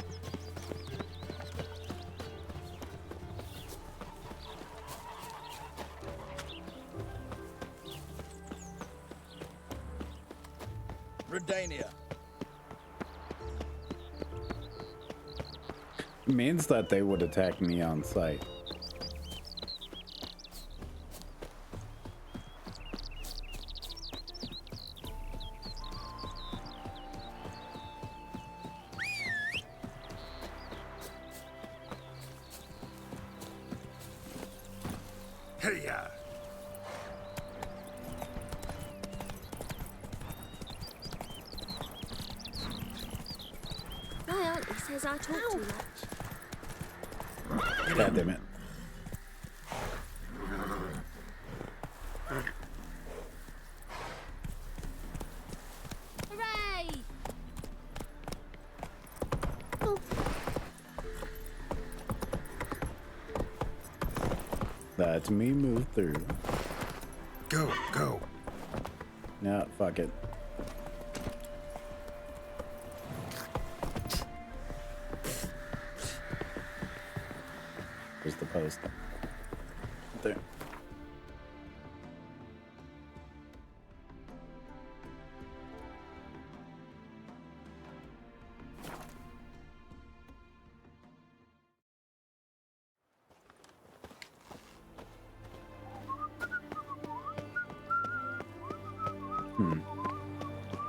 Redania. Means that they would attack me on sight. Hey-ya! My auntie says I talk too much. God damn it. Hooray! Let me move through. Go, go. Yeah, fuck it. Where's the post? There.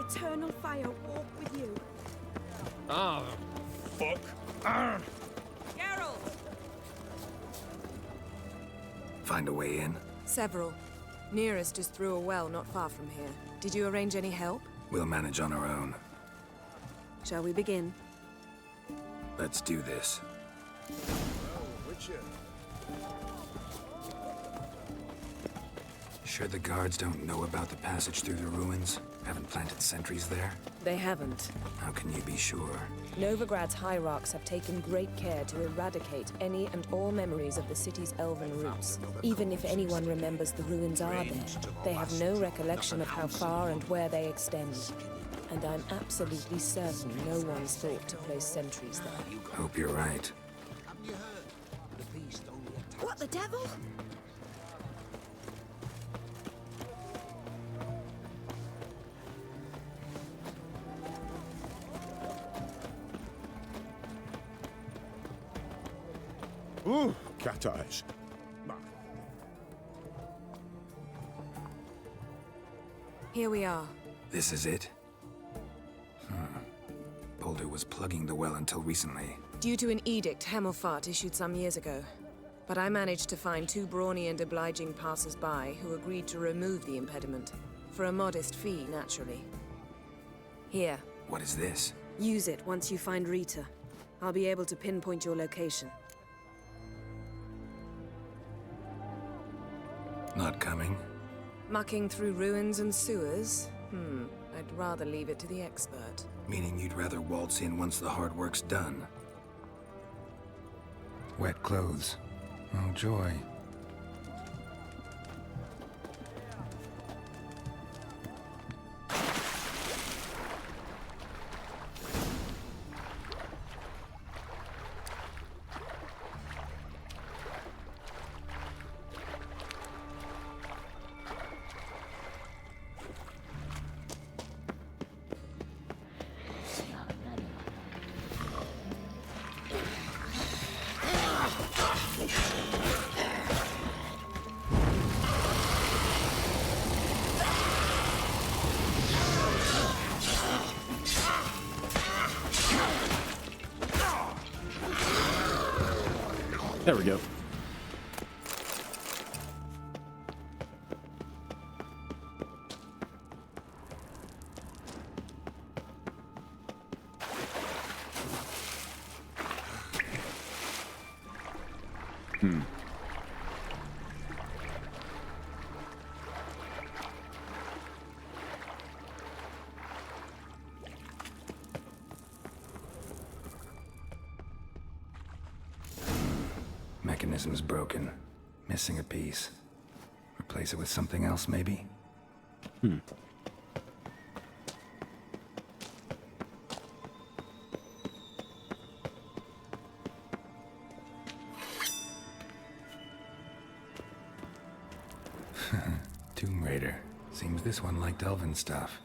Eternal fire walk with you. Ah, fuck. Geralt! Find a way in? Several. Nearest is through a well not far from here. Did you arrange any help? We'll manage on our own. Shall we begin? Let's do this. Sure the guards don't know about the passage through the ruins? Haven't planted sentries there? They haven't. How can you be sure? Novigrad's hierarchs have taken great care to eradicate any and all memories of the city's elven roots. Even if anyone remembers the ruins are there, they have no recollection of how far and where they extend. And I'm absolutely certain no one's thought to place sentries there. Hope you're right. What the devil? Ooh, cat eyes. Here we are. This is it? Boulder was plugging the well until recently. Due to an edict Hemelfart issued some years ago. But I managed to find two brawny and obliging passers-by who agreed to remove the impediment. For a modest fee, naturally. Here. What is this? Use it once you find Rita. I'll be able to pinpoint your location. Not coming? Mucking through ruins and sewers? I'd rather leave it to the expert. Meaning you'd rather waltz in once the hard work's done. Wet clothes. Oh, joy. There we go. Mechanism's broken. Missing a piece. Replace it with something else, maybe? Tomb Raider. Seems this one liked elven stuff.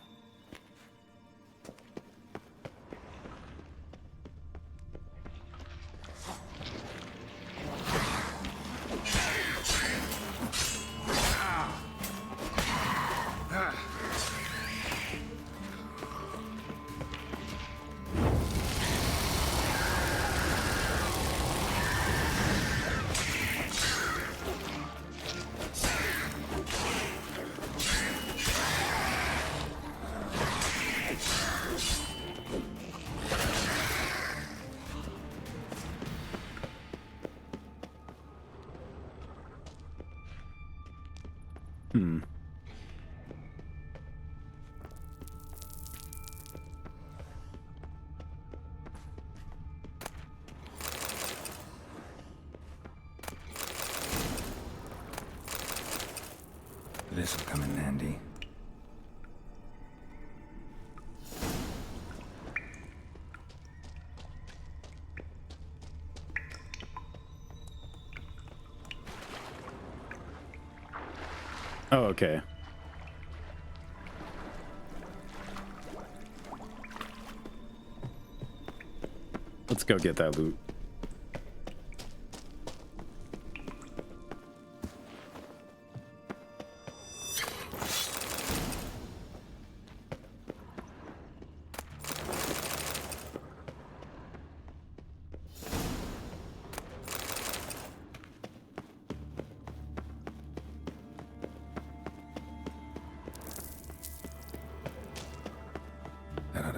This'll come in handy. Oh, okay. Let's go get that loot.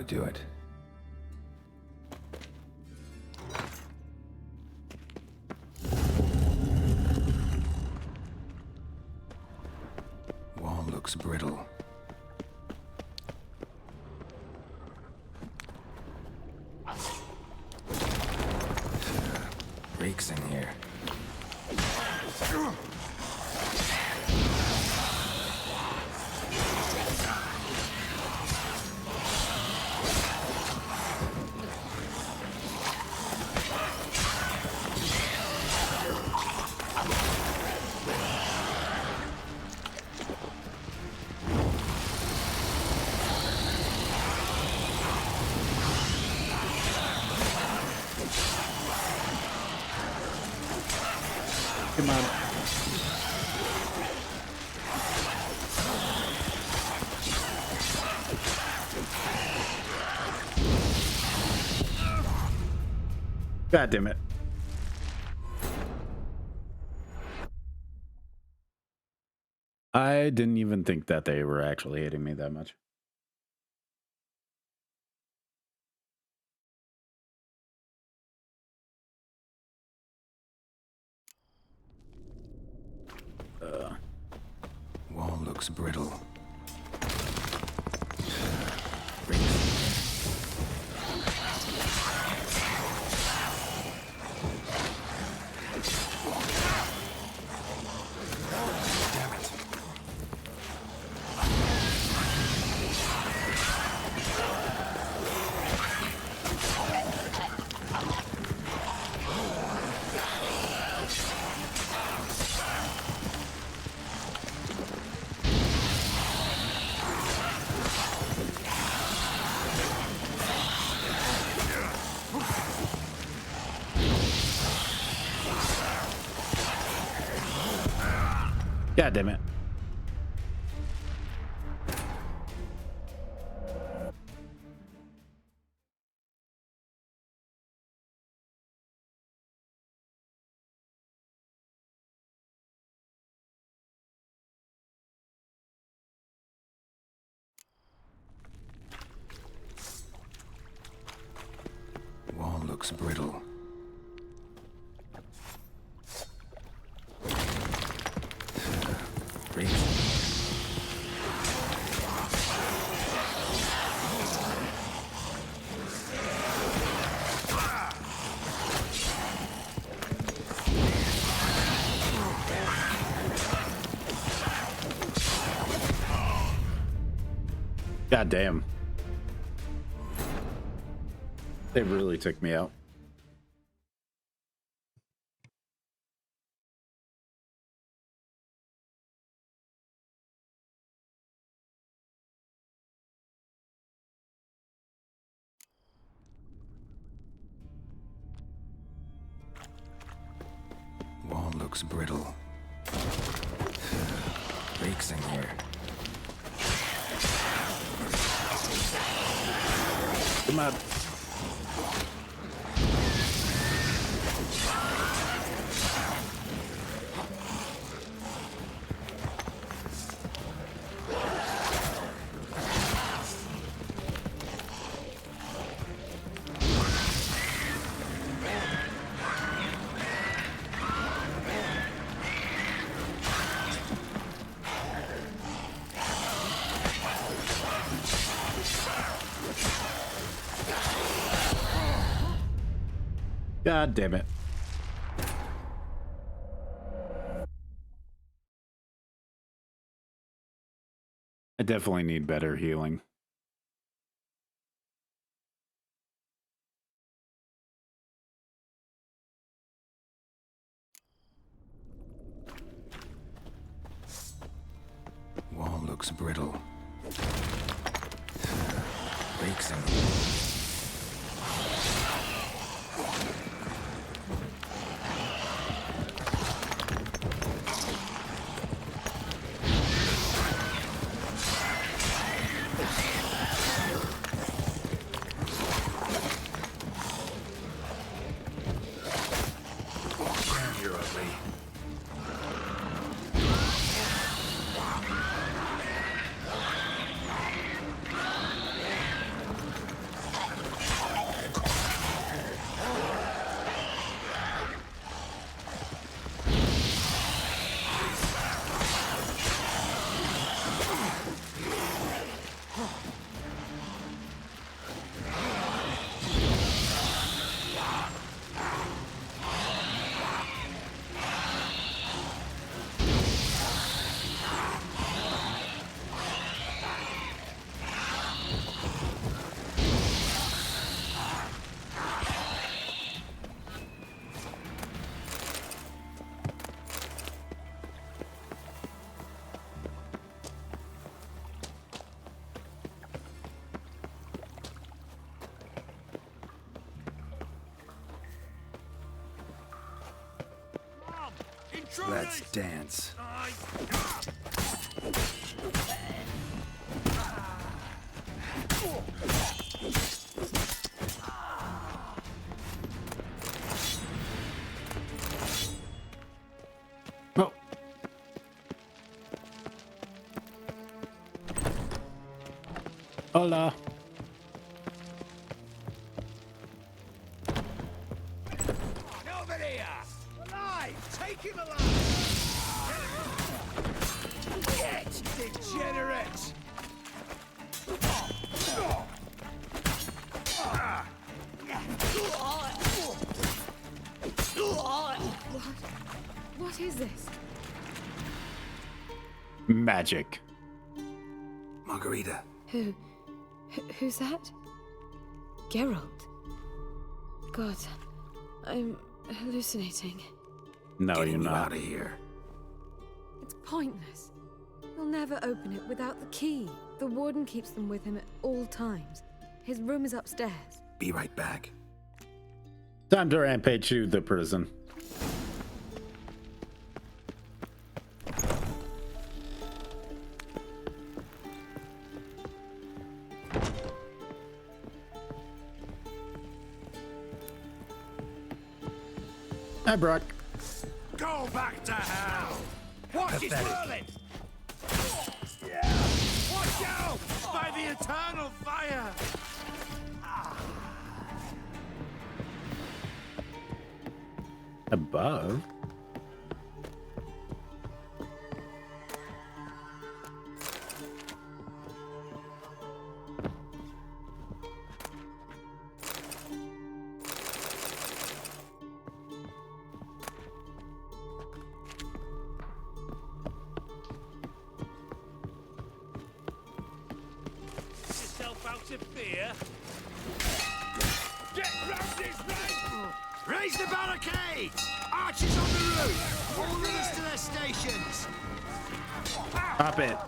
do it. Wall looks brittle. Reeks in here. Come on. God damn it. I didn't even think that they were actually hitting me that much. Wall looks brittle. God damn it. Wall looks brittle. God damn. They really took me out. Wall looks brittle. Reeks in here. Come on. God damn it. I definitely need better healing. Wall looks brittle. Reeks in here. Let's dance. Oh. Hola. Over here! Alive! Take him alive! Get degenerate! What is this? Magic. Margarita. Who's that? Geralt. God, I'm hallucinating. No, you're not. Out of here. It's pointless. He'll never open it without the key. The warden keeps them with him at all times. His room is upstairs. Be right back. Time to rampage through the prison. Hi, Brock. Go back to hell! Watch his whirling! Yeah! Watch out! By the eternal fire! Above? Yourself out of fear. Get round his right! Raise the barricades! Archers on the roof! All runners to their stations! Stop it.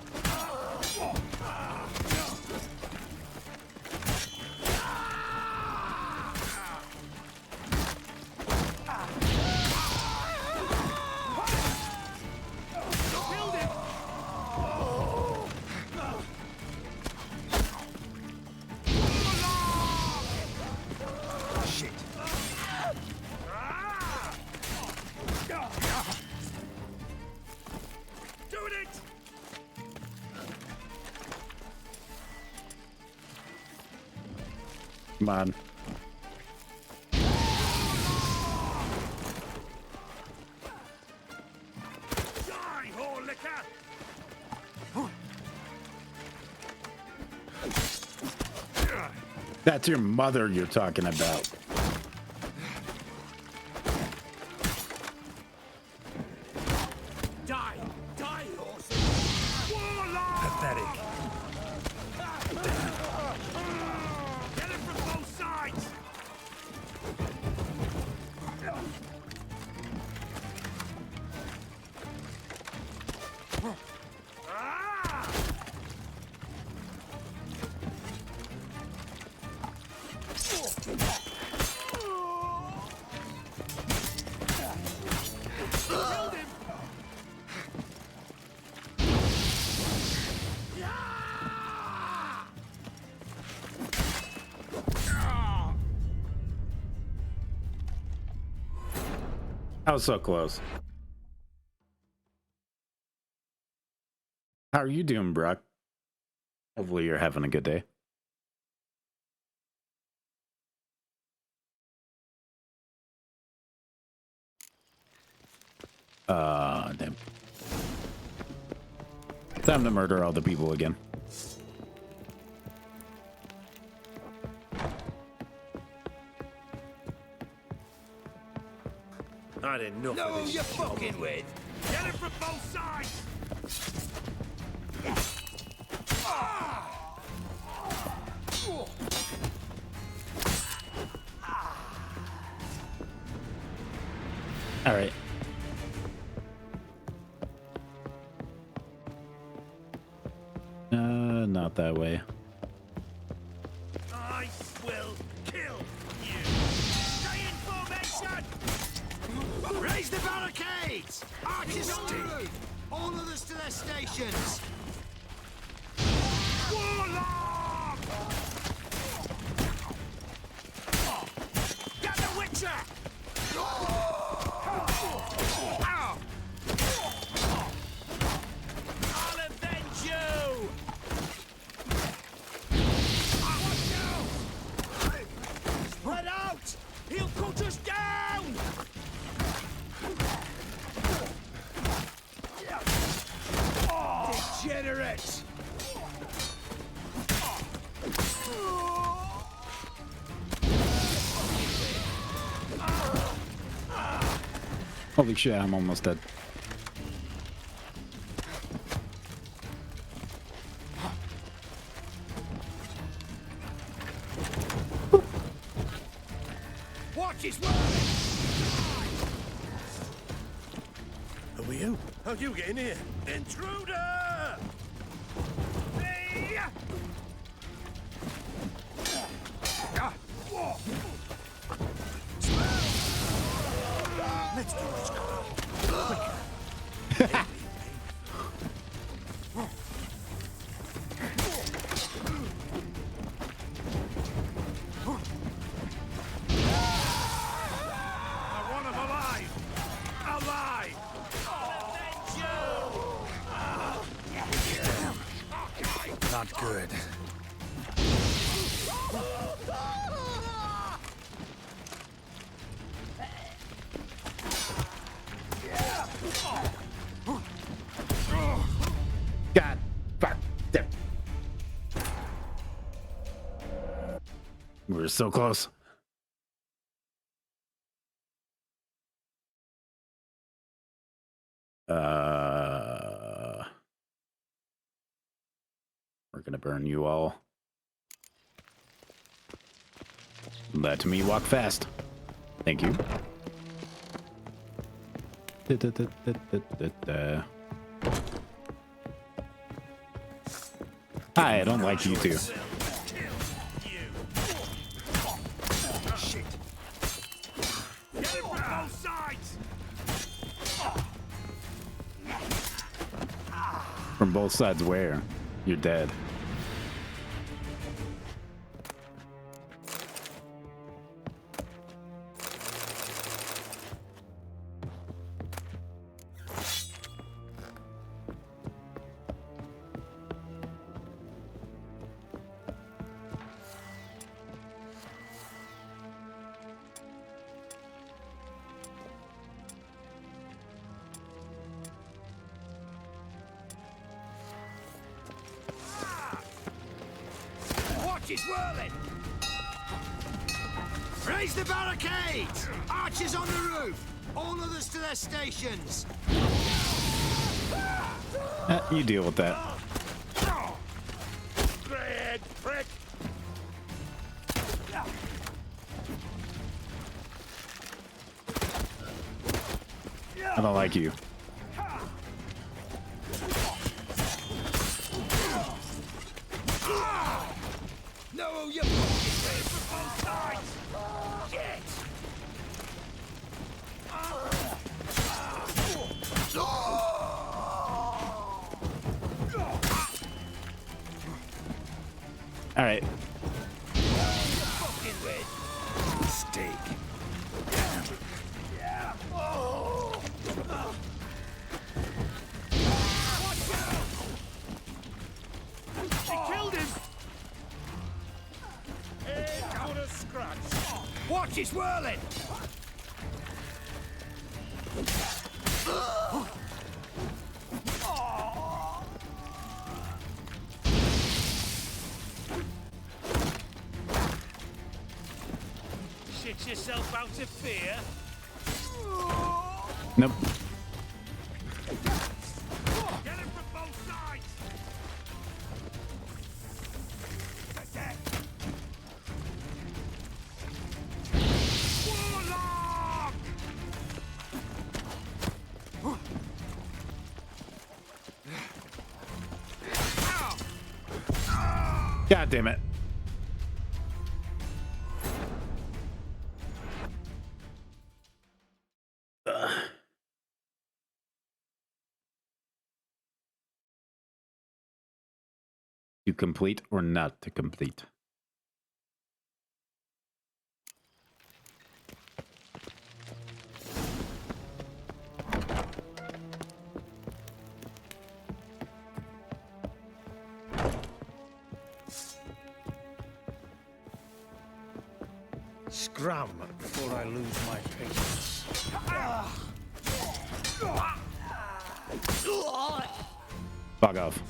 Come on. Die, whore liquor! That's your mother you're talking about. Die! Die, horse! Warlock! Pathetic. Get him from both sides! I was so close. How are you doing, Brock? Hopefully you're having a good day. Damn. Time to murder all the people again. Not enough Know of who this you're job. fucking with? Get him from both sides! All right. Not that way. I will kill you! Stay in formation! Raise the barricades! barricades! Archers on the roof! All others to their stations! Warlock! Get the Witcher! I'll avenge you! Spread out! He'll cut us down! Degenerate! Holy shit, I'm almost dead. Watch his work! Who are you? How'd you get in here? Intruder! Hey! Let's do this quicker. I want him alive! Alive! Not good. God, fuck. Damn. We're so close. We're gonna burn you all. Let me walk fast. Thank you. Hi, I don't like you two. Shit! Get him from both sides! From both sides where? You're dead. Watch his whirling! Raise the barricades! Archers on the roof! All others to their stations! You deal with that. Greyhead prick! I don't like you. No, you fucking way from both sides! Shit! All right. Fucking with mistake. Yeah. Oh. Watch out! She killed him. Ain't got a scratch. Watch his whirling. Shit yourself out of fear. Nope. Get him from both sides. Warlock! God damn it. To complete or not to complete? Scram before I lose my patience. Fuck off.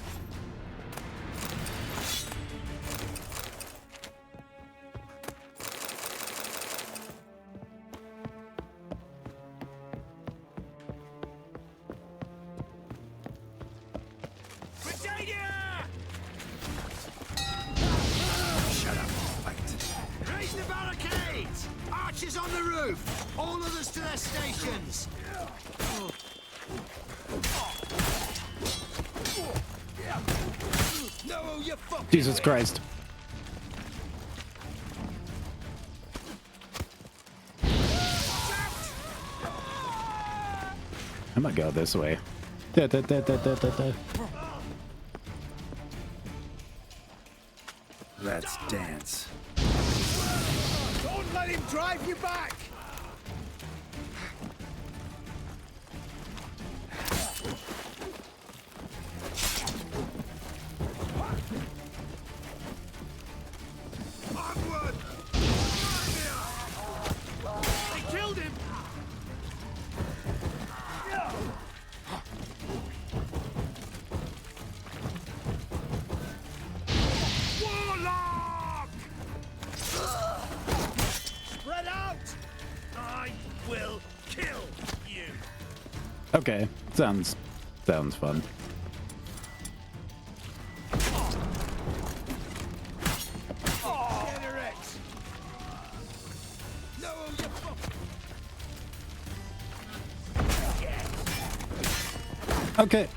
Shut up, fight. Raise the barricades! Archers on the roof! All others to their stations! No, you fucking Jesus Christ. I'm gonna go this way. Let's dance. Don't let him drive you back! Onward! They killed him! Warlock! Spread out! I will kill you! Okay, sounds fun. No, you fuck! Okay.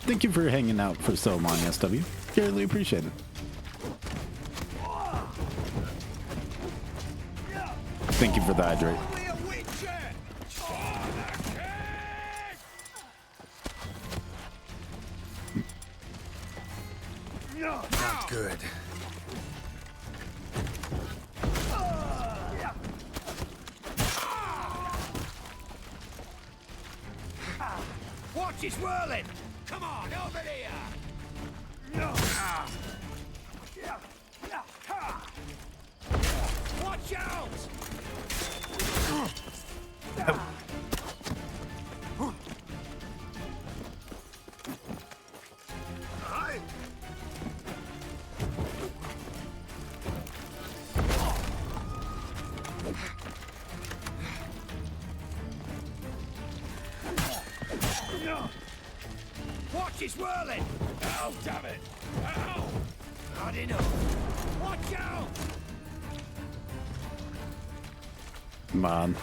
Thank you for hanging out for so long, SW. Greatly appreciate it. Thank you for the hydrate. Not good. Watch his whirling! Come on, over here! Watch out! Watch his whirling! Oh, damn it! Ow! Not enough! Watch out! Come on.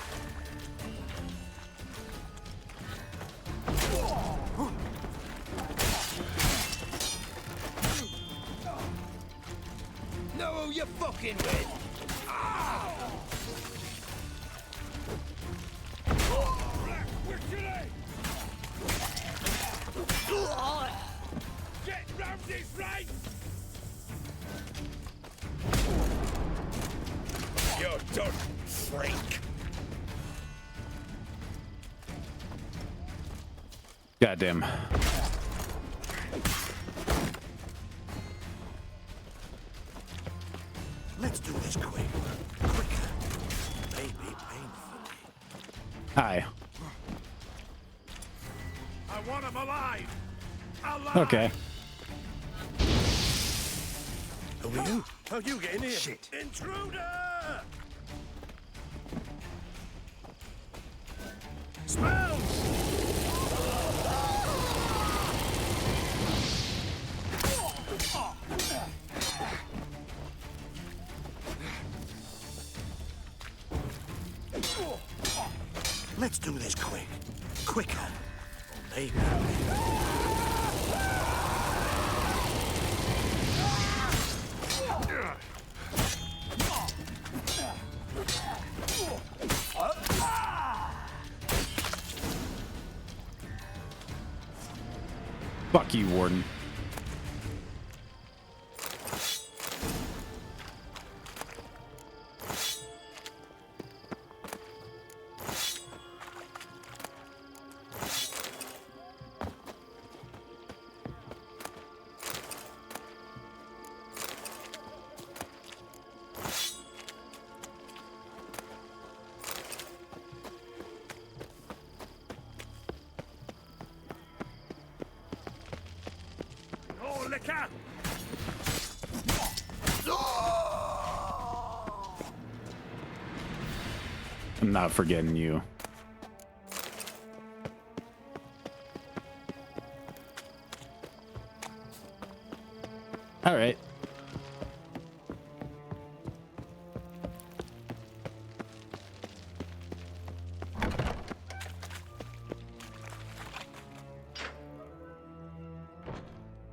Know who you're fucking with! Ow! Get round his right! You're done, freak! Goddamn. Let's do this quick. Quicker. Maybe painfully. Hi. I want him alive! Alive! Okay. Who are you? How you get in here? Shit. Intruder! Smells! Let's do this quick. Quicker. Maybe. Fuck you, Warden. flicker! I'm not forgetting you. All right.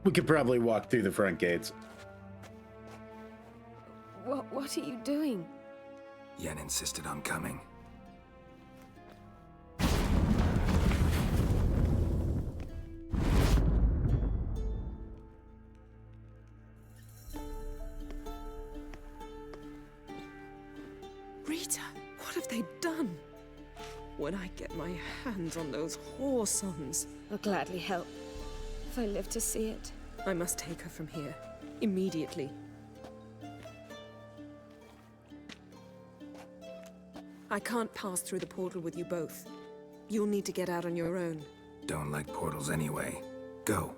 We could probably walk through the front gates. What are you doing? Yen insisted on coming. Rita, what have they done? When I get my hands on those whoresons, I'll gladly help. If I live to see it, I must take her from here. Immediately. I can't pass through the portal with you both. You'll need to get out on your own. Don't like portals anyway. Go.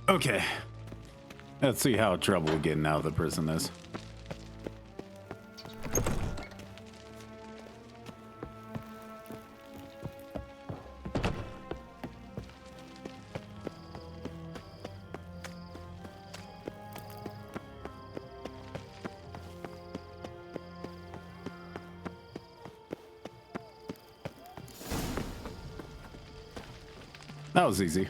Okay. Let's see how trouble getting out of the prison is. That was easy.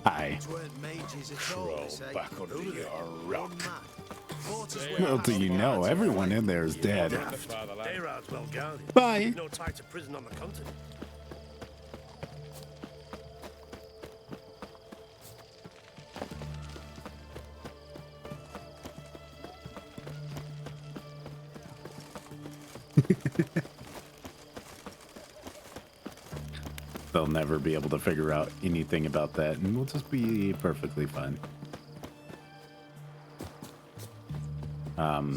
Hi. Crawl back under your rock. Well, do you know, everyone in there is dead. Dayrad's well guarded. Bye. No tie to prison on the continent. They'll never be able to figure out anything about that, and we'll just be perfectly fine.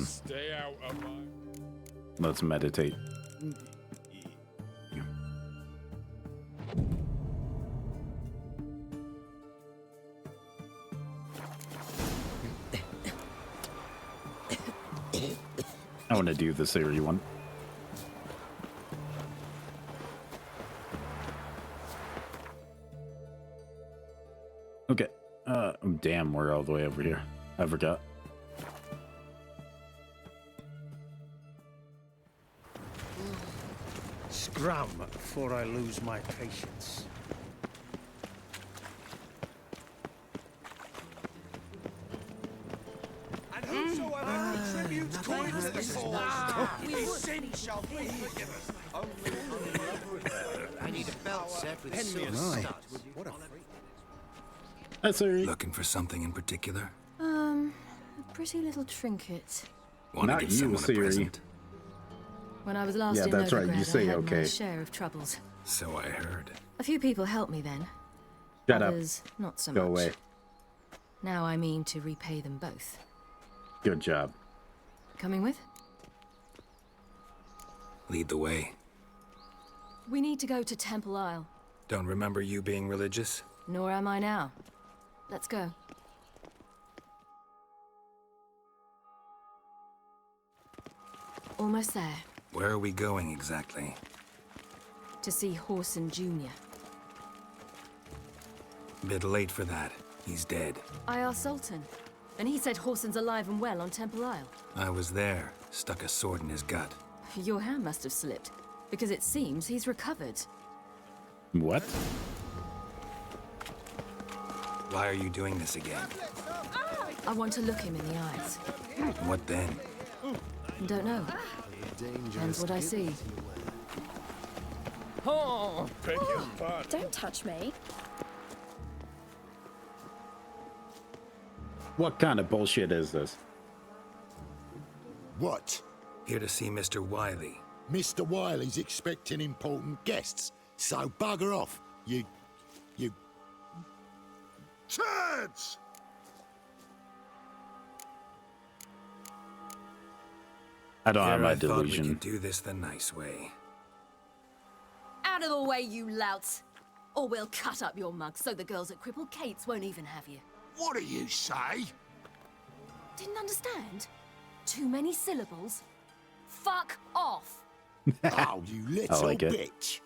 Stay out of my... Let's meditate. I want to do the Ciri one. Okay. Damn, we're all the way over here. I forgot. Scram before I lose my patience. And whosoever contributes coin to the cause, his sin shall be forgiven. I need a belt set with silver studs. What a Hi, Ciri. Looking for something in particular? A pretty little trinket. Want to Not give you, someone a Ciri. present? When I was last Yeah, in that's right, you Novigrad, say I had okay. my share of troubles. So I heard. A few people helped me then. Shut up. Others, not so Go much. away. Now I mean to repay them both. Good job. Coming with? Lead the way. We need to go to Temple Isle. Don't remember you being religious? Nor am I now. Let's go. Almost there. Where are we going exactly? To see Horson Jr. Bit late for that. He's dead. I asked Sultan, and he said Horson's alive and well on Temple Isle. I was there. Stuck a sword in his gut. Your hand must have slipped, because it seems he's recovered. What? Why are you doing this again? I want to look him in the eyes. What then? Don't know. Depends what I see. Oh, beg your pardon. Don't touch me. What kind of bullshit is this? What? Here to see Mr. Wiley. Mr. Wiley's expecting important guests, so bugger off, you... Turds! I don't have my I thought we delusion. could do this the nice way. Out of the way, you louts! Or we'll cut up your mug so the girls at Cripple Kate's won't even have you. What do you say? Didn't understand? Too many syllables? Fuck off! Oh, you little like it. bitch.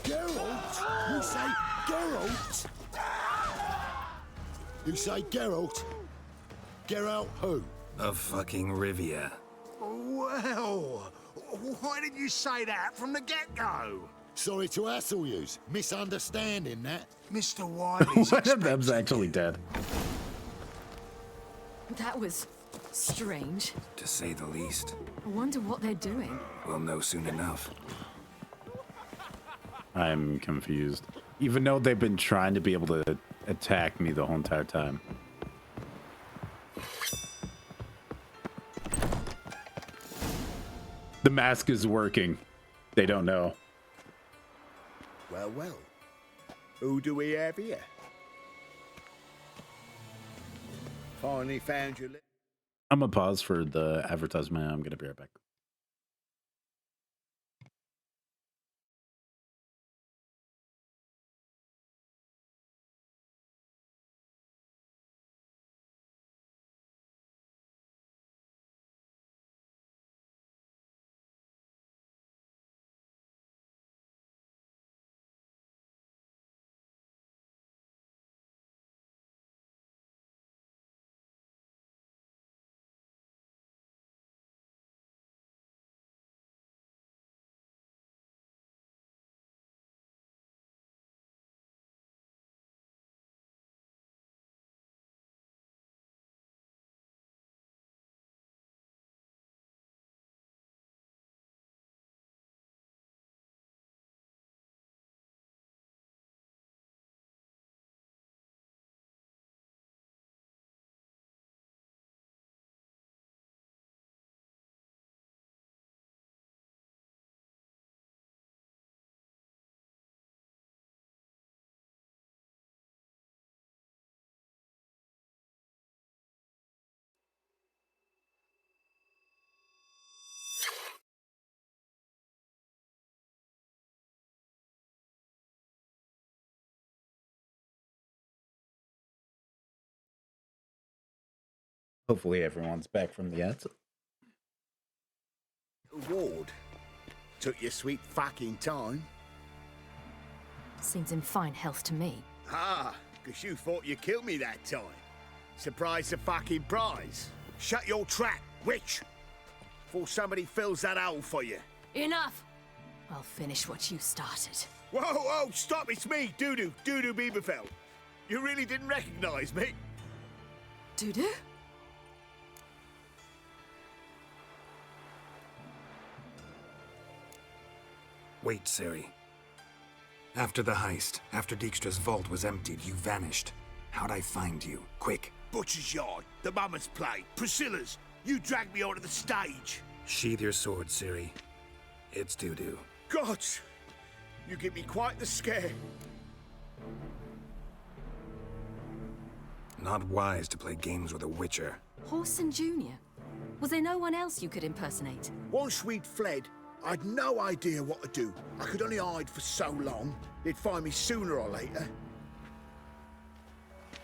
Geralt? You say Geralt? You say Geralt? Geralt who? Of fucking Rivia. Well, why didn't you say that from the get-go? Sorry to hassle yous. Misunderstanding that. Mr. Wiley's One of them's actually dead. That was strange. To say the least. I wonder what they're doing. We'll know soon enough. I'm confused. Even though they've been trying to be able to attack me the whole entire time. The mask is working. They don't know. Well, well. Who do we have here? Finally found your... I'm gonna pause for the advertisement. I'm gonna be right back. Hopefully everyone's back from the ads. Ward. Took your sweet fucking time. Seems in fine health to me. Ah, because you thought you killed me that time. Surprise the fucking prize. Shut your trap, witch. Before somebody fills that hole for you. Enough! I'll finish what you started. Whoa, whoa, stop, it's me, Doodoo Bieberfeld. You really didn't recognize me? Doodoo? Wait, Ciri. After the heist, after Dijkstra's vault was emptied, you vanished. How'd I find you? Quick. Butcher's Yard, the Mama's Play, Priscilla's. You dragged me onto the stage. Sheathe your sword, Ciri. It's Doodoo. Gods! You give me quite the scare. Not wise to play games with a witcher. Horson Jr. Was there no one else you could impersonate? Once we'd fled, I'd no idea what to do. I could only hide for so long. They'd find me sooner or later.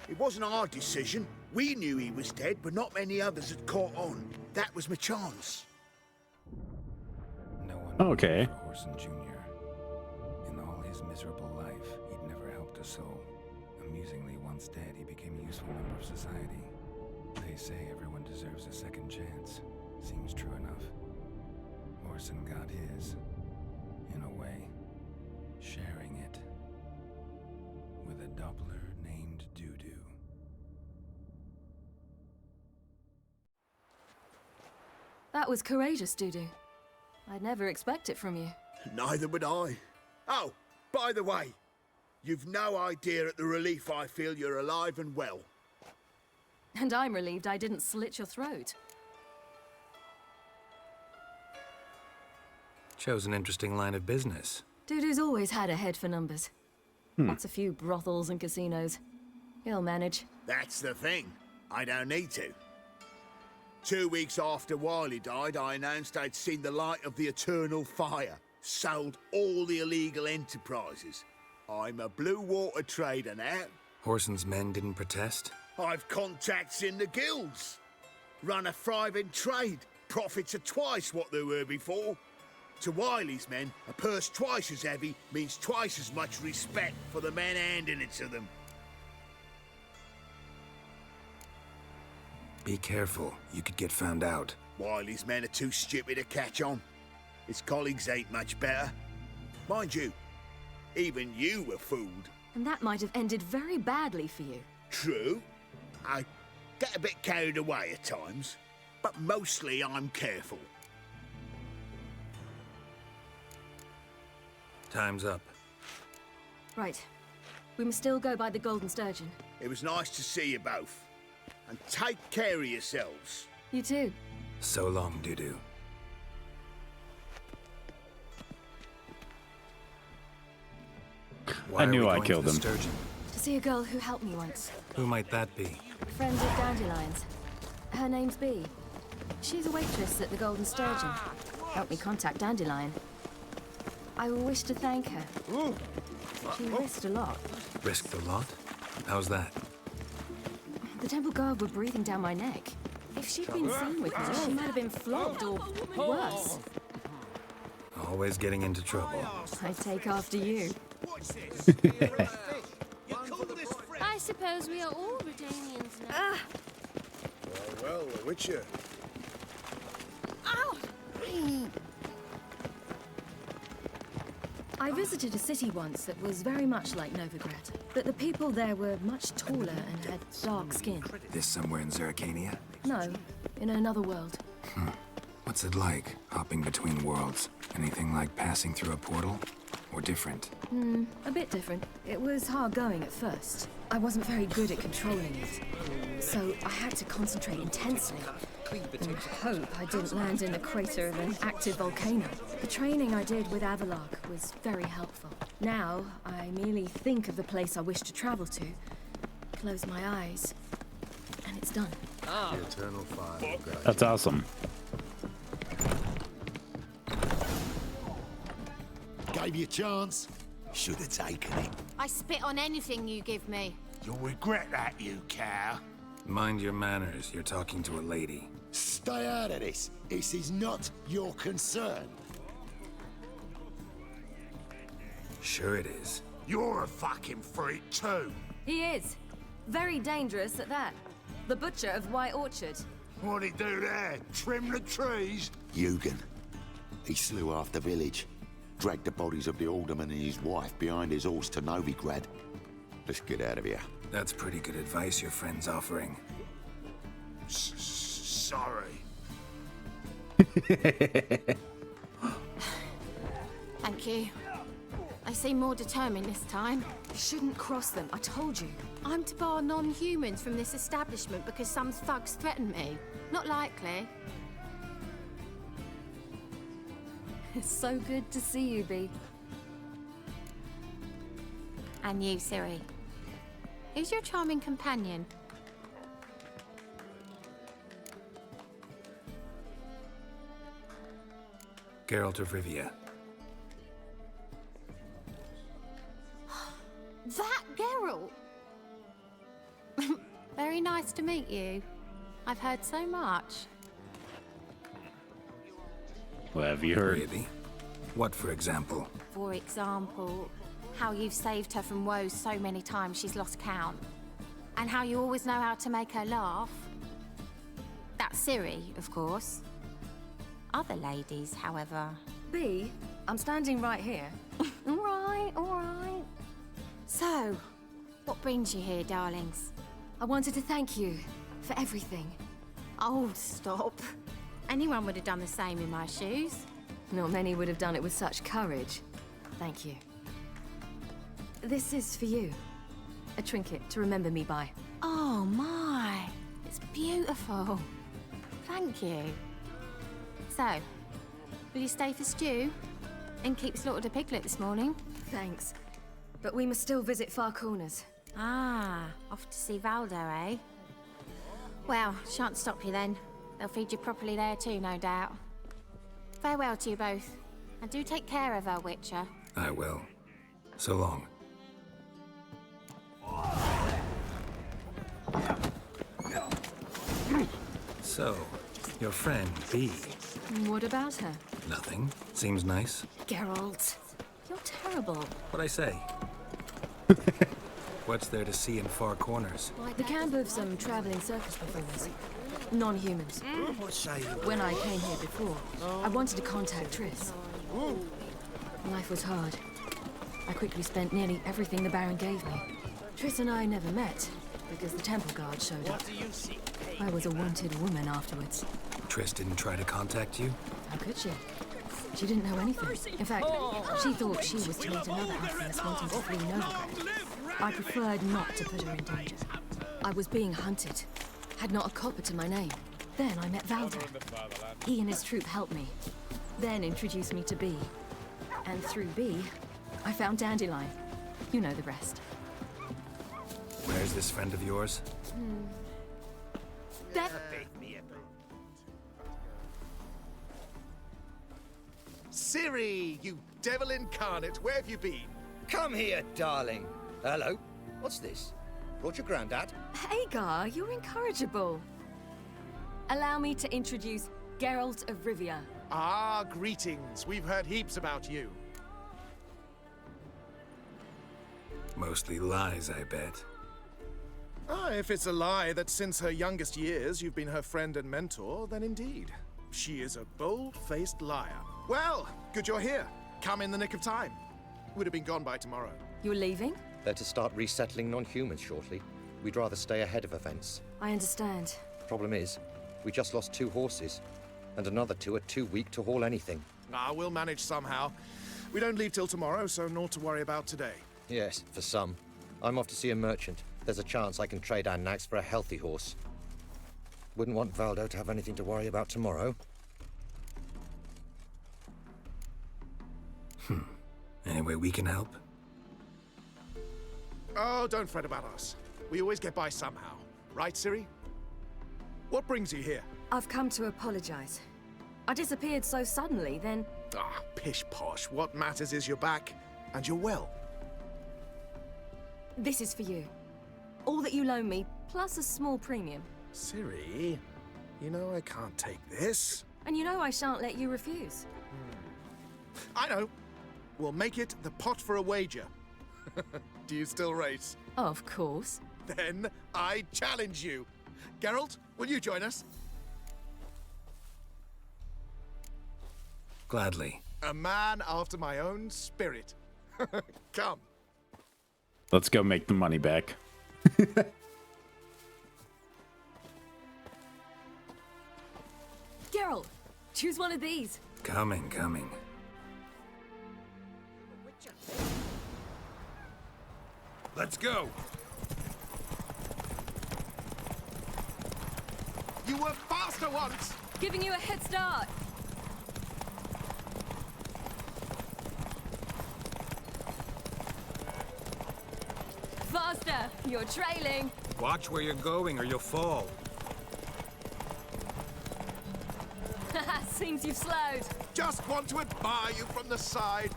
It wasn't our decision. We knew he was dead, but not many others had caught on. That was my chance. No one Okay. for Horson Jr. In all his miserable life, he'd never helped a soul. Amusingly, once dead, he became a useful member of society. They say everyone deserves a second chance. Seems true enough. Orson got his, in a way, sharing it with a Doppler named Dudu. That was courageous, Dudu. I'd never expect it from you. Neither would I. Oh, by the way, you've no idea at the relief I feel you're alive and well. And I'm relieved I didn't slit your throat. Chose an interesting line of business. Dudu's always had a head for numbers. Lots a few brothels and casinos. He'll manage. That's the thing. I don't need to. 2 weeks after Wiley died, I announced I'd seen the light of the eternal fire. Sold all the illegal enterprises. I'm a blue water trader now. Horson's men didn't protest? I've contacts in the guilds. Run a thriving trade. Profits are twice what they were before. To Wiley's men, a purse twice as heavy means twice as much respect for the men handing it to them. Be careful. You could get found out. Wiley's men are too stupid to catch on. His colleagues ain't much better. Mind you, even you were fooled. And that might have ended very badly for you. True. I get a bit carried away at times, but mostly I'm careful. Time's up. Right. We must still go by the Golden Sturgeon. It was nice to see you both. And take care of yourselves. You too. So long, Dudu. I knew I killed him. To see a girl who helped me once. Who might that be? Friend of Dandelion's. Her name's Bee. She's a waitress at the Golden Sturgeon. Helped me contact Dandelion. I wish to thank her. She risked a lot. Risked a lot? How's that? The temple guard were breathing down my neck. If she'd been seen with me, she might have been flogged or worse. Always getting into trouble. I take after you. I suppose we are all Redanians now. Well, the Witcher. Ow! I visited a city once that was very much like Novigrad, but the people there were much taller and had dark skin. This somewhere in Zeracania? No, in another world. What's it like, hopping between worlds? Anything like passing through a portal? Or different? A bit different. It was hard going at first. I wasn't very good at controlling it, so I had to concentrate intensely and hope I didn't land in the crater of an active volcano. The training I did with Avalok was very helpful. Now, I merely think of the place I wish to travel to, close my eyes, and it's done. The eternal fire. That's awesome. Gave you a chance. Should have taken it. I spit on anything you give me. You'll regret that, you cow. Mind your manners. You're talking to a lady. Stay out of this. This is not your concern. Sure it is. You're a fucking freak too. He is. Very dangerous at that. The butcher of White Orchard. What'd he do there? Trim the trees? Eugen. He slew half the village. Dragged the bodies of the alderman and his wife behind his horse to Novigrad. Let's get out of here. That's pretty good advice your friend's offering. Sorry. Thank you. They seem more determined this time. You shouldn't cross them, I told you. I'm to bar non-humans from this establishment because some thugs threaten me. Not likely. It's so good to see you, Bee. And you, Ciri. Who's your charming companion? Geralt of Rivia. That Geralt! Very nice to meet you. I've heard so much. What have you heard? Really? What, for example? For example, how you've saved her from woes so many times she's lost count. And how you always know how to make her laugh. That's Ciri, of course. other ladies, however. B, I'm standing right here. All right. So, what brings you here, darlings? I wanted to thank you for everything. Oh, stop. Anyone would have done the same in my shoes. Not many would have done it with such courage. Thank you. This is for you. A trinket to remember me by. Oh my, it's beautiful. Thank you. So, will you stay for stew? And keep slaughtered a piglet this morning? Thanks. But we must still visit Far Corners. Ah, off to see Valdo, eh? Well, shan't stop you then. They'll feed you properly there too, no doubt. Farewell to you both. And do take care of her, Witcher. I will. So long. So, your friend, B. What about her? Nothing. Seems nice. Geralt, you're terrible. What'd I say? What's there to see in Far Corners? The camp of some traveling circus performers. Non-humans. When I came here before, I wanted to contact Triss. Life was hard. I quickly spent nearly everything the Baron gave me. Triss and I never met, because the temple guard showed up. I was a wanted woman afterwards. Triss didn't try to contact you? How could she? She didn't know anything. In fact, she thought she was to meet another alchemist wanting to flee Novigrad. I preferred not to put her in danger. I was being hunted. Had not a copper to my name. Then I met Valdo. He and his troop helped me. Then introduced me to B. And through B, I found Dandelion. You know the rest. Where's this friend of yours? That... Ciri, you devil incarnate, where have you been? Come here, darling. Hello. What's this? Brought your granddad? Hagar, you're incorrigible. Allow me to introduce Geralt of Rivia. Ah, greetings. We've heard heaps about you. Mostly lies, I bet. Ah, if it's a lie that since her youngest years you've been her friend and mentor, then indeed. She is a bold-faced liar. Well, good you're here. Come in the nick of time. Would have been gone by tomorrow. You're leaving? They're to start resettling non-humans shortly. We'd rather stay ahead of events. I understand. Problem is, we just lost 2 horses, and another 2 are too weak to haul anything. Ah, we'll manage somehow. We don't leave till tomorrow, so naught to worry about today. Yes, for some. I'm off to see a merchant. There's a chance I can trade our nags for a healthy horse. Wouldn't want Valdo to have anything to worry about tomorrow. Any way we can help? Oh, don't fret about us. We always get by somehow. Right, Ciri? What brings you here? I've come to apologize. I disappeared so suddenly, then... Ah, pish-posh. What matters is you're back, and you're well. This is for you. All that you loan me, plus a small premium. Ciri, you know I can't take this. And you know I shan't let you refuse. I know. We'll make it the pot for a wager. Do you still race? Of course. Then I challenge you. Geralt, will you join us? Gladly. A man after my own spirit. Come. Let's go make the money back. Geralt, choose one of these. Coming. Let's go. You were faster once. Giving you a head start. Faster! You're trailing. Watch where you're going or you'll fall. Seems you've slowed. Just want to admire you from the side.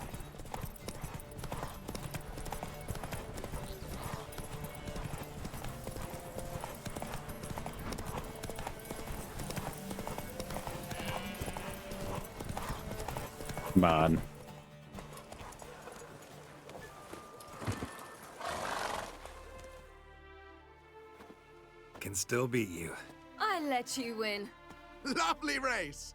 Come on. Can still beat you. I let you win. Lovely race.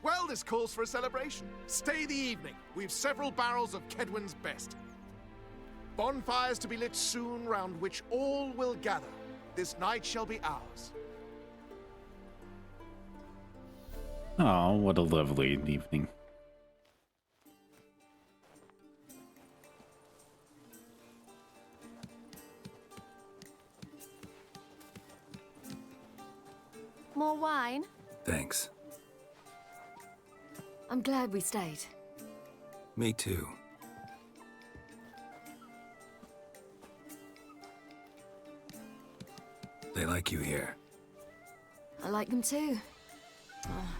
Well, this calls for a celebration. Stay the evening. We've several barrels of Kedwin's best. Bonfires to be lit soon, round which all will gather. This night shall be ours. Oh, what a lovely evening. More wine? Thanks. I'm glad we stayed. Me too. They like you here. I like them too. Oh,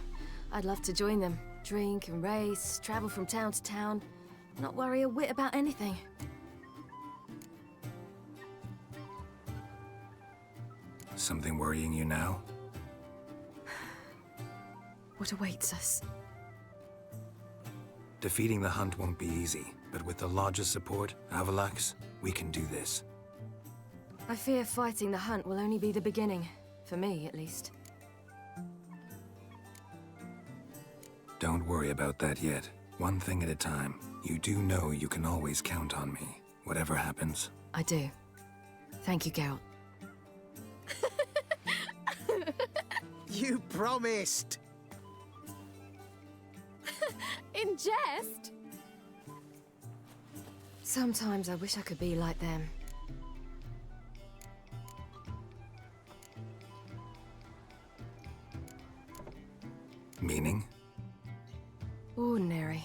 I'd love to join them. Drink and race, travel from town to town, not worry a whit about anything. Something worrying you now? What awaits us? Defeating the hunt won't be easy, but with the Lodge's support, Avalax, we can do this. I fear fighting the hunt will only be the beginning. For me, at least. Don't worry about that yet. One thing at a time. You do know you can always count on me, whatever happens. I do. Thank you, Geralt. You promised! In jest? Sometimes I wish I could be like them. Meaning? Ordinary.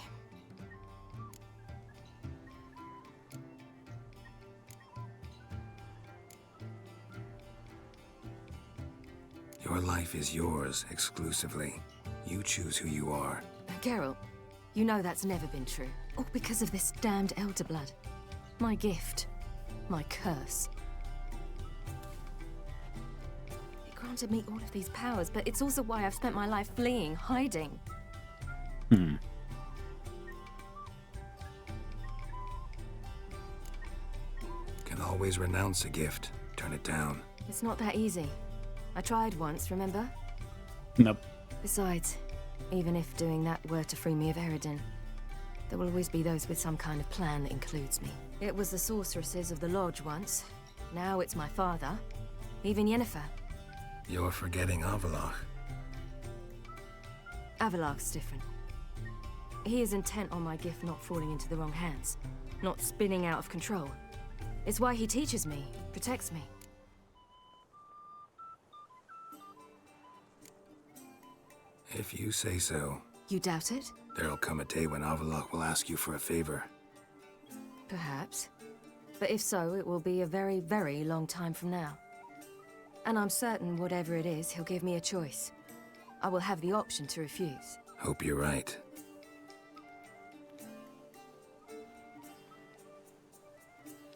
Your life is yours exclusively. You choose who you are. Geralt, you know that's never been true. All because of this damned elder blood. My gift. My curse. It granted me all of these powers, but it's also why I've spent my life fleeing, hiding. Hmm. Can always renounce a gift. Turn it down. It's not that easy. I tried once, remember? Nope. Besides, even if doing that were to free me of Eredin, there will always be those with some kind of plan that includes me. It was the sorceresses of the Lodge once. Now it's my father. Even Yennefer. You're forgetting Avalach. Avalach's different. He is intent on my gift not falling into the wrong hands. Not spinning out of control. It's why he teaches me, protects me. If you say so. You doubt it? There'll come a day when Avalach will ask you for a favor. Perhaps. But if so, it will be a very, very long time from now. And I'm certain whatever it is, he'll give me a choice. I will have the option to refuse. Hope you're right.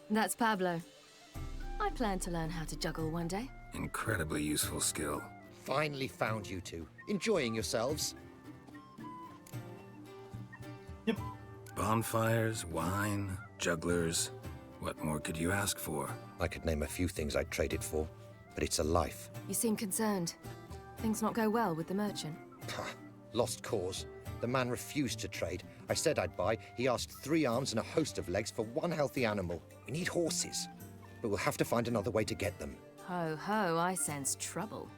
That's Pablo. I plan to learn how to juggle one day. Incredibly useful skill. Finally found you two. Enjoying yourselves? Bonfires, wine, jugglers. What more could you ask for? I could name a few things I'd trade it for, but it's a life. You seem concerned. Things not go well with the merchant? Lost cause. The man refused to trade. I said I'd buy. He asked 3 arms and a host of legs for 1 healthy animal. We need horses, but we'll have to find another way to get them. Ho ho, I sense trouble.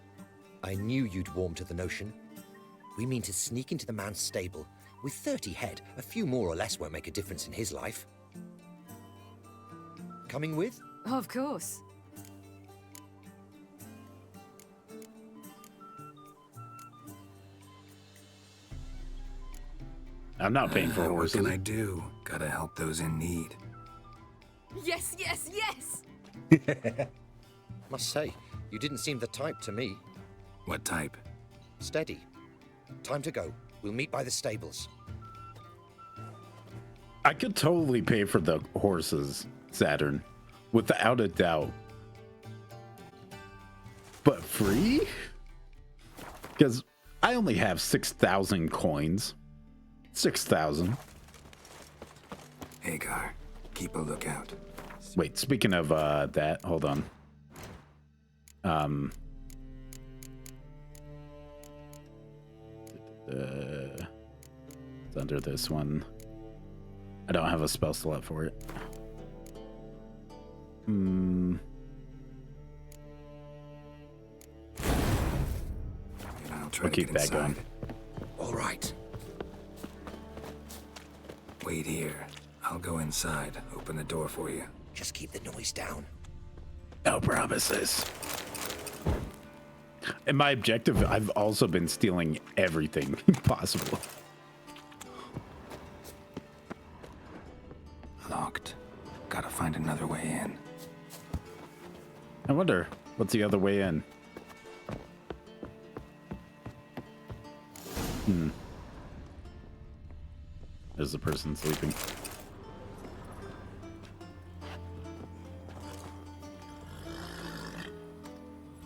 I knew you'd warm to the notion. We mean to sneak into the man's stable. With 30 head, a few more or less won't make a difference in his life. Coming with? Of course. I'm not paying for horses. What can I do? Gotta help those in need. Yes, yes, yes! Must say, you didn't seem the type to me. What type? Steady. Time to go. We'll meet by the stables. I could totally pay for the horses, Saturn, without a doubt. But free? Because I only have 6,000 coins. 6,000. Hagar, keep a lookout. Wait, speaking of that, hold on. It's under this one. I don't have a spell slot for it. We'll keep that going. All right. Wait here. I'll go inside. Open the door for you. Just keep the noise down. No promises. And my objective, I've also been stealing everything possible. Locked. Gotta find another way in. I wonder, what's the other way in? There's the person sleeping.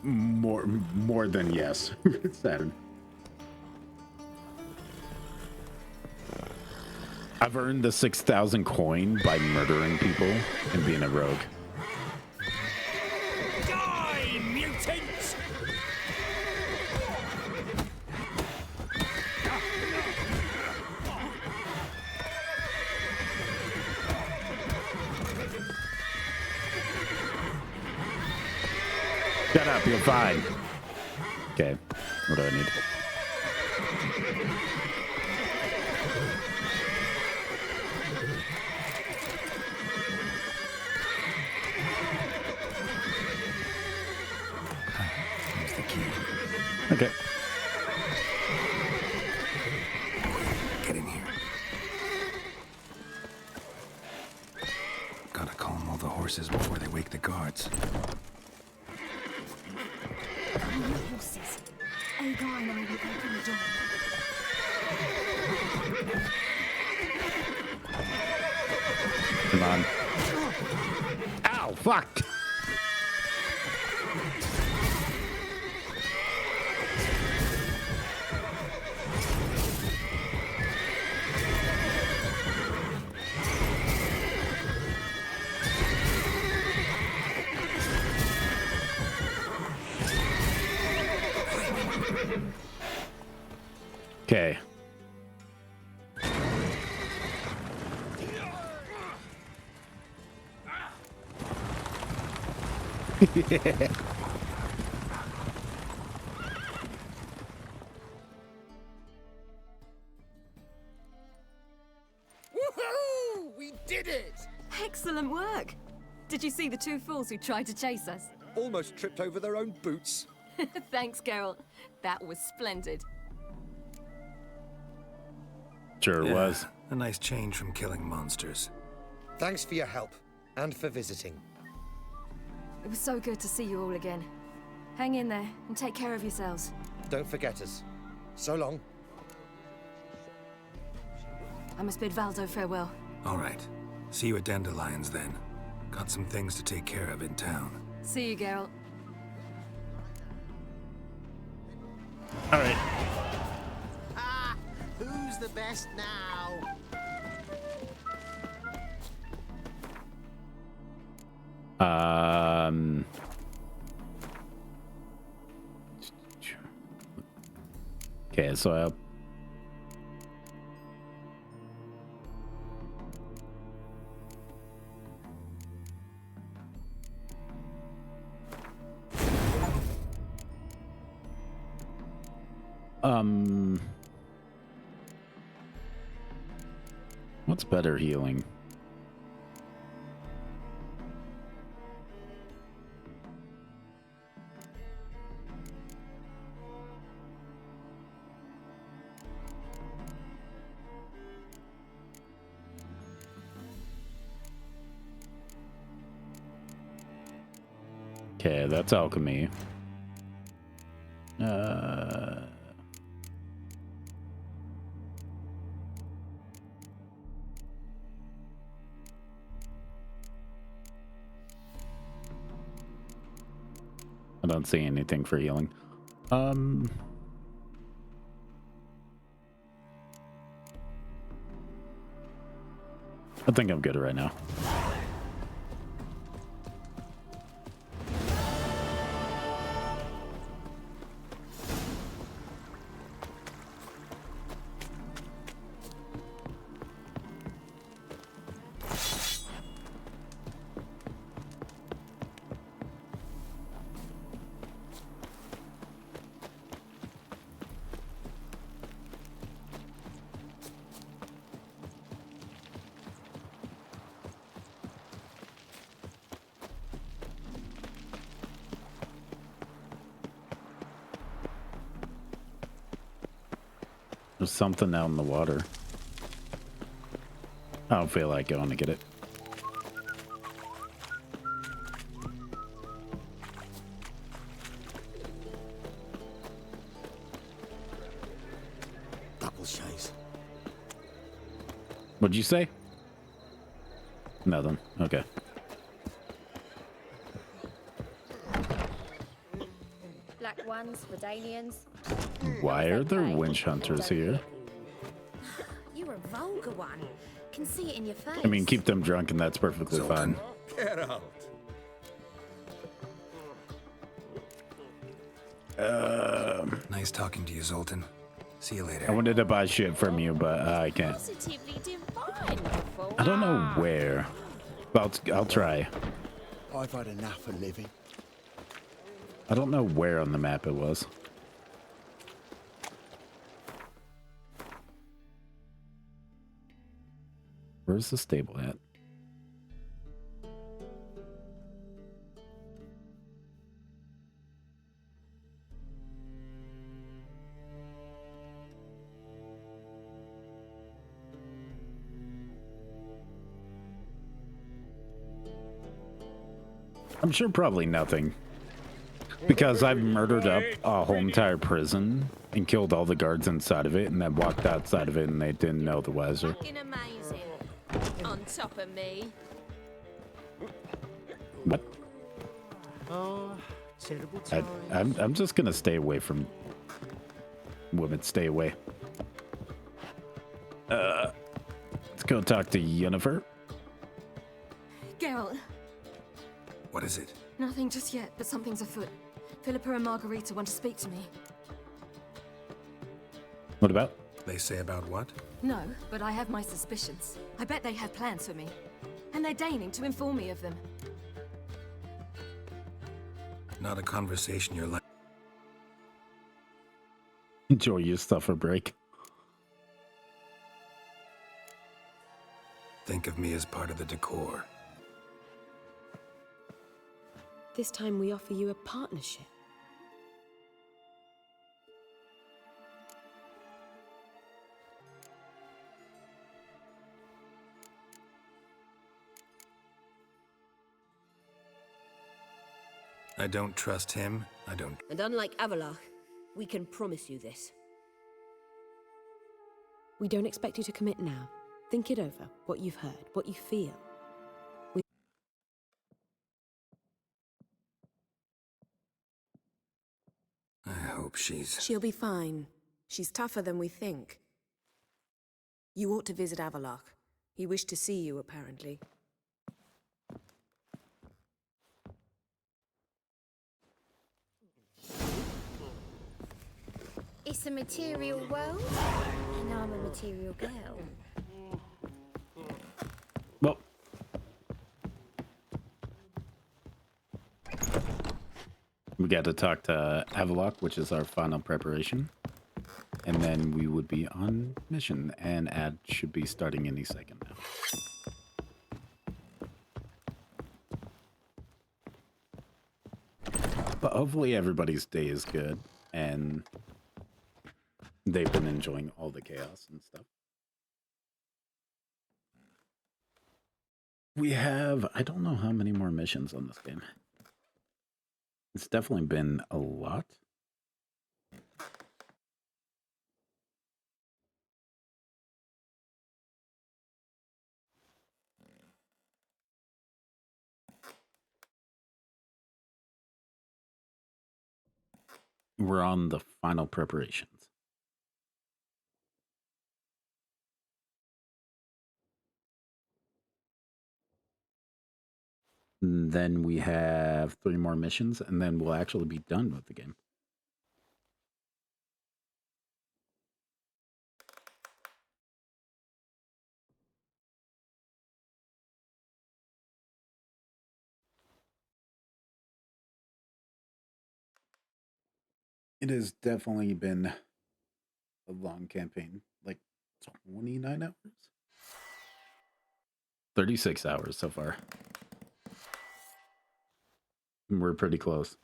More than yes. Saturn. I've earned the 6,000 coin by murdering people and being a rogue. Die, mutants! Shut up, you're fine. Okay, what do I need? Here's the key. Okay. Get in here. Gotta calm all the horses before they wake the guards. Horses. Agar and I will open the door. Come on. Ow, fuck! Okay. Woohoo! We did it! Excellent work. Did you see the two fools who tried to chase us? Almost tripped over their own boots. Thanks, Carol. That was splendid. Sure Yeah, was. A nice change from killing monsters. Thanks for your help and for visiting. It was so good to see you all again. Hang in there and take care of yourselves. Don't forget us. So long. I must bid Valdo farewell. All right. See you at Dandelions then. Got some things to take care of in town. See you, Geralt. All right. Ah, who's the best now? Okay, so I'll what's better healing? Okay, that's alchemy. I don't see anything for healing. I think I'm good right now. There's something out in the water. I don't feel like going to get it. Double chase. What'd you say? Nothing. Okay. Black ones, Redanians. Why are there winch hunters here? You're a vulgar one. Can see it in your face. I mean, keep them drunk and that's perfectly fine. Get out. Nice talking to you, Zoltan. See you later. I wanted to buy shit from you, but I can't. Positively divine. I don't know where. But I'll try. I've had enough of living. I don't know where on the map it was. Where's the stable at? I'm sure probably nothing. Because I've murdered up a whole entire prison and killed all the guards inside of it and then walked outside of it and they didn't know the wiser. Fucking amazing. On top of me. But Oh, terrible time. I'm just gonna stay away from women. Stay away. Let's go talk to Yennefer. Geralt, What is it? nothing just yet, but something's afoot. Philippa and Margarita want to speak to me. What about? They say about what? No, but I have my suspicions. I bet they have plans for me. And they're deigning to inform me of them. Not a conversation you're like. Enjoy your suffer break. Think of me as part of the decor. This time we offer you a partnership. I don't trust him. I don't. And unlike Avalach, we can promise you this. We don't expect you to commit now. Think it over, what you've heard, what you feel. I hope she's. She'll be fine. She's tougher than we think. You ought to visit Avalach. He wished to see you, apparently. It's a material world, and I'm a material girl. Well, we got to talk to Avalok, which is our final preparation. And then we would be on mission, and ad should be starting any second now. But hopefully everybody's day is good, and they've been enjoying all the chaos and stuff. We have, I don't know how many more missions on this game. It's definitely been a lot. We're on the final preparations. And then we have 3 more missions, and then we'll actually be done with the game. It has definitely been a long campaign, like 29 hours? 36 hours so far. We're pretty close.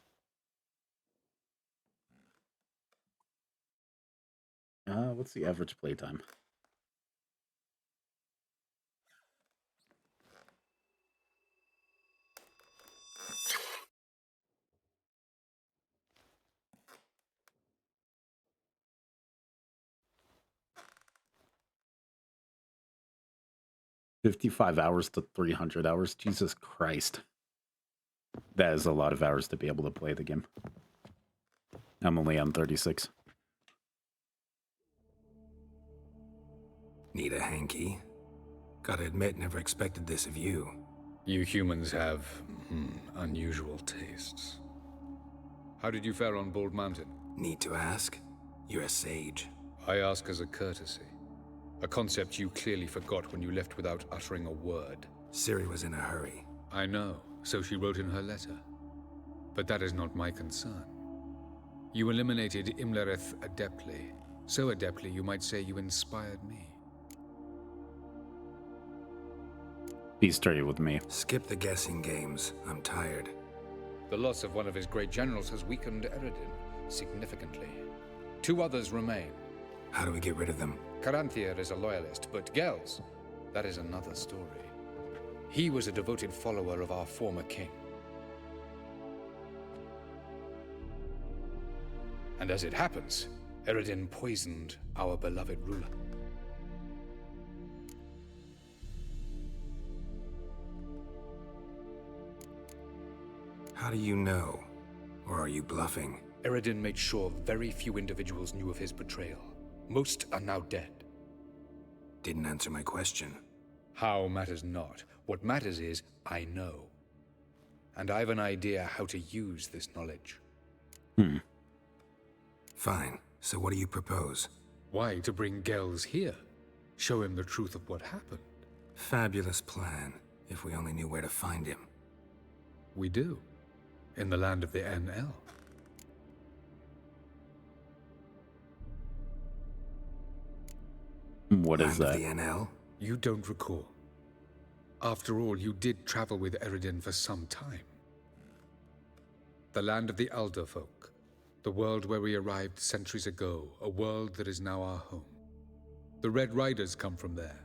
What's the average playtime? $55 hours to 300 hours. Jesus Christ. That is a lot of hours to be able to play the game. I'm only on 36. Need a hanky? Gotta admit, never expected this of you. You humans have unusual tastes. How did you fare on Bald Mountain? Need to ask? You're a sage. I ask as a courtesy. A concept you clearly forgot when you left without uttering a word. Ciri was in a hurry. I know, so she wrote in her letter. But that is not my concern. You eliminated Imlerith adeptly. So adeptly, you might say you inspired me. Be straight with me. Skip the guessing games. I'm tired. The loss of one of his great generals has weakened Eredin significantly. 2 others remain. How do we get rid of them? Caranthier is a loyalist, but Gels, that is another story. He was a devoted follower of our former king. And as it happens, Eredin poisoned our beloved ruler. How do you know? Or are you bluffing? Eredin made sure very few individuals knew of his betrayal. Most are now dead. Didn't answer my question. How matters not. What matters is, I know. And I have an idea how to use this knowledge. Fine. So what do you propose? Why, to bring Gels here. Show him the truth of what happened. Fabulous plan, if we only knew where to find him. We do. In the land of the NL. What is that? The NL? You don't recall. After all, you did travel with Eredin for some time. The land of the Alder folk. The world where we arrived centuries ago. A world that is now our home. The Red Riders come from there.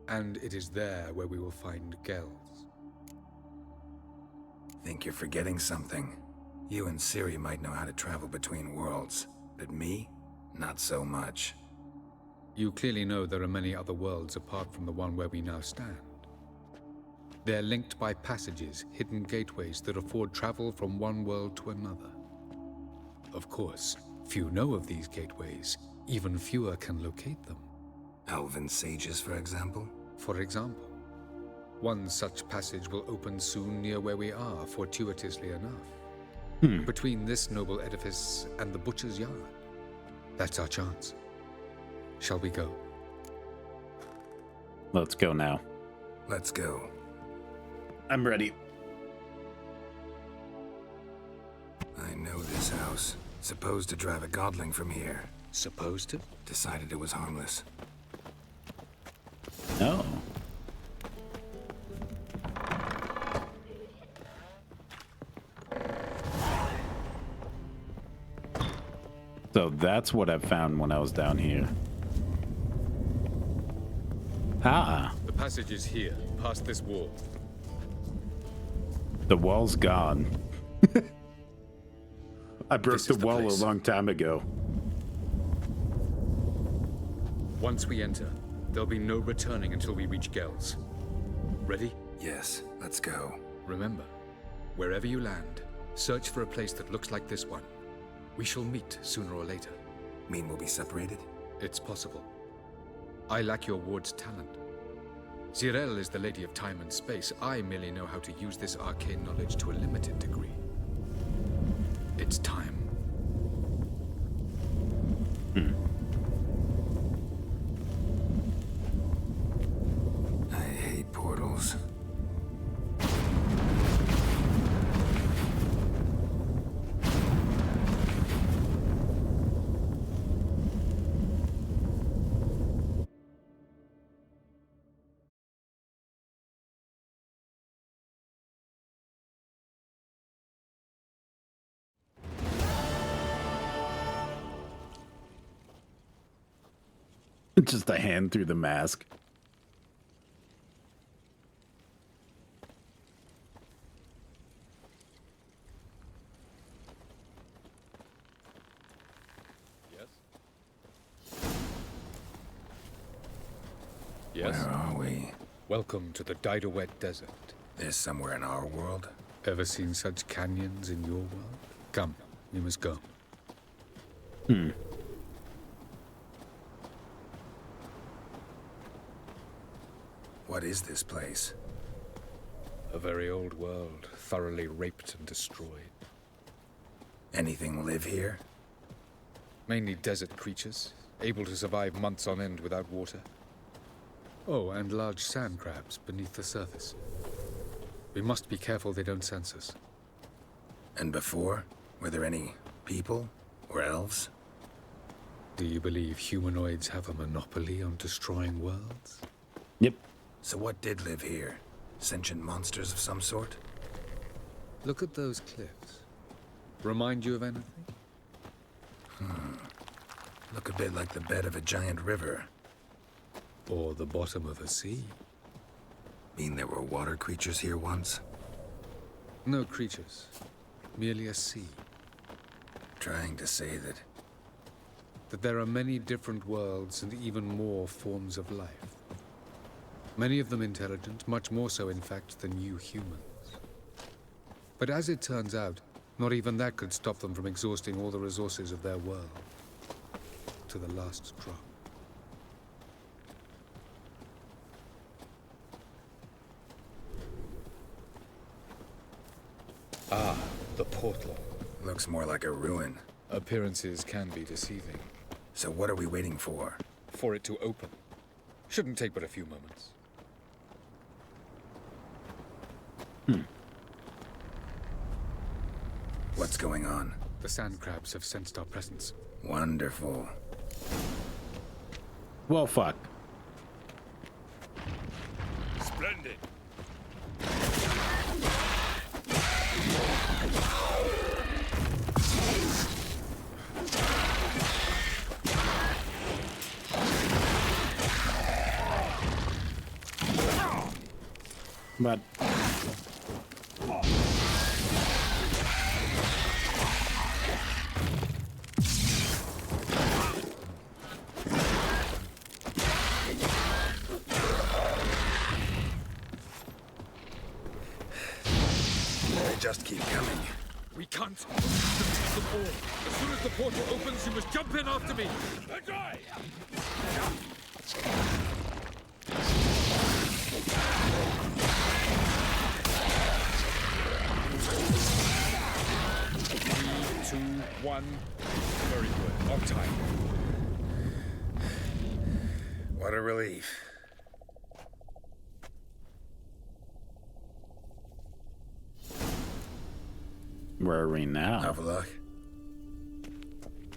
And it is there where we will find Gels. Think you're forgetting something. You and Ciri might know how to travel between worlds. But me? Not so much. You clearly know there are many other worlds apart from the one where we now stand. They're linked by passages, hidden gateways that afford travel from one world to another. Of course, few know of these gateways. Even fewer can locate them. Elven sages, for example? For example. One such passage will open soon near where we are, fortuitously enough. Between this noble edifice and the butcher's yard. That's our chance. Shall we go? Let's go now. Let's go. I'm ready. I know this house. Supposed to drive a godling from here. Supposed to? Decided it was harmless. No. So that's what I found when I was down here. Ah. The passage is here, past this wall. The wall's gone. I broke the wall a long time ago. Once we enter, there'll be no returning until we reach Gels. Ready? Yes, let's go. Remember, wherever you land, search for a place that looks like this one. We shall meet sooner or later. Mean we'll be separated? It's possible. I lack your ward's talent. Zirel is the Lady of Time and Space. I merely know how to use this arcane knowledge to a limited degree. It's time. I hate portals. Just a hand through the mask. Yes? Where are we? Welcome to the Didowet Desert. This somewhere in our world? Ever seen such canyons in your world? Come, we must go. What is this place? A very old world, thoroughly raped and destroyed. Anything live here? Mainly desert creatures, able to survive months on end without water. Oh, and large sand crabs beneath the surface. We must be careful they don't sense us. And before? Were there any people? Or elves? Do you believe humanoids have a monopoly on destroying worlds? Yep. So what did live here? Sentient monsters of some sort? Look at those cliffs. Remind you of anything? Look a bit like the bed of a giant river. Or the bottom of a sea. Mean there were water creatures here once? No creatures. Merely a sea. Trying to say that... That there are many different worlds and even more forms of life. Many of them intelligent, much more so in fact than you humans. But as it turns out, not even that could stop them from exhausting all the resources of their world. To the last drop. Ah, the portal. Looks more like a ruin. Appearances can be deceiving. So what are we waiting for? For it to open. Shouldn't take but a few moments. What's going on? The sand crabs have sensed our presence. Wonderful. Well, fuck. Splendid. But They just keep coming. We can't take them all. As soon as the portal opens, you must jump in after me. Three, 2, 1. Very good. On time. What a relief. where are we now? Have a look.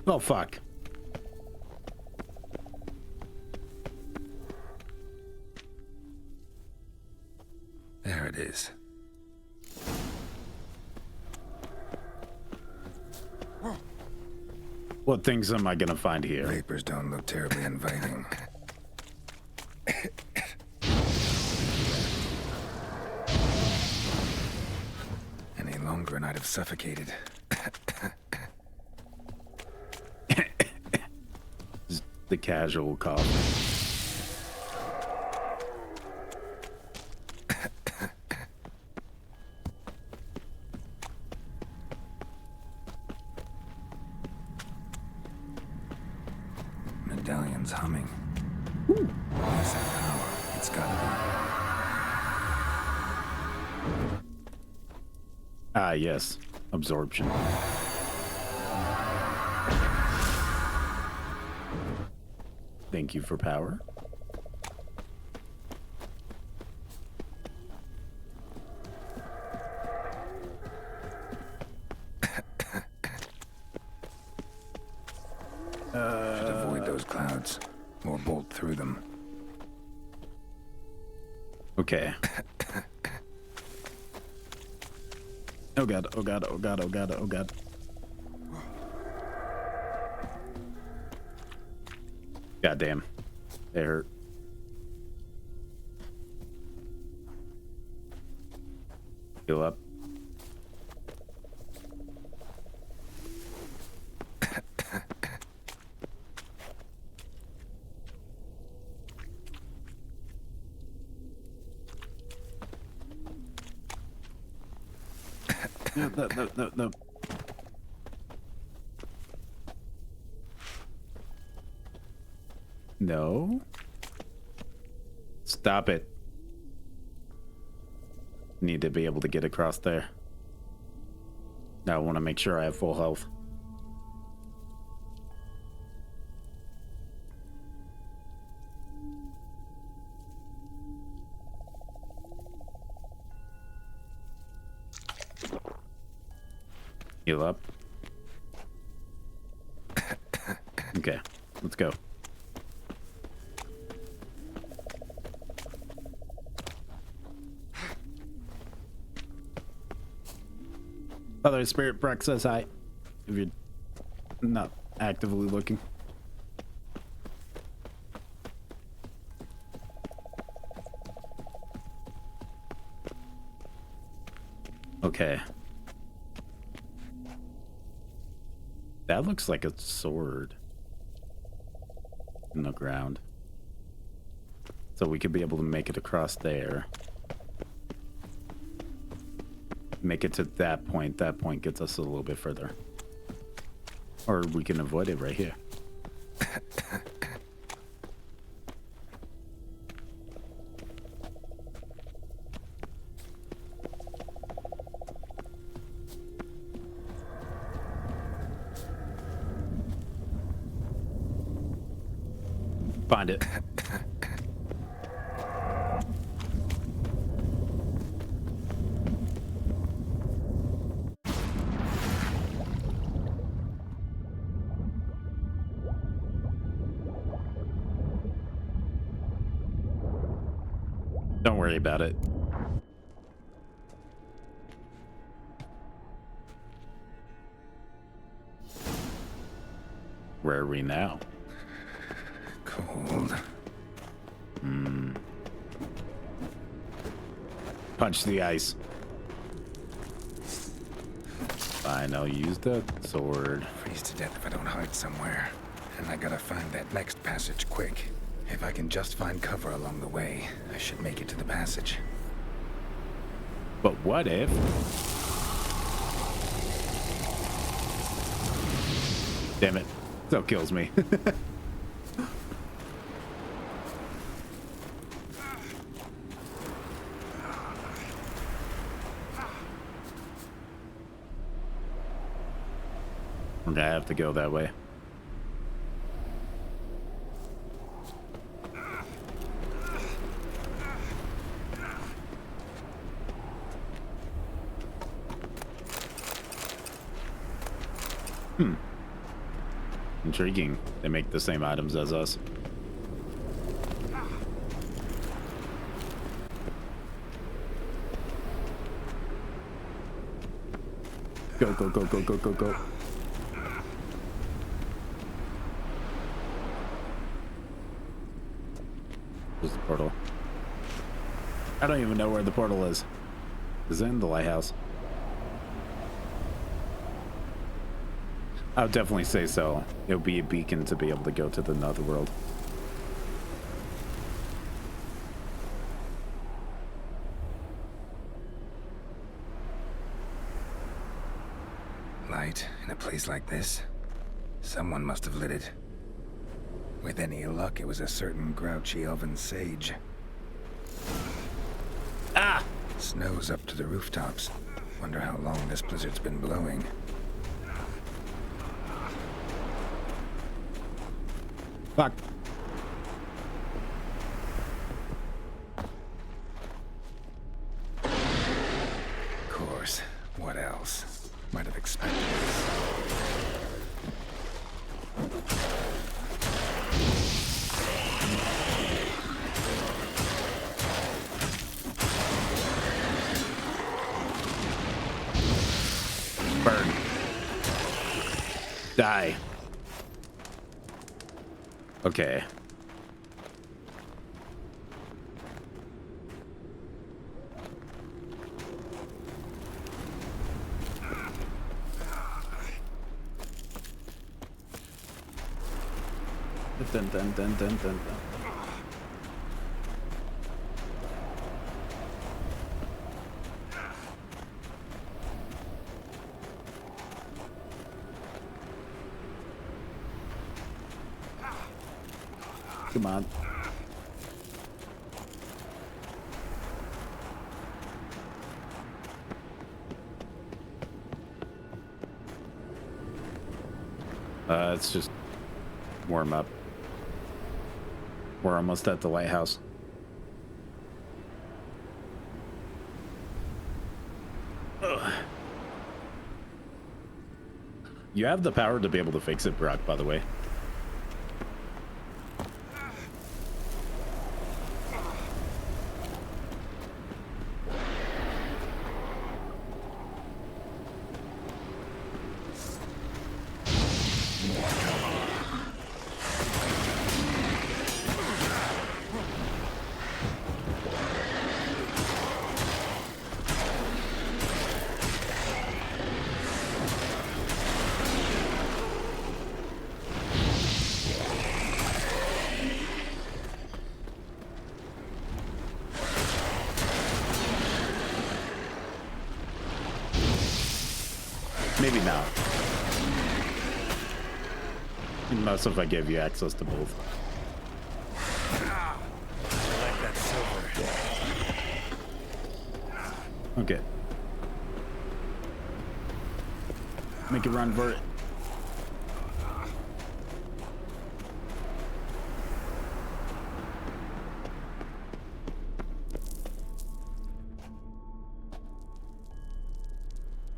Oh, fuck. There it is. What things am I gonna find here? Vapors don't look terribly inviting. Any longer and I'd have suffocated. The casual cough. Medallion's humming. Where's that power? It's gotta be. Ah, yes. Absorption. Thank you for power. Should avoid those clouds, or bolt through them. Okay. Oh god, oh god, oh god, oh god, oh god. God damn. They hurt. Heal up. No. No. Stop it. Need to be able to get across there. Now I want to make sure I have full health. Heal up. Okay, let's go. Other spirit Breck says hi. If you're not actively looking. Okay. That looks like a sword in the ground. So we could be able to make it across there. Make it to that point. That point gets us a little bit further. Or we can avoid it right here. Find it. Don't worry about it. Where are we now? Cold. Punch the ice. Fine, I'll use the sword. Freeze to death if I don't hide somewhere. And I gotta find that next passage quick. If I can just find cover along the way, I should make it to the passage. But what if? Damn it. Still kills me. I'm gonna have to go that way. Intriguing. They make the same items as us. Go, go, go, go, go, go, go. Where's the portal? I don't even know where the portal is. Is it in the lighthouse? I would definitely say so. It would be a beacon to be able to go to the Netherworld. Light in a place like this? Someone must have lit it. With any luck, it was a certain grouchy elven sage. Ah! Snow's up to the rooftops. Wonder how long this blizzard's been blowing. Fuck. Of course. What else? Might have expected this. Burn. Die. Okay. Dun, dun, dun, dun, dun, dun. Come on. Let's just warm up. We're almost at the lighthouse. Ugh. You have the power to be able to fix it, Brock, by the way. Maybe not. Unless if I gave you access to both. I like that silver. Okay. Make it run for it.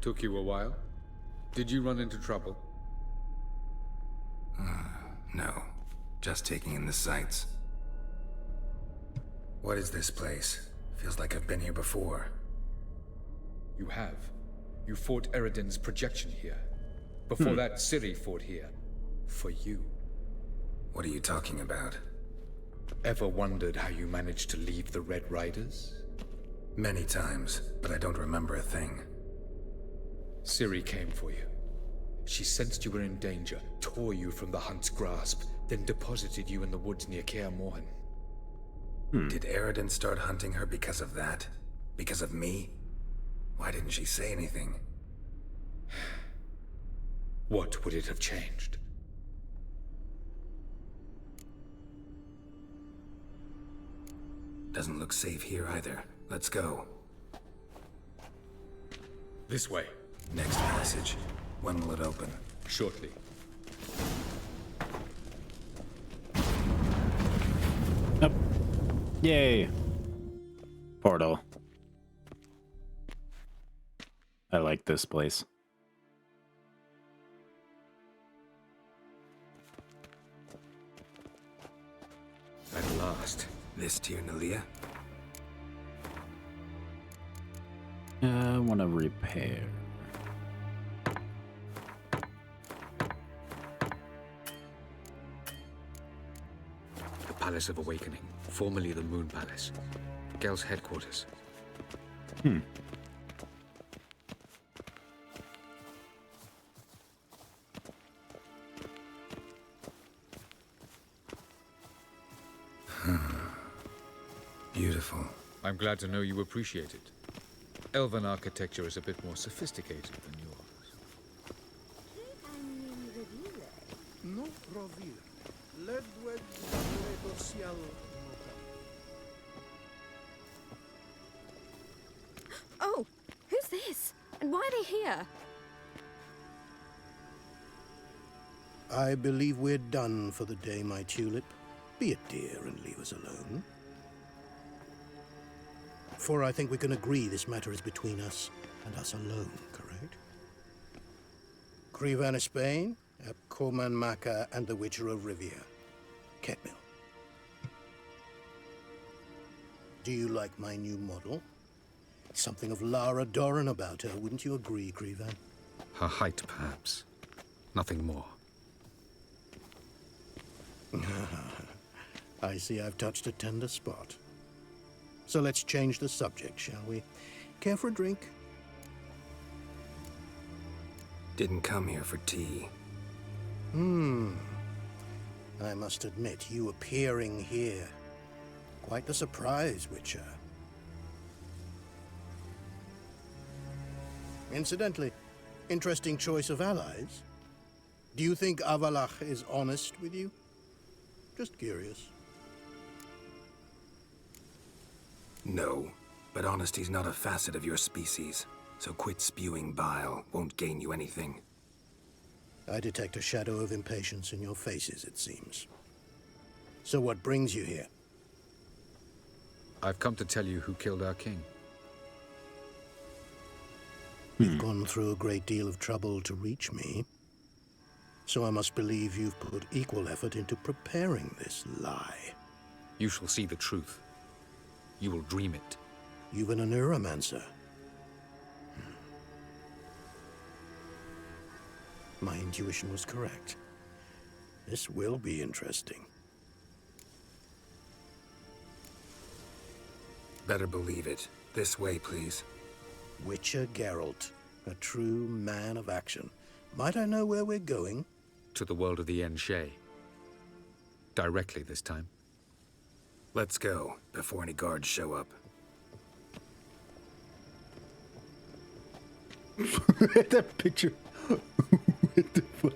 Took you a while? Did you run into trouble? No. Just taking in the sights. What is this place? Feels like I've been here before. You have. You fought Eridan's projection here. Before that, Ciri fought here. For you. What are you talking about? Ever wondered how you managed to leave the Red Riders? Many times, but I don't remember a thing. Ciri came for you. She sensed you were in danger, tore you from the Hunt's grasp, then deposited you in the woods near Kaer Morhen. Did Eridan start hunting her because of that? Because of me? Why didn't she say anything? What would it have changed? Doesn't look safe here either. Let's go. This way. Next passage. When will it open? Shortly. Yep. Yay. Portal. I like this place. At last. This Tyr Nalia? I want to repair. The Palace of Awakening, formerly the Moon Palace. Gel's headquarters. Beautiful. I'm glad to know you appreciate it. Elven architecture is a bit more sophisticated than yours. Oh, who's this? And why are they here? I believe we're done for the day, my tulip. Be a dear and leave us alone. For I think we can agree this matter is between us and us alone, correct? Krivan of Spain, Korman Maka, and the Witcher of Rivia. Ketmil. Do you like my new model? Something of Lara Doran about her, wouldn't you agree, Krivan? Her height, perhaps. Nothing more. I see I've touched a tender spot. So let's change the subject, shall we? Care for a drink? Didn't come here for tea. I must admit, you appearing here, quite the surprise, Witcher. Incidentally, interesting choice of allies. Do you think Avalach is honest with you? Just curious. No, but honesty's not a facet of your species, so quit spewing bile. Won't gain you anything. I detect a shadow of impatience in your faces, it seems. So what brings you here? I've come to tell you who killed our king. You've gone through a great deal of trouble to reach me. So I must believe you've put equal effort into preparing this lie. You shall see the truth. You will dream it. Even a neuromancer. My intuition was correct. This will be interesting. Better believe it. This way, please. Witcher Geralt, a true man of action. Might I know where we're going? To the world of the Enshe. Directly this time. Let's go, before any guards show up. That picture. What the fuck?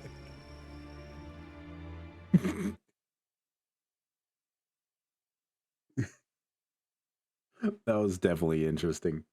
That was definitely interesting.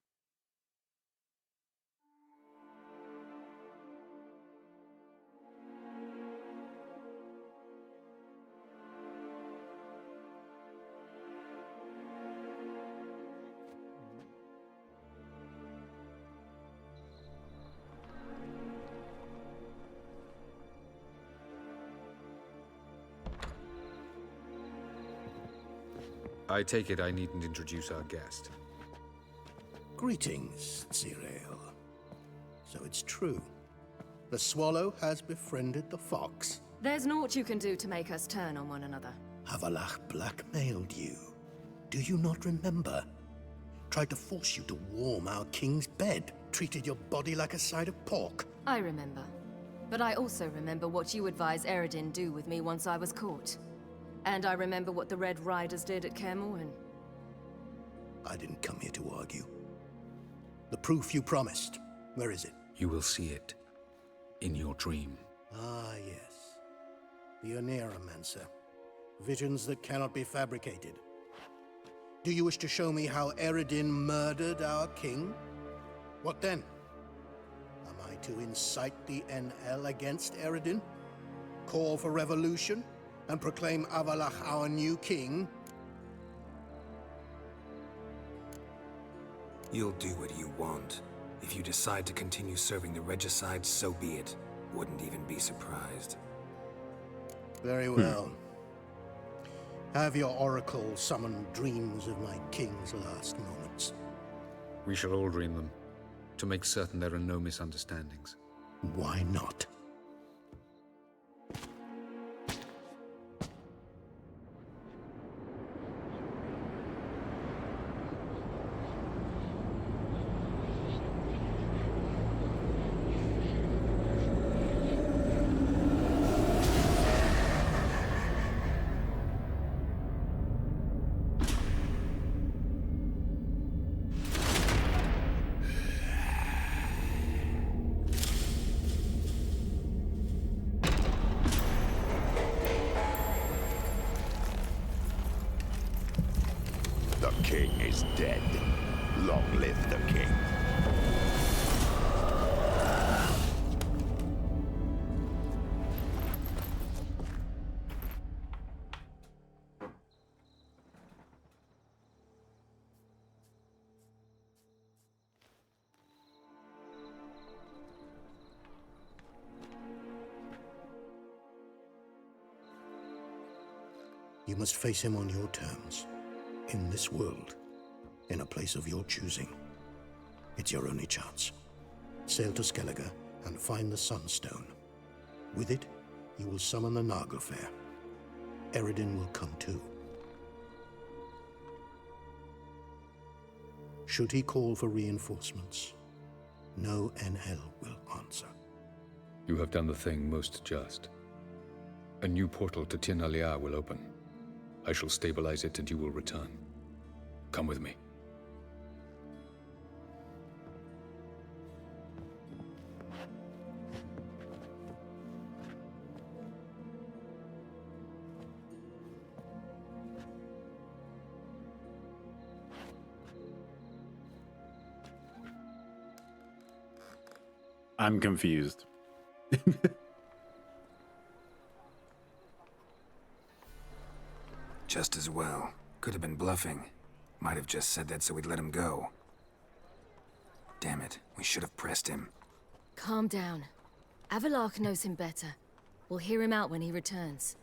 I take it I needn't introduce our guest. Greetings, Ciri. So it's true. The swallow has befriended the fox. There's naught you can do to make us turn on one another. Avalach blackmailed you. Do you not remember? Tried to force you to warm our king's bed. Treated your body like a side of pork. I remember. But I also remember what you advised Eredin do with me once I was caught. And I remember what the Red Riders did at Kaer Morhen. I didn't come here to argue. The proof you promised, where is it? You will see it. In your dream. Ah, yes. The Oneiromancer. Visions that cannot be fabricated. Do you wish to show me how Eredin murdered our king? What then? Am I to incite the NL against Eredin? Call for revolution? And proclaim Avalach our new king? You'll do what you want. If you decide to continue serving the regicide, so be it. Wouldn't even be surprised. Very well. Have your oracle summon dreams of my king's last moments. We shall all dream them, to make certain there are no misunderstandings. Why not? The king is dead. Long live the king. You must face him on your terms. In this world. In a place of your choosing. It's your only chance. Sail to Skellige and find the Sunstone. With it, you will summon the Nagelfair. Eredin will come too. Should he call for reinforcements, no NL will answer. You have done the thing most just. A new portal to Tinalia will open. I shall stabilize it and you will return. Come with me. I'm confused. Just as well. Could have been bluffing. Might have just said that so we'd let him go. Damn it, we should have pressed him. Calm down. Avalok knows him better. We'll hear him out when he returns.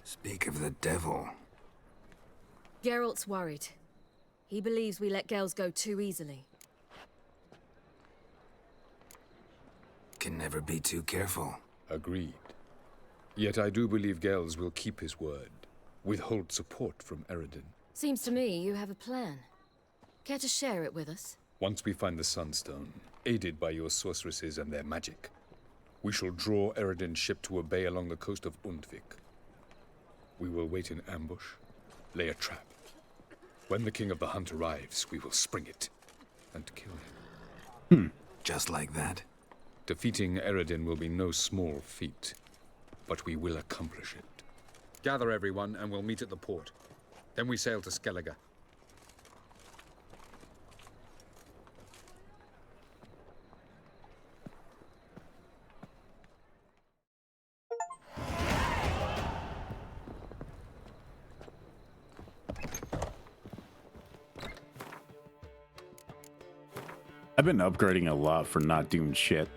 Speak of the devil. Geralt's worried. He believes we let girls go too easily. Can never be too careful. Agreed. Yet I do believe Gels will keep his word. Withhold support from Eredin. Seems to me you have a plan. Care to share it with us? Once we find the Sunstone, aided by your sorceresses and their magic, we shall draw Eredin's ship to a bay along the coast of Undvik. We will wait in ambush, lay a trap. When the King of the Hunt arrives, we will spring it and kill him. Just like that? Defeating Eredin will be no small feat, but we will accomplish it. Gather everyone, and we'll meet at the port. Then we sail to Skellige. I've been upgrading a lot for not doing shit.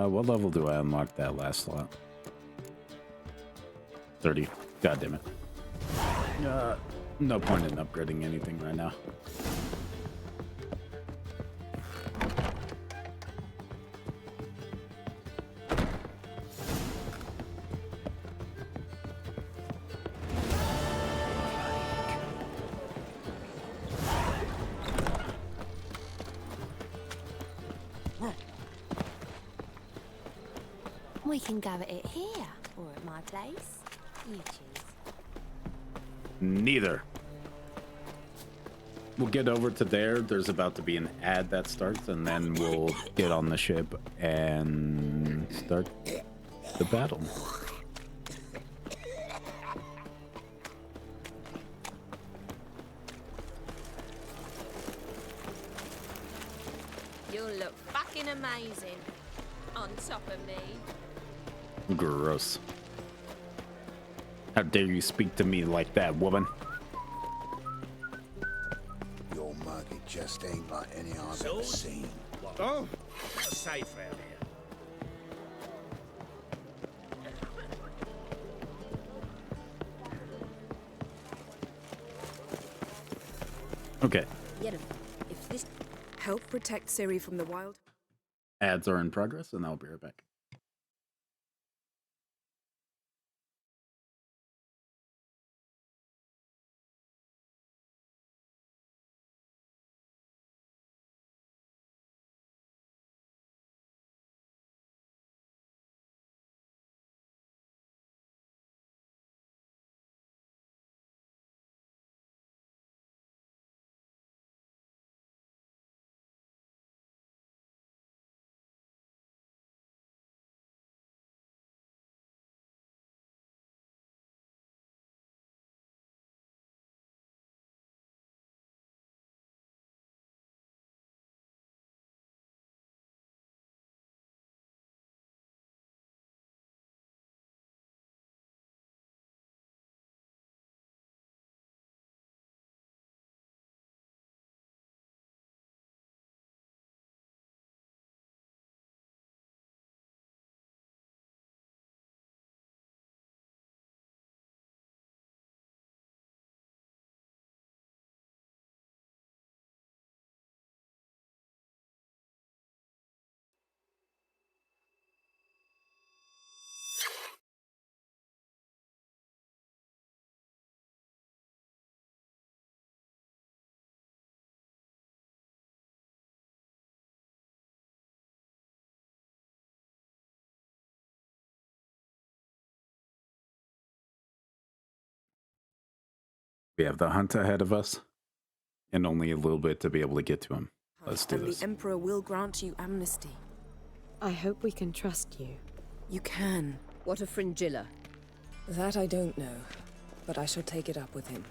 What level do I unlock that last slot? 30. God damn it. No point in upgrading anything right now. We can go at it here, or at my place. You choose. Neither. We'll get over to there. There's about to be an ad that starts, and then we'll get on the ship and start the battle. You'll look fucking amazing on top of me. Gross. How dare you speak to me like that, woman? Your mug, it just ain't like any I've ever seen. Oh, safe round here. Okay. If this help protect Ciri from the wild. Ads are in progress, and I'll be right back. We have the hunt ahead of us, and only a little bit to be able to get to him. Let's do And this. the Emperor will grant you amnesty. I hope we can trust you. You can. What of Fringilla? That I don't know, but I shall take it up with him.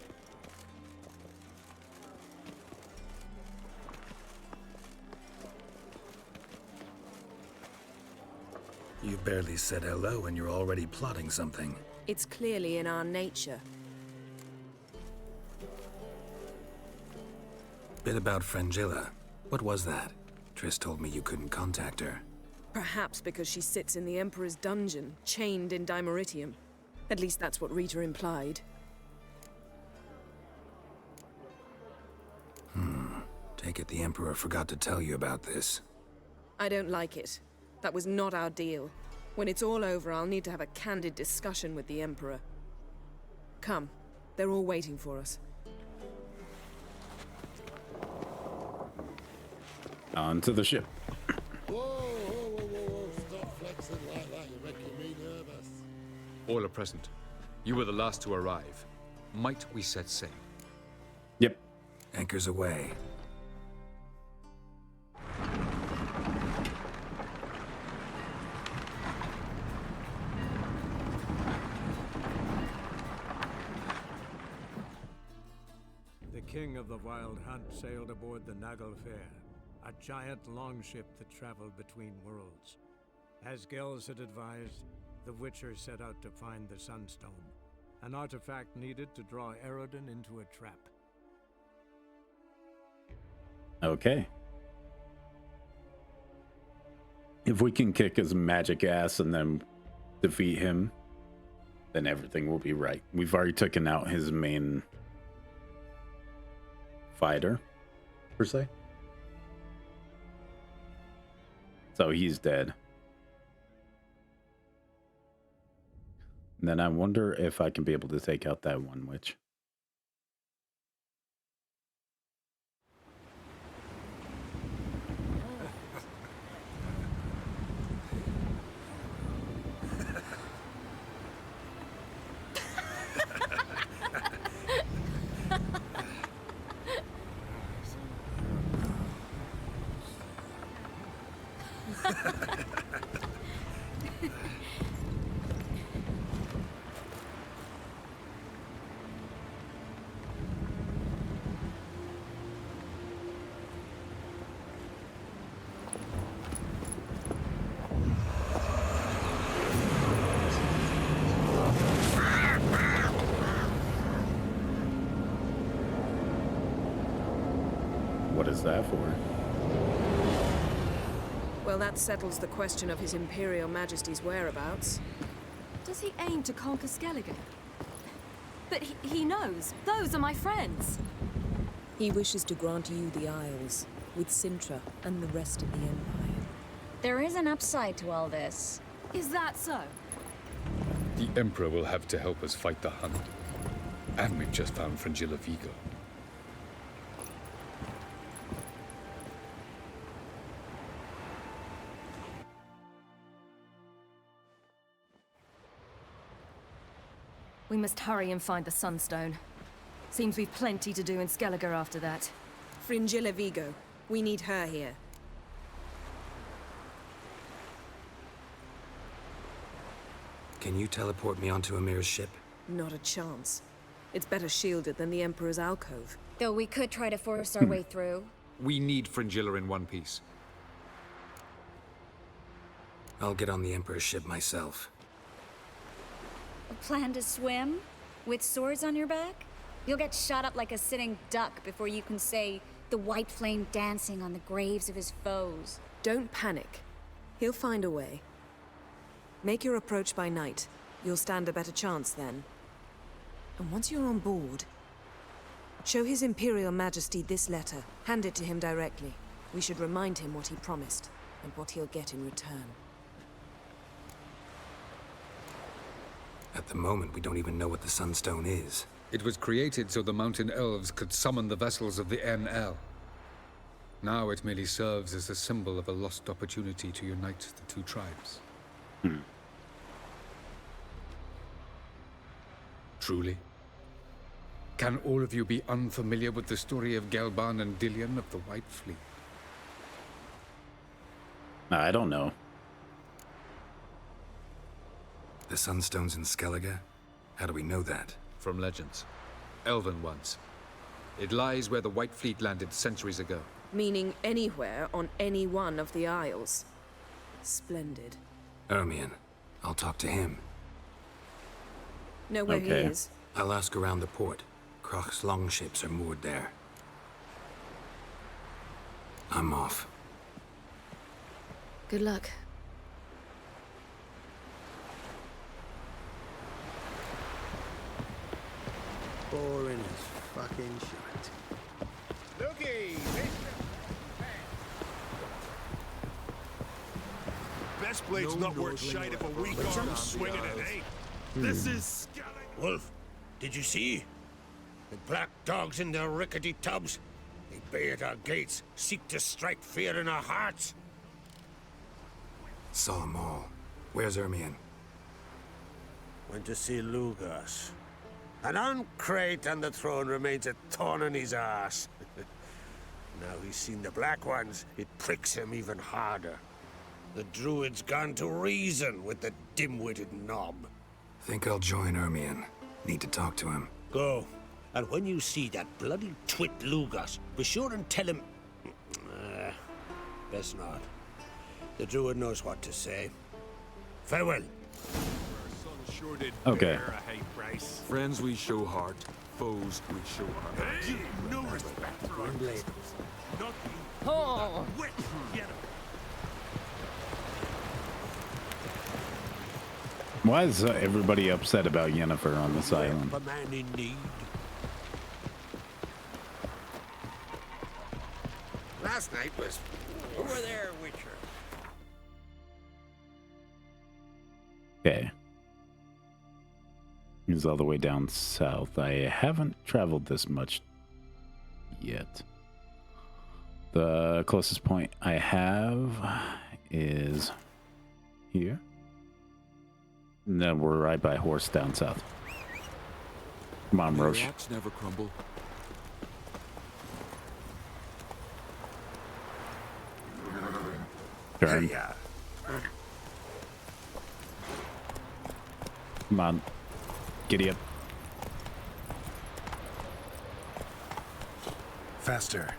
You barely said hello and you're already plotting something. It's clearly in our nature. Bit about Fringilla. What was that? Triss told me you couldn't contact her. Perhaps because she sits in the Emperor's dungeon, chained in Dimeritium. At least that's what Rita implied. Take it the Emperor forgot to tell you about this. I don't like it. That was not our deal. When it's all over, I'll need to have a candid discussion with the Emperor. Come, they're all waiting for us. On to the ship. Whoa, stop flexing like that, you're making me nervous. All are present. You were the last to arrive. Might we set sail? Yep. Anchors away. The king of the Wild Hunt sailed aboard the Naglfar, a giant longship that traveled between worlds. As Gels had advised, the Witcher set out to find the Sunstone, an artifact needed to draw Eredin into a trap. Okay. If we can kick his magic ass and then defeat him, then everything will be right. We've already taken out his main fighter, per se. So he's dead. And then I wonder if I can be able to take out that one witch. What is that for? Well, that settles the question of His Imperial Majesty's whereabouts. Does he aim to conquer Skellige? But he knows. Those are my friends. He wishes to grant you the Isles, with Sintra and the rest of the Empire. There is an upside to all this. Is that so? The Emperor will have to help us fight the Hunt. And we've just found Fringilla Vigo. We must hurry and find the Sunstone. Seems we've plenty to do in Skellige after that. Fringilla Vigo. We need her here. Can you teleport me onto Amir's ship? Not a chance. It's better shielded than the Emperor's alcove. Though we could try to force our way through. We need Fringilla in one piece. I'll get on the Emperor's ship myself. A plan to swim? With swords on your back? You'll get shot up like a sitting duck before you can say the white flame dancing on the graves of his foes. Don't panic. He'll find a way. Make your approach by night. You'll stand a better chance then. And once you're on board, show His Imperial Majesty this letter. Hand it to him directly. We should remind him what he promised, and what he'll get in return. At the moment, we don't even know what the Sunstone is. It was created so the Mountain Elves could summon the vessels of the NL. Now it merely serves as a symbol of a lost opportunity to unite the two tribes. Truly? Can all of you be unfamiliar with the story of Gelban and Dillion of the White Fleet? I don't know. The Sunstone's in Skellige? How do we know that? From legends. Elven ones. It lies where the White Fleet landed centuries ago. Meaning anywhere on any one of the Isles. Splendid. Ermion. I'll talk to him. Know where he is? I'll ask around the port. Krach's longships are moored there. I'm off. Good luck. Boring as fucking shit. Looky! Best blade's not worth shite if a weak arm's swinging it, eh? This is Wolf, did you see? The black dogs in their rickety tubs. They bay at our gates, seek to strike fear in our hearts. Saw 'em all. Where's Ermion? Went to see Lugas. An uncrate on the throne remains a thorn in his ass. Now he's seen the Black Ones, it pricks him even harder. The Druid's gone to reason with the dim-witted knob. Think I'll join Ermion. Need to talk to him. Go. And when you see that bloody twit Lugas, be sure and tell him... best not. The Druid knows what to say. Farewell. Okay. Friends we show heart, foes we show heart. Hey, no respect for our distance. Oh. Why is everybody upset about Yennefer on this island? A man in need. Last night was over there, Witcher. Okay. He's all the way down south. I haven't traveled this much yet. The closest point I have is here. And then we're right by Horse down south. Come on, Roche. Rocks never crumble. Turn. Come on. Giddy up. Faster.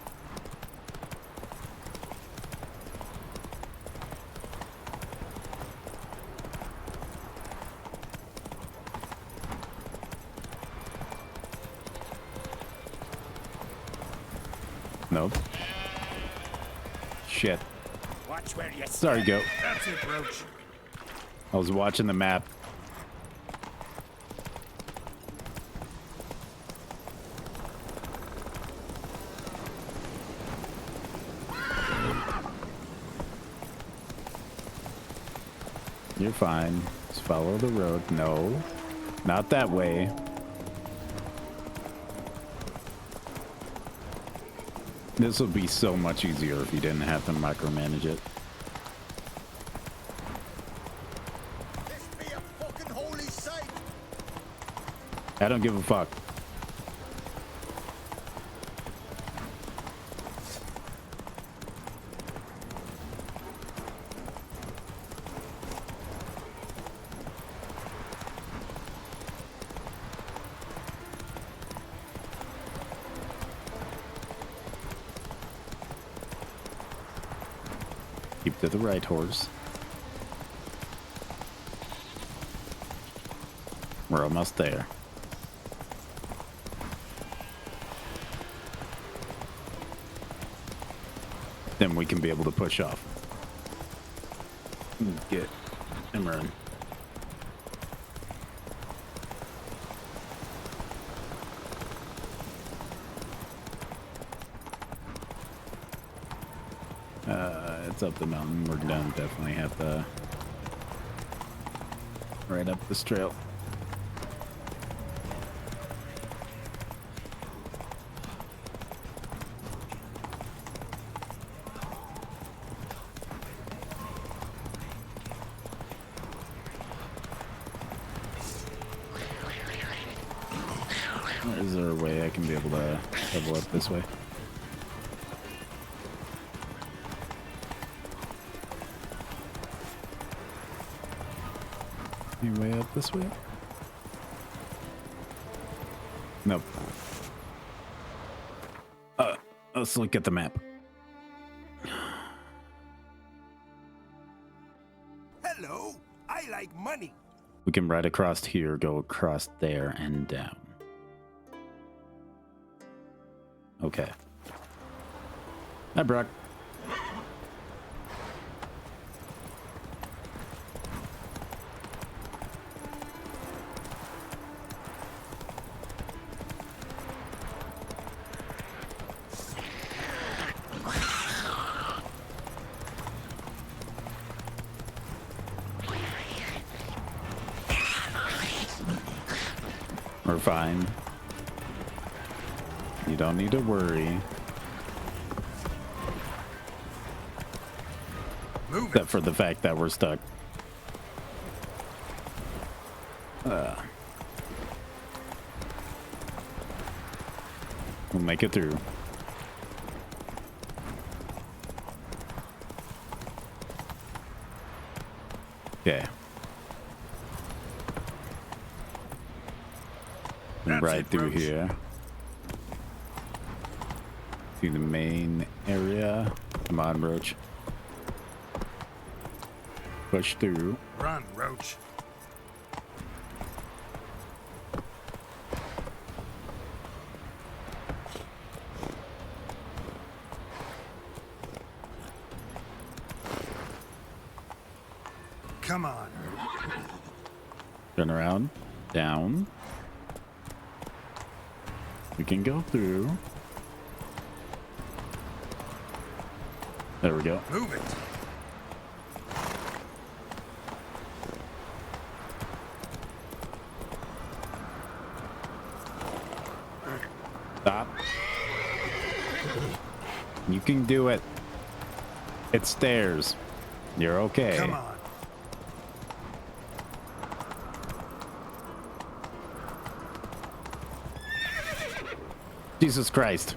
Nope. Shit. Watch where you Sorry, go. That's it, Roach. I was watching the map. You're fine. Just follow the road. No, not that way. This would be so much easier if you didn't have to micromanage it. This be a fucking holy site! I don't give a fuck. Keep to the right, horse. We're almost there. Then we can be able to push off. Get Imran. It's up the mountain. We're done. Definitely have to right up this trail. Is there a way I can be able to level up this way? Any way up this way? Nope. Let's look at the map. Hello, I like money. We can ride across here, go across there, and down. Okay. Hi, Brock. We're fine. You don't need to worry. Except for the fact that we're stuck. We'll make it through. Okay. Right through here to the main area. Come on, Roach. Push through. Run, Roach. Come on. Turn around. Down. We can go through. There we go. Move it. Stop. You can do it. It's stairs. You're okay. Come on. Jesus Christ.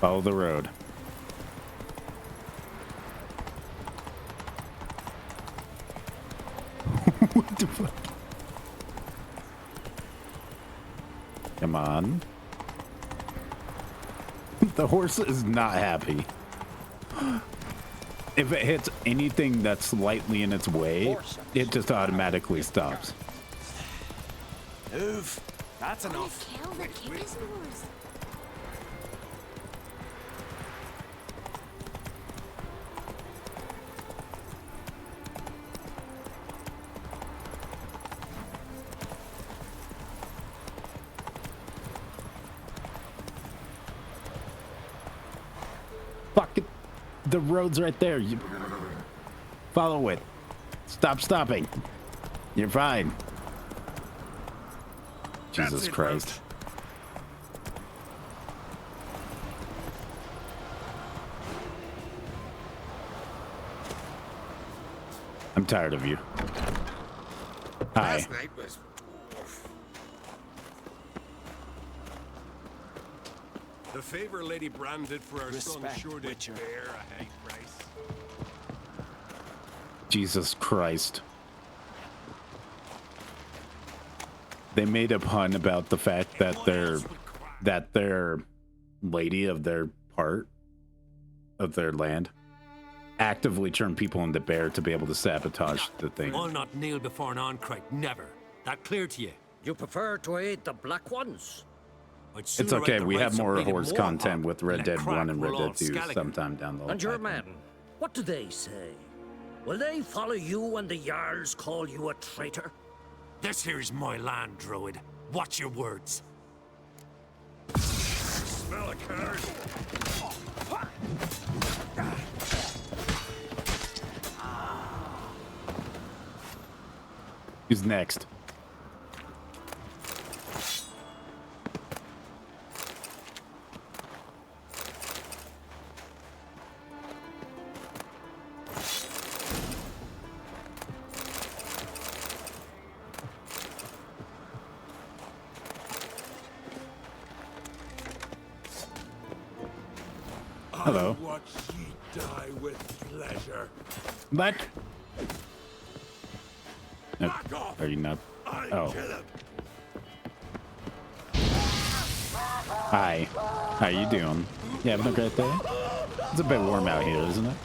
Follow the road. What the fuck? Come on. The horse is not happy. If it hits anything that's slightly in its way, it just automatically stops. Move. That's enough. Kill the Kingsmoors. Fuck it. The road's right there. You follow it. Stop stopping. You're fine. Jesus Christ. I'm tired of you. Hi. Last night was... The favor Lady Brand did for our son Respect, sure did Witcher. bear a high price. Jesus Christ. They made a pun about the fact that their lady of their part of their land actively turned people into bear to be able to sabotage the thing. I'll not kneel before an Oncrite, never. That clear to you? You prefer to aid the Black Ones? It's okay, we have more horse content with Red Dead 1 and Red Dead 2 sometime down the line. And your men, what do they say? Will they follow you when the Jarls call you a traitor? This here's my land, Druid. Watch your words. Smell a card. Who's next? Hello. I'll watch ye die with pleasure. But no, Back off! are you not? I'll Oh, kill him. hi. How you doing? You having a great day? It's a bit warm out here, isn't it?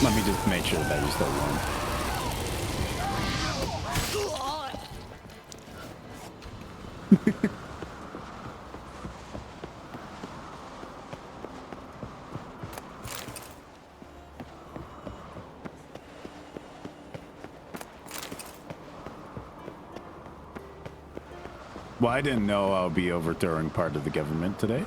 Let me just make sure that you're still warm. Well, I didn't know I'll be overthrowing part of the government today.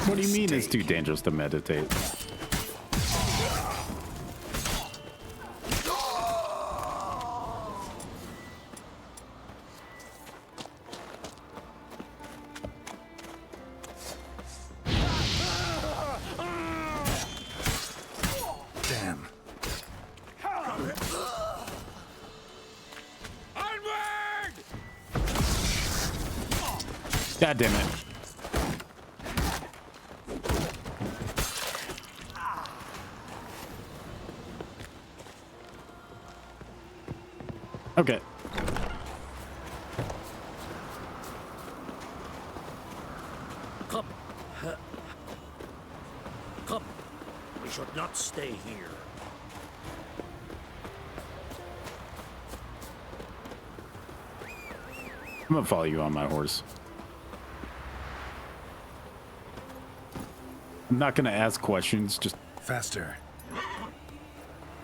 What do you mean it's too dangerous to meditate? Damn. God damn it. Okay. Come. Come. We should not stay here. I'm gonna follow you on my horse. I'm not gonna ask questions, just faster.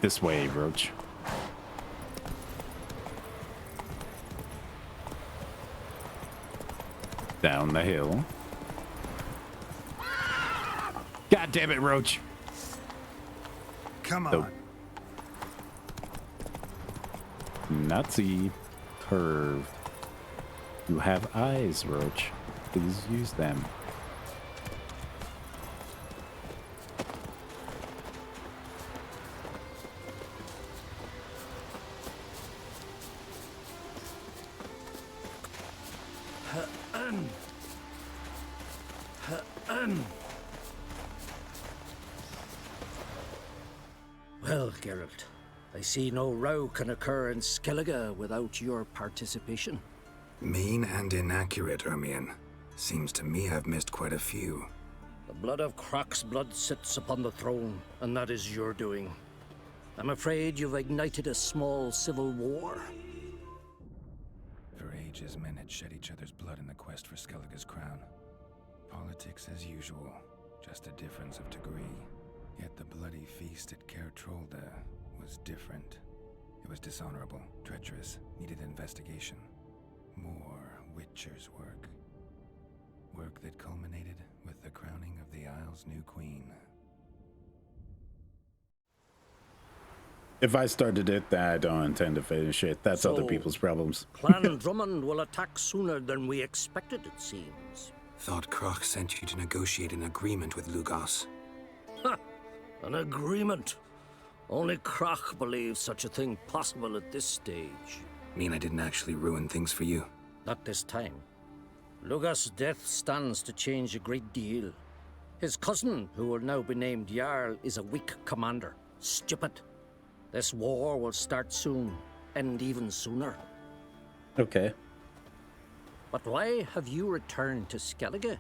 This way, Roach. Down the hill. God damn it, Roach. Come on. Nazi curved. You have eyes, Roach. Please use them. Well, Geralt, I see no row can occur in Skellige without your participation. Mean and inaccurate, Ermion. Seems to me I've missed quite a few. The blood of Croc's blood sits upon the throne, and that is your doing. I'm afraid you've ignited a small civil war. For ages, men had shed each other's blood in the quest for Skellige's crown. Politics as usual, just a difference of degree. Yet the bloody feast at Caer Trolda was different. It was dishonorable, treacherous, needed investigation. More Witcher's work. Work that culminated with the crowning of the Isle's new queen. If I started it, I don't intend to finish it. That's other So, people's problems. Clan Drummond will attack sooner than we expected, it seems. Thought Croc sent you to negotiate an agreement with Lugos. Ha! An agreement. Only Croc believes such a thing possible at this stage. Mean I didn't actually ruin things for you? Not this time. Lugos' death stands to change a great deal. His cousin, who will now be named Jarl, is a weak commander. Stupid. This war will start soon, end even sooner. Okay. But why have you returned to Skellige?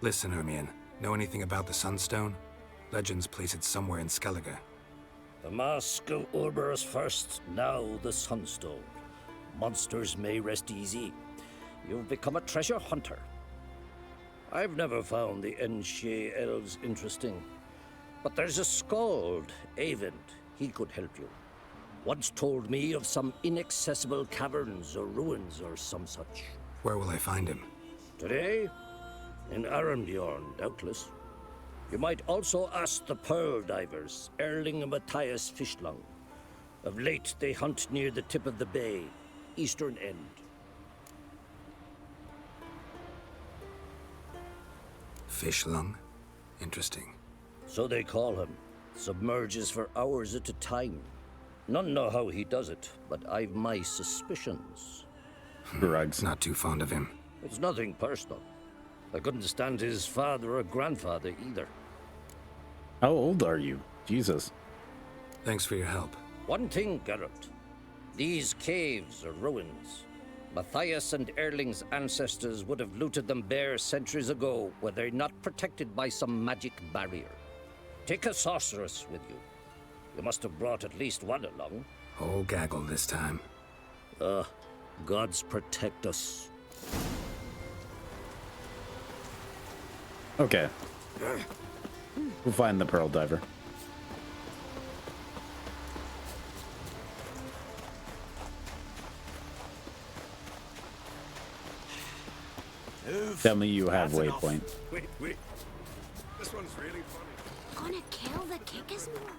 Listen, Ermion. Know anything about the Sunstone? Legends place it somewhere in Skellige. The mask of Urberus first, now the Sunstone. Monsters may rest easy. You've become a treasure hunter. I've never found the Enshe elves interesting. But there's a skald, Avent. He could help you. Once told me of some inaccessible caverns or ruins or some such. Where will I find him? Today, In Arambjorn, doubtless. You might also ask the pearl divers, Erling and Matthias Fishlung. Of late, they hunt near the tip of the bay, eastern end. Fishlung? Interesting. So they call him. Submerges for hours at a time. None know how he does it, but I've my suspicions. Drugs. Not too fond of him. It's nothing personal. I couldn't stand his father or grandfather either. How old are you? Jesus. Thanks for your help. One thing, Geralt. These caves are ruins. Matthias and Erling's ancestors would have looted them bare centuries ago were they not protected by some magic barrier. Take a sorceress with you. You must have brought at least one along. Whole gaggle this time. Gods protect us. Okay. We'll find the pearl diver. Tell me you have waypoint. Wait. This one's really funny. Gonna kill the kickers more?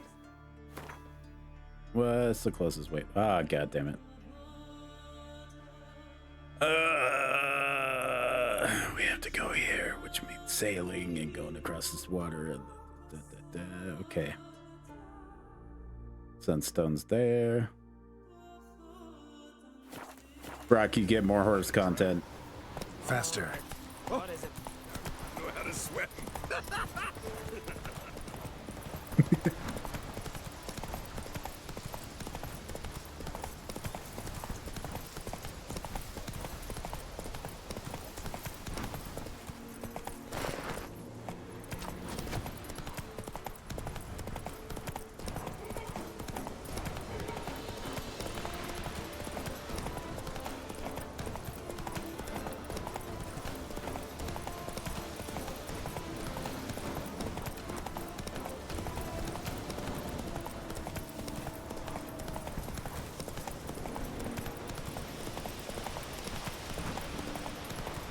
What's the closest way? Ah, god damn it. We have to go here, which means sailing and going across this water. Okay. Sunstone's there. Brock, you get more horse content. Faster. What is it? I don't know how to swim.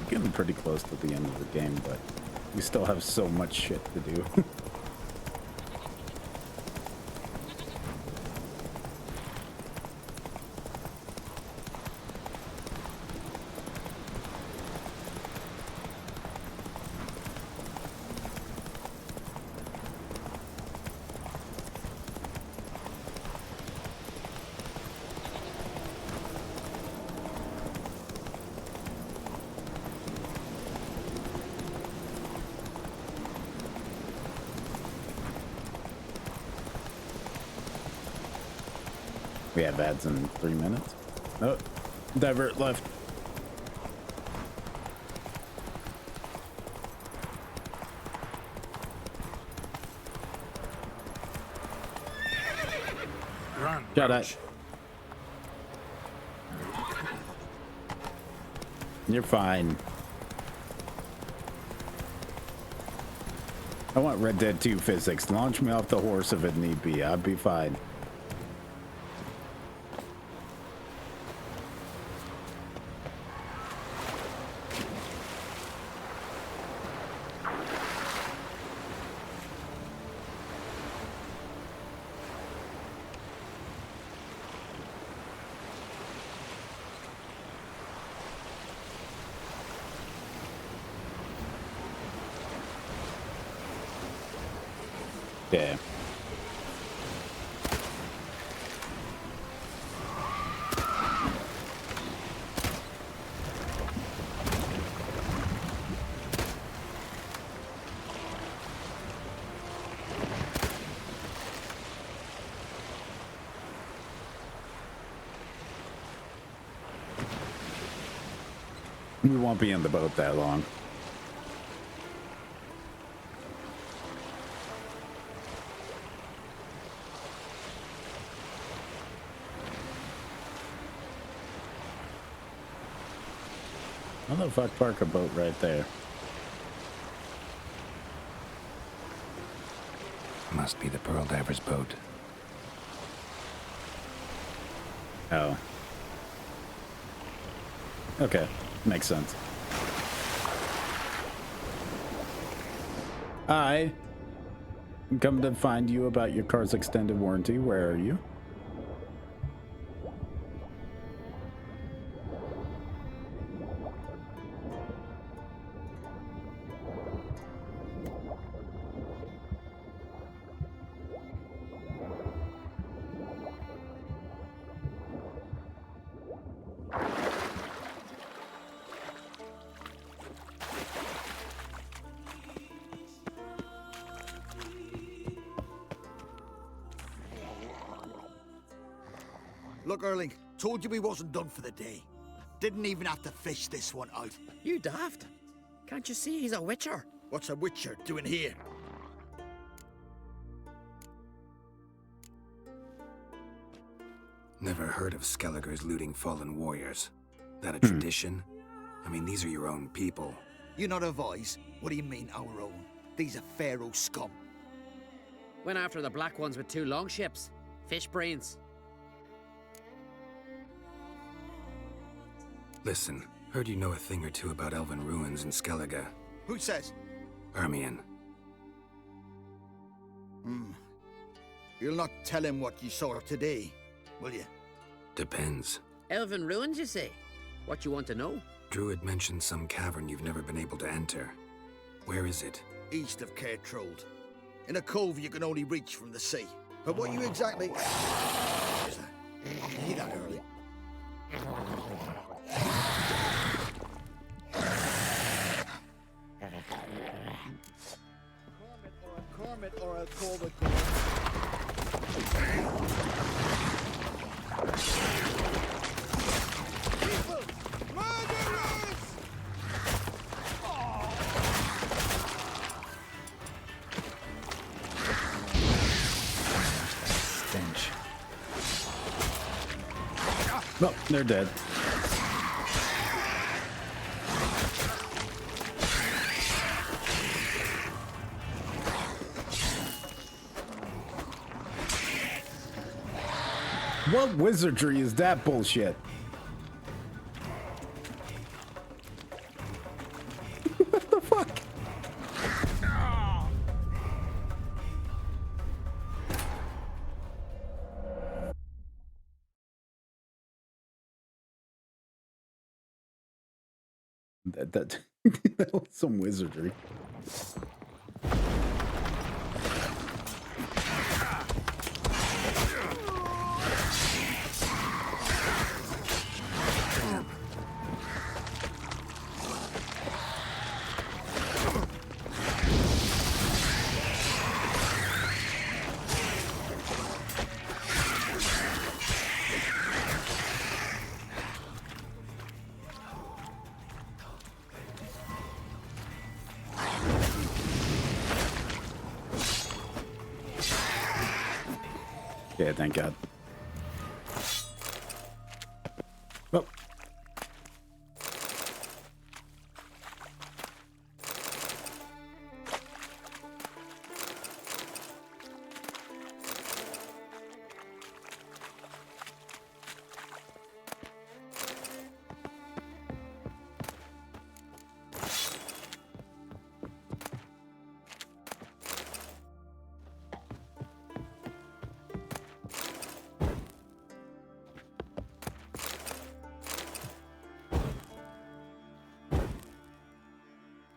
Getting pretty close to the end of the game, but we still have so much shit to do. We have ads in 3 minutes. Oh, divert left. Run. Got it. You're fine. I want Red Dead 2 physics. Launch me off the horse if it need be. I'll be fine. Yeah. We won't be in the boat that long. How the fuck park a boat right there? Must be the pearl diver's boat. Oh. Okay, makes sense. I come to find you about your car's extended warranty. Where are you? Look, Erling, told you we wasn't done for the day. Didn't even have to fish this one out. You daft. Can't you see he's a witcher? What's a witcher doing here? Never heard of Skelliger's looting fallen warriors. That a tradition? I mean, these are your own people. You not advise? What do you mean, our own? These are Pharaoh scum. Went after the black ones with 2 longships. Fish brains. Listen, heard you know a thing or two about elven ruins in Skellige. Who says? Ermion. You'll not tell him what you saw today, will you? Depends. Elven ruins, you say? What you want to know? Druid mentioned some cavern you've never been able to enter. Where is it? East of Cairtrold. In a cove you can only reach from the sea. But what you exactly... Hear that, Early? Cormit or I'll call the People! Murderers! Stench. Well, they're dead. What wizardry is that bullshit? What the fuck? That that was some wizardry. Yeah, thank God. Well.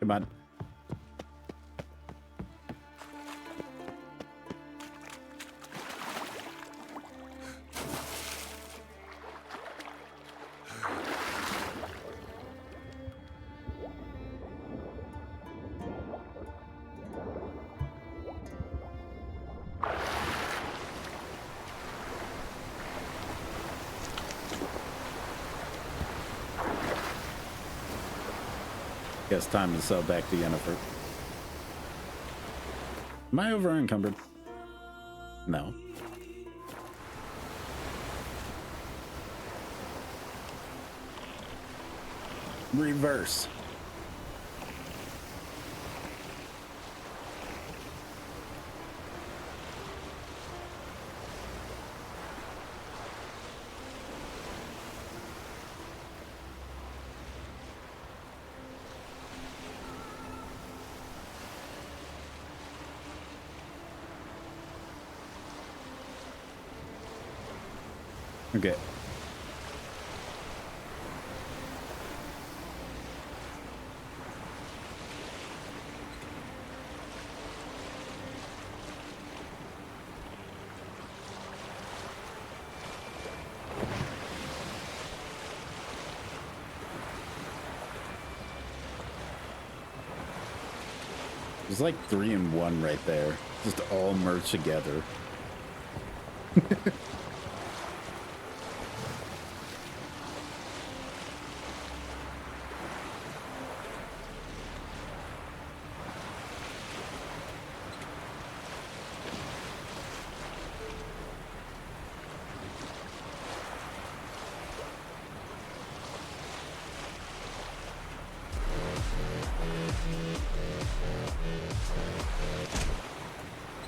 Come on. Guess time to sell back to Yennefer. Am I over encumbered? No. Reverse. Okay. There's like 3 in 1 right there. Just all merged together.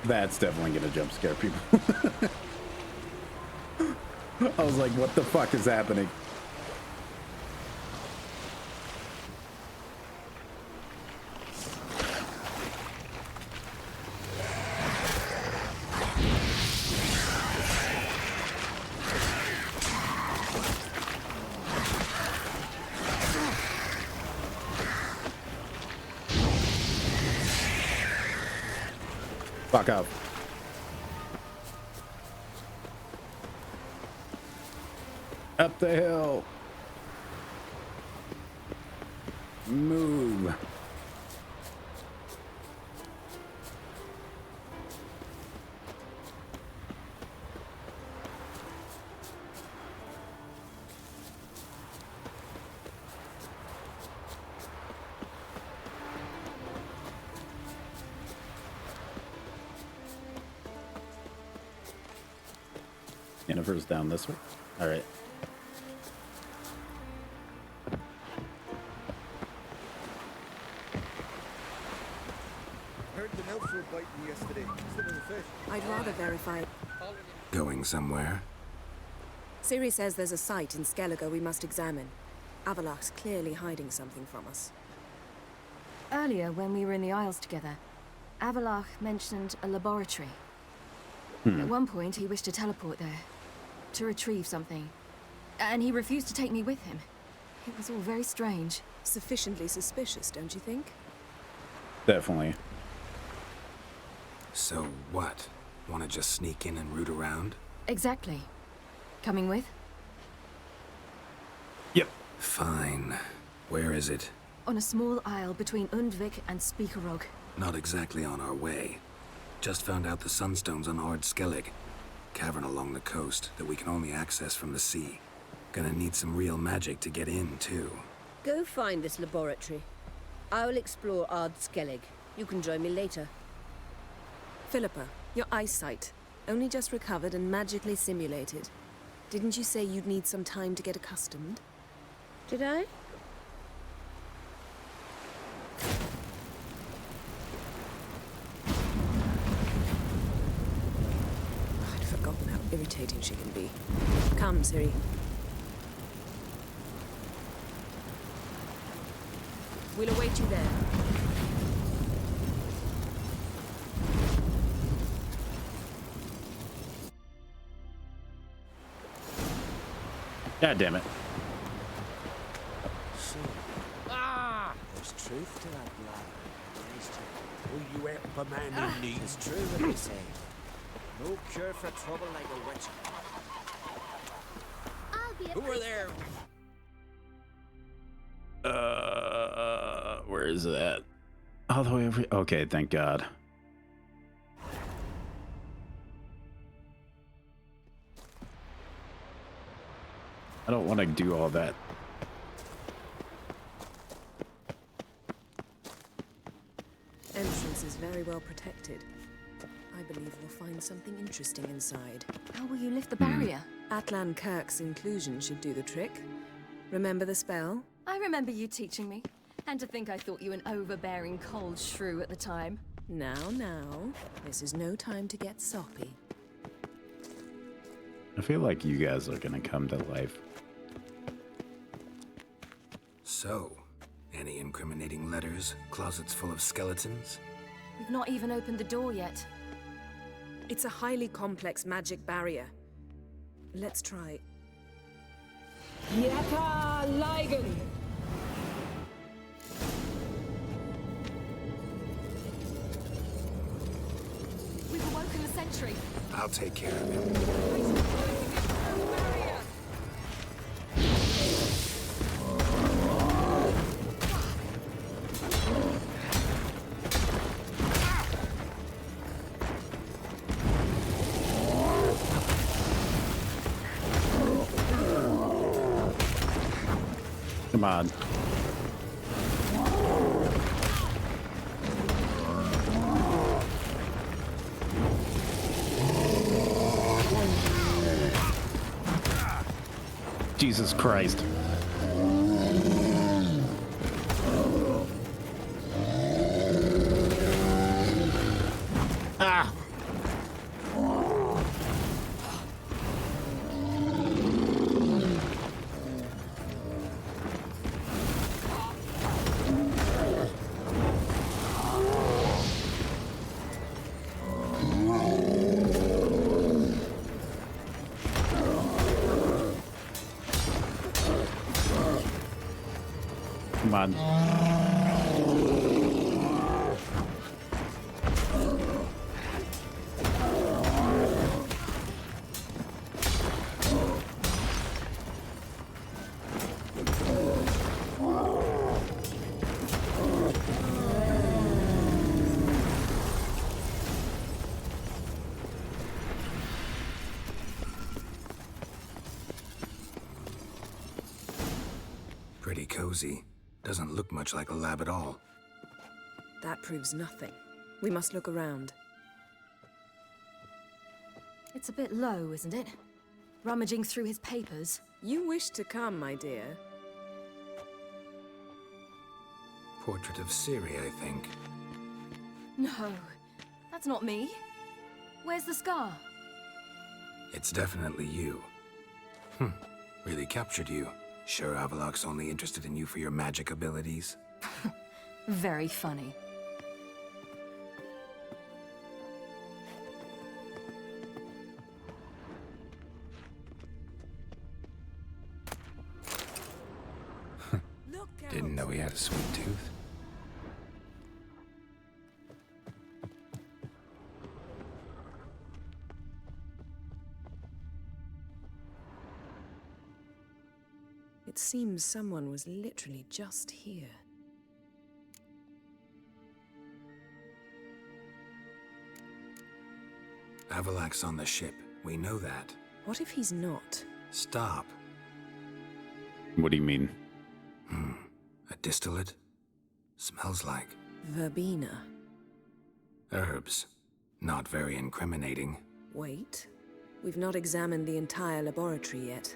That's definitely gonna jump scare people. I was like, what the fuck is happening? Fuck up. Up the hill. Move. Jennifer's down this way. All right. Heard the elves were biting yesterday instead of the fish. I'd rather verify. Going somewhere? Ciri says there's a site in Skellige we must examine. Avalach's clearly hiding something from us. Earlier, when we were in the Isles together, Avalach mentioned a laboratory. At one point, he wished to teleport there, to retrieve something. And he refused to take me with him. It was all very strange. Sufficiently suspicious, don't you think? Definitely. So what? Want to just sneak in and root around? Exactly. Coming with? Yep. Fine. Where is it? On a small isle between Undvik and Speakerog. Not exactly on our way. Just found out the sunstones on Ard Skellig. Cavern along the coast that we can only access from the sea. Gonna need some real magic to get in, too. Go find this laboratory. I'll explore Ard Skellig. You can join me later. Philippa, your eyesight. Only just recovered and magically simulated. Didn't you say you'd need some time to get accustomed? Did I? I'd forgotten how irritating she can be. Come, Ciri. We'll await you there. God damn it. So, there's truth to that blood. Will you help a man in need? It's true what they say. No cure for trouble like a witch. I'll be Who are there? Where is that? All the way over. Okay, thank God. I don't want to do all that. Entrance is very well protected. I believe we'll find something interesting inside. How will you lift the barrier? Atlan Kirk's inclusion should do the trick. Remember the spell? I remember you teaching me. And to think I thought you an overbearing cold shrew at the time. Now, this is no time to get soppy. I feel like you guys are gonna come to life. So, any incriminating letters? Closets full of skeletons? We've not even opened the door yet. It's a highly complex magic barrier. Let's try Yaka Ligen! We've awoken the sentry. I'll take care of him. Come on. Jesus Christ. Ah! Come on. Pretty cozy. Doesn't look much like a lab at all. That proves nothing. We must look around. It's a bit low, isn't it? Rummaging through his papers. You wish to come, my dear. Portrait of Ciri, I think. No, that's not me. Where's the scar? It's definitely you. Really captured you. Sure Avalok's only interested in you for your magic abilities? Very funny. Didn't know he had a sweet tooth. It seems someone was literally just here. Avalok's on the ship. We know that. What if he's not? Stop. What do you mean? A distillate? Smells like Verbena. herbs. Not very incriminating. Wait. We've not examined the entire laboratory yet.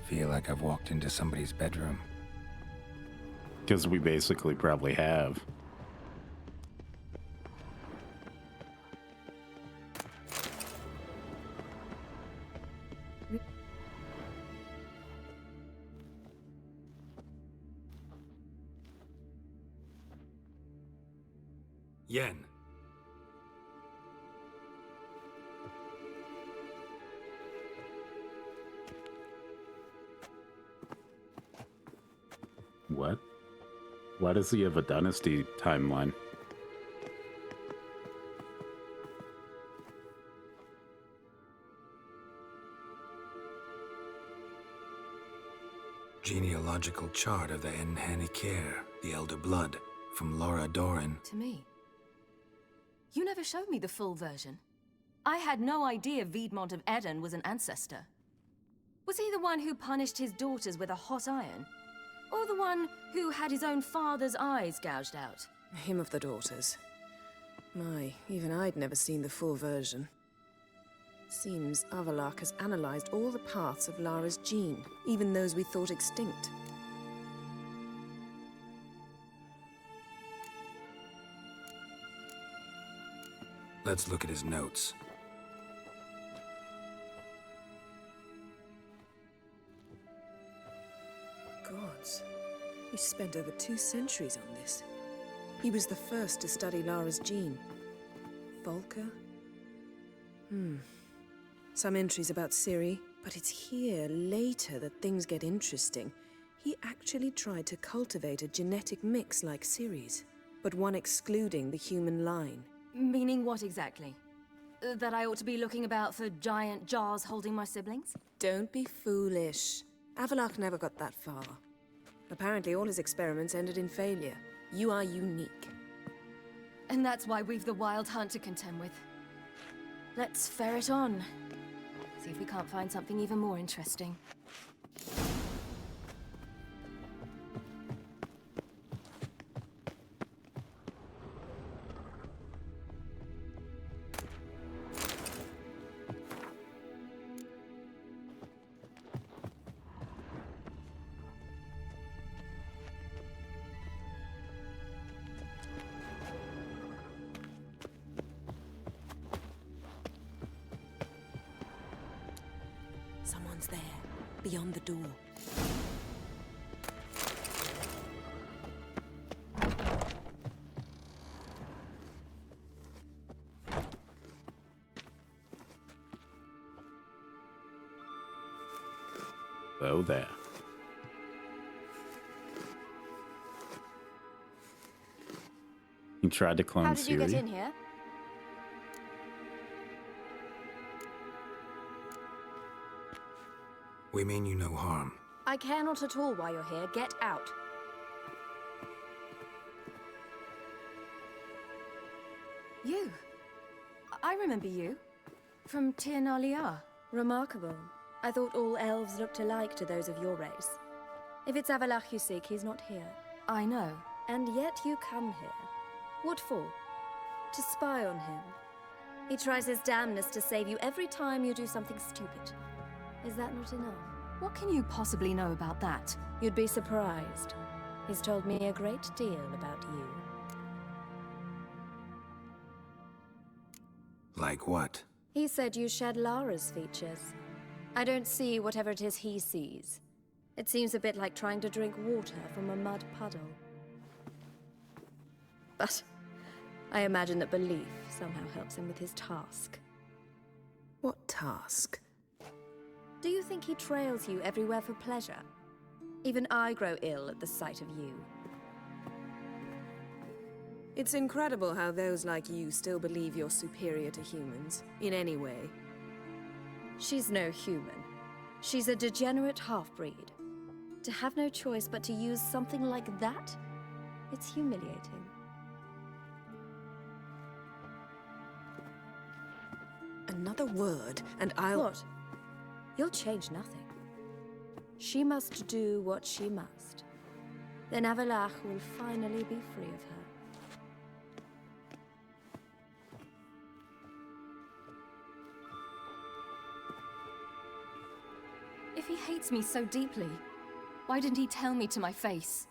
Feel like I've walked into somebody's bedroom. Because we basically probably have. Yen. What? Why does he have a dynasty timeline? Genealogical chart of the Enhanikir, the Elder Blood, from Laura Doran. To me. You never showed me the full version. I had no idea Viedmont of Eden was an ancestor. Was he the one who punished his daughters with a hot iron? Or the one who had his own father's eyes gouged out? Him of the daughters. My, even I'd never seen the full version. Seems Avalok has analyzed all the paths of Lara's gene, even those we thought extinct. Let's look at his notes. Gods. He spent over 2 centuries on this. He was the first to study Lara's gene. Volker? Some entries about Ciri, but it's here, later, that things get interesting. He actually tried to cultivate a genetic mix like Ciri's, but one excluding the human line. Meaning what exactly? That I ought to be looking about for giant jars holding my siblings? Don't be foolish. Avalok never got that far. Apparently all his experiments ended in failure. You are unique. And that's why we've the Wild Hunt to contend with. Let's ferret on. See if we can't find something even more interesting. Someone's there, beyond the door. Oh, there. He tried to clone How did you get Ciri. in here? We mean you no harm. I care not at all why you're here. Get out. You. I remember you. From Tir na Liar. Remarkable. I thought all elves looked alike to those of your race. If it's Avalach you seek, he's not here. I know. And yet you come here. What for? To spy on him. He tries his damnedest to save you every time you do something stupid. Is that not enough? What can you possibly know about that? You'd be surprised. He's told me a great deal about you. Like what? He said you shared Lara's features. I don't see whatever it is he sees. It seems a bit like trying to drink water from a mud puddle. But I imagine that belief somehow helps him with his task. What task? Do you think he trails you everywhere for pleasure? Even I grow ill at the sight of you. It's incredible how those like you still believe you're superior to humans, in any way. She's no human. She's a degenerate half-breed. To have no choice but to use something like that, it's humiliating. Another word, and I'll... What? You'll change nothing. She must do what she must. Then Avalach will finally be free of her. If he hates me so deeply, why didn't he tell me to my face?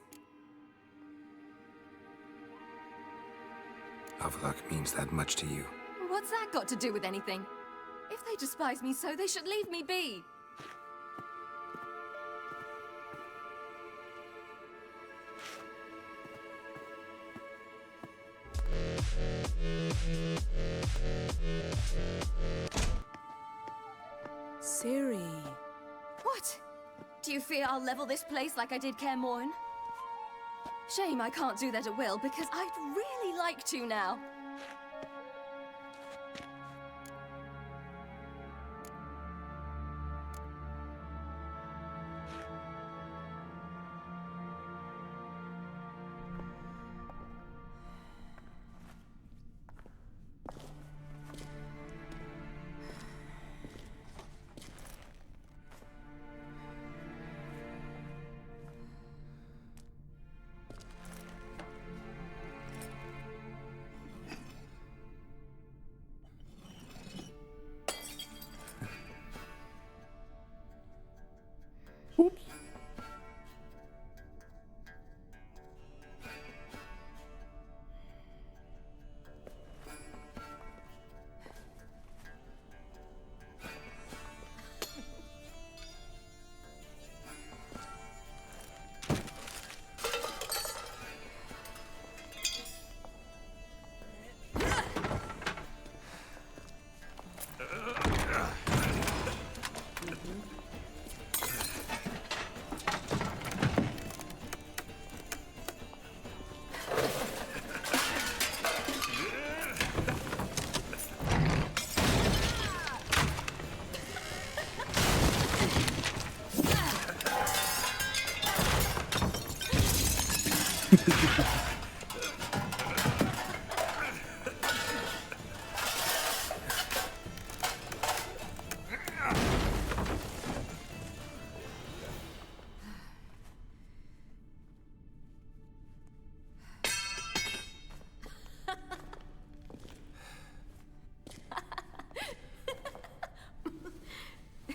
Avalok means that much to you. What's that got to do with anything? If they despise me so, they should leave me be. Ciri. What? Do you fear I'll level this place like I did Kaer Morhen? Shame I can't do that at will, because I'd really like to now.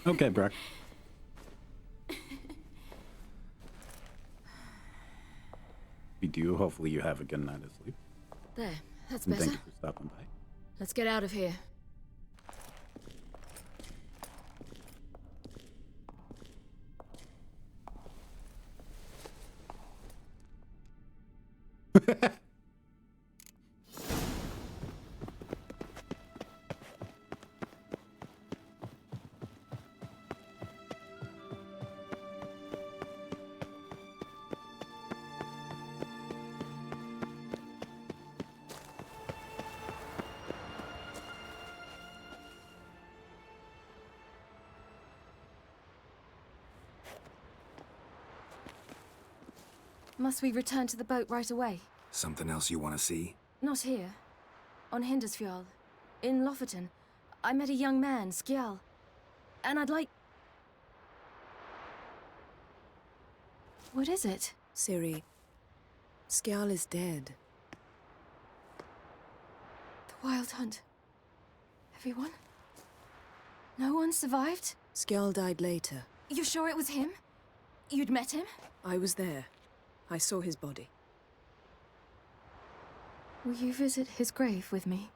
Okay, Brock. We do. Hopefully you have a good night of sleep. There, that's And better. thank you for stopping by. Let's get out of here. Must we return to the boat right away? Something else you want to see? Not here. On Hindersfjall. In Lofoten. I met a young man, Skjal. And I'd like... What is it? Ciri, Skjal is dead. The Wild Hunt. Everyone? No one survived? Skjal died later. You sure it was him? You'd met him? I was there. I saw his body. Will you visit his grave with me?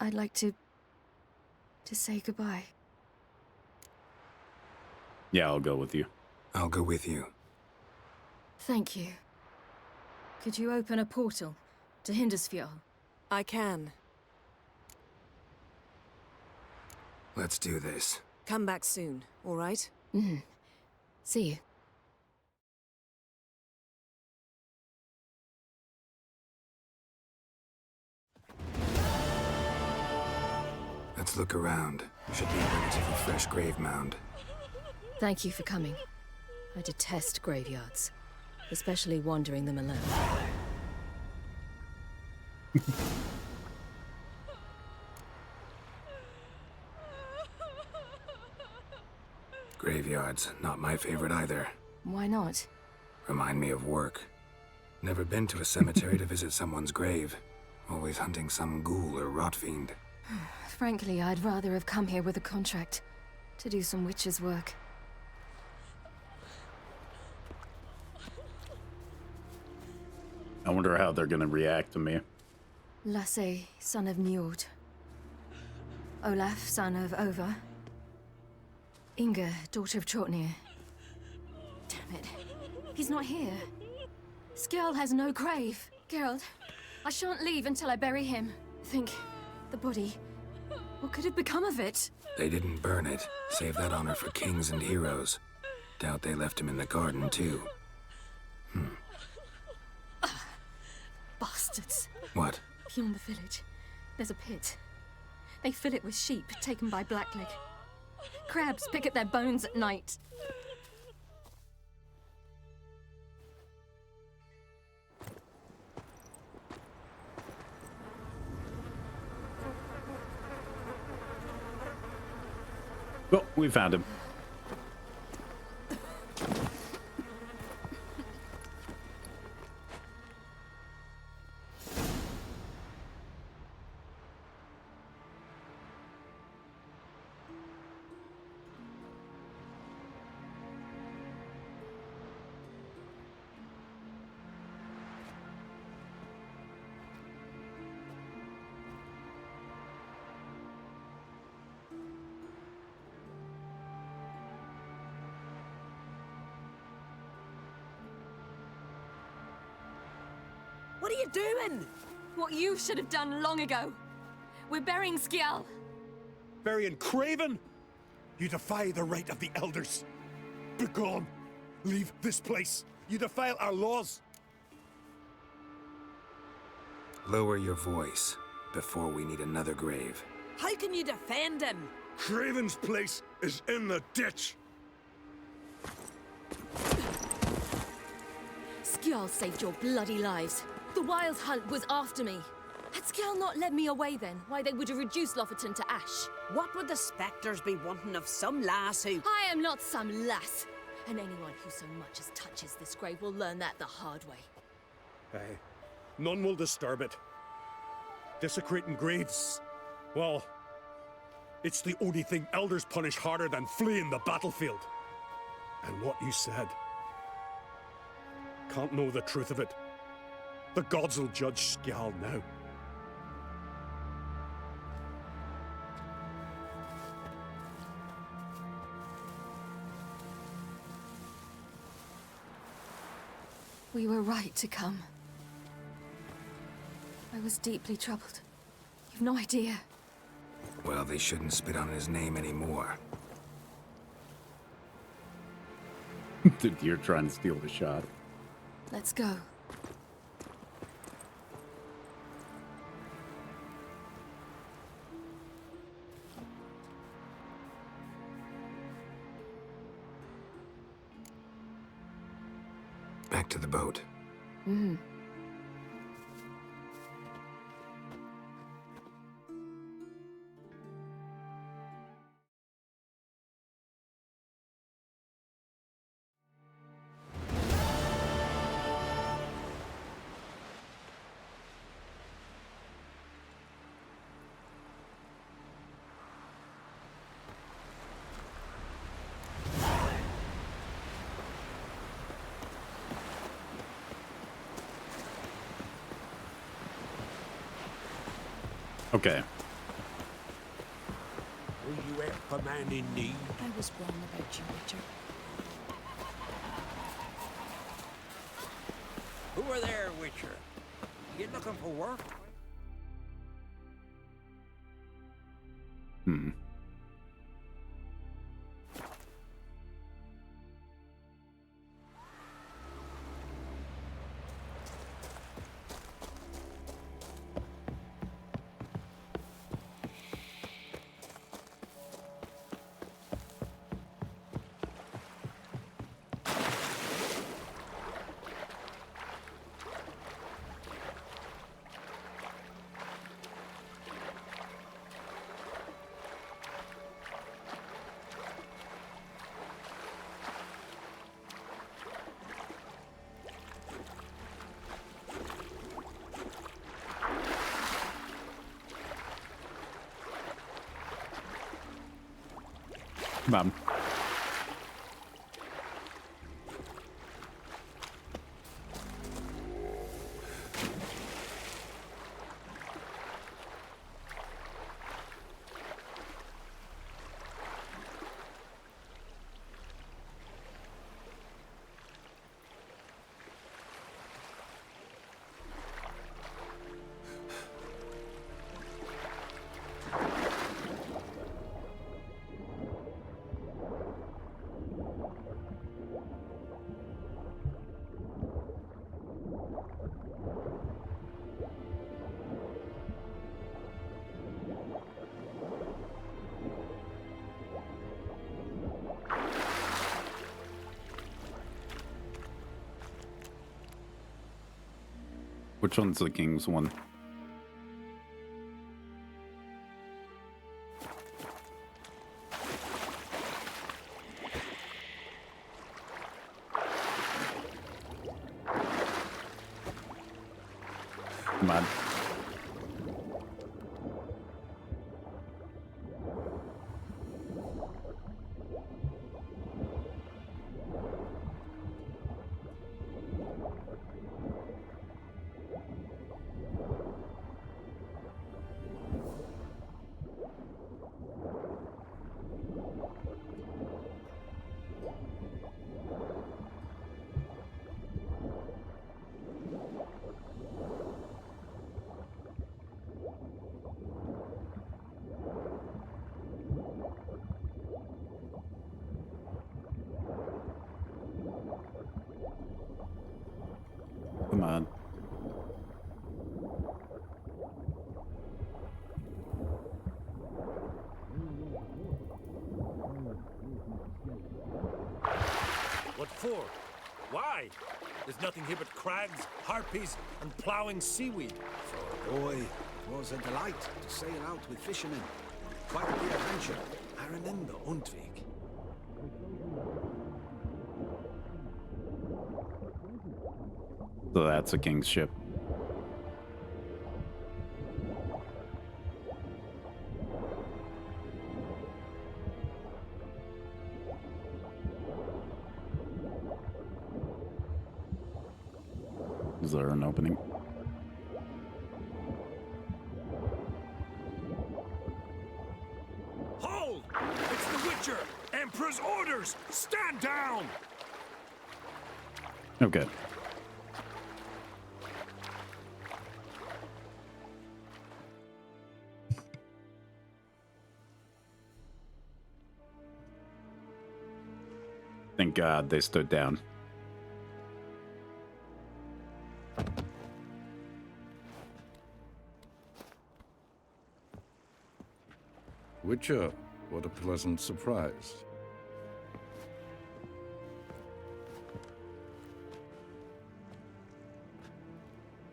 I'd like to say goodbye. Yeah, I'll go with you. I'll go with you. Thank you. Could you open a portal to Hindersfjall? I can. Let's do this. Come back soon, all right? Mm-hmm. See you. Let's look around. Should be a relatively fresh grave mound. Thank you for coming. I detest graveyards, especially wandering them alone. Graveyards, not my favorite either. Why not? Remind me of work. Never been to a cemetery to visit someone's grave. Always hunting some ghoul or rot fiend. Frankly, I'd rather have come here with a contract to do some witch's work. I wonder how they're gonna react to me. Lasse, son of Njord. Olaf, son of Ova. Inga, daughter of Trotnir. Damn it. He's not here. Skjal has no grave. Geralt, I shan't leave until I bury him. Think, the body. What could have become of it? They didn't burn it. Save that honor for kings and heroes. Doubt they left him in the garden, too. Bastards. What? Beyond the village, there's a pit. They fill it with sheep taken by Blackleg. Crabs pick at their bones at night. Oh, we found him. What are you doing? What you should have done long ago. We're burying Skjal. Burying Craven? You defy the right of the elders. Begone. Leave this place. You defile our laws. Lower your voice before we need another grave. How can you defend him? Craven's place is in the ditch. Skjall saved your bloody lives. The Wild Hunt was after me. Had Skjall not led me away then, why they would have reduced Lofoten to ash. What would the spectres be wanting of some lass who... I am not some lass. And anyone who so much as touches this grave will learn that the hard way. Aye. None will disturb it. Desecrating graves, well, it's the only thing elders punish harder than fleeing the battlefield. And what you said. Can't know the truth of it. The gods will judge Skjall now. We were right to come. I was deeply troubled. You've no idea. Well, they shouldn't spit on his name anymore. You're trying to steal the shot. Let's go. Back to the boat. Mm. Okay. Will you help a man in need? I was wrong about you, Witcher. Who are there, Witcher? You looking for work? Hmm. Come on. Which one's the king's one? Come on. Come on. What for? Why? There's nothing here but crags, harpies, and ploughing seaweed. For a boy, it was a delight to sail out with fishermen. Quite the adventure. I remember Untvik. So that's a king's ship. Is there an opening? Hold! It's the Witcher! Emperor's orders! Stand down! Okay. Thank God they stood down. Witcher, what a pleasant surprise.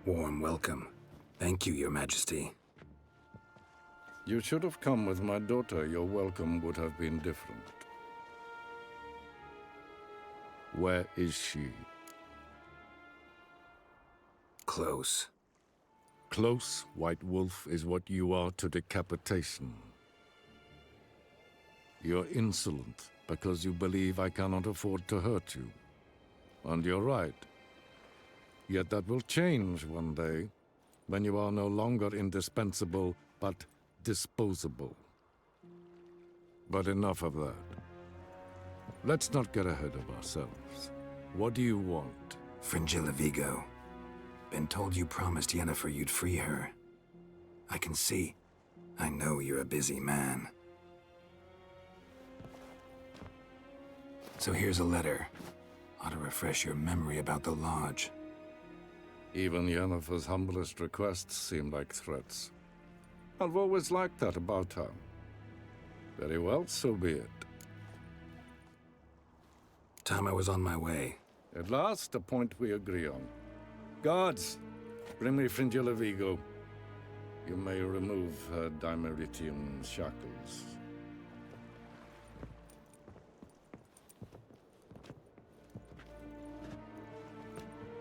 Warm welcome. Thank you, Your Majesty. You should have come with my daughter. Your welcome would have been different. Where is she? Close. Close, White Wolf, is what you are to decapitation. You're insolent because you believe I cannot afford to hurt you. And you're right. Yet that will change one day, when you are no longer indispensable, but disposable. But enough of that. Let's not get ahead of ourselves. What do you want? Fringilla Vigo. Been told you promised Yennefer you'd free her. I can see. I know you're a busy man. So here's a letter. Ought to refresh your memory about the Lodge. Even Yennefer's humblest requests seem like threats. I've always liked that about her. Very well, so be it. Time I was on my way. At last, a point we agree on. Guards, bring me Fringilla Vigo. You may remove her Dimeritian shackles.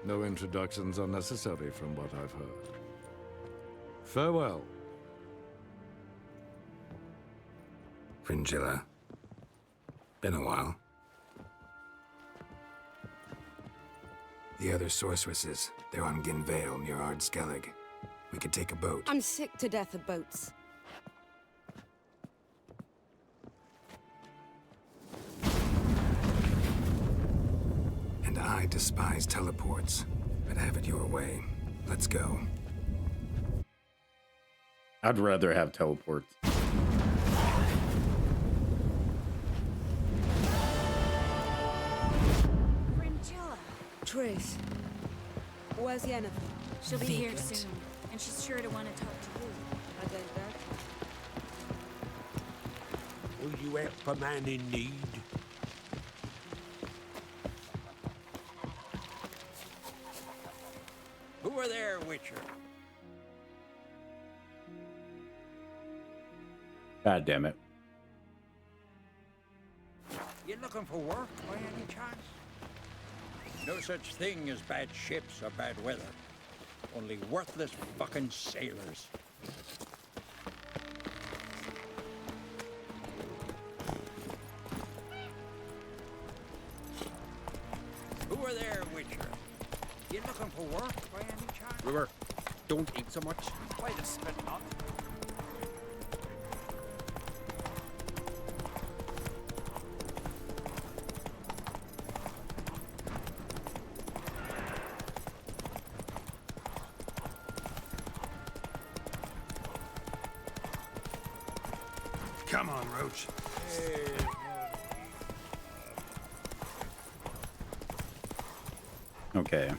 No introductions are necessary from what I've heard. Farewell. Fringilla. Been a while. The other sorceresses, they're on Ginvale near Ard Skellig. We could take a boat. I'm sick to death of boats. And I despise teleports, but have it your way. Let's go. I'd rather have teleports. Trish, where's Yennefer? She'll be here soon, and she's sure to want to talk to you. I don't doubt. Will you help a man in need? Who are there, Witcher? God damn it. You looking for work by any chance? No such thing as bad ships or bad weather. Only worthless fucking sailors. Who are there, Witcher? You looking for work by any chance? River, don't eat so much. Wait a spit not. Come on, Roach. Okay.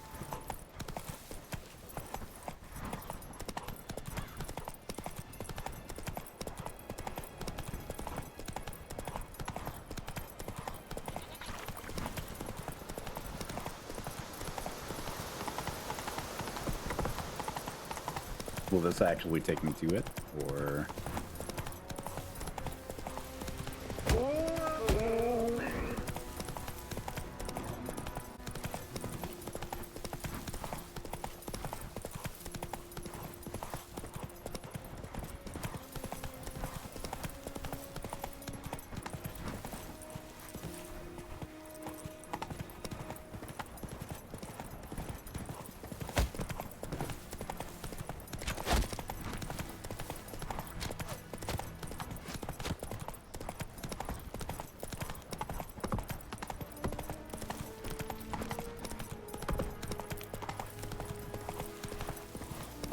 Will this actually take me to it, or?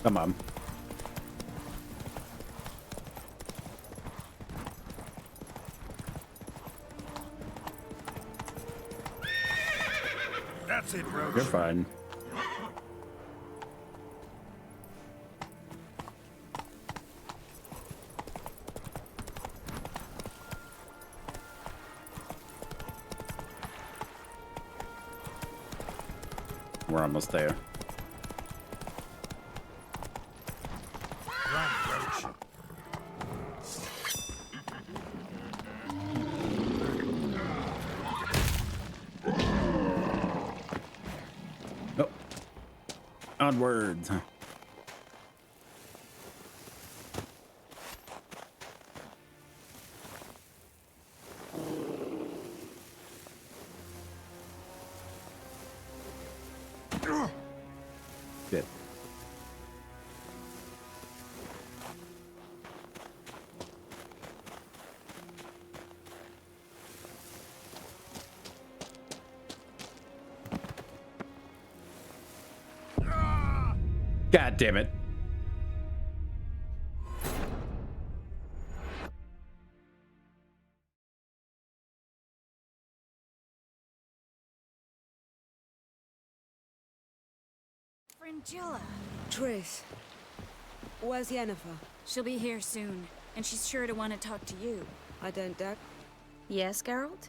Come on. That's it, Roach. You're fine. We're almost there. Nope. Onwards. Good. God damn it. Fringilla. Triss. Where's Yennefer? She'll be here soon, and she's sure to want to talk to you. I don't doubt. Yes, Geralt?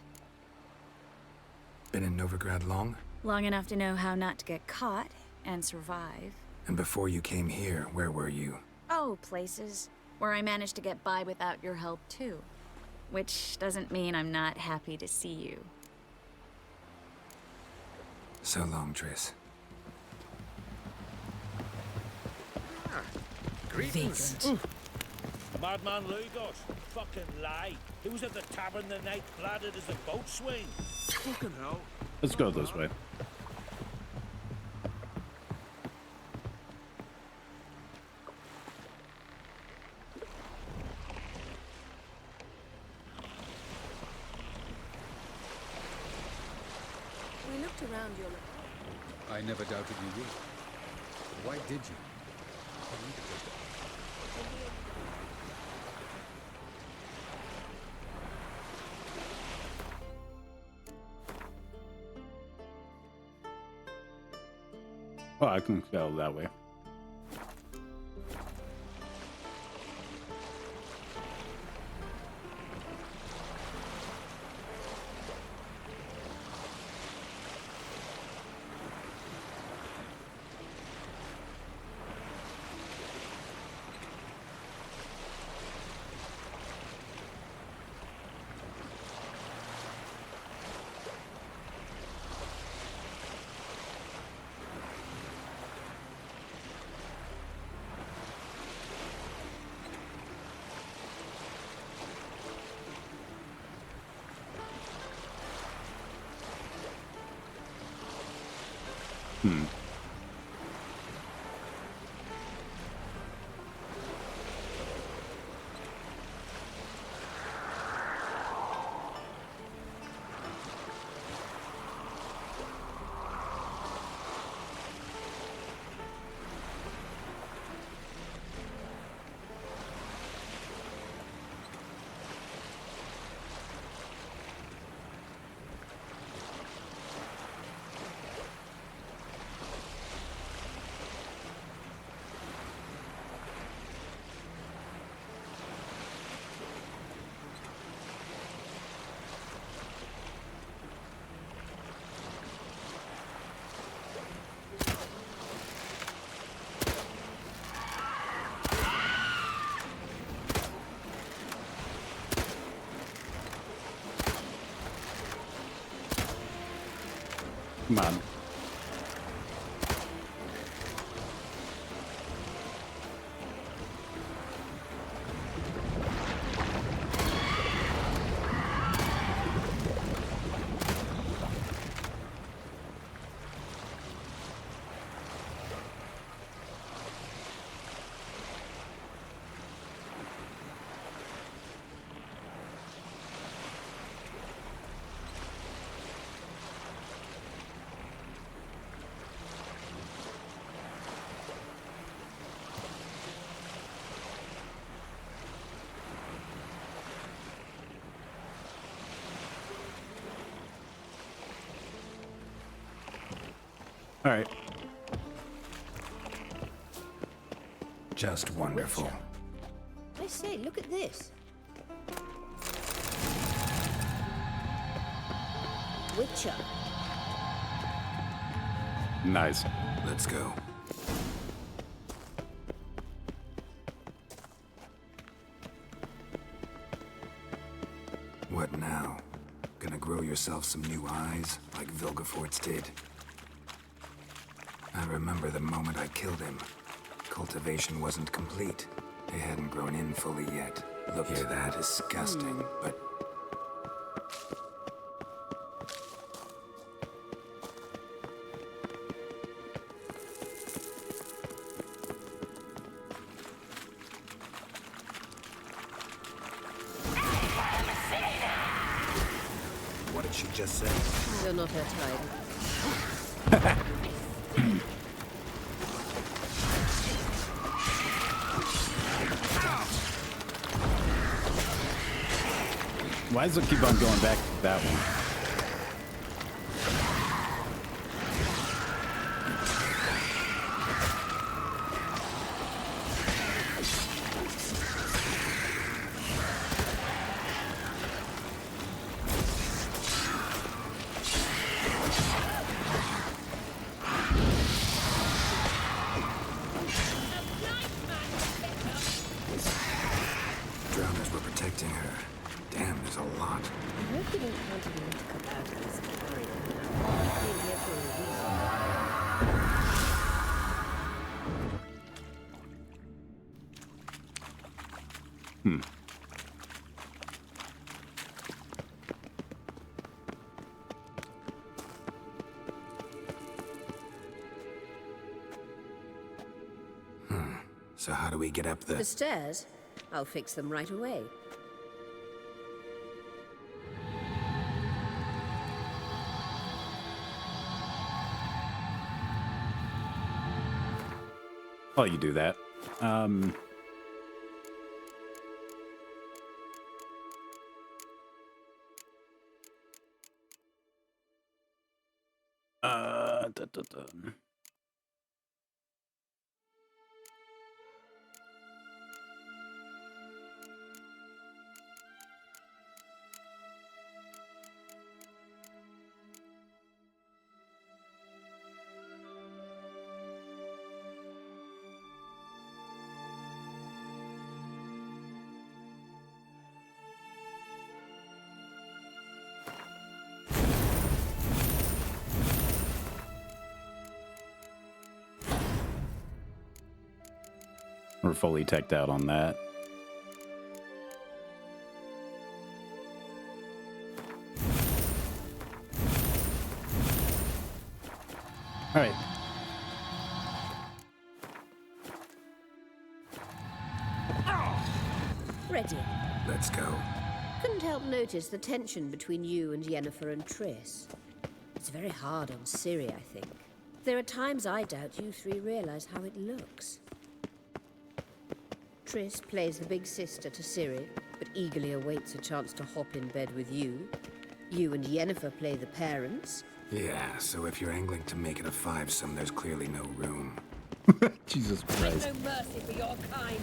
Been in Novigrad long? Long enough to know how not to get caught and survive. And before you came here, where were you? Oh, places where I managed to get by without your help, too. Which doesn't mean I'm not happy to see you. So long, Triss. Greetings. The madman Lugos. Fucking lie. He was at the tavern the night cladded as a boatswain. Fucking hell. Let's go this way. We looked around your... I never doubted you would. Why did you? Oh, I can go that way. Come on. All right. Just wonderful. I say, look at this. Witcher. Nice. Let's go. What now? Gonna grow yourself some new eyes, like Vilgefortz did? I remember the moment I killed him. Cultivation wasn't complete. They hadn't grown in fully yet. Look, hear that? Disgusting, but... What did she just say? You're not her type. Why does it keep on going back to that one? Drowners were protecting her. Damn, there's a lot. I hope you don't want me to come out of this carrier now. I've been here for a reason. So how do we get up The stairs? I'll fix them right away. While you do that, we're fully teched out on that. All right. Ready. Let's go. Couldn't help notice the tension between you and Yennefer and Triss. It's very hard on Ciri, I think. There are times I doubt you three realize how it looks. Triss plays the big sister to Ciri, but eagerly awaits a chance to hop in bed with you. You and Yennefer play the parents. Yeah, so if you're angling to make it a fivesome, there's clearly no room. Jesus Christ. No mercy for your kind.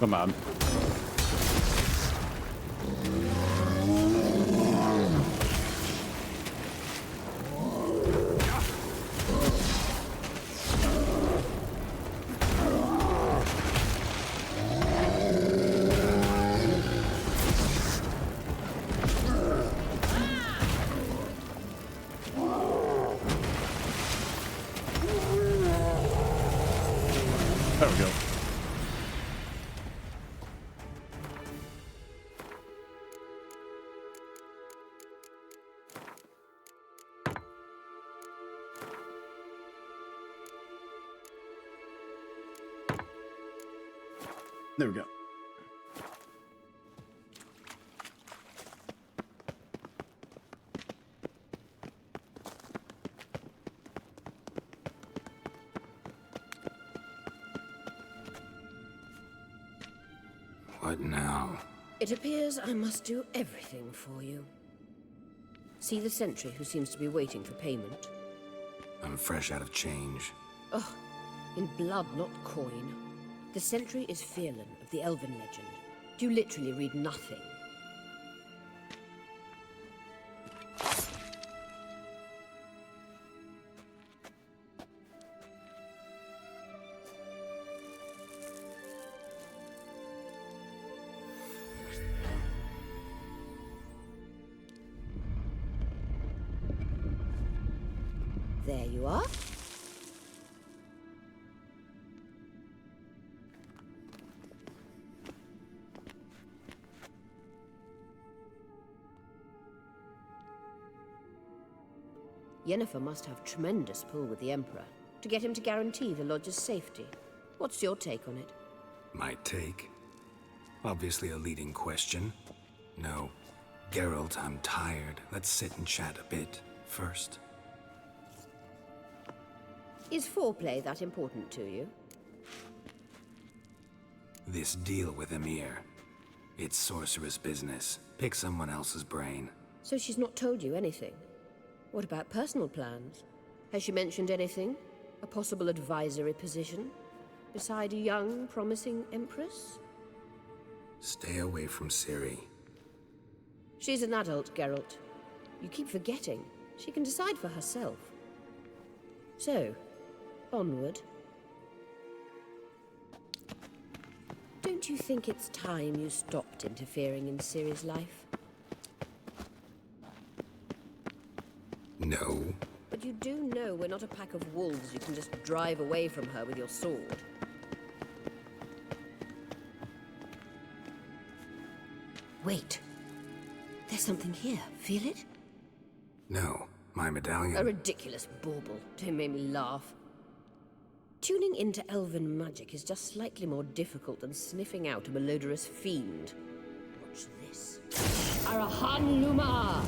Come on. There we go. There we go. What now? It appears I must do everything for you. See the sentry who seems to be waiting for payment? I'm fresh out of change. Oh, in blood, not coin. The sentry is Fearlan of the Elven legend. You literally read nothing. There you are. Yennefer must have tremendous pull with the Emperor to get him to guarantee the Lodge's safety. What's your take on it? My take? Obviously a leading question. No. Geralt, I'm tired. Let's sit and chat a bit first. Is foreplay that important to you? This deal with Emir. It's sorceress business. Pick someone else's brain. So she's not told you anything? What about personal plans? Has she mentioned anything? A possible advisory position? Beside a young, promising Empress? Stay away from Ciri. She's an adult, Geralt. You keep forgetting. She can decide for herself. So, onward. Don't you think it's time you stopped interfering in Ciri's life? No. But you do know we're not a pack of wolves you can just drive away from her with your sword. Wait. There's something here. Feel it? No. My medallion. A ridiculous bauble. Don't make me laugh. Tuning into elven magic is just slightly more difficult than sniffing out a malodorous fiend. Watch this. Arahan Luma!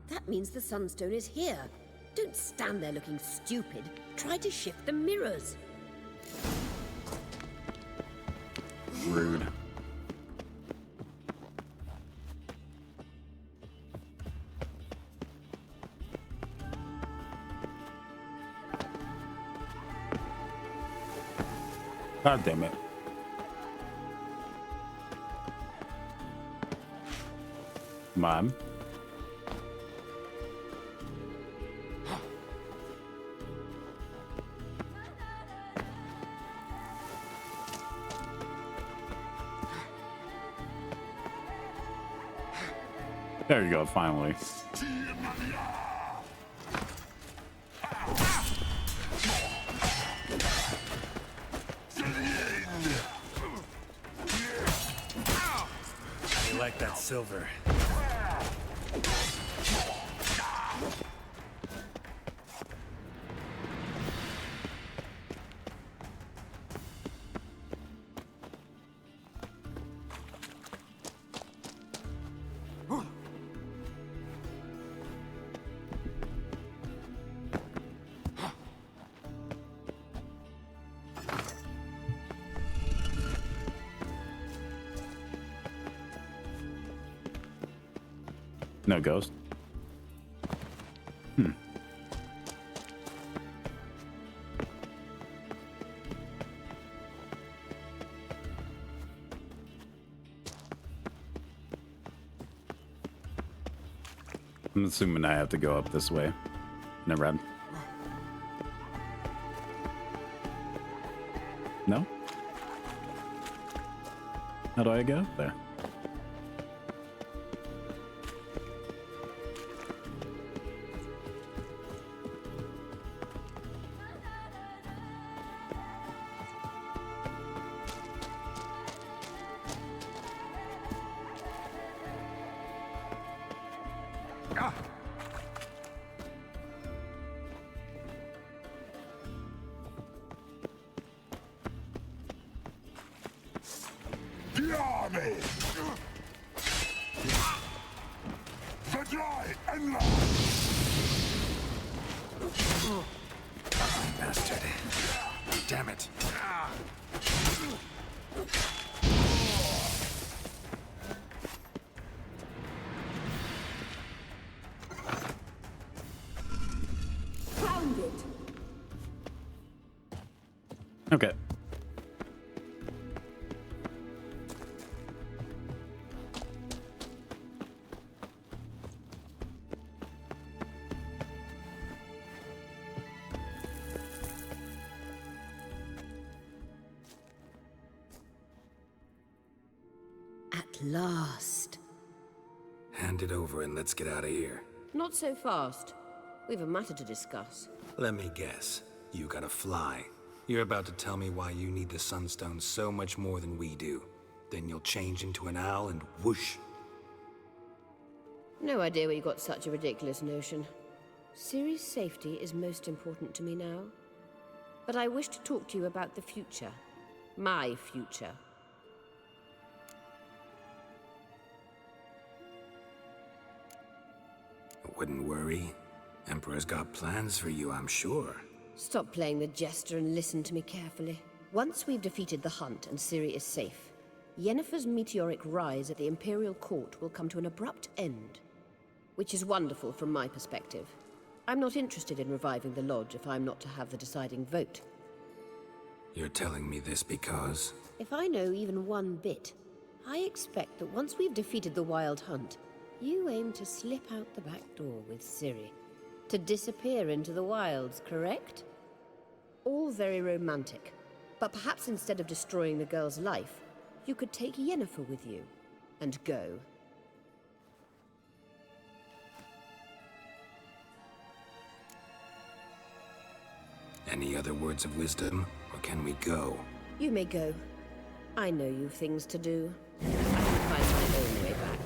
That means the Sunstone is here. Don't stand there looking stupid. Try to shift the mirrors. Rude. God damn it. Mom. There you go, finally. You like that silver? No ghost. Hmm. I'm assuming I have to go up this way. Never mind. No? How do I go there? Bastard. Damn it. Found it. Okay. At last. Hand it over and let's get out of here. Not so fast. We've a matter to discuss. Let me guess. You gotta fly. You're about to tell me why you need the Sunstone so much more than we do. Then you'll change into an owl and whoosh. No idea where you got such a ridiculous notion. Ciri's safety is most important to me now. But I wish to talk to you about the future. My future. Wouldn't worry. Emperor's got plans for you, I'm sure. Stop playing the jester and listen to me carefully. Once we've defeated the hunt and Ciri is safe, Yennefer's meteoric rise at the Imperial Court will come to an abrupt end. Which is wonderful from my perspective. I'm not interested in reviving the Lodge if I'm not to have the deciding vote. You're telling me this because... If I know even one bit, I expect that once we've defeated the Wild Hunt, you aim to slip out the back door with Ciri. To disappear into the wilds, correct? All very romantic. But perhaps instead of destroying the girl's life, you could take Yennefer with you, and go. Any other words of wisdom, or can we go? You may go. I know you've things to do. I can find my own way back.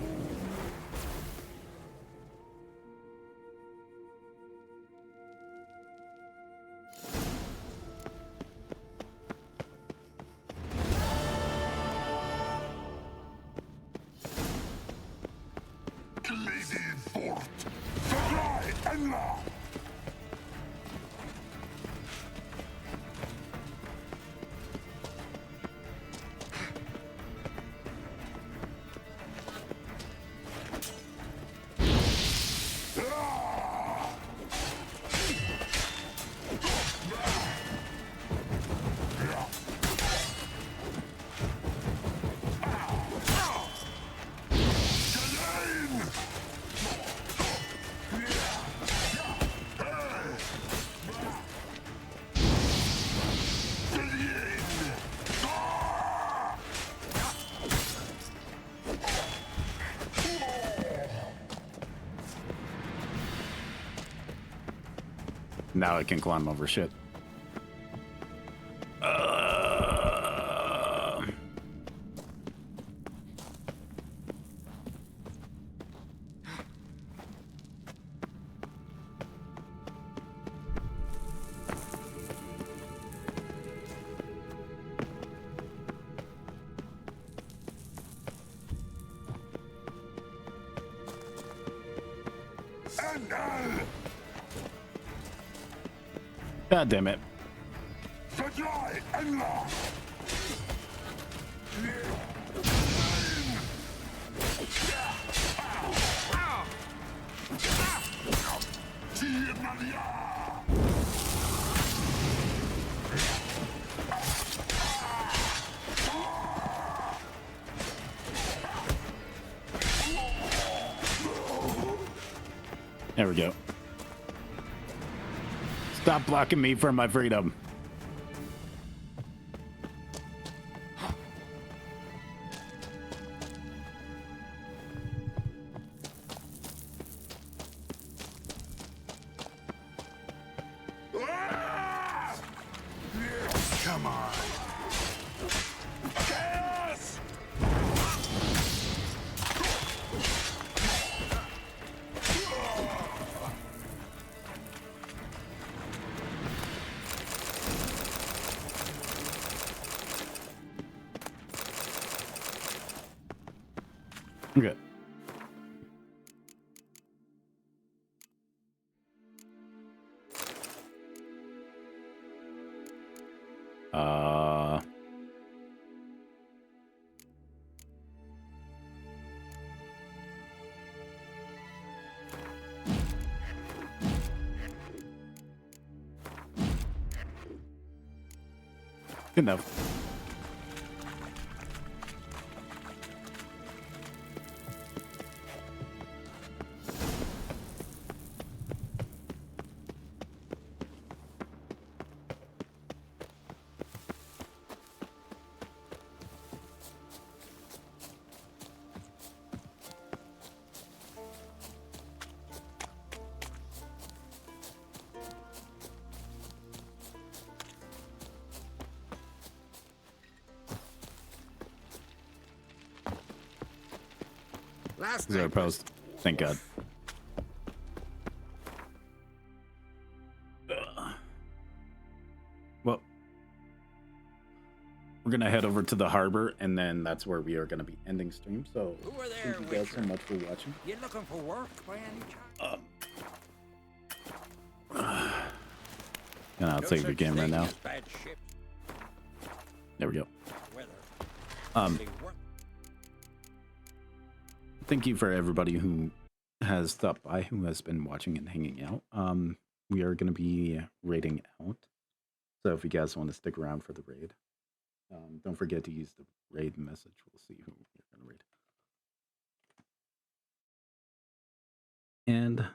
Now I can climb over shit. God damn it. There we go. Stop blocking me from my freedom. Come on. Chaos! Okay. Good enough. Last Zero night post. Thank God. Well, we're gonna head over to the harbor, and then that's where we are gonna be ending stream. So Who are thank there, you guys so Witcher? much for watching. You looking for work by any chance? And I'll No save the such game right thing now. as bad ships. There we go. Weather. Um, thank you for everybody who has stopped by, who has been watching and hanging out. We are going to be raiding out. So if you guys want to stick around for the raid, don't forget to use the raid message. We'll see who you're going to raid. And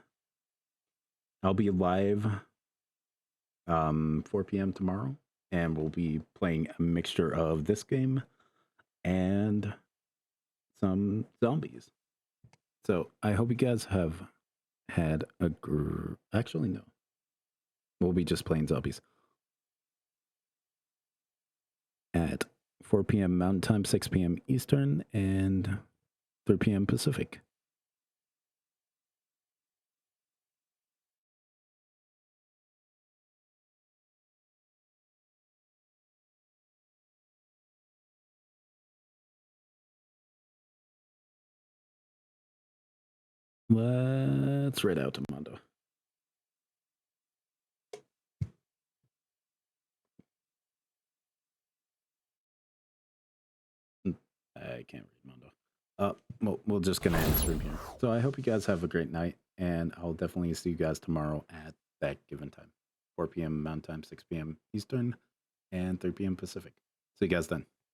I'll be live 4 p.m. tomorrow, and we'll be playing a mixture of this game and some zombies. So I hope you guys have had a actually no, we'll be just playing zombies at 4 p.m. Mountain Time, 6 p.m. Eastern, and 3 p.m. Pacific. Let's raid out to Mondo. I can't read Mondo. We're just gonna end stream here. So I hope you guys have a great night, and I'll definitely see you guys tomorrow at that given time, 4 p.m. Mountain Time, 6 p.m. Eastern, and 3 p.m. Pacific. See you guys then.